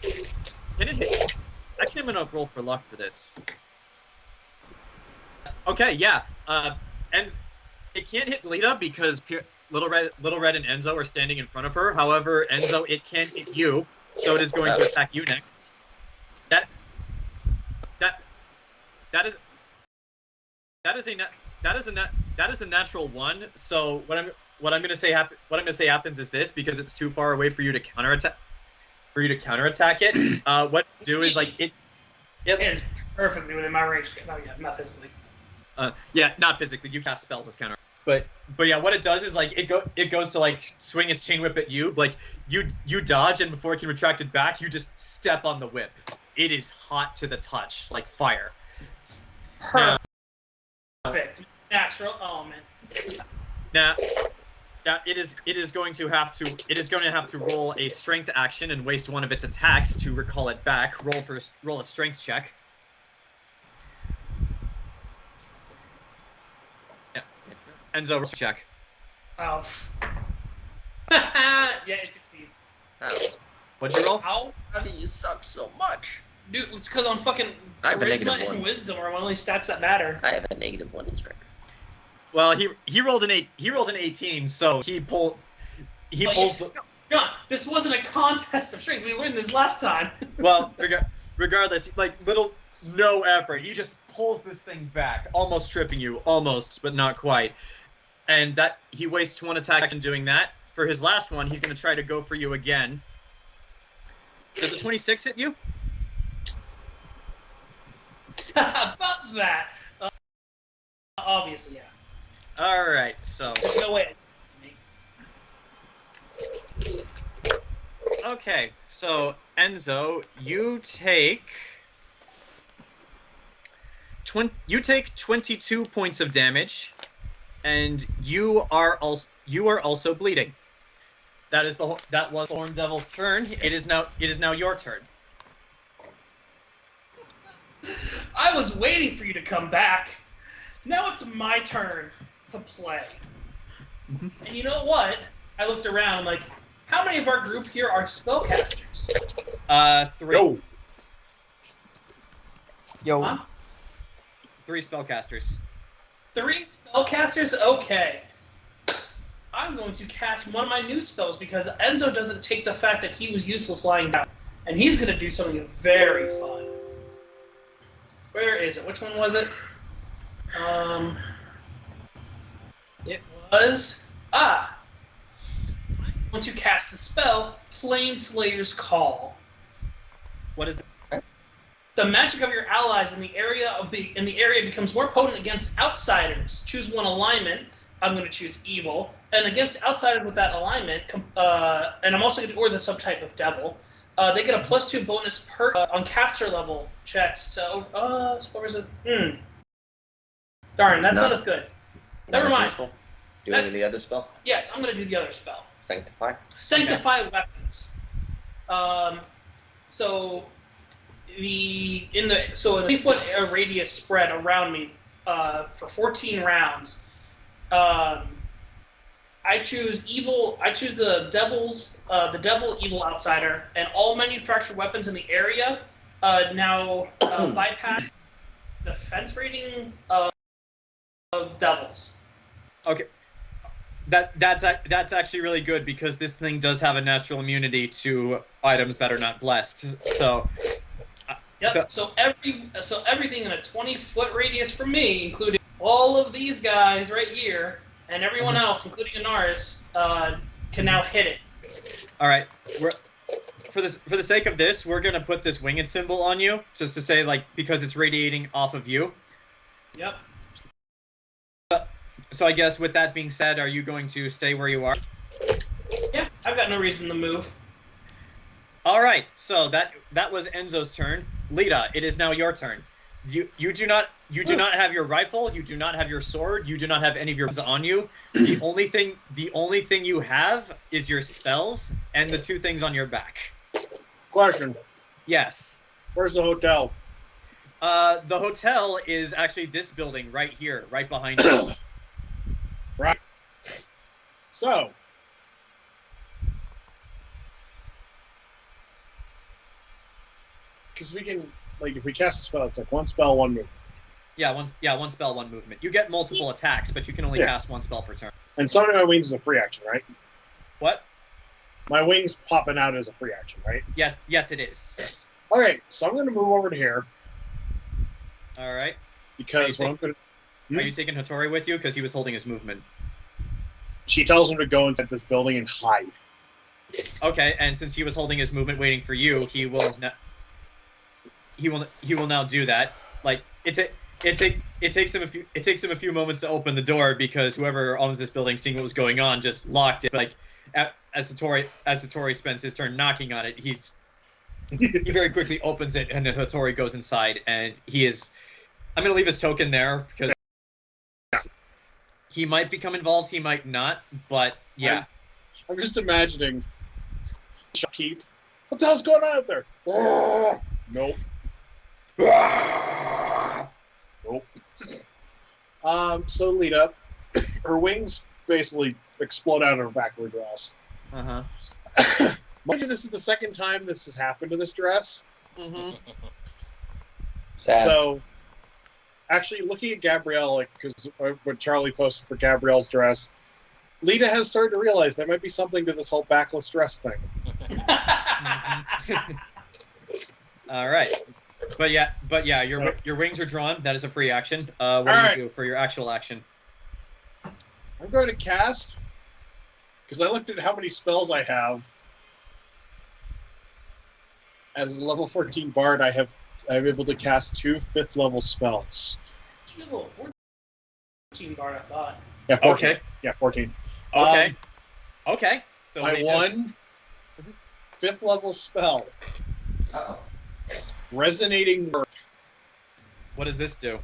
Can it hit? Actually, I'm gonna roll for luck for this. Okay, yeah. And it can't hit Lita because Little Red and Enzo are standing in front of her. However, Enzo, it can hit you, so it is going to attack you next. That is a natural 1. So what I'm going to say happens is this, because it's too far away for you to counterattack it. What you do is like it is perfectly within my range. No, yeah, not physically. Yeah, not physically. You cast spells as counter. But yeah, what it does is like it goes to like swing its chain whip at you. Like you dodge, and before it can retract it back, you just step on the whip. It is hot to the touch, like fire. Perfect. Natural element. Now it is going to have to roll a strength action and waste one of its attacks to recall it back. Roll a strength check. Yeah. Enzo, check. Oh. Yeah, it succeeds. Oh. What'd you roll? How? How do you suck so much? Dude, it's because I'm fucking I have a charisma -1. and wisdom are one of the only stats that matter. I have a -1 in strength. Well, he rolled an 18, so he pulls the. No, this wasn't a contest of strength. We learned this last time. Well, regardless, like no effort. He just pulls this thing back, almost tripping you, almost, but not quite. And that he wastes 1 attack in doing that. For his last one, he's going to try to go for you again. Does a 26 hit you? About that. Obviously, yeah. All right, so. There's no way. Okay, so Enzo, you take 22 points of damage, and you are also bleeding. That was the Horn Devil's turn. It is now your turn. I was waiting for you to come back. Now it's my turn to play. Mm-hmm. And you know what? I looked around like, how many of our group here are spellcasters? 3. Yo. Huh? 3 spellcasters. 3 spellcasters? Okay. I'm going to cast one of my new spells because Enzo doesn't take the fact that he was useless lying down. And he's going to do something very fun. Where is it? Which one was it? It was... I'm going to cast the spell, Planeslayer's Call. What is it? The magic of your allies in the area becomes more potent against outsiders. Choose one alignment. I'm going to choose evil. And against outsiders with that alignment, and I'm also going to order the subtype of devil. They get a +2 bonus per on caster level checks to what is it? Darn, that's not as good. Never mind. Do any of the other spell? Yes, I'm going to do the other spell. Sanctify. Sanctify weapons. So a 20-foot radius spread around me for 14 rounds. I choose evil. I choose the devil evil outsider, and all manufactured weapons in the area now bypass the defense rating of devils. Okay. That's actually really good because this thing does have a natural immunity to items that are not blessed. So. Yep. So everything in a 20-foot radius from me, including all of these guys right here, and everyone else, including Anaris, can now hit it. All right. For the sake of this, we're gonna put this winged symbol on you, just to say because it's radiating off of you. Yep. So I guess with that being said, are you going to stay where you are? Yeah, I've got no reason to move. All right. So that was Enzo's turn. Lita, it is now your turn. You do not have your rifle. You do not have your sword. You do not have any of your weapons on you. The only thing you have is your spells and the 2 things on your back. Question. Yes. Where's the hotel? The hotel is actually this building right here, right behind you. Right. So, because we can, like, if we cast a spell, it's like one spell, one move. Yeah, one spell, one movement. You get multiple attacks, but you can only cast one spell per turn. And summoning my wings is a free action, right? What? My wings popping out is a free action, right? Yes, it is. All right, so I'm going to move over to here. All right. Because what I'm going to... Are you taking Hattori with you? Because he was holding his movement. She tells him to go inside this building and hide. Okay, and since he was holding his movement waiting for you, he will now do that. Like it takes him a few moments to open the door because whoever owns this building, seeing what was going on, just locked it. Like as Hattori spends his turn knocking on it, he very quickly opens it, and then Hattori goes inside, and he is. I'm gonna leave his token there because he might become involved, he might not, but yeah. I'm just imagining Keep. What the hell's going on out there? Nope. Nope. So Lita, her wings basically explode out of her back of her dress. Uh-huh. Mind you, this is the second time this has happened to this dress. Mm-hmm. Sad. So, actually, looking at Gabrielle, like, because what Charlie posted for Gabrielle's dress, Lita has started to realize there might be something to this whole backless dress thing. All right. But yeah, your wings are drawn. That is a free action. What do you do for your actual action? I'm going to cast, because I looked at how many spells I have. As a level 14 bard, I'm able to cast 2 5th-level spells. You're level 14 bard, I thought. Yeah, 14. Okay. Yeah, 14. Okay. Okay. So my one 5th-level spell. Uh-oh. Resonating word. What does this do?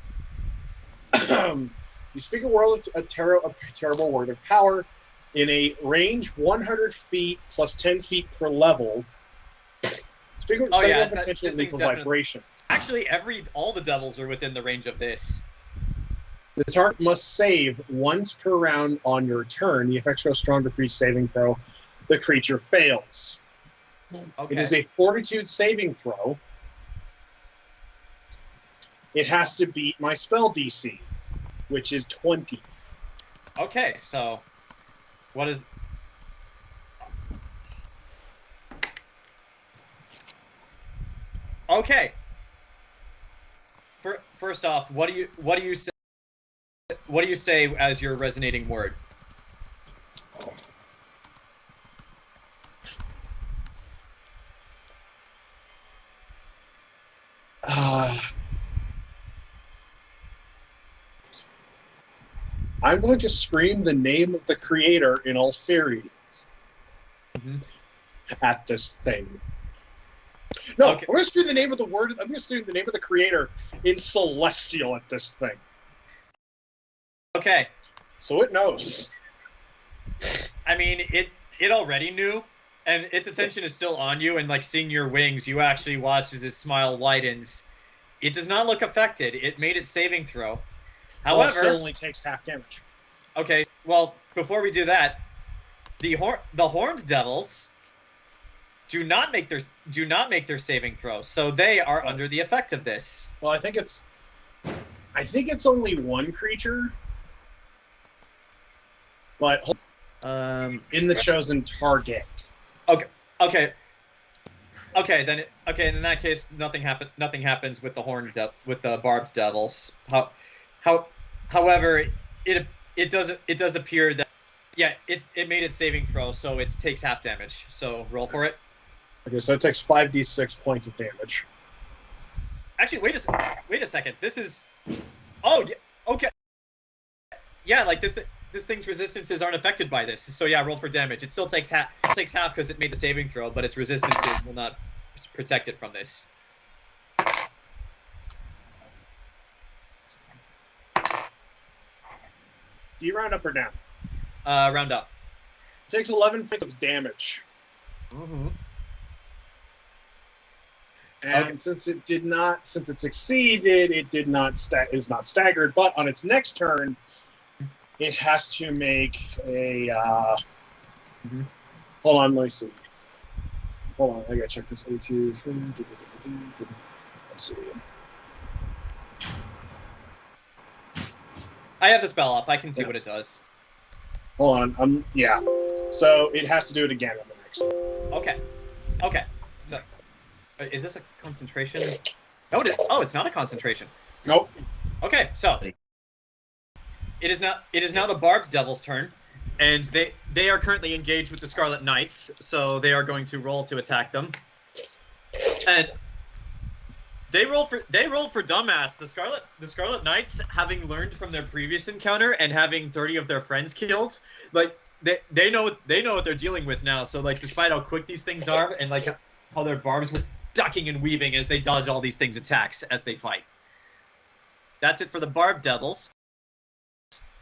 You speak a terrible word of power in a range 100 feet plus 10 feet per level. Speak potential lethal vibrations. Actually, all the devils are within the range of this. The target must save once per round on your turn. The effects grow stronger for each saving throw. The creature fails. Okay. It is a fortitude saving throw. It has to beat my spell DC, which is 20. Okay, so what is... Okay. First off, what do you say as your resonating word? I'm going to scream the name of the creator in Alferi at this thing. No, okay. I'm going to scream the name of the word. I'm going to scream the name of the creator in Celestial at this thing. Okay. So it knows. I mean, it already knew, and its attention is still on you, and like seeing your wings, you actually watch as its smile widens. It does not look affected. It made its saving throw. However, it still only takes half damage. Okay, well, before we do that, the horned devils do not make their saving throw, so they are under the effect of this. Well, I think it's only one creature, but in the chosen target. Okay. Then in that case, nothing happens with the with the barbed devils. However, it does appear that it made its saving throw, so it takes half damage. So roll for it. Okay, so it takes 5d6 points of damage. Actually, wait a second. This is okay. Yeah, like this thing's resistances aren't affected by this. So yeah, roll for damage. It still takes half. It takes half because it made the saving throw, but its resistances will not protect it from this. Do you round up or down? Round up. It takes 11 points of damage. Mm-hmm. And since it succeeded, it is not staggered. But on its next turn, it has to make a. Hold on, let me see. Hold on, I gotta check this. A2. Let's see. I have the spell up. I can see what it does. Hold on. Yeah. So it has to do it again on the next. Okay. So, is this a concentration? No, it's not a concentration. Nope. Okay, so it is now the Barbed Devil's turn, and they are currently engaged with the Scarlet Knights, so they are going to roll to attack them. And they rolled for dumbass. The Scarlet Knights, having learned from their previous encounter and having 30 of their friends killed, like they know what they're dealing with now. So like, despite how quick these things are and like how their barbs was ducking and weaving as they dodge all these things' attacks as they fight. That's it for the Barbed Devils.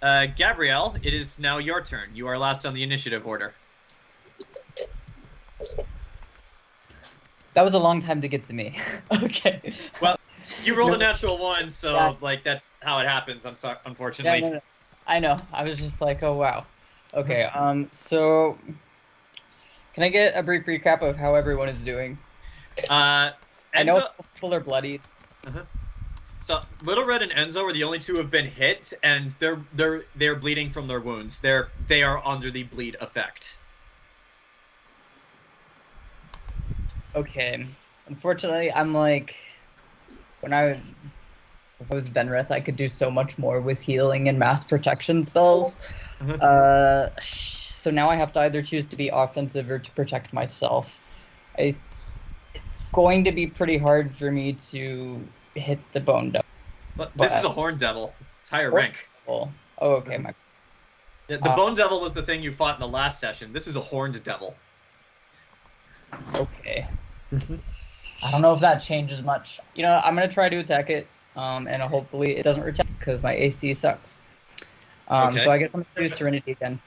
Gabrielle, it is now your turn. You are last on the initiative order. That was a long time to get to me. Okay. Well, you rolled a natural one, so like that's how it happens. I'm sorry, unfortunately. No. I know. I was just like, oh wow. Okay. So, can I get a brief recap of how everyone is doing? I know it's full or bloody. So Little Red and Enzo are the only two who have been hit, and they're bleeding from their wounds. They are under the bleed effect. Okay. Unfortunately, I'm like, when I was Venrith, I could do so much more with healing and mass protection spells. So now I have to either choose to be offensive or to protect myself. It's going to be pretty hard for me to hit the Bone Devil. But this is a Horn Devil. It's higher rank. Oh, okay. The Bone Devil was the thing you fought in the last session. This is a Horned Devil. Okay. I don't know if that changes much. You know, I'm going to try to attack it, and hopefully it doesn't react because my AC sucks. Okay. So I guess I'm going to use Serenity again.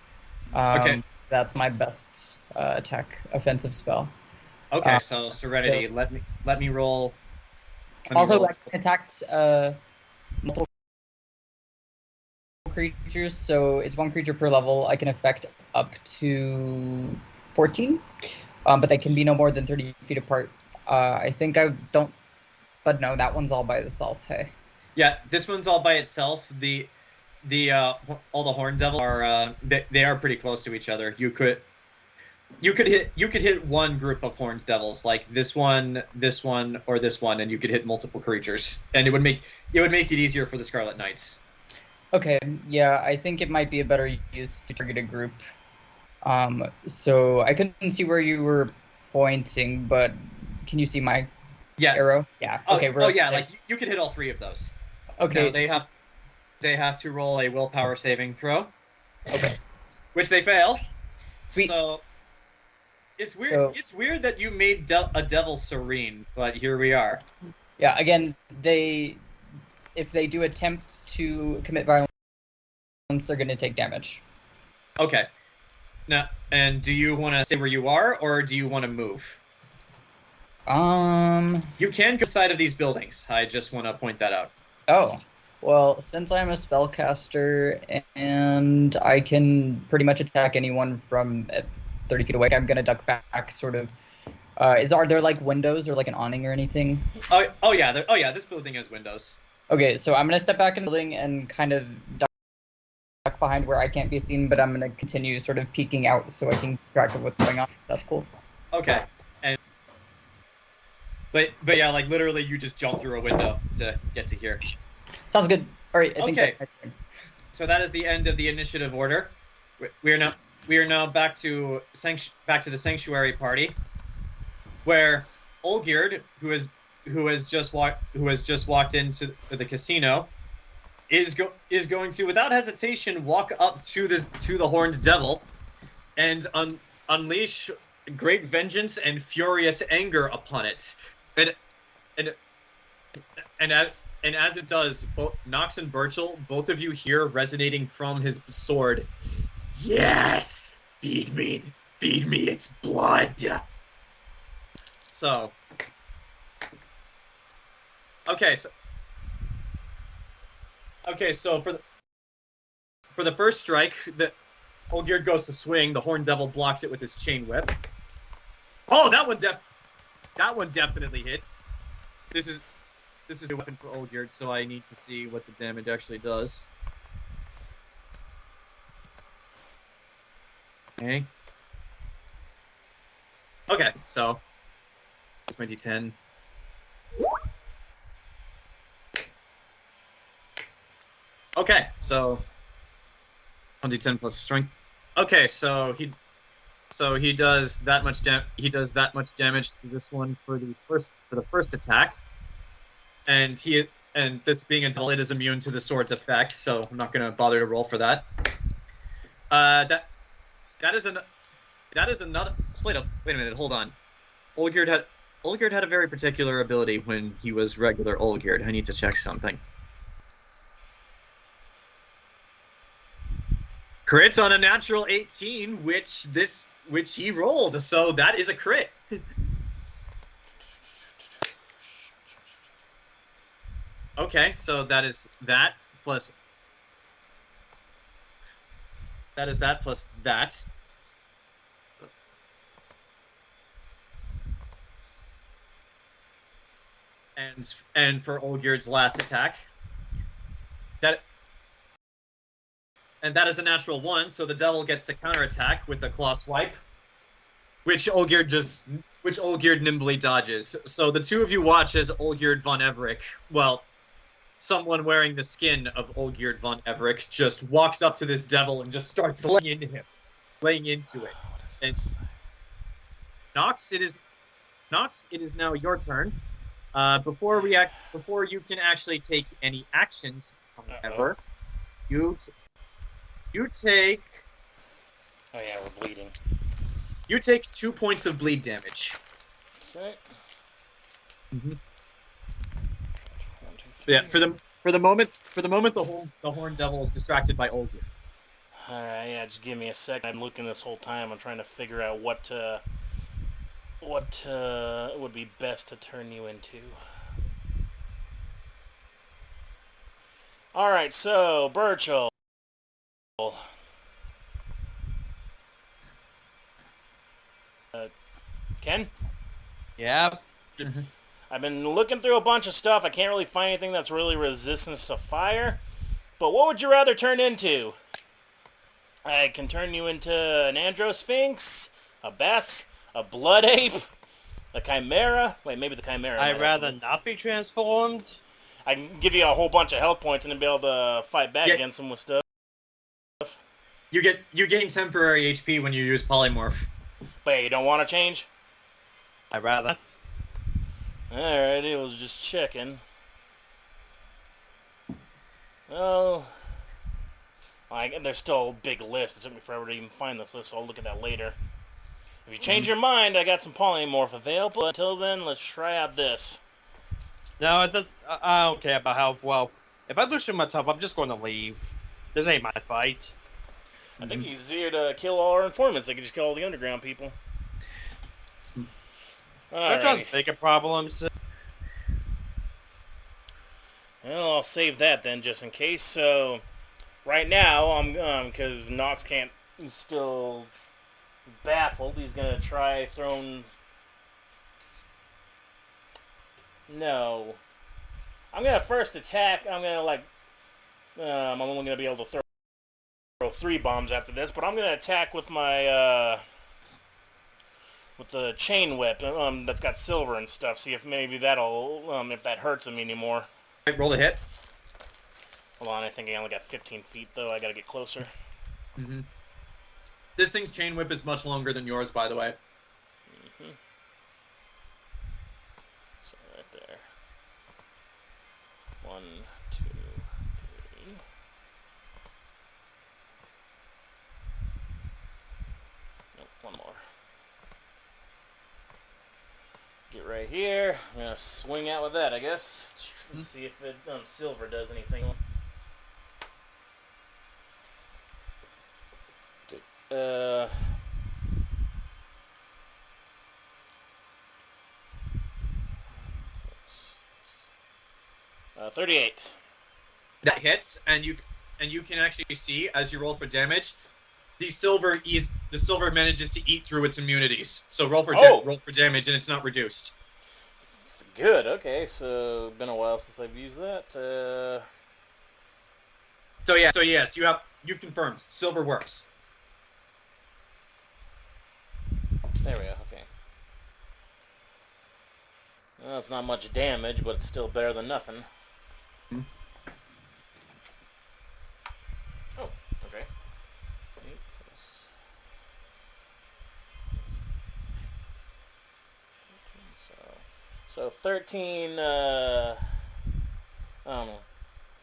Okay. That's my best attack offensive spell. Okay, so Serenity. So, let me roll. Also, I can attack multiple creatures, so it's one creature per level. I can affect up to 14, but they can be no more than 30 feet apart. I think I don't, but no, that one's all by itself. Hey. Yeah, this one's all by itself. All the Horn Devil are they are pretty close to each other. You could hit one group of Horned Devils, like this one, or this one, and you could hit multiple creatures, and it would make it easier for the Scarlet Knights. Okay, yeah, I think it might be a better use to target a group. So I couldn't see where you were pointing, but can you see my arrow? Yeah. Okay. Like you could hit all three of those. Okay. Now, they have to roll a willpower saving throw. Okay. Which they fail. Sweet. So it's weird. It's weird that you made a devil serene, but here we are. Yeah. Again, if they do attempt to commit violence, they're going to take damage. Okay. Now, and do you want to stay where you are, or do you want to move? You can go inside of these buildings. I just want to point that out. Oh. Well, since I'm a spellcaster and I can pretty much attack anyone from 30 feet away, I'm going to duck back, sort of. Are there like windows or like an awning or anything? Oh yeah, this building has windows. Okay, so I'm going to step back in the building and kind of duck behind where I can't be seen, but I'm going to continue sort of peeking out so I can keep track of what's going on. That's cool. Okay. But yeah, like literally you just jump through a window to get to here. Sounds good. All right. I think okay. So that is the end of the initiative order. We are now back to the sanctuary party, where Olgierd, who has just walked into the casino, is going to, without hesitation, walk up to the Horned Devil, and unleash great vengeance and furious anger upon it. And as it does, both Nox and Burchill, both of you hear resonating from his sword, "Yes! Feed me its blood!" So, Okay, so for the first strike, the Olgierd goes to swing. The Horn Devil blocks it with his chain whip. Oh, that one definitely hits. This is a weapon for Olgierd, so I need to see what the damage actually does. Okay. Okay, so it's my D10. Okay, so 1d10 plus strength. Okay, so he does that much damage to this one for the first attack, and this being a devil, it is immune to the sword's effect, so I'm not gonna bother to roll for that. That is another. Wait a minute, hold on. Olgierd had a very particular ability when he was regular Olgierd. I need to check something. Crits on a natural 18, which he rolled, so that is a crit. Okay, so that is that plus that. And for Olgierd's last attack, that is a natural 1, so the devil gets to counterattack with the claw swipe, which Olgierd nimbly dodges. So the two of you watch as Olgierd von Everec, well, someone wearing the skin of Olgierd von Everec, just walks up to this devil and just starts laying into it. And Nox, it is now your turn. Before you can actually take any actions, however, you take. Oh yeah, we're bleeding. You take 2 points of bleed damage. Okay. Mm-hmm. Yeah, for the moment, the Horn Devil is distracted by Olgierd. All right, yeah, just give me a second. I'm looking this whole time. I'm trying to figure out what would be best to turn you into. All right, so Burchill. Ken? Yeah. I've been looking through a bunch of stuff. I can't really find anything that's really resistance to fire. But what would you rather turn into? I can turn you into an Androsphinx, a Besk, a Blood Ape, a Chimera. Wait, maybe the Chimera. I'd rather not be transformed. I can give you a whole bunch of health points and then be able to fight back against them with stuff. You gain temporary HP when you use polymorph. Wait, you don't want to change? I'd rather. Alright, it was just checking. Well, there's still a big list. It took me forever to even find this list, so I'll look at that later. If you change your mind, I got some polymorph available. Until then, let's try out this. No, it does. I don't care about how well. If I lose too much health, I'm just going to leave. This ain't my fight. I think it's easier to kill all our informants. They can just kill all the underground people. That doesn't make a problem. Well, I'll save that then, just in case. So, right now, I'm because Nox can't. He's still baffled. He's gonna try throwing. No, I'm gonna first attack. I'm gonna I'm only gonna be able to throw 3 bombs after this, but I'm gonna attack with my with the chain whip that's got silver and stuff. See if maybe that'll if that hurts him anymore. Roll a hit. Hold on, I think I only got 15 feet though. I gotta get closer. Mm-hmm. This thing's chain whip is much longer than yours, by the way. Mm-hmm. So right there. 1, 2, 3. Nope, one more. Get right here. I'm gonna swing out with that, I guess. Let's see if it silver does anything. 38. That hits, and you can actually see as you roll for damage, the silver manages to eat through its immunities. So roll for damage, and it's not reduced. Good. Okay. So been a while since I've used that. So yes, you've confirmed silver works. There we go. Okay. Well, it's not much damage, but it's still better than nothing. Oh, okay. So 13,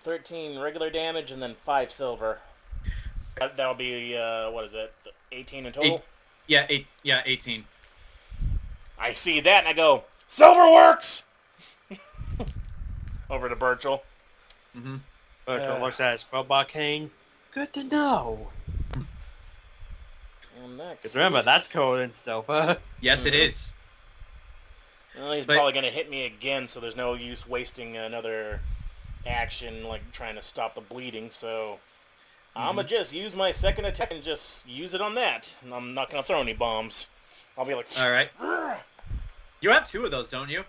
13 regular damage and then 5 silver. That'll be, what is it, 18 in total? 18. I see that and I go, silver works! Over to Burchill. Mm-hmm. Burchill looks at his spellbook cane. Good to know. Because remember, that's code and stuff. Yes, it is. Well, he's probably going to hit me again, so there's no use wasting another action, like trying to stop the bleeding, so I'm going to just use my second attack and just use it on that. And I'm not going to throw any bombs. I'll be like... Alright. You have 2 of those, don't you?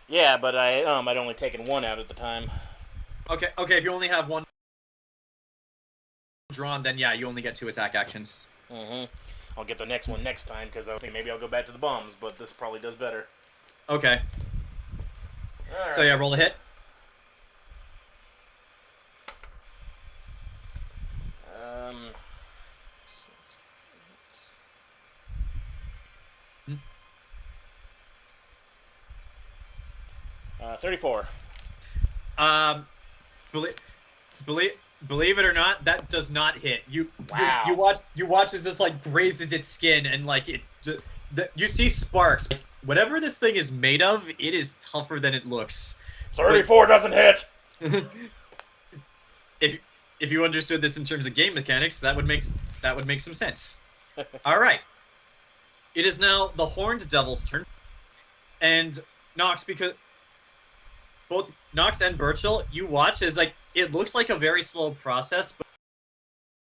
Yeah, but I'd only taken 1 out at the time. Okay, if you only have 1 drawn, then yeah, you only get 2 attack actions. I'll get the next one next time, because I think maybe I'll go back to the bombs, but this probably does better. Okay. Alright. So yeah, roll a hit. Hmm. 34. Believe it or not, that does not hit. You watch as this like grazes its skin and like you see sparks. Like, whatever this thing is made of, it is tougher than it looks. 34 doesn't hit. If you understood this in terms of game mechanics, that would make some sense. All right. It is now the Horned Devil's turn, and Nox, because both Nox and Burchill, you watch as like it looks like a very slow process,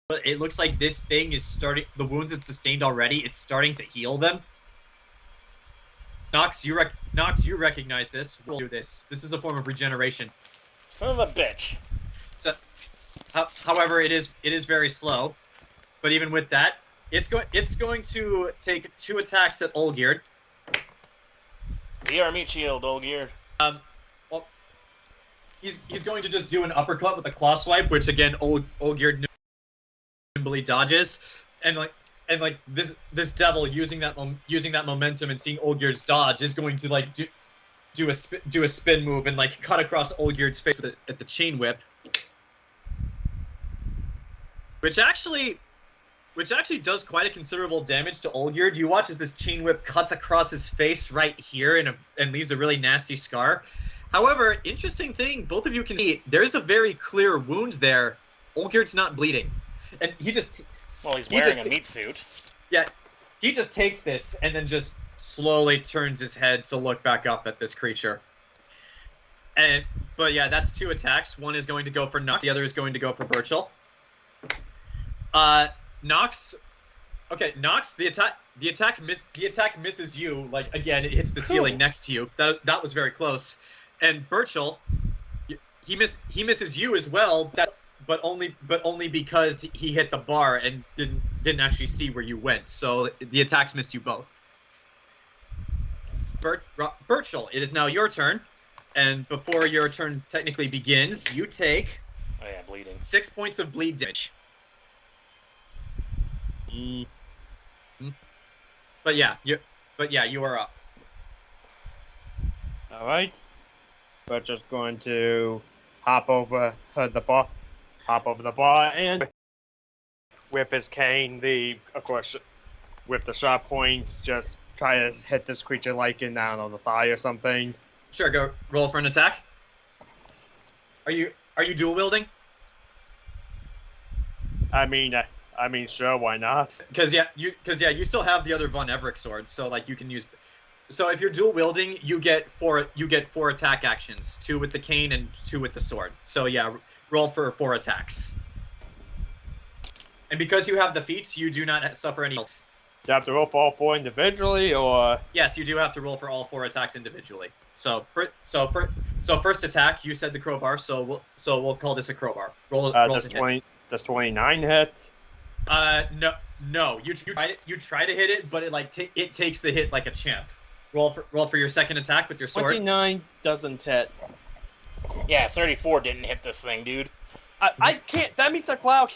but it looks like this thing is starting. The wounds it sustained already, it's starting to heal them. Nox, you recognize this. We'll do this. This is a form of regeneration. Son of a bitch. So, however, it is very slow, but even with that, it's going to take 2 attacks at Olgierd. Be our meat shield, Olgierd. Well, he's going to just do an uppercut with a claw swipe, which again Olgierd nimbly dodges, and this devil using that momentum and seeing Olgierd's dodge is going to like do a spin move and like cut across Olgierd's face at the chain whip. Which actually does quite a considerable damage to Olgierd. You watch as this chain whip cuts across his face right here and leaves a really nasty scar. However, interesting thing, both of you can see, there's a very clear wound there. Olgierd's not bleeding. And Well, he's wearing a meat suit. Yeah, he just takes this and then just slowly turns his head to look back up at this creature. But yeah, that's 2 attacks. One is going to go for Nox, the other is going to go for Burchill. Nox, the attack misses you. Like again, it hits the ceiling next to you. That was very close. And Burchill, he misses you as well. But only because he hit the bar and didn't actually see where you went. So the attacks missed you both. Burchill, it is now your turn, and before your turn technically begins, you take bleeding 6 points of bleed damage. But yeah, you are up. All right. We're just going to hop over the bar and with his cane, of course, with the sharp point, just try to hit this creature like in down on the thigh or something. Sure, go roll for an attack. Are you dual wielding? I mean, sure, why not? Because you still have the other Von Everett sword, so like you can use. if you're dual wielding, you get four attack actions, 2 with the cane and 2 with the sword. So yeah, roll for 4 attacks. And because you have the feats, you do not suffer any. Do you have to roll for all 4 individually, or? Yes, you do have to roll for all 4 attacks individually. So first attack, you said the crowbar, so we'll call this a crowbar. Roll Does to hit. Does 29 hit? No. You try to hit it, but it takes the hit like a champ. Roll for your second attack with your sword. 29 doesn't hit. Yeah, 34 didn't hit this thing, dude. I can't. That means a cloud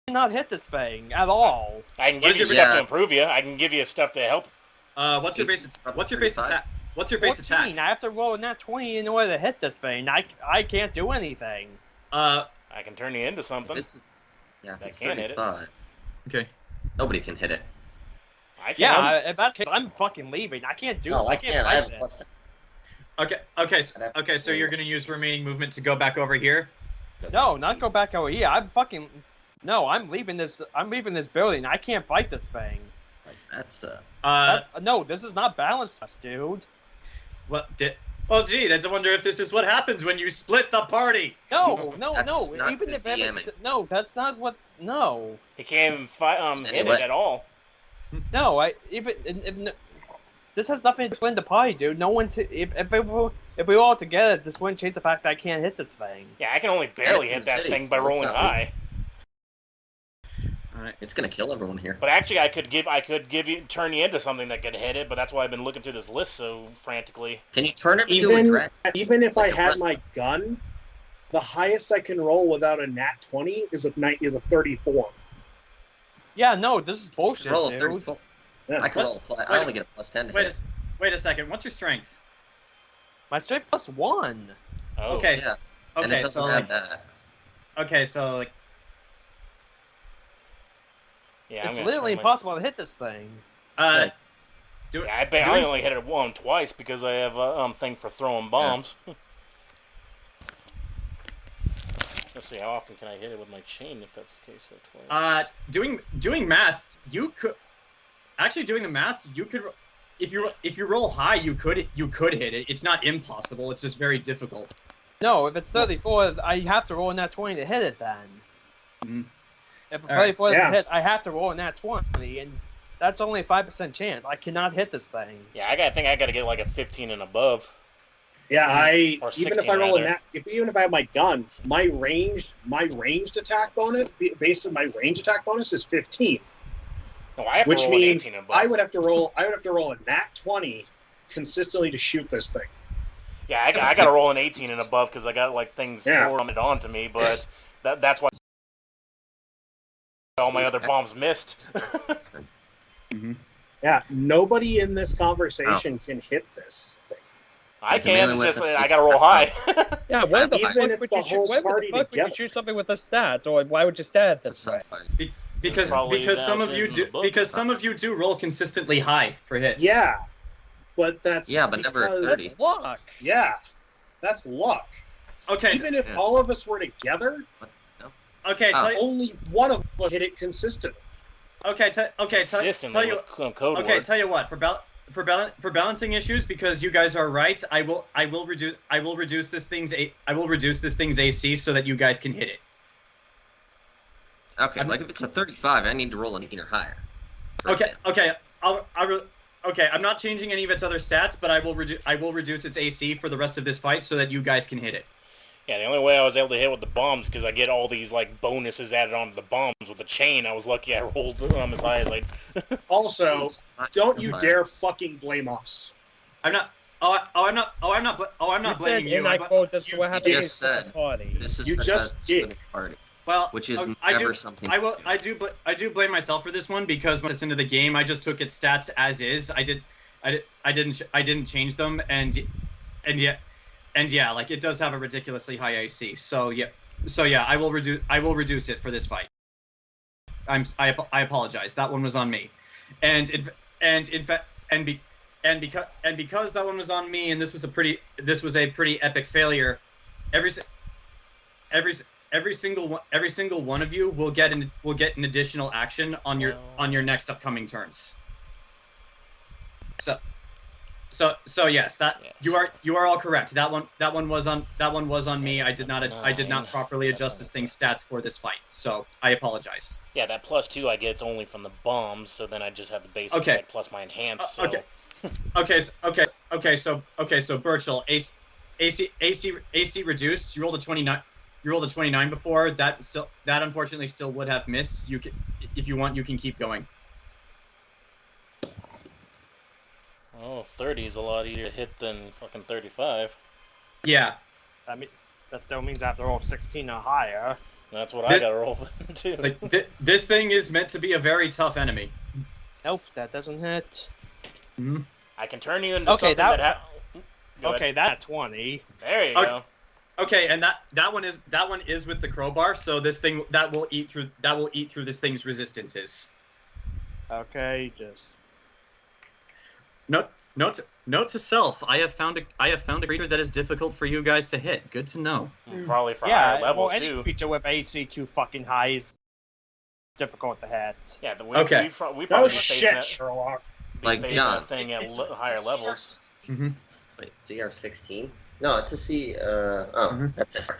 cannot hit this thing at all. I can give you stuff to improve you. I can give you stuff to help. What's your base attack? What's your base attack? 14. I have to roll a nat 20 in order to hit this thing. I can't do anything. I can turn you into something. If it's can hit it. 35. Okay. Nobody can hit it. I can. Yeah, if that's the case, I'm fucking leaving. I can't do it. No, I can't. I have a fight plus 10. Okay, so you're gonna use remaining movement to go back over here? No, not go back over here. I'm leaving this. I'm leaving this building. I can't fight this thing. That's No, this is not balanced, dude. Well, gee, that's a wonder if this is what happens when you split the party. No. That's not Even good if DMing. no, that's not what. No. He can't even hit Anyway. it at all. No, this has nothing to explain the party, dude. No one's if we were all together, this wouldn't change the fact that I can't hit this thing. Yeah, I can only barely it's in hit the that city, thing by so it's rolling not high. All right. it's gonna kill everyone here. But actually, I could turn you into something that could hit it. But that's why I've been looking through this list so frantically. Can you turn it into a dread? Even if Like I a had rest- my gun, the highest I can roll without a nat 20 is a 34. Yeah, no, this is bullshit, Roll a dude. 34. Yeah. I can roll I only get a plus 10 to hit. Wait a second. What's your strength? My strength plus 1. Oh. Okay. Yeah. And it doesn't have that. Okay, so like. Yeah, I'm It's gonna literally turn impossible to hit this thing. Yeah, I only hit it twice because I have a thing for throwing bombs. Let's see, how often can I hit it with my chain if that's the case? So 20. doing math, you could actually doing the math. You could, if you roll high, you could hit it. It's not impossible. It's just very difficult. No, if it's 34, I have to roll a nat 20 to hit it then. Mhm. If it's All right. 34 Yeah. to hit, I have to roll a nat 20, and that's only a 5% chance. I cannot hit this thing. Yeah, I gotta get like a 15 and above. Yeah, Or even if 16 I roll a rather. nat, even if I have my gun, my ranged attack bonus, based on my range attack bonus, is 15. No, I have to Which roll means an 18 and above. I would have to roll a nat 20 consistently to shoot this thing. Yeah, I gotta roll an 18 and above because I got like things Yeah. formed onto me, but that's why all my other bombs missed. Yeah, nobody in this conversation can hit this thing. I Like a melee can, it's just weapon. I gotta roll high. Yeah, why the Even fuck if would the you shoot? whole Why the party fuck would you together. shoot something with a stat? Or why would you stat It's a this? sci-fi. Because Probably some of that's you in do the book. because some of you do roll consistently high for hits. Yeah, but that's Yeah, but never because- 30. That's luck. Yeah, that's luck. Okay. Even if Yeah. all of us were together, Okay. Oh. Tell you, only one of us hit it consistently. Consistently tell you. with code Okay, word. tell you what. For balancing issues, because you guys are right, I will reduce this thing's AC so that you guys can hit it. Okay, like if it's a 35, I need to roll an 18 or higher. for Okay. example. Okay. I'm not changing any of its other stats, but I will reduce its AC for the rest of this fight so that you guys can hit it. Yeah, the only way I was able to hit with the bombs because I get all these like bonuses added onto the bombs with the chain. I was lucky I rolled as high as I. Also, don't you Fine. dare fucking blame us. I'm not. I'm not blaming you. And I I'm- quote, this is you what happened just at the said- party. This is You for just us did. for the party, Well, which is I never do. something. I do blame myself for this one because when it's into the game, I just took its stats as is. I didn't change them, and yeah, like it does have a ridiculously high AC. So yeah, I will reduce it for this fight. I apologize. That one was on me, because that one was on me, and this was a pretty epic failure. Every single one of you will get an additional action on your next upcoming turns. So yes, that Yes. you are all correct. That one was on me. I did not Nine. properly That's adjust on this the thing's stats for this fight. So I apologize. Yeah, that +2 I get is only from the bombs, so then I just have the basic Okay. attack plus my enhance. So Okay. So Burchill, AC reduced. You rolled a 29. You rolled a 29 before. That unfortunately still would have missed. You can, if you want, you can keep going. Oh, 30 is a lot easier to hit than fucking 35. Yeah. That still means I have to roll 16 or higher. That's what I gotta roll too. Like this thing is meant to be a very tough enemy. Nope, that doesn't hit. Mm-hmm. I can turn you into something that Okay, that's 20. There you go. Okay, and that one is with the crowbar. So this thing that will eat through this thing's resistances. Okay, just Note to self. I have found a creature that is difficult for you guys to hit. Good to know. Probably for higher well, levels any too. creature with AC too fucking high is difficult to hit. Yeah, we Okay. probably No be facing shit, that, Sherlock. be Like facing John. that thing at higher levels. Mm-hmm. Wait, CR16? No, it's a C. That's it.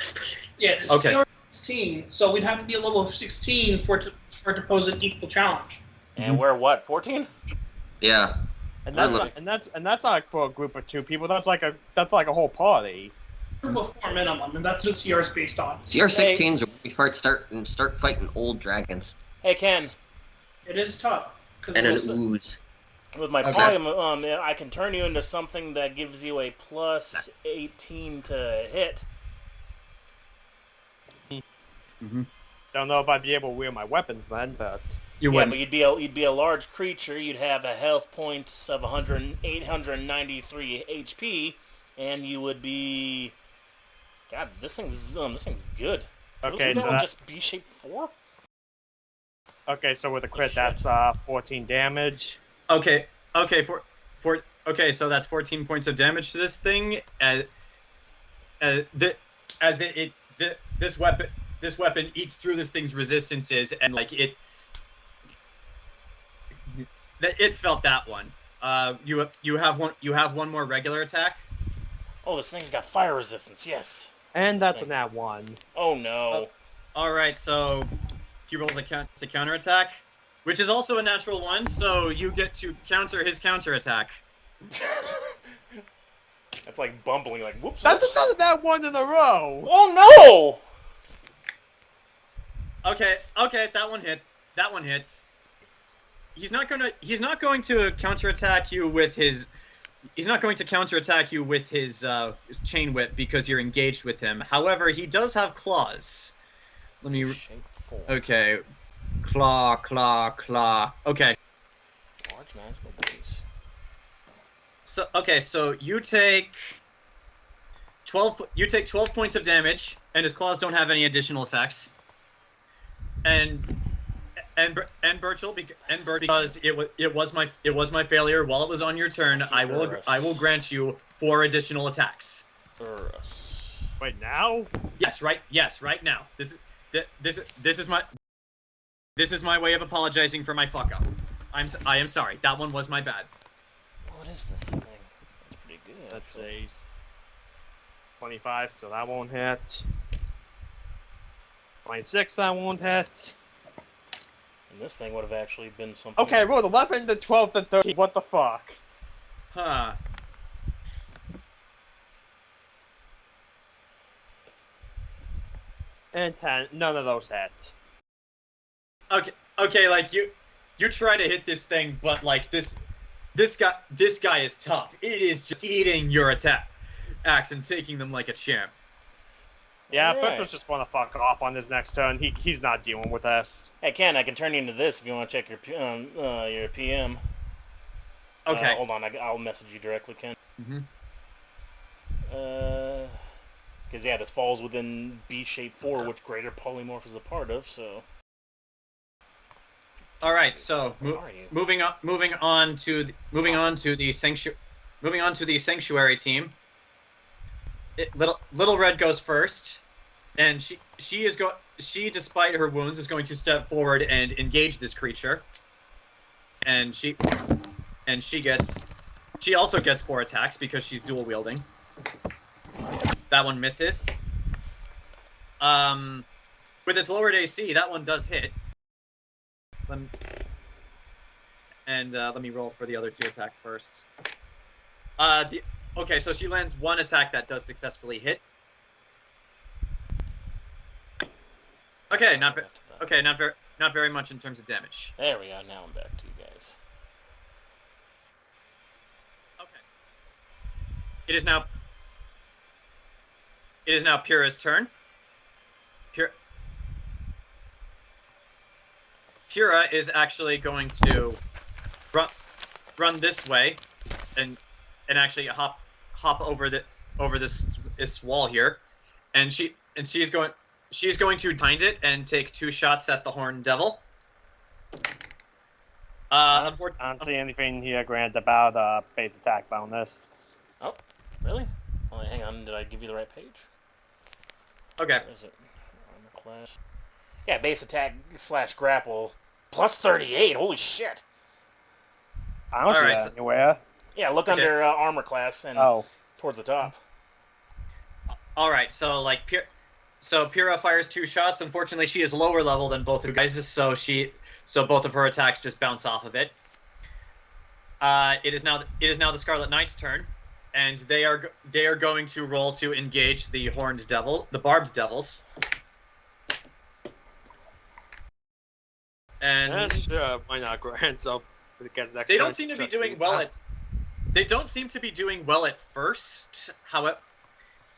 Yeah, it's Okay. CR16, so we'd have to be a level of 16 for it to pose an equal challenge. And we're what, 14? Yeah. And Really? that's like for a group of 2 people. That's like a whole party. Group of 4 minimum, and that's what CR is based on. CR16s are when we start fighting old dragons. Hey Ken, It is tough. 'cause And an most of- ooze. with my Okay. polymorph, I can turn you into something that gives you a plus 18 to hit. Don't know if I'd be able to wield my weapons then, but You Yeah, win. but you'd be a large creature. You'd have a health points of 893 HP, and you would be. God, this thing's good. okay, Would so that that, just be shape 4? so with a crit, shit. that's 14 damage. Okay. Okay. So that's 14 points of damage to this thing. This weapon eats through this thing's resistances, and like it felt that one. You have one more regular attack. Oh, this thing's got fire resistance. Yes. And that's Thing. an at 1. Oh no. All right, so he rolls a counterattack, which is also a natural 1. So you get to counter his counterattack. That's like bumbling. Like whoops. That's whoops. another that 1 in a row. Oh no. Okay, that one hits. He's not going to counterattack you with his. He's not going to counterattack you with his chain whip because you're engaged with him. However, he does have claws. Let me. Shape 4. Okay, claw. Okay. Large magical base. So you take 12. You take 12 points of damage, and his claws don't have any additional effects. And Burchill, because it was my failure while it was on your turn. I will grant you 4 additional attacks. Wait, now? Yes, right now. This is my way of apologizing for my fuck up. I am sorry. That one was my bad. What is this thing? That's pretty good. That's a 25, so that won't hit. 26, that won't hit. And this thing would have actually been something. Okay, I rolled 11 to 12 to 13. What the fuck? Huh. And 10. None of those hit. Okay, like you try to hit this thing, but like this guy is tough. It is just eating your attacks and taking them like a champ. Yeah, Alright. Burchill's just want to fuck off on his next turn. He's not dealing with us. Hey Ken, I can turn you into this if you want to check your PM. Okay. Hold on, I'll message you directly, Ken. Mhm. Because yeah, this falls within B shape 4, which Greater Polymorph is a part of. So. All right. So Where are you? moving on to the sanctuary team. Little Red goes first, and she despite her wounds is going to step forward and engage this creature, and she gets She also gets 4 attacks because she's dual wielding. That one misses. With its lowered AC, that one does hit. Let me roll for the other 2 attacks first. Okay, so she lands 1 attack that does successfully hit. Okay, not very much in terms of damage. There we go. Now I'm back to you guys. Okay. It is now Pyrrha's turn. Pyrrha is actually going to run this way and actually hop over this wall here, and she's going to bind it and take 2 shots at the Horned Devil. I don't see anything here, Grant, about base attack bonus. Oh, really? Oh, hang on. Did I give you the right page? Okay. Where is it? Armor class. Yeah, base attack / grapple plus 38. Holy shit! I don't see that anywhere. Yeah, look under armor class and towards the top. All right, so Pyrrha fires 2 shots. Unfortunately, she is lower level than both of you guys, so both of her attacks just bounce off of it. It is now the Scarlet Knight's turn, and they are going to roll to engage the barbed devils. And why not, Grant? So they don't seem to be doing well at. They don't seem to be doing well at first. However,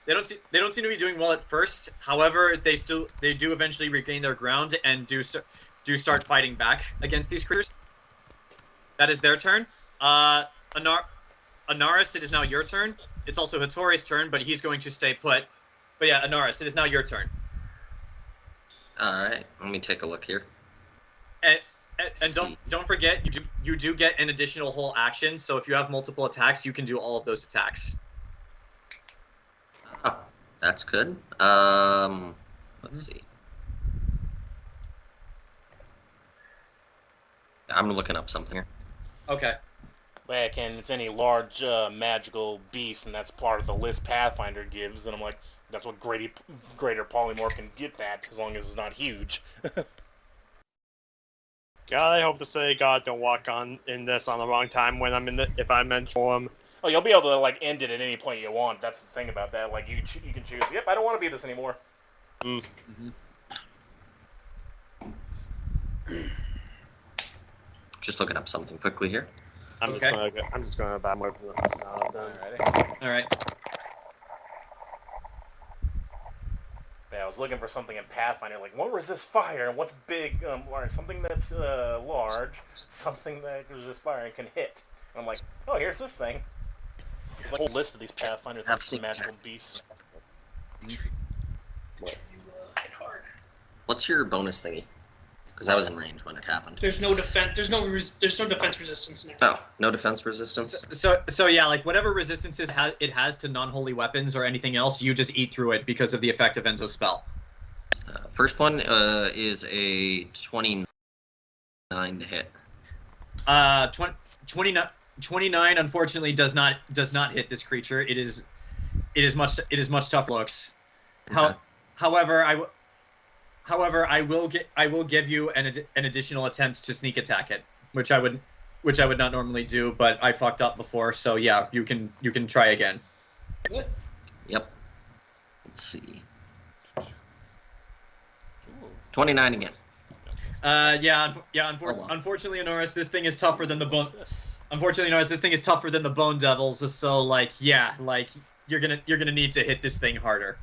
they don't seem to be doing well at first. However, they do eventually regain their ground and do start fighting back against these creatures. That is their turn. Anaris, it is now your turn. It's also Hattori's turn, but he's going to stay put. But yeah, Anaris, it is now your turn. All right, let me take a look here. And don't forget, you do get an additional whole action. So if you have multiple attacks, you can do all of those attacks. Oh, that's good. Let's see. I'm looking up something here. Okay. Like, and it's any large magical beast, and that's part of the list Pathfinder gives. And I'm like, that's what greater polymorph can get that, as long as it's not huge. God, I hope to say God don't walk in this on the wrong time when I'm if I'm in form. Oh, you'll be able to end it at any point you want. That's the thing about that. Like you can choose. Yep, I don't want to be this anymore. Just looking up something quickly here. I'm just gonna bad move. All right. Yeah, I was looking for something in Pathfinder, like what resists fire and what's big, something that's large, something that resists fire and can hit. And I'm like, oh, here's this thing. There's like a whole list of these Pathfinder things, magical beasts. What's your bonus thingy? Because I was in range when it happened. There's no defense. There's no defense resistance now. Oh, no defense resistance. So yeah, like whatever resistances it has to non-holy weapons or anything else, you just eat through it because of the effect of Enzo's spell. First one is a 29 to hit. 29 unfortunately does not hit this creature. It is much tougher looks. Okay. However, I will give you an additional attempt to sneak attack it, which I would not normally do, but I fucked up before, so yeah, you can try again. Good. Yep. Let's see. 29 again. Unfortunately, Anaris, this thing is tougher than the bone. Unfortunately, Anaris, this thing is tougher than the bone devils. So you're gonna need to hit this thing harder.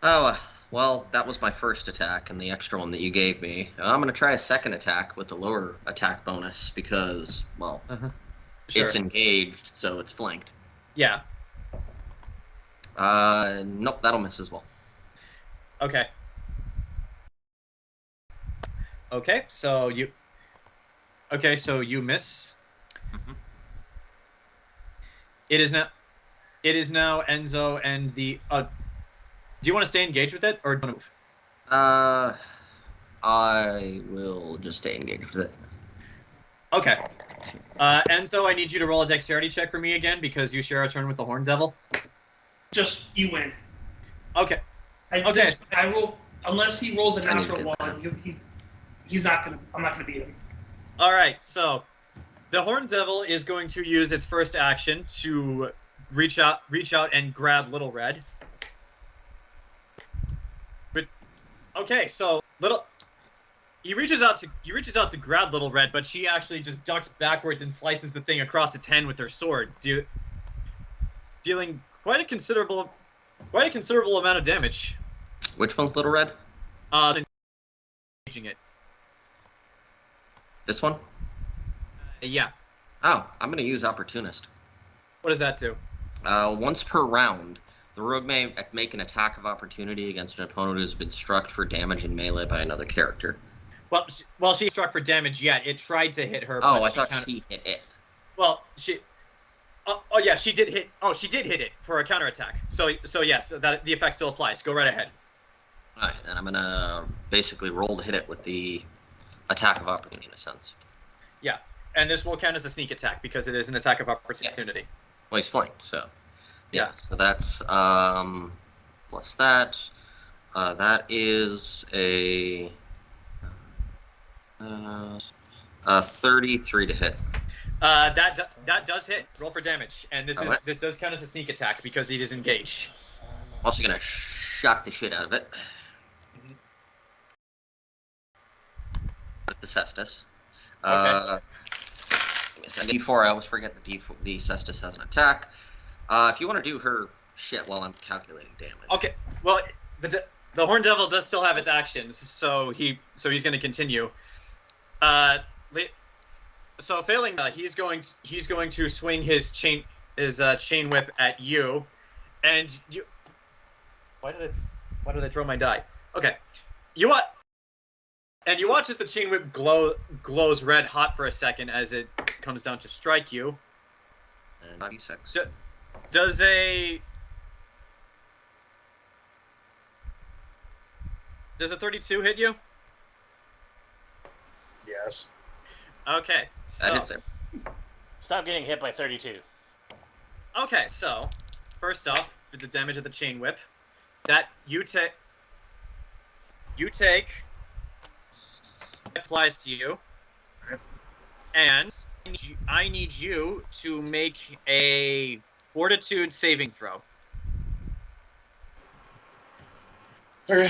Oh, well, that was my first attack, and the extra one that you gave me. I'm going to try a second attack with the lower attack bonus because, well, Sure. It's engaged, so it's flanked. Yeah. Nope, that'll miss as well. Okay. Okay, so you miss. Mhm. It is now Enzo and the. Do you want to stay engaged with it, or do you want to move? I will just stay engaged with it. Okay. Enzo, I need you to roll a dexterity check for me again because you share a turn with the Horn Devil. Just you win. Okay. I roll unless he rolls a natural one. He's not gonna. I'm not gonna beat him. All right. So the Horn Devil is going to use its first action to reach out and grab Little Red. But okay, so he reaches out to grab Little Red, but she actually just ducks backwards and slices the thing across its hand with her sword, dealing quite a considerable amount of damage. Which one's Little Red? Engaging it. This one? Yeah. Oh, I'm going to use Opportunist. What does that do? Once per round, the rogue may make an attack of opportunity against an opponent who's been struck for damage in melee by another character. Well, she struck for damage yet. It tried to hit her. Oh, but I thought she hit it. Well, she did hit. Oh, she did hit it for a counterattack. So yes, that the effect still applies. Go right ahead. All right, and I'm gonna basically roll to hit it with the attack of opportunity in a sense. Yeah, and this will count as a sneak attack because it is an attack of opportunity. Yeah. Well, he's flanked, so yeah. So that's plus that. That is a 33 to hit. That does hit. Roll for damage, and this does count as a sneak attack because it is engaged. I'm also gonna shock the shit out of it with the Cestus. Okay. D4. I always forget the Cestus has an attack. If you want to do her shit while I'm calculating damage. Okay. Well, the Horn Devil does still have its actions, so he's going to continue. So failing that, he's going to swing his chain whip at you, and you. Why did I throw my die? Okay, you watch as the chain whip glows red hot for a second as it comes down to strike you. And 96. Does a 32 hit you? Yes. Okay, so That hits her. Stop getting hit by 32. okay, so first off, for the damage of the chain whip, that you take applies to you, and I need you to make a Fortitude saving throw. Okay.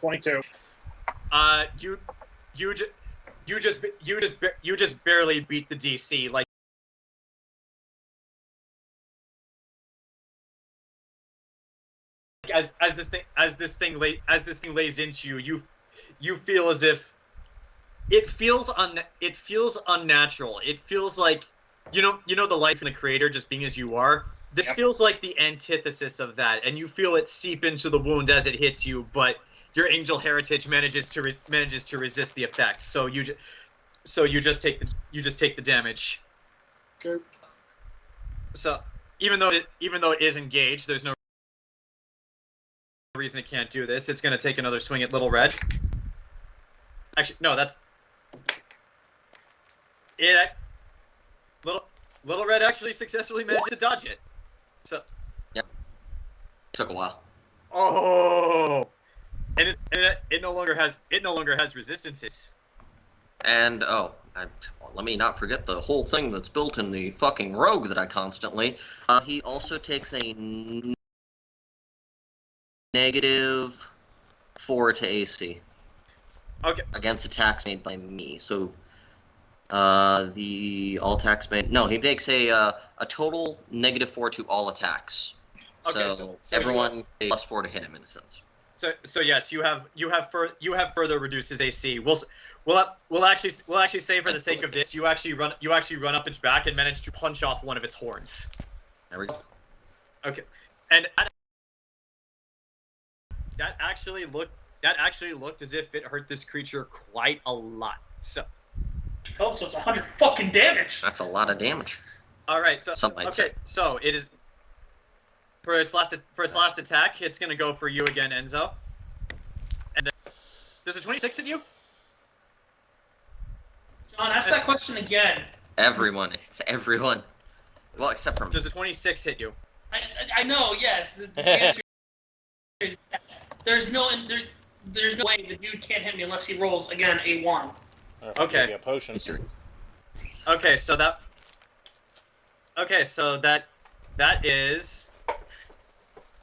22. You just barely beat the DC. Like as this thing lays into you, you feel as if it feels unnatural. It feels like you know the life in the creator just being as you are. This feels like the antithesis of that, and you feel it seep into the wound as it hits you, but your angel heritage manages to resist the effects. So you just take the damage. Okay. So even though it is engaged, there's no reason it can't do this. It's going to take another swing at Little Red. Actually, no, that's it. Little Red actually successfully managed to dodge it. So. Yep. Took a while. Oh. And it no longer has resistances. And let me not forget the whole thing that's built in the fucking rogue that I constantly. He also takes a negative 4 to AC. Okay. Against attacks made by me. So the all attacks made. No, he makes a total negative 4 to all attacks. Okay, so everyone plus 4 to hit him in a sense. So yes, you have further reduced his AC. We'll actually say for the sake of this, you actually run up its back and manage to punch off one of its horns. There we go. Okay, and that actually looked as if it hurt this creature quite a lot. So. Oh, so it's 100 fucking damage. That's a lot of damage. All right, so Some might say. So it is for its last attack. It's gonna go for you again, Enzo. And does a 26 hit you? Ask that question again. Everyone. It's everyone. Well, except for me. Does a 26 hit you? I know, yes. The answer is yes. There's no way the dude can't hit me unless he rolls, again, a 1. Okay. A potion. Okay, so that is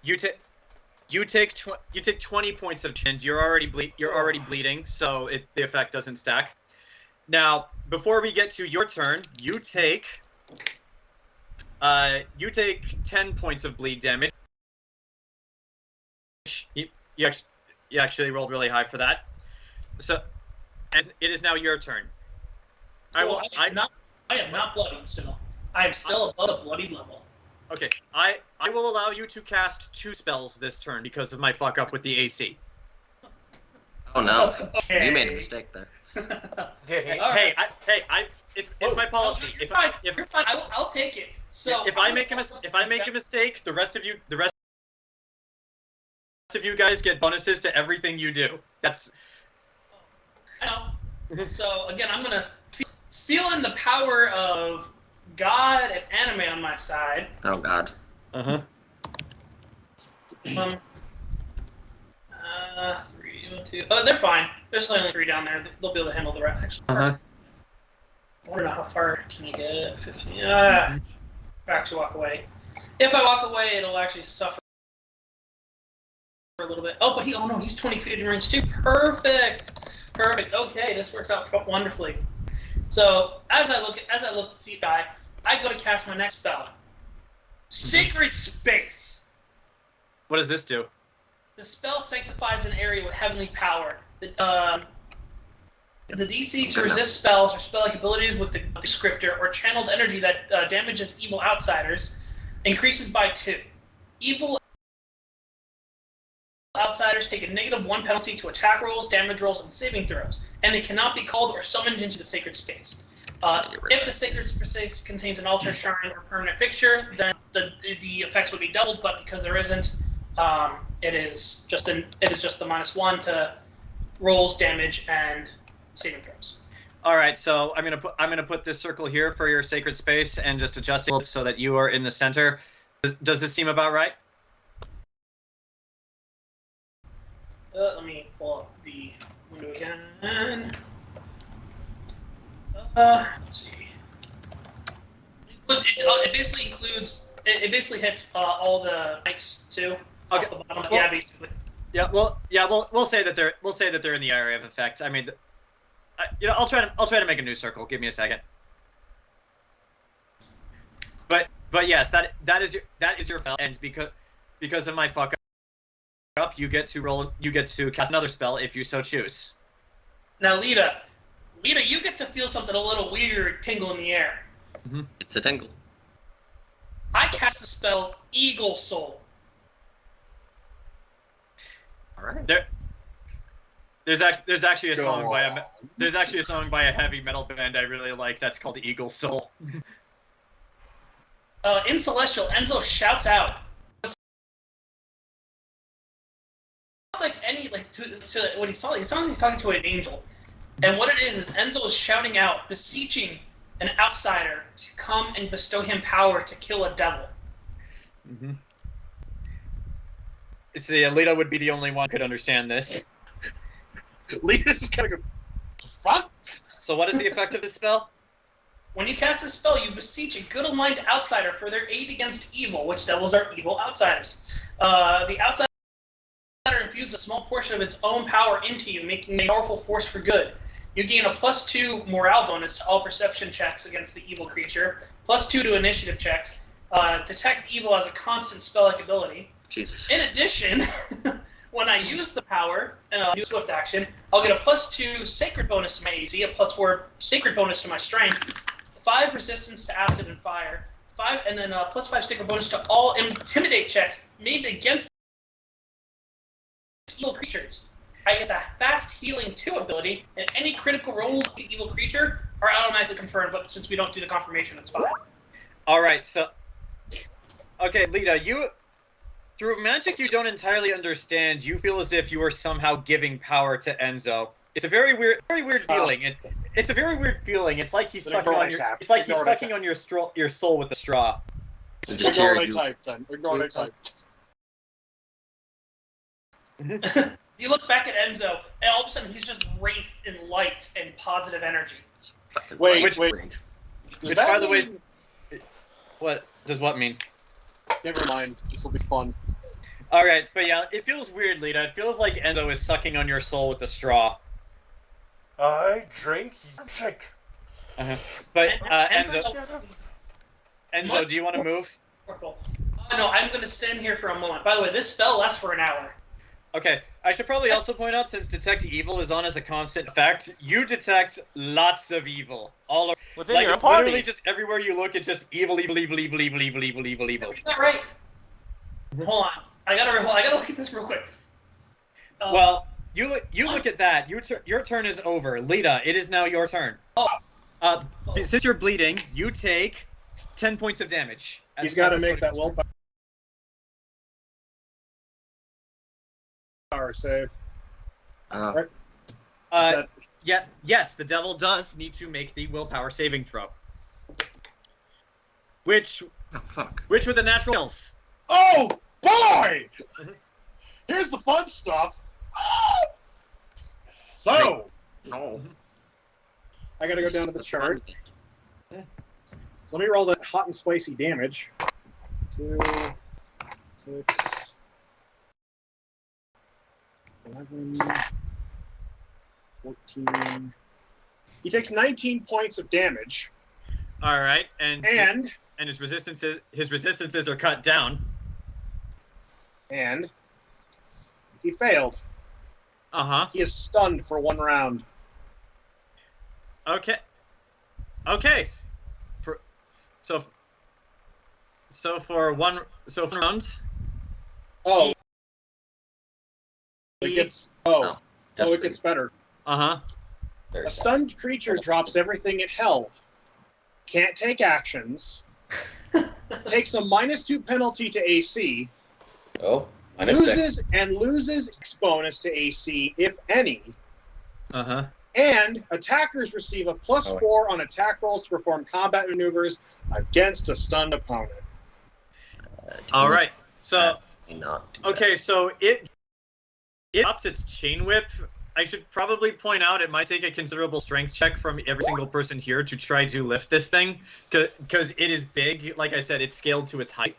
you take 20 points of damage. You're already bleeding, so the effect doesn't stack. Now, before we get to your turn, you take 10 points of bleed damage. You actually rolled really high for that. So, it is now your turn. I am not bloodied still. I am still above the bloodied level. Okay, I will allow you to cast 2 spells this turn because of my fuck up with the AC. Oh no, Okay. you made a mistake there. It's my policy. You're fine. I'll take it. So if I make a mistake, the rest of you guys get bonuses to everything you do. That's. I know. So again, I'm gonna feel in the power of God and anime on my side. Oh God. Uh-huh. 3, 2. Oh, they're fine. There's only 3 down there. They'll be able to handle the rest. Actually. Uh-huh. I don't know how far can you get. 15. Actually, walk away. If I walk away, it'll actually suffer for a little bit. Oh, but he's 20 feet in range too. Perfect. Okay, this works out wonderfully. So as I look to see the guy, I go to cast my next spell. Sacred Space. What does this do? The spell sanctifies an area with heavenly power. The DC to resist spells or spell-like abilities with the descriptor or channeled energy that damages evil outsiders increases by 2. Evil outsiders take a -1 penalty to attack rolls, damage rolls, and saving throws, and they cannot be called or summoned into the sacred space. If the sacred space contains an altar, shrine, or permanent fixture, then the effects would be doubled. But because there isn't, it is just the -1 to rolls, damage, and saving throws. All right, so I'm gonna put this circle here for your sacred space and just adjust it so that you are in the center. Does this seem about right? Let me pull up the window again. Let's see. It basically includes. It basically hits all the mics too. Okay. Off the bottom. Well, Yeah, basically. We'll say that they're in the area of effect. I mean, I'll try to make a new circle. Give me a second. But yes, that is your spell, and because of my fuck up, you get to cast another spell if you so choose. Now, Lita, you get to feel something a little weird tingle in the air. Mm-hmm. It's a tingle. I cast the spell Eagle Soul. All right. There's actually a song by a heavy metal band I really like that's called Eagle Soul. In Celestial, Enzo shouts out. It's like when he sounds like he's talking to an angel, and what it is Enzo is shouting out, beseeching an outsider to come and bestow him power to kill a devil. Mm-hmm. See, Lita would be the only one who could understand this. Lita's just kind of go, fuck? So what is the effect of this spell? When you cast a spell, you beseech a good-aligned outsider for their aid against evil, which devils are evil outsiders. The outsider infuses a small portion of its own power into you, making a powerful force for good. You gain a +2 morale bonus to all perception checks against the evil creature, +2 to initiative checks, detect evil as a constant spell-like ability. Jesus. In addition, when I use the power, use swift action, I'll get a +2 sacred bonus to my AC, a +4 sacred bonus to my strength, 5 resistance to acid and fire, 5, and then a +5 sacred bonus to all intimidate checks made against evil creatures. I get the fast healing 2 ability, and any critical rolls of the evil creature are automatically confirmed, but since we don't do the confirmation, it's fine. Alright, so... Okay, Lita, through magic you don't entirely understand, you feel as if you are somehow giving power to Enzo. It's a very weird feeling. It's a very weird feeling. It's like he's sucking on your. It's like he's sucking on your soul with a straw. Ignore what I typed, then. Ignore what I typed. You look back at Enzo, and all of a sudden he's just wraithed in light and positive energy. Wait. Which, by the way, what does what mean? Never mind. This will be fun. All right, so yeah, it feels weird, Lita. It feels like Enzo is sucking on your soul with a straw. I drink your shake. But Enzo, do you want to move? No, I'm going to stand here for a moment. By the way, this spell lasts for an hour. Okay, I should probably also point out, since Detect Evil is on as a constant effect, you detect lots of evil. All within your party. Literally just everywhere you look, it's just evil. Is that right? Hold on. I gotta look at this real quick. Well, you look at that. Your turn is over. Lita, it is now your turn. Since you're bleeding, you take 10 points of damage. He's got to make that willpower save. Yes, the devil does need to make the willpower saving throw. Which with a natural else. Oh boy! Here's the fun stuff. So, No. I gotta go down to the chart. So let me roll that hot and spicy damage. 2, 6, 11, 14. He takes 19 points of damage. All right, and And his resistances are cut down. And he failed. He is stunned for 1 round. Okay. For one round. Oh. It gets it gets better. A stunned creature drops everything it held. Can't take actions. Takes a -2 penalty to AC. Oh. Loses bonus to AC, if any. And attackers receive a +4 on attack rolls to perform combat maneuvers against a stunned opponent. All right. So Okay, so it drops its chain whip. I should probably point out it might take a considerable strength check from every single person here to try to lift this thing, because it is big. Like I said, it's scaled to its height.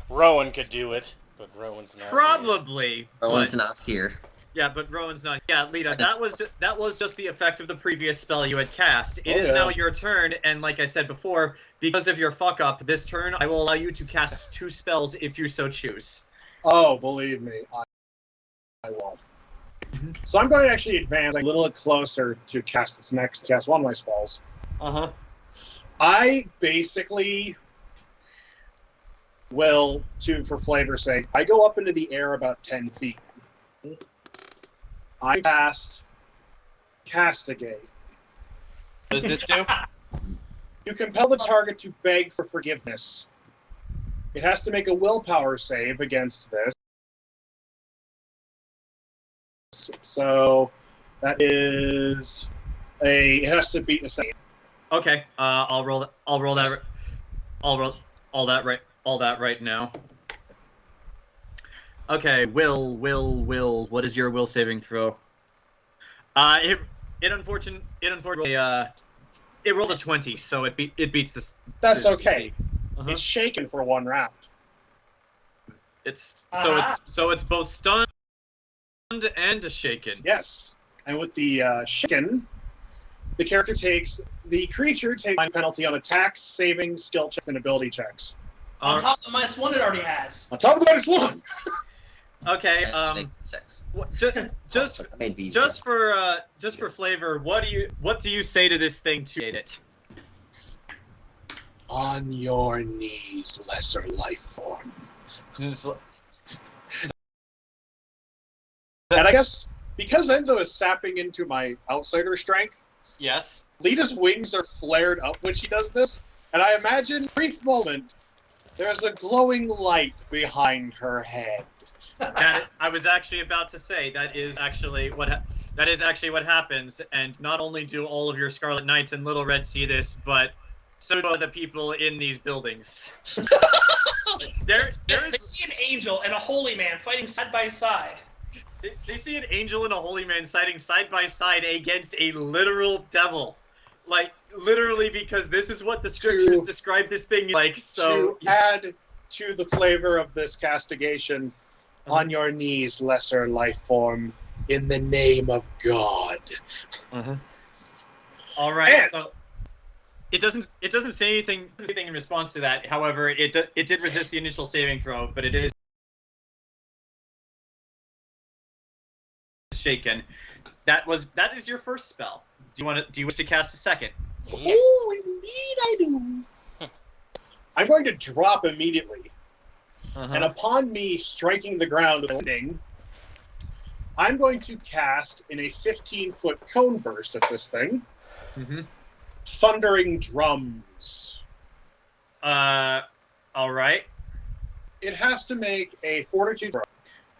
Rowan could do it, but Rowan's not. Probably. Rowan's not here. Yeah, but Rowan's not. Yeah, Lita, that was just the effect of the previous spell you had cast. It is now your turn, and like I said before, because of your fuck up this turn, I will allow you to cast 2 spells if you so choose. Oh, believe me, I will. So I'm going to actually advance a little closer to cast one of my spells. I basically will, for flavor's sake, I go up into the air about 10 feet. I cast Castigate. What does this do? You compel the target to beg for forgiveness. It has to make a willpower save against this. So that is it has to beat a save. Okay, I'll roll that right now. Okay, will. What is your will saving throw? It unfortunately it rolled a 20, so it beats this. That's okay. It's shaken for 1 round. It's both stunned and shaken. Yes, and with the shaken, the creature takes a penalty on attack, saving, skill checks, and ability checks. On top of the -1 it already has. On top of the -1. Okay. Just for flavor, what do you say to this thing to hate it? On your knees, lesser life form. And I guess because Enzo is sapping into my outsider strength. Yes. Lita's wings are flared up when she does this, and I imagine, brief moment, there's a glowing light behind her head. I was actually about to say that is actually what. That is actually what happens, and not only do all of your Scarlet Knights and Little Red see this, but so do the people in these buildings. They see an angel and a holy man fighting side by side. They see an angel and a holy man fighting side by side against a literal devil. Like, literally, because this is what the scriptures describe this thing like, so... To add to the flavor of this castigation, on your knees, lesser life form, in the name of God. All right, so... It doesn't say anything in response to that. However, it did resist the initial saving throw, but it is shaken. That is your first spell. Do you wish to cast a second? Yeah. Oh, indeed I do. I'm going to drop immediately, and upon me striking the ground with a landing, I'm going to cast in a 15-foot cone burst at this thing. Thundering Drums. All right. It has to make a Fortitude throw.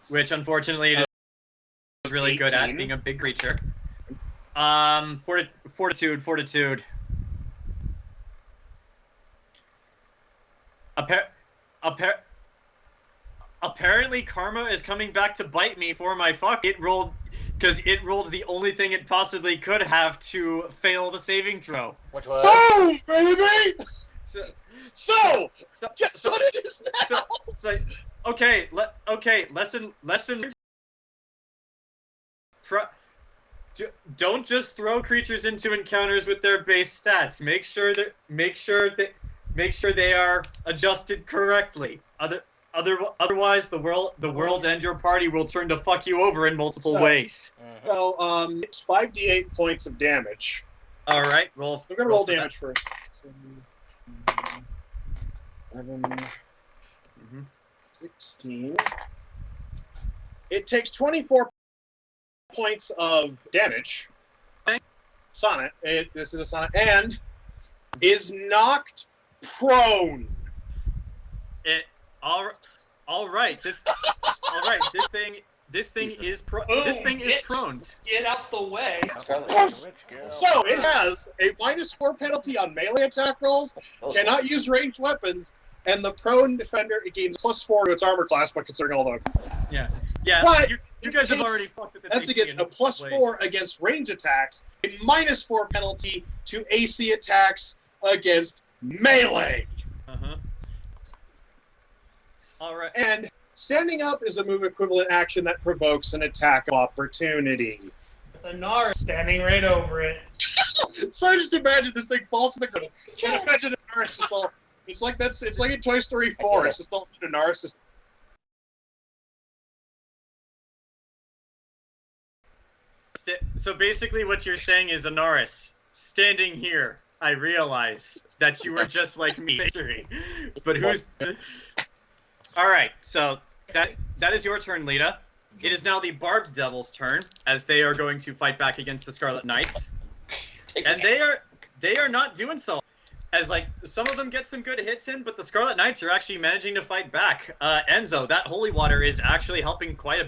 Which, unfortunately, it is really good at being a big creature. Fortitude. Apparently, karma is coming back to bite me for my fuck. It rolled the only thing it possibly could have to fail the saving throw. Which was? Boom, baby! So guess what it is now? Lesson. Don't just throw creatures into encounters with their base stats. Make sure they are adjusted correctly. Otherwise, the world and your party will turn to fuck you over in multiple ways. So, it's 5d8 points of damage. All right, roll. We're gonna roll damage first. 11, 16. It takes 24 points of damage. Sonnet. This is a sonnet, and is knocked prone. All right. This thing is prone. Get out the way. So it has a -4 penalty on melee attack rolls, cannot use ranged weapons, and the prone defender, it gains +4 to its armor class by considering all the... Yeah. But you guys have already fucked it. That's against a +4 against range attacks, a -4 penalty to AC attacks against melee. All right. And standing up is a move equivalent action that provokes an attack of opportunity. The Anaris standing right over it. So I just imagine this thing falls to the ground. And imagine Anaris just all... It's like in Toy Story 4. It's just all Anaris just... So basically what you're saying is, Anaris, standing here, I realize that you were just like me. But who's... All right, so that is your turn, Lita. It is now the Barbed Devil's turn, as they are going to fight back against the Scarlet Knights, and they are not doing so. As like some of them get some good hits in, but the Scarlet Knights are actually managing to fight back. Enzo, that holy water is actually helping quite a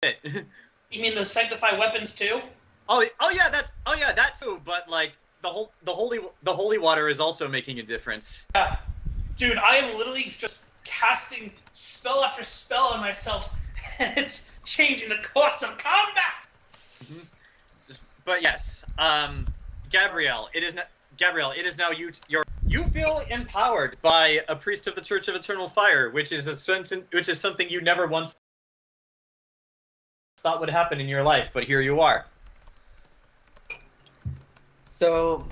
bit. You mean the sanctified weapons too? Oh yeah, that too. But like the holy water is also making a difference. Yeah. Dude, I am literally just casting spell after spell on myself, and it's changing the course of combat. But yes, Gabrielle, it is now you feel empowered by a priest of the Church of Eternal Fire, which is something you never once thought would happen in your life, but here you are. So,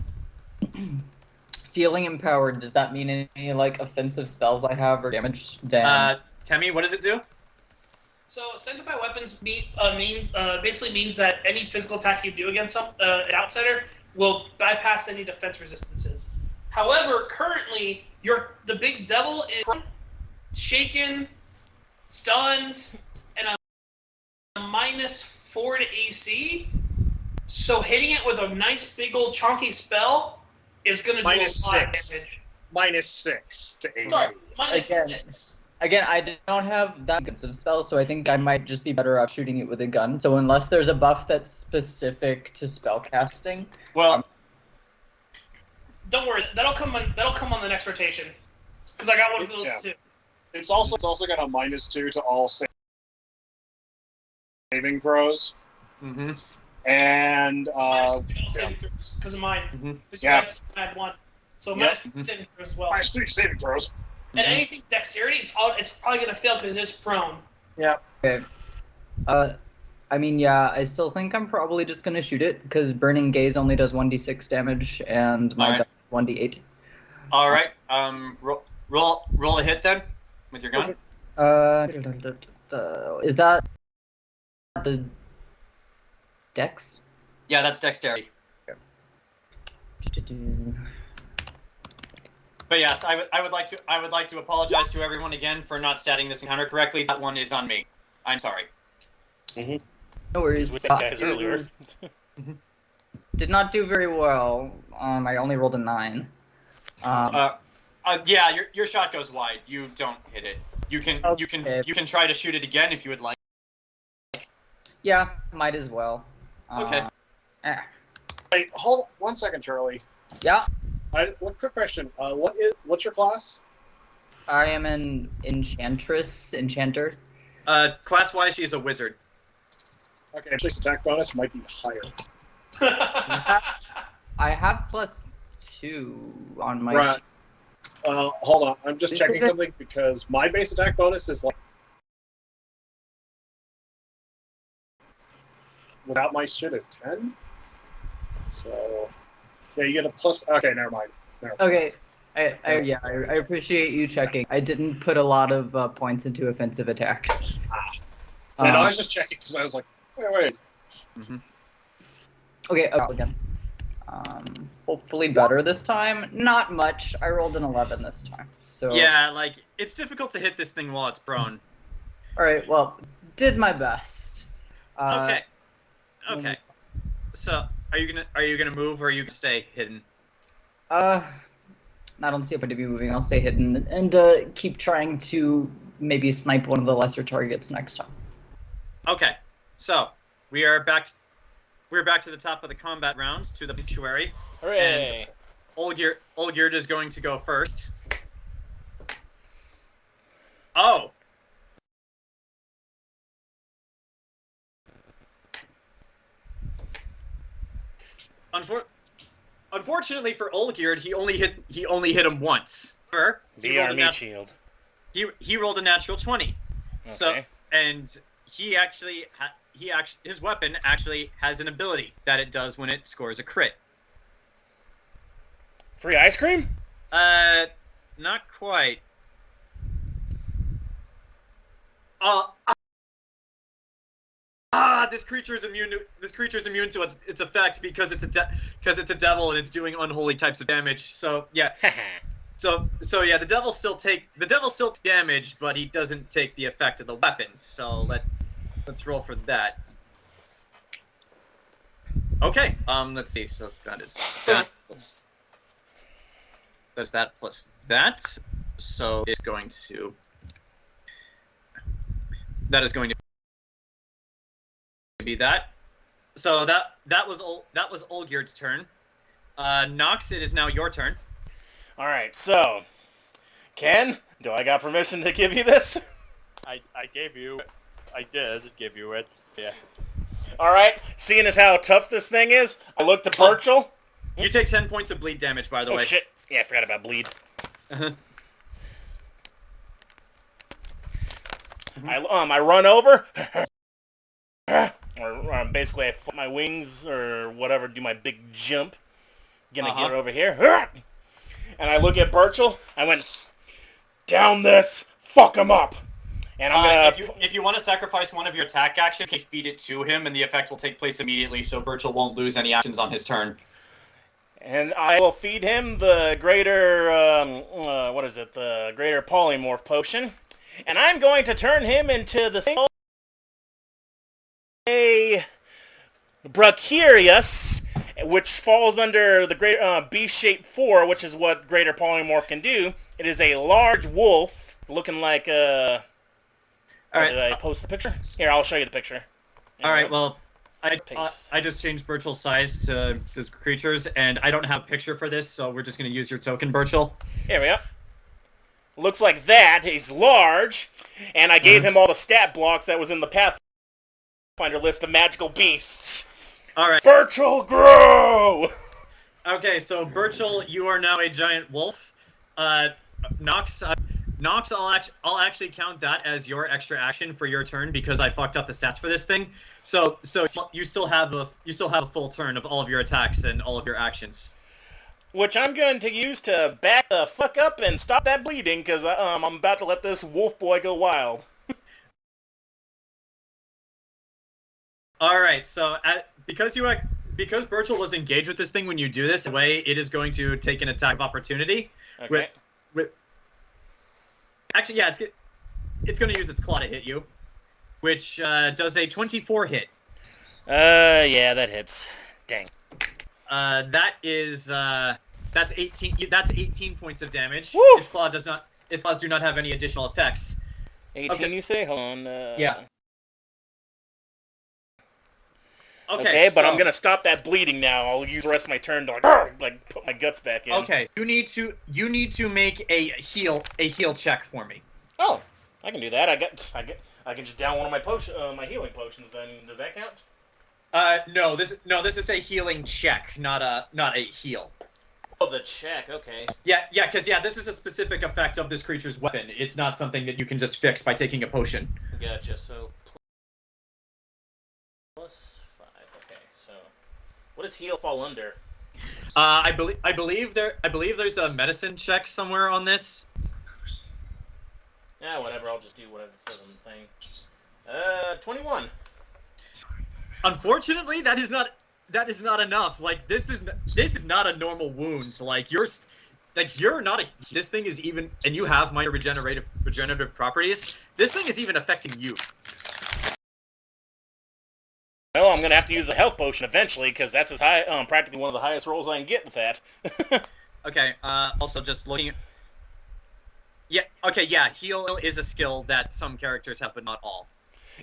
feeling empowered, does that mean any like offensive spells I have or damage? Then Temme, what does it do? So sanctified weapons basically means that any physical attack you do against an outsider will bypass any defense resistances. However, currently the big devil is shaken, stunned, and a -4 to AC. So hitting it with a nice big old chunky spell is going to do a lot of damage. -6 to AC. Sorry, -6. Again, I don't have that good of spells, so I think I might just be better off shooting it with a gun. So unless there's a buff that's specific to spellcasting, Well, Don't worry, that'll come on the next rotation. Because I got one of those Yeah. too. It's also got a -2 to all saving throws, mm-hmm. and Minus 3 all saving throws because of mine. Mhm. Because Yeah. I had one, so Yep. minus 3 saving throws as well. -3 saving throws. And anything dexterity, it's probably gonna fail because it's prone. okay. I mean, yeah, I still think I'm probably just gonna shoot it because Burning Gaze only does 1d6 damage, and my Alright. gun 1d8. All right. Roll a hit then with your gun. Is that the Dex? Yeah, that's dexterity. But yes, I would like to apologize to everyone again for not statting this encounter correctly. That one is on me. I'm sorry. No worries. With that guys earlier. Did not do very well. I only rolled a 9. Yeah, your shot goes wide. You don't hit it. You can try to shoot it again if you would like. Yeah, might as well. Okay. Wait, hold 1 second, Charlie. Yeah, Quick question. What's your class? I am an enchanter. Class wise, she's a wizard. Okay, actually, attack bonus might be higher. I have +2 on my Right. Hold on. I'm just Is checking it- something because my base attack bonus is like without my shit is 10. So yeah, you get a plus. Okay, never mind. Okay. I appreciate you checking. I didn't put a lot of points into offensive attacks. And I was just checking because I was like, wait. Okay, again. Hopefully better this time. Not much. I rolled an 11 this time. So Yeah, like it's difficult to hit this thing while it's prone. All right. Well, did my best. Okay. Okay. So, are you gonna move or are you gonna stay hidden? I don't see a point to be moving. I'll stay hidden and keep trying to maybe snipe one of the lesser targets next time. Okay. So we're back to the top of the combat round, to the sanctuary. Hooray! Olgierd is going to go first. Oh. Unfortunately for Olgierd, he only hit him once. Be our meat shield. He rolled a natural 20. Okay. So and his weapon actually has an ability that it does when it scores a crit. Free ice cream? Not quite. This creature is immune to its effects because it's a devil and it's doing unholy types of damage. So yeah. So yeah, the devil still takes damage, but he doesn't take the effect of the weapon. So let's roll for that. Okay. Let's see. So that is that plus that's that plus that. So it's going to be that. So that was Olgierd's turn. Nox, it is now your turn. All right, so Ken, do I got permission to give you this? I did give you it. Yeah. All right, seeing as how tough this thing is, I looked to Burchill. You take 10 points of bleed damage, by the Oh way. shit! Yeah, I forgot about bleed. I run over, or basically I flip my wings or whatever, do my big jump, gonna get over here, and I look at Burchill. I went down this, fuck him up, and I'm gonna. If you want to sacrifice one of your attack actions, you can feed it to him, and the effect will take place immediately, so Burchill won't lose any actions on his turn. And I will feed him the greater, the greater polymorph potion. And I'm going to turn him into the same Brachirius, which falls under the great B-shaped 4, which is what greater polymorph can do. It is a large wolf Looking like, All right. Did I post the picture? Here, I'll show you the picture. All right. Well, Paste. I just changed Burchill's size to the creatures, and I don't have a picture for this, so we're just gonna use your token, Burchill. Here we go. Looks like that. He's large, and I gave him all the stat blocks that was in the Pathfinder list of magical beasts. All right. Burchill, grow! Okay, so Burchill, you are now a giant wolf. Nox, I'll actually count that as your extra action for your turn because I fucked up the stats for this thing. So you still have a full turn of all of your attacks and all of your actions. Which I'm going to use to back the fuck up and stop that bleeding, because I'm about to let this wolf boy go wild. All right, so because Burchill was engaged with this thing when you do this, it is going to take an attack of opportunity. Okay. Actually, yeah, it's going to use its claw to hit you, which does a 24 hit. Yeah, that hits. Dang. That's 18. That's 18 points of damage. Woo! Its claws do not have any additional effects. 18, Okay. you say? Hold on. Yeah. Okay, but so- I'm gonna stop that bleeding now. I'll use the rest of my turn to like put my guts back in. Okay, you need to make a heal check for me. Oh, I can do that. I can just down one of my my healing potions. Then does that count? No, this is a healing check, not a heal. Oh, the check. Okay. Yeah, because this is a specific effect of this creature's weapon. It's not something that you can just fix by taking a potion. Gotcha. So plus 5. Okay. So what does heal fall under? I believe there's a medicine check somewhere on this. Yeah, whatever. I'll just do whatever it says on the thing. 21. Unfortunately, that is not enough. Like this is not a normal wound. So, you're not a. This thing is even, and you have minor regenerative properties. This thing is even affecting you. Well, I'm gonna have to use a health potion eventually because that's as high, practically one of the highest rolls I can get with that. Okay. Also, just looking. Yeah. Okay. Yeah. Heal is a skill that some characters have, but not all.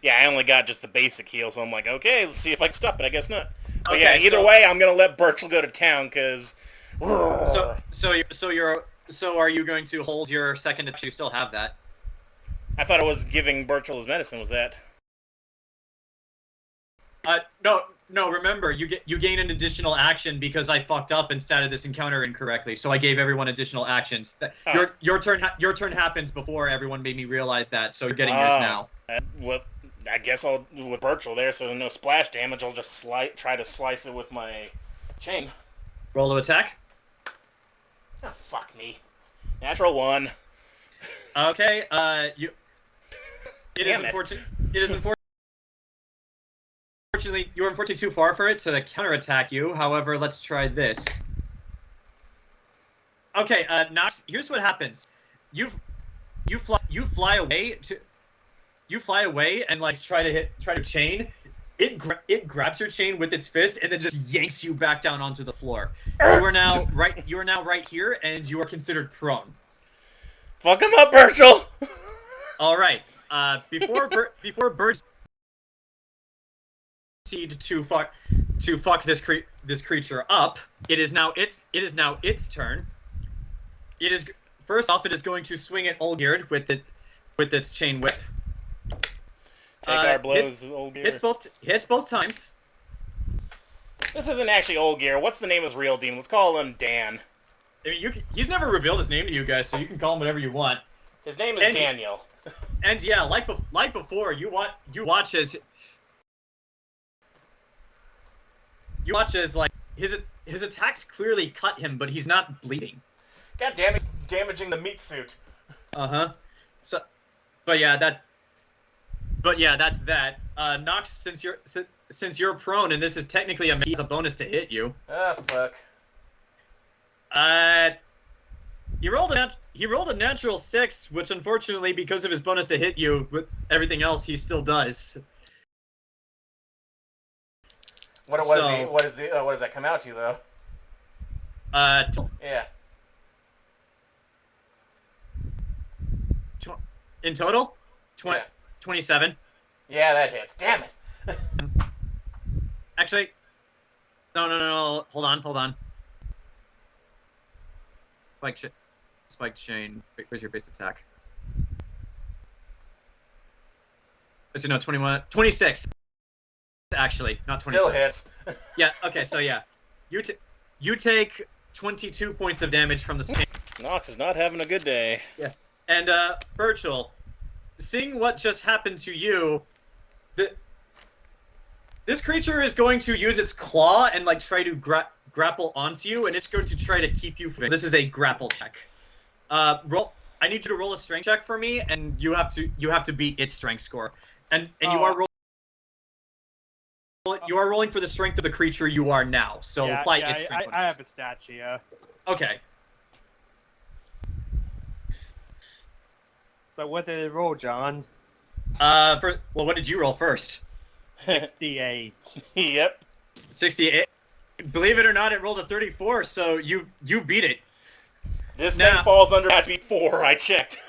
Yeah, I only got just the basic heal, so I'm like, okay, let's see if I can stop it. I guess not. But Okay, yeah, either so- way, I'm gonna let Burchill go to town because. So are you going to hold your second? You still have that. I thought I was giving Burchill his medicine. Was that? No. Remember, you gain an additional action because I fucked up and started this encounter incorrectly. So I gave everyone additional actions. Oh. Your turn happens before everyone made me realize that. So you're getting yours now. Well, I guess I'll with Burchill there, so no splash damage. I'll just try to slice it with my chain. Roll to attack. Oh, fuck me. Natural 1. Okay. It is Damn it. unfortunate. It is unfortunate. Unfortunately, you were unfortunately too far for it to counterattack you. However, let's try this. Okay, Nox. Here's what happens. You fly away and like try to chain. It grabs your chain with its fist and then just yanks you back down onto the floor. You are now right here, and you are considered prone. Fuck him up, Burchill! All right. Before birds proceed to fuck this creature up, it is now its turn. It is first off. It is going to swing at Olgierd with its chain whip. Take our blows, Olgierd. Hits both times. This isn't actually Olgierd. What's the name of his real demon? Let's call him Dan. I mean, he's never revealed his name to you guys, so you can call him whatever you want. His name is Daniel. And yeah, like before, you watch as like his attacks clearly cut him, but he's not bleeding. God damn, he's damaging the meat suit. So, but yeah, that's that. Nox, since you're prone, and this is technically a bonus to hit you. Ah, fuck. He rolled a natural 6, which unfortunately, because of his bonus to hit you, with everything else, he still does. What does that come out to though? Yeah. In total, Yeah. 27. Yeah, that hits. Damn it. Actually, no. Hold on. Spike chain. Where's your base attack? Actually, no, 21, 26. Actually, not 27. Still hits. Yeah. Okay. So yeah, you take 22 points of damage from the skin. Nox is not having a good day. Yeah. And Burchill, seeing what just happened to you, this creature is going to use its claw and like try to grapple onto you, and it's going to try to keep you. This is a grapple check. Roll. I need you to roll a strength check for me, and you have to beat its strength score. And you are rolling for the strength of the creature you are now. So apply its strength. I have a stats here. Okay. So what did it roll, John? What did you roll first? 68. Yep. 68. Believe it or not, it rolled a 34, so you beat it. This thing falls under beat 4. I checked.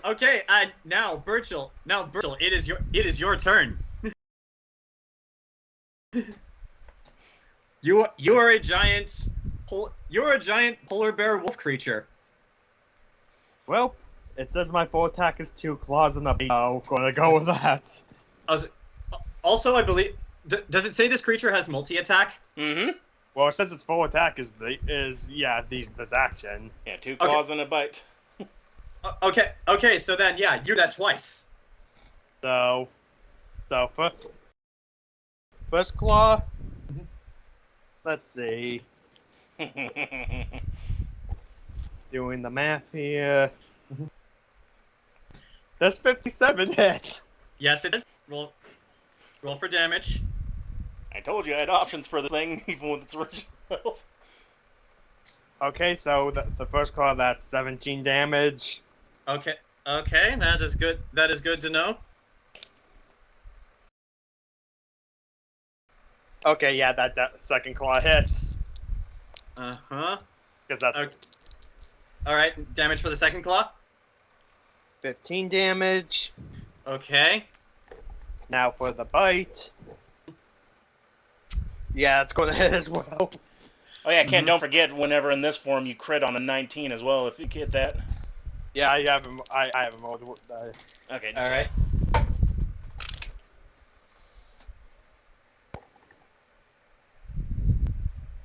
Okay, now Burchill, it is your turn. You are a giant polar bear wolf creature. Well, it says my full attack is 2 claws in the beak. I'm gonna go with that. Also, I believe, does it say this creature has multi-attack? Mm-hmm. Well, it says its full attack is this action. Yeah, 2 claws and a bite. Okay, so then, yeah, you do that twice. So first claw, let's see. Doing the math here. That's 57 hit. Yes, it is. Roll for damage. I told you I had options for this thing, even with its original health. Okay, so the first claw, that's 17 damage. Okay, that is good. That is good to know. Okay, yeah, that second claw hits. Uh-huh. Because that's Okay. All right, damage for the second claw. 15 damage. Okay. Now for the bite. Yeah, it's going to hit as well. Oh yeah, don't forget, whenever in this form, you crit on a 19 as well, if you get that. Yeah, I have him. I have him all the Okay. All right.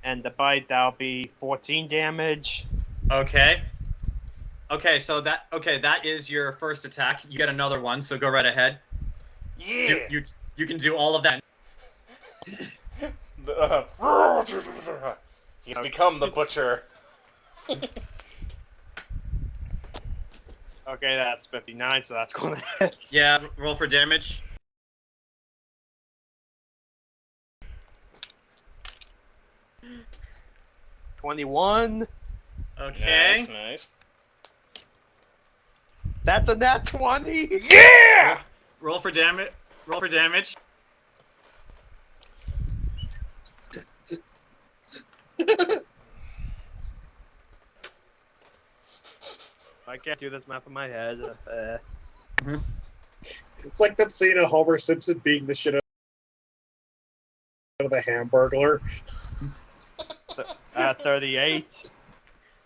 And the bite, that'll be 14 damage. Okay. So that is your first attack. You get another one, so go right ahead. Yeah. You can do all of that. He's become the butcher. Okay, that's 59, so that's going to hit. Yeah, roll for damage. $21. Okay. Nice. That's a nat 20. Yeah! Roll for damage. I can't do this math in my head. It's like that scene of Homer Simpson beating the shit out of the Hamburglar. 38.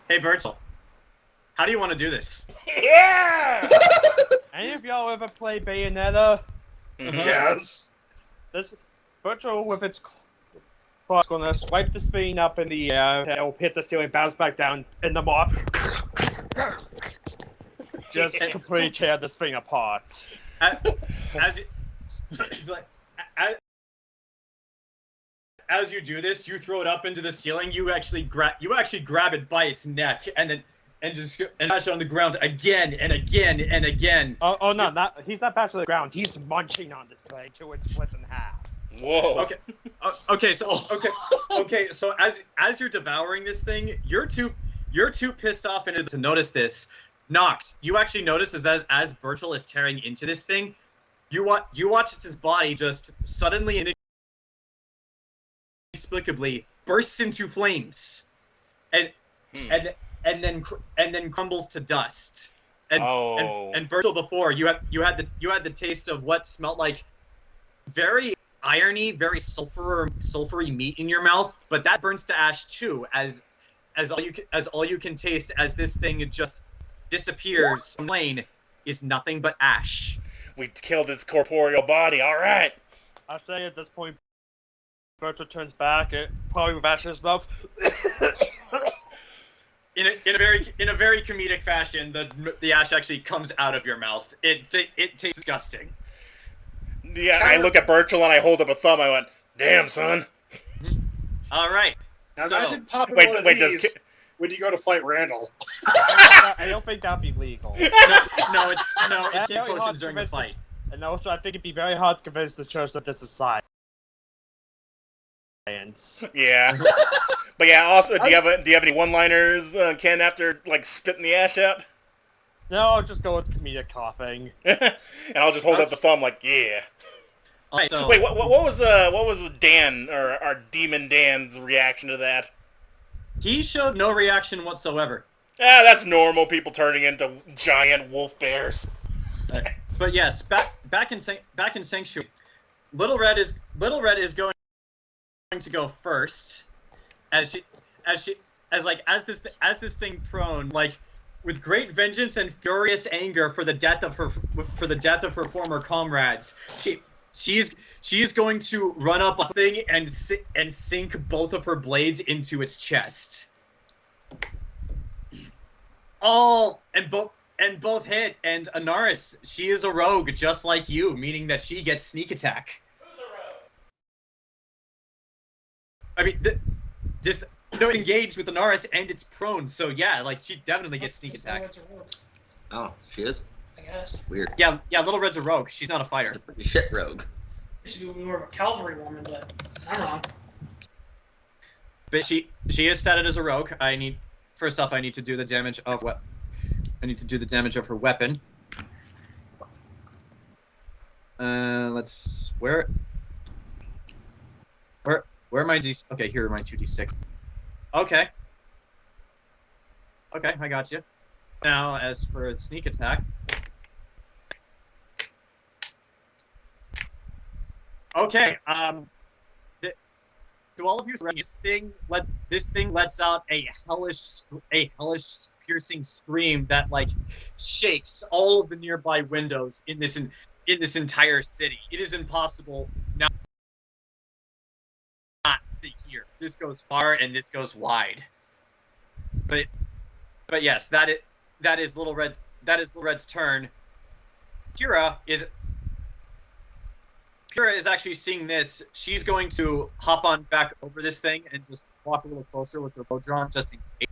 Hey, Burchill. How do you want to do this? Yeah! Any of y'all ever play Bayonetta? Mm-hmm. Yes. This Burchill with its claw is gonna swipe the screen up in the air, it'll hit the ceiling, bounce back down in the mop. Just completely tear this thing apart. As you do this, you throw it up into the ceiling. You actually grab it by its neck and bash it on the ground again and again and again. Oh no, he's not bashing the ground. He's munching on this thing till it splits in half. Whoa. Okay. So as you're devouring this thing, you're too pissed off to notice this. Nox, you actually notice as Burchill is tearing into this thing, you watch his body just suddenly and inexplicably bursts into flames, and then crumbles to dust. and Burchill before you had the taste of what smelled like very irony, very sulfury meat in your mouth, but that burns to ash too, as all you can taste as this thing just disappears from lane is nothing but ash. We killed its corporeal body. All right. I say at this point, Burchill turns back, it probably with ash in his mouth. In a very comedic fashion, the ash actually comes out of your mouth. It tastes disgusting. Yeah, I look at Burchill and I hold up a thumb. I went, "Damn, son." All right. Now So, imagine popping one of these when you go to fight Randall. I don't think that'd be legal. no, it's That's heat very hard potions to during the convince fight. And also, I think it'd be very hard to convince the church that this is science. Yeah. But yeah, also, do you have any one-liners, Ken, after like spitting the ash out? No, I'll just go with comedic coughing. And I'll just hold up the thumb like, yeah. Alright, so Wait, what was Dan or our Demon Dan's reaction to that? he showed no reaction whatsoever. Ah, that's normal. People turning into giant wolf bears. But yes, back in Sanctuary, Little Red is going to go first, as this thing prone, like with great vengeance and furious anger for the death of her former comrades. She's going to run up a thing and sink both of her blades into its chest. And both hit. And Anaris, she is a rogue just like you, meaning that she gets sneak attack. Who's a rogue? I mean, it's engaged with Anaris and it's prone, so yeah, like she definitely gets sneak attack. Oh, she is? I guess. Weird. Yeah, Little Red's a rogue. She's not a fighter. She's a pretty shit rogue. She should be more of a cavalry woman, but I'm wrong. But she is statted as a rogue. I need to do the damage of what? I need to do the damage of her weapon. Where are my D? Okay, here are my 2d6. Okay, I got you. Now, as for its sneak attack. Okay, to all of you, this thing lets out a hellish piercing scream that like shakes all of the nearby windows in this entire city. It is impossible not to hear. This goes far and this goes wide. But yes, that is Little Red. That is Little Red's turn. Kira is actually seeing this. She's going to hop on back over this thing and just walk a little closer with her bow drawn, just in case.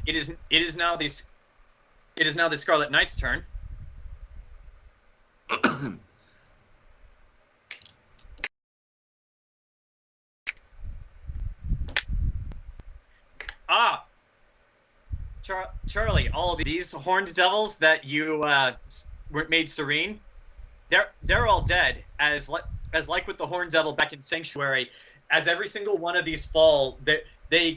It is now the Scarlet Knight's turn. Charlie, all of these horned devils that you made serene, they're all dead. As like with the horned devil back in Sanctuary, as every single one of these fall, they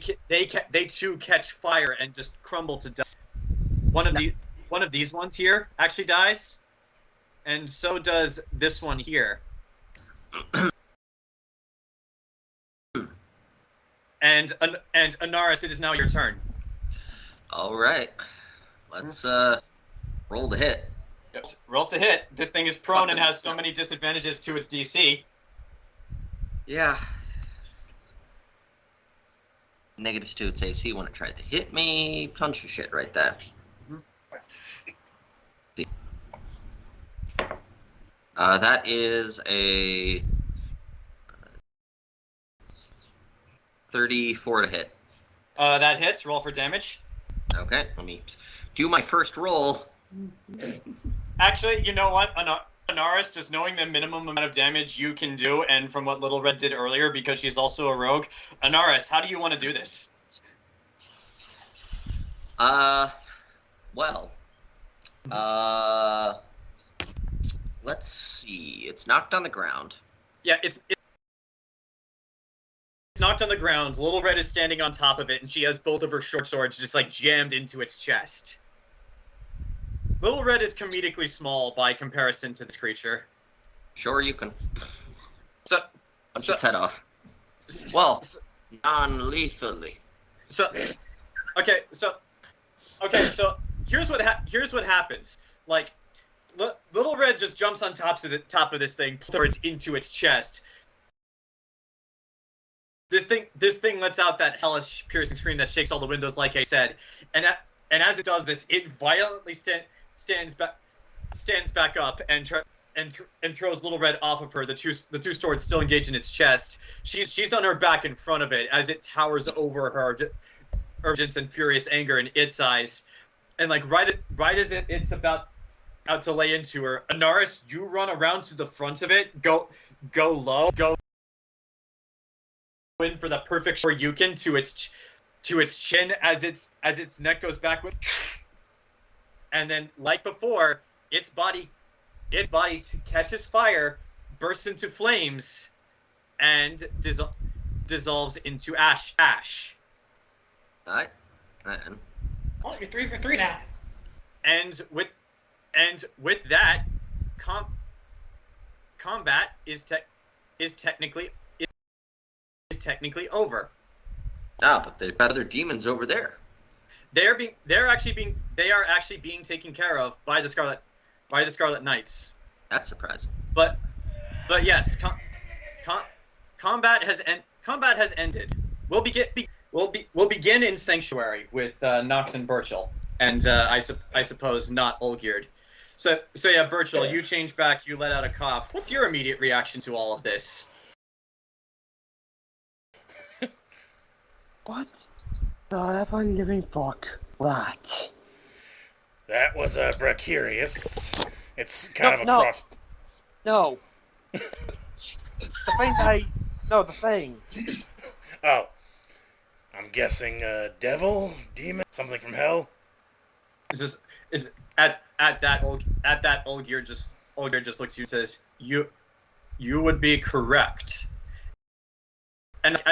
too catch fire and just crumble to dust. One of these ones here actually dies, and so does this one here. And Anaris, it is now your turn. All right. Let's roll to hit. Yep. Roll to hit. This thing is prone and has so many disadvantages to its DC. Yeah. -2 its AC when it tried to hit me. Punch your shit right there. That is a 34 to hit. That hits. Roll for damage. Okay, let me do my first roll. Actually, you know what? Anaris, just knowing the minimum amount of damage you can do, and from what Little Red did earlier, because she's also a rogue, Anaris, how do you want to do this? Well, let's see. It's knocked on the ground. Yeah, it's knocked on the ground. Little Red is standing on top of it, and she has both of her short swords just like jammed into its chest. Little Red is comedically small by comparison to this creature. Sure, you can So, punch its head off. Well, non-lethally. so, okay, so here's what happens. Like, Little Red just jumps on top of this thing, pulls into its chest. This thing lets out that hellish, piercing scream that shakes all the windows, like I said, and as it does this, it violently stands back up and throws Little Red off of her. The two swords still engaged in its chest. She's on her back in front of it as it towers over her, urgence and furious anger in its eyes. And like right as it's about to lay into her, Anaris, you run around to the front of it, go low, go in for the perfect Shoryuken to its chin as its neck goes backward, and then like before, its body catches fire, bursts into flames, and dissolves into ash. Alright. Well, you're 3 for 3 now. And with that, combat is technically over. Ah, but there are other demons over there. They are actually being taken care of by the Scarlet Knights. That's surprising. But yes, combat has ended. We'll begin in Sanctuary with Nox and Burchill, and I suppose not Olgierd. So yeah, Burchill, you change back. You let out a cough. What's your immediate reaction to all of this? What the ever living fuck? What? That was precarious. It's kind of a cross. No. The thing. Oh. I'm guessing devil, demon, something from hell. Is at that Olgierd just looks at you and says, you would be correct. And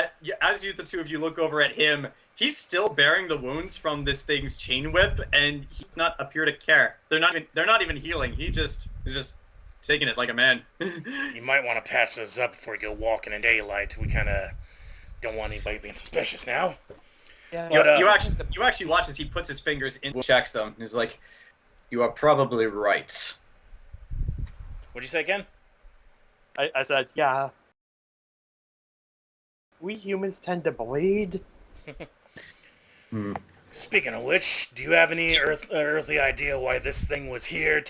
as the two of you look over at him, he's still bearing the wounds from this thing's chain whip, and he does not appear to care. They're not even healing. He is just taking it like a man. You might want to patch those up before you go walking in daylight. We kind of don't want anybody being suspicious now. Yeah. But, you actually watch as he puts his fingers in and checks them. He's like, "You are probably right." What'd you say again? I said, yeah. We humans tend to bleed. Speaking of which, do you have any earthly idea why this thing was here?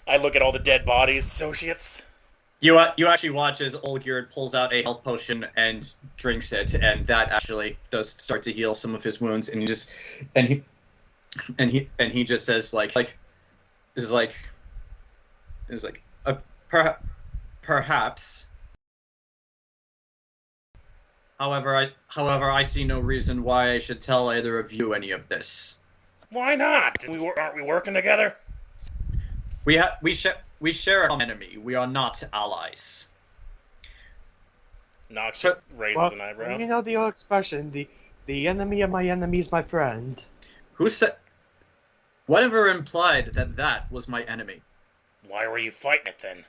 I look at all the dead bodies, associates. You actually watch as Olgierd pulls out a health potion and drinks it, and that actually does start to heal some of his wounds. And he just says perhaps. However, I see no reason why I should tell either of you any of this. Why not? Aren't we working together? We share an enemy. We are not allies. Nox just raises an eyebrow. You know the old expression, the enemy of my enemy is my friend. Who said? Whatever implied that was my enemy? Why were you fighting it then?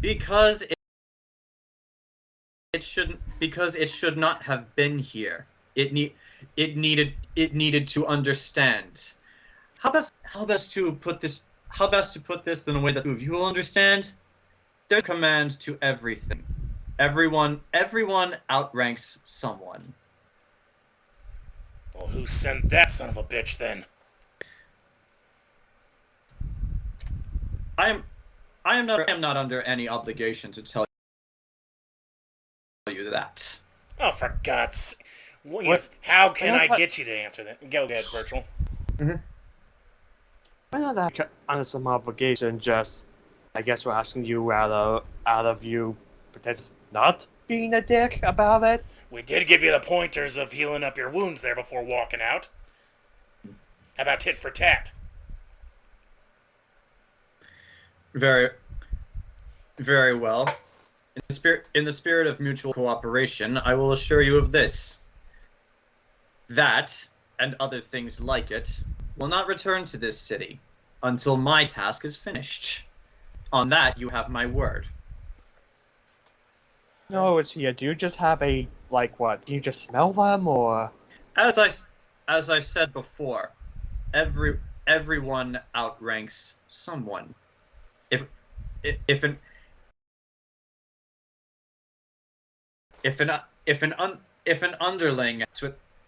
Because it should not have been here. It needed to understand. How best to put this in a way that two of you will understand? There's a command to everything. Everyone outranks someone. Well, who sent that son of a bitch then? I am not under any obligation to tell you that. Oh, for God's sake. Well, yes, how can I get you to answer that? Go ahead, Burchill. Mm-hmm. Why not that under some obligation? Just, I guess we're asking you out of you potentially not being a dick about it. We did give you the pointers of healing up your wounds there before walking out. How about tit for tat? Very, very well. In the spirit of mutual cooperation, I will assure you of this. That, and other things like it, will not return to this city until my task is finished. On that, you have my word. No, it's here. Do you just have a, like, what? Do you just smell them, or? As I said before, everyone outranks someone. If an underling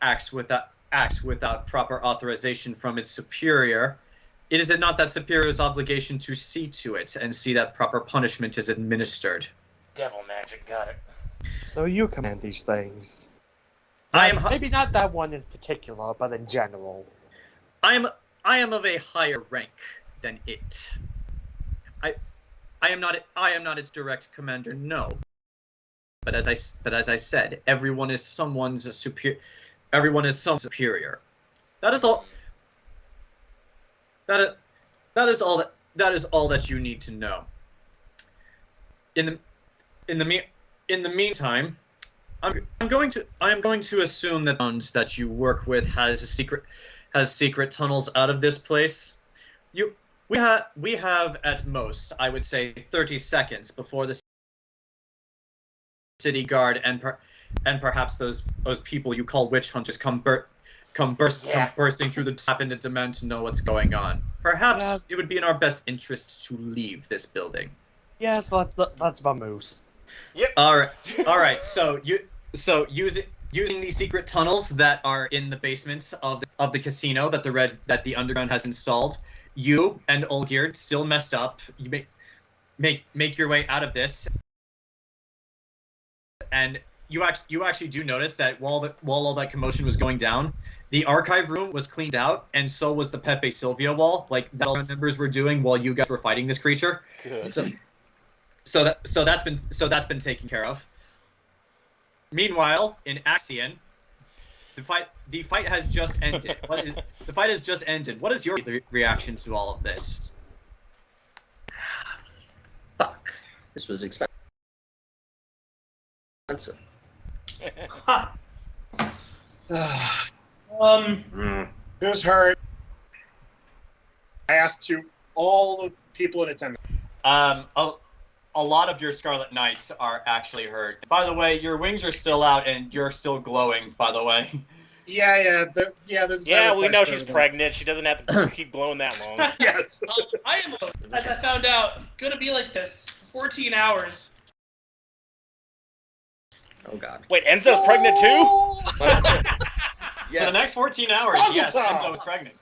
acts without proper authorization from its superior, is it not that superior's obligation to see to it and see that proper punishment is administered? Devil magic, got it. So you command these things. Maybe not that one in particular, but in general. I am of a higher rank than it. I am not its direct commander, no. But as I said, everyone is someone's superior. Everyone is some superior. That is all. That is all that you need to know. In the meantime, I am going to assume that the that you work with has secret tunnels out of this place. We have at most, I would say, 30 seconds before the city guard and perhaps those people you call witch hunters come bursting through the tap and demand to know what's going on. Perhaps it would be in our best interest to leave this building. Yes, that's vamoose. Yep. All right. So using these secret tunnels that are in the basement of the casino that the underground has installed, you and Olgir, still messed up, you make your way out of this, and you actually do notice that while all that commotion was going down, the archive room was cleaned out, and so was the Pepe Silvia wall, like that all the members were doing while you guys were fighting this creature. Good. So that's been taken care of. Meanwhile, in Aion, the fight has just ended. The fight has just ended. What is your reaction to all of this? Fuck. This was expensive. Ha. Who's hurt? I asked to all the people in attendance. A lot of your Scarlet Knights are actually hurt. By the way, your wings are still out and you're still glowing, by the way. Yeah. We know she's pregnant. She doesn't have to keep glowing that long. Yes. I am, as I found out, gonna be like this for 14 hours. Oh god. Wait, Enzo's pregnant too? Yes. For the next 14 hours, yes, Enzo is pregnant.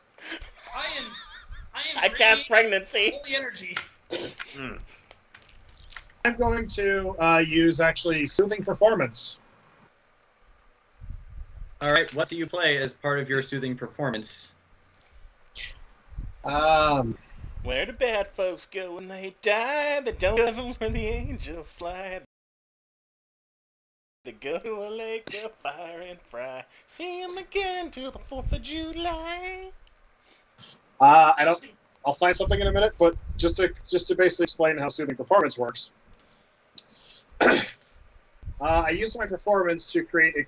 I cast pregnancy. Holy energy. I'm going to use actually soothing performance. All right, what do you play as part of your soothing performance? Where do bad folks go when they die? They don't go where the angels fly. They go to a lake of fire and fry. See them again till the 4th of July. I'll find something in a minute, but just to basically explain how soothing performance works. I use my performance to create an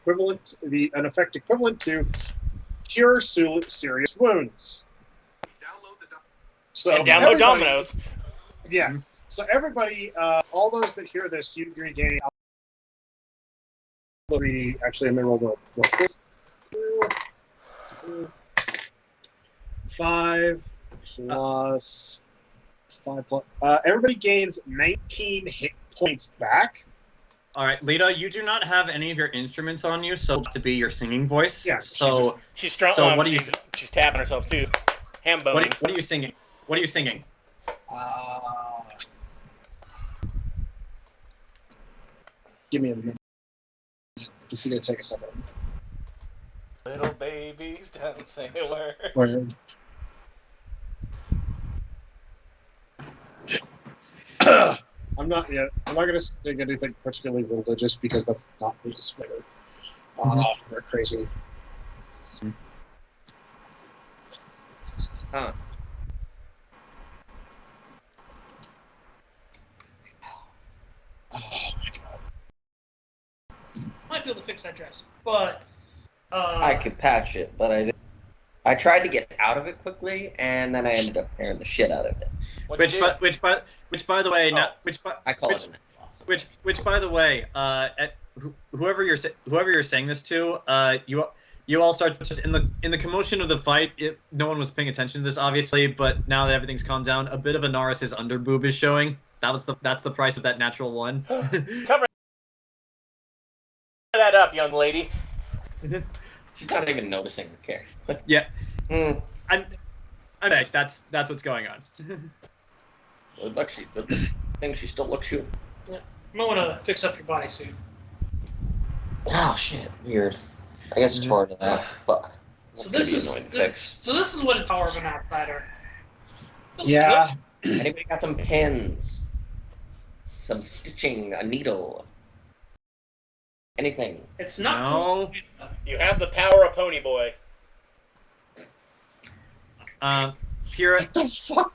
effect equivalent to cure serious wounds. Download Dominoes. Yeah. So everybody, all those that hear this, you regain. Actually, I'm gonna roll the 2, 5 plus 5 plus. Everybody gains 19 hit points back. All right, Lita, you do not have any of your instruments on you, so to be your singing voice. Yeah. So she's strong. So what are you? She's tapping herself too. Ham boning. What are you singing? What are you singing? Give me a minute. This is gonna take a second. Little babies don't say a word. Word. I'm not gonna sing anything particularly religious because that's not religious. They're crazy. Huh. Oh my god. Might be able to fix that dress, but I could patch it, but I didn't. I tried to get out of it quickly, and then I ended up tearing the shit out of it. Which by the way, I call it a net loss. which by the way, whoever you're saying this to, you all start just in the commotion of the fight. No one was paying attention to this, obviously, but now that everything's calmed down, a bit of Anaris' underboob is showing. That's the price of that natural one. Cover that up, young lady. She's not even noticing the care. Yeah. I'm back. That's what's going on. Good thing she still looks you. You might want to fix up your bodysuit. Oh shit, weird. I guess it's more to that. Fuck. So this is what it's power of an outsider. Feels Yeah. Anybody got some pins? Some stitching, a needle. Anything. good. It's not No. cool. You have the power of Pony Boy. Pure Stop.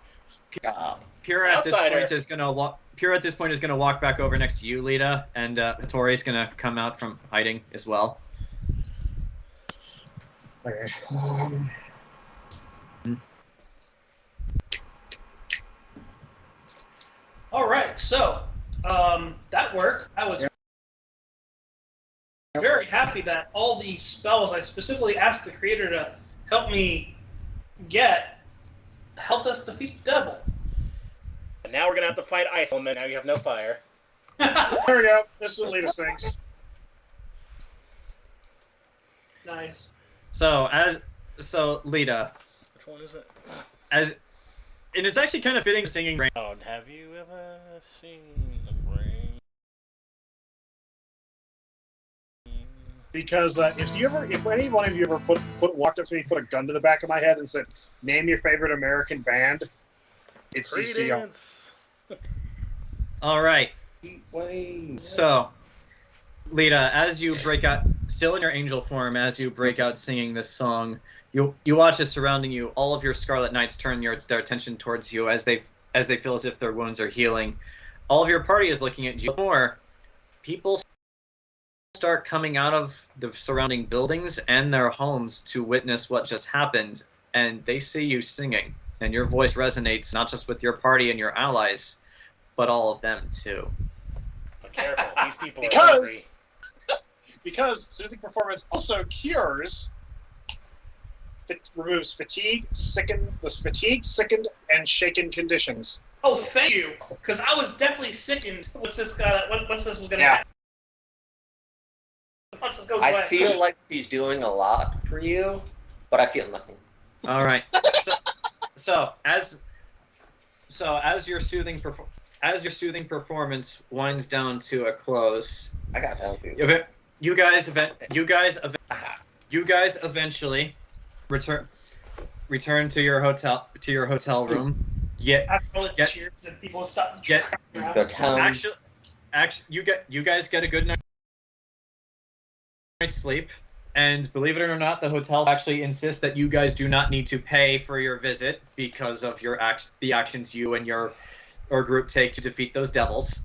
Pure at this Outsider. point is gonna walk. Pure at this point is gonna walk back over next to you, Lita, and Tori's gonna come out from hiding as well. Okay. All right, so that worked. I was very happy that all the spells I specifically asked the creator to help me get helped us defeat the devil. And now we're gonna have to fight ice element. Now you have no fire. There we go. This is what Lita sings. Nice. So Lita, Which one is it? and it's actually kind of fitting singing rain. Oh, have you ever seen the rain? Because if any one of you ever walked up to me, put a gun to the back of my head, and said, "Name your favorite American band," it's CCO. Credence. All right. Wait. So, Lita, as you break out, still in your angel form, as you break out singing this song, you watch as surrounding you, all of your Scarlet Knights turn their attention towards you as they feel as if their wounds are healing. All of your party is looking at you. More people start coming out of the surrounding buildings and their homes to witness what just happened, and they see you singing, and your voice resonates not just with your party and your allies, but all of them too. But careful, these people are angry. Because soothing performance also cures. It removes fatigue, sickened, and shaken conditions. Oh, thank you, because I was definitely sickened once this was gonna Yeah. happen. Once this goes I away. feel like she's doing a lot for you, but I feel nothing. All right. So as your soothing performance winds down to a close, I gotta help you. you guys eventually return to your hotel room. After all the Get- cheers and people stop. get- Go town. Actually, you guys get a good night's sleep, and believe it or not, the hotel actually insists that you guys do not need to pay for your visit because of the actions you and your group take to defeat those devils.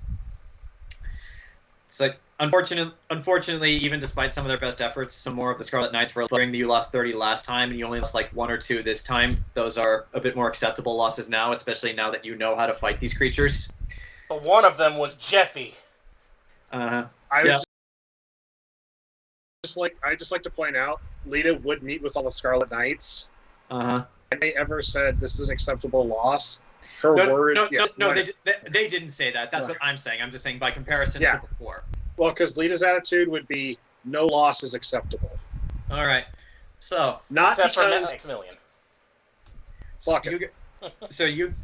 It's like, unfortunately, even despite some of their best efforts, some more of the Scarlet Knights were learning that you lost 30 last time, and you only lost like 1 or 2 this time. Those are a bit more acceptable losses now, especially now that you know how to fight these creatures. But one of them was Jeffy. I Yeah. just like to point out, Lita would meet with all the Scarlet Knights. Uh-huh. And they ever said this is an acceptable loss? Her word. No, they didn't say that. That's what I'm saying. I'm just saying by comparison to before. Well, because Lita's attitude would be no loss is acceptable. All right. So Not Except because for Maximilian. fuck it.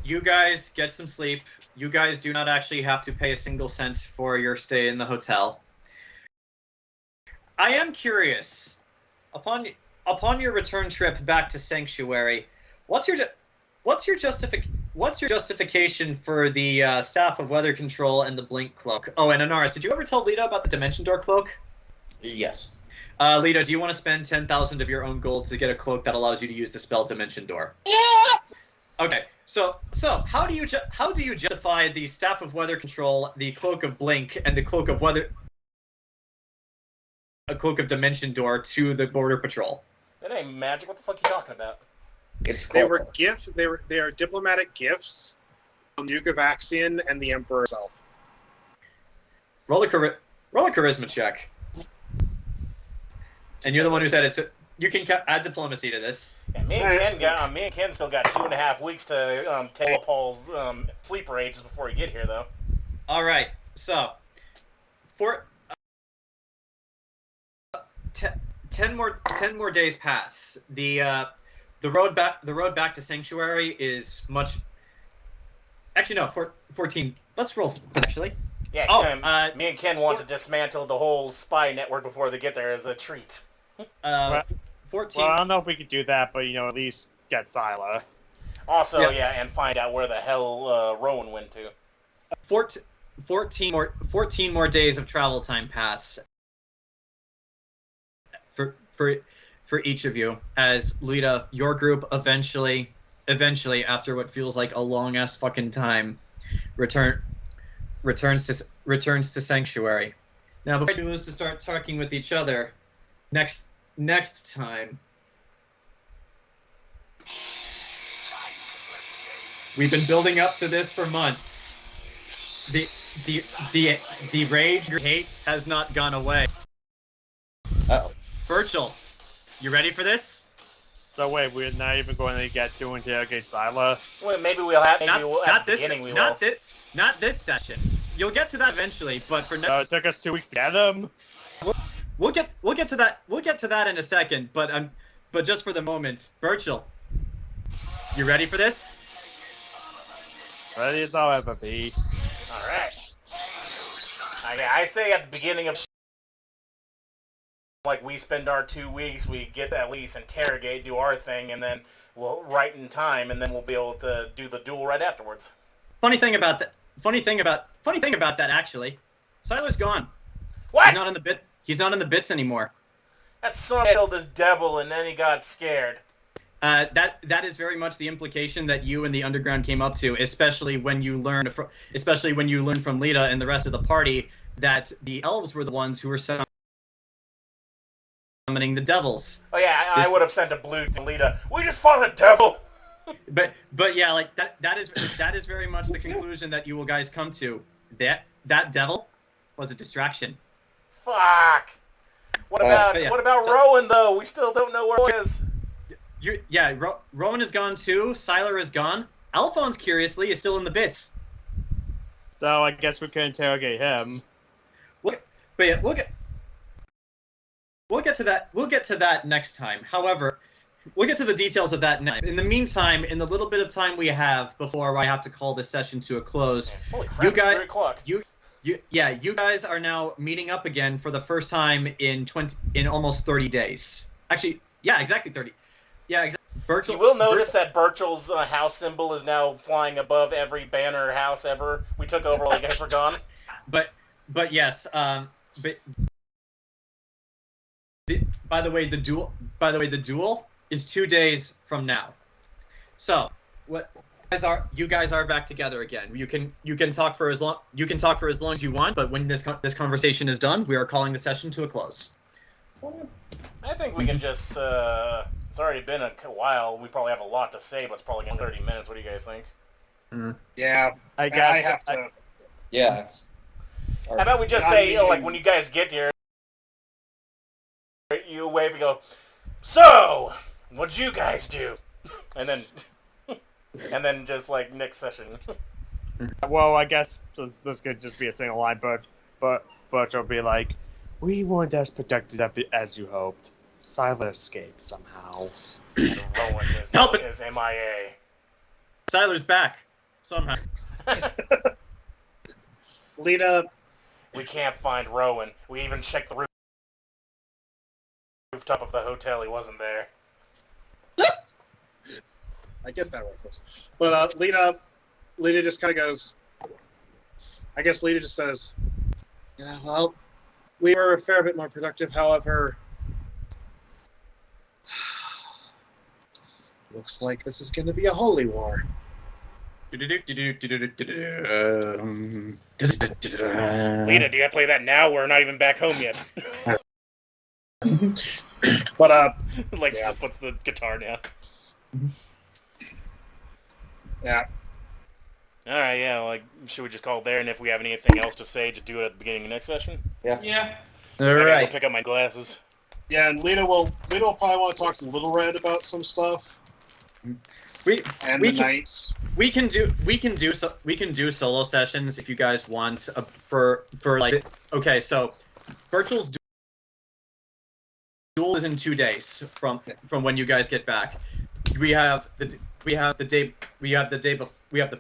you guys get some sleep. You guys do not actually have to pay a single cent for your stay in the hotel. I am curious. Upon your return trip back to Sanctuary, what's your justification for the staff of weather control and the blink cloak? Oh, and Anaris, did you ever tell Lita about the dimension door cloak? Yes. Lita, do you want to spend 10,000 of your own gold to get a cloak that allows you to use the spell dimension door? Yeah. Okay, so how do you justify the staff of weather control, the cloak of blink, and the cloak of dimension door to the border patrol? That ain't magic. What the fuck are you talking about? It's They were clever. gifts. They are diplomatic gifts from Duke of Axion and the Emperor himself. Roll a charisma check. And you're the one who said it. So you can add diplomacy to this. Yeah, me and Ken still got 2.5 weeks to tell Paul's sleep rages before he get here, though. All right. So, for 10 more days pass. The road back to Sanctuary is much. Actually, no. 14. Let's roll. Actually. Yeah. Me and Ken want to dismantle the whole spy network before they get there as a treat. 14. Well, I don't know if we could do that, but at least get Sila. Also, and find out where the hell Rowan went to. 14 more days of travel time pass for each of you as Lita, your group eventually after what feels like a long ass fucking time returns to Sanctuary. Now before we lose to start talking with each other next time, we've been building up to this for months. The rage, your hate has not gone away. Uh-oh. Burchill, you ready for this? So wait, we're not even going to get to interrogate Sila? Well, maybe we'll have. Not this session. You'll get to that eventually, but for now, it took us 2 weeks to get him. We'll get to that. We'll get to that in a second. But just for the moment, Burchill, you ready for this? Ready as I'll ever be. All right. I say at the beginning of we spend our 2 weeks, we get at least interrogate, do our thing, and then we'll write in time, and then we'll be able to do the duel right afterwards. Funny thing about that actually, Siler's gone. What? He's not in the bits anymore. That son killed this devil, and then he got scared. That is very much the implication that you and the Underground came up to, especially when you learned from Lita and the rest of the party that the elves were the ones who were summoning the devils. Oh yeah, I would have sent a blue to Lita. We just fought a devil. But yeah, like that is very much the conclusion that you will guys come to. That devil was a distraction. Fuck. What about Rowan though? We still don't know where he is. Rowan is gone too. Sylar is gone. Alphonse, curiously, is still in the bits. So I guess we can interrogate him. We'll get to that. We'll get to that next time. However, we'll get to the details of that now. In the meantime, in the little bit of time we have before I have to call this session to a close, holy crap, it's 3 o'clock. You guys are now meeting up again for the first time in almost 30 days. Actually, yeah, exactly 30. Yeah, exactly. You will notice that Burchill's house symbol is now flying above every banner house ever. We took over while you guys were gone. But yes, by the way, the duel is 2 days from now. So, you guys are back together again. You can talk for as long as you want, but when this conversation is done, we are calling the session to a close. I think we can just it's already been a while. We probably have a lot to say, but it's probably in 30 minutes. What do you guys think? Yeah, I guess I have to. Yeah. How about we just say, like, when you guys get here, you wave and go, "So, what'd you guys do?" And then just like next session. Well, I guess this could just be a single line, but will be like, "We weren't as protected as you hoped. Sila escaped somehow." And Rowan is MIA. Siler's back somehow. Lita, We can't find Rowan. We even checked the rooftop of the hotel. He wasn't there. I get that reference. But Lita just kind of goes, I guess Lita just says, "Yeah, well, we were a fair bit more productive, however, looks like this is going to be a holy war." Lita, do you have to play that now? We're not even back home yet. But Like, Yeah. just puts the guitar down. yeah. All right, yeah. Like, should we just call it there? And if we have anything else to say, just do it at the beginning of next session. Yeah. All So I gotta go right. pick up my glasses. Yeah, and Lita will probably want to talk to Little Red about some stuff. We And we the can- Knights. we can do solo sessions if you guys want for like okay. So Burchill's duel is in 2 days from when you guys get back. We have the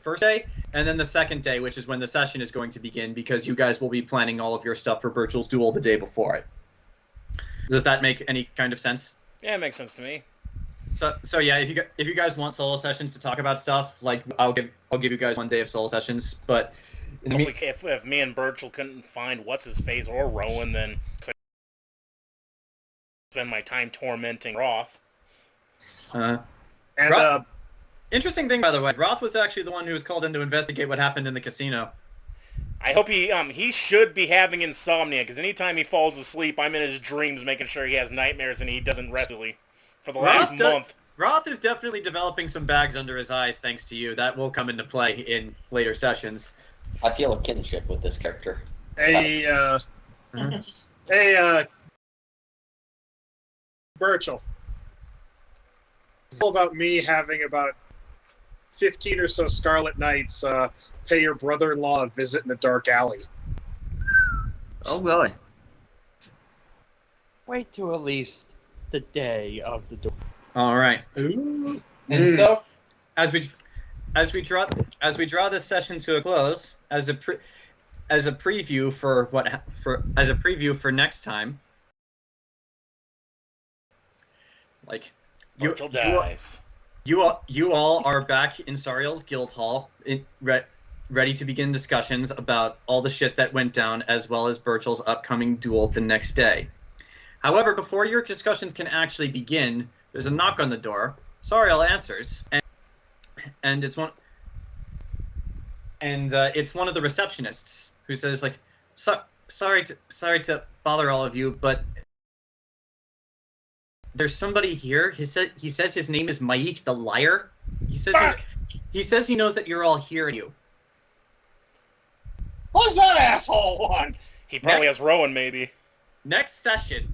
first day and then the second day, which is when the session is going to begin, because you guys will be planning all of your stuff for Burchill's duel the day before it. Does that make any kind of sense? Yeah, it makes sense to me. So yeah, if you guys want solo sessions to talk about stuff, like I'll give you guys 1 day of solo sessions. But in the Hopefully, if me and Burchill couldn't find what's his face or Rowan, then spend my time tormenting Roth. And Interesting thing, by the way, Roth was actually the one who was called in to investigate what happened in the casino. I hope he should be having insomnia, because anytime he falls asleep, I'm in his dreams making sure he has nightmares and he doesn't rest for the last month. Roth is definitely developing some bags under his eyes thanks to you. That will come into play in later sessions. I feel a kinship with this character. Burchill. All about me having about 15 or so Scarlet Knights pay your brother-in-law a visit in a dark alley. Oh, really? Wait till at least the day of the duel. All right. And so, as we draw this session to a close, as a preview for next time, like Burchill dies. you all are back in Sariel's guild hall, ready to begin discussions about all the shit that went down, as well as Burchill's upcoming duel the next day. However, before your discussions can actually begin, there's a knock on the door. Sariel answers, and it's one of the receptionists who says, like, sorry to bother all of you, but there's somebody here. He says his name is Maik the Liar. He says he knows that you're all here. You. What's that asshole want? He probably has Rowan, maybe. Next session,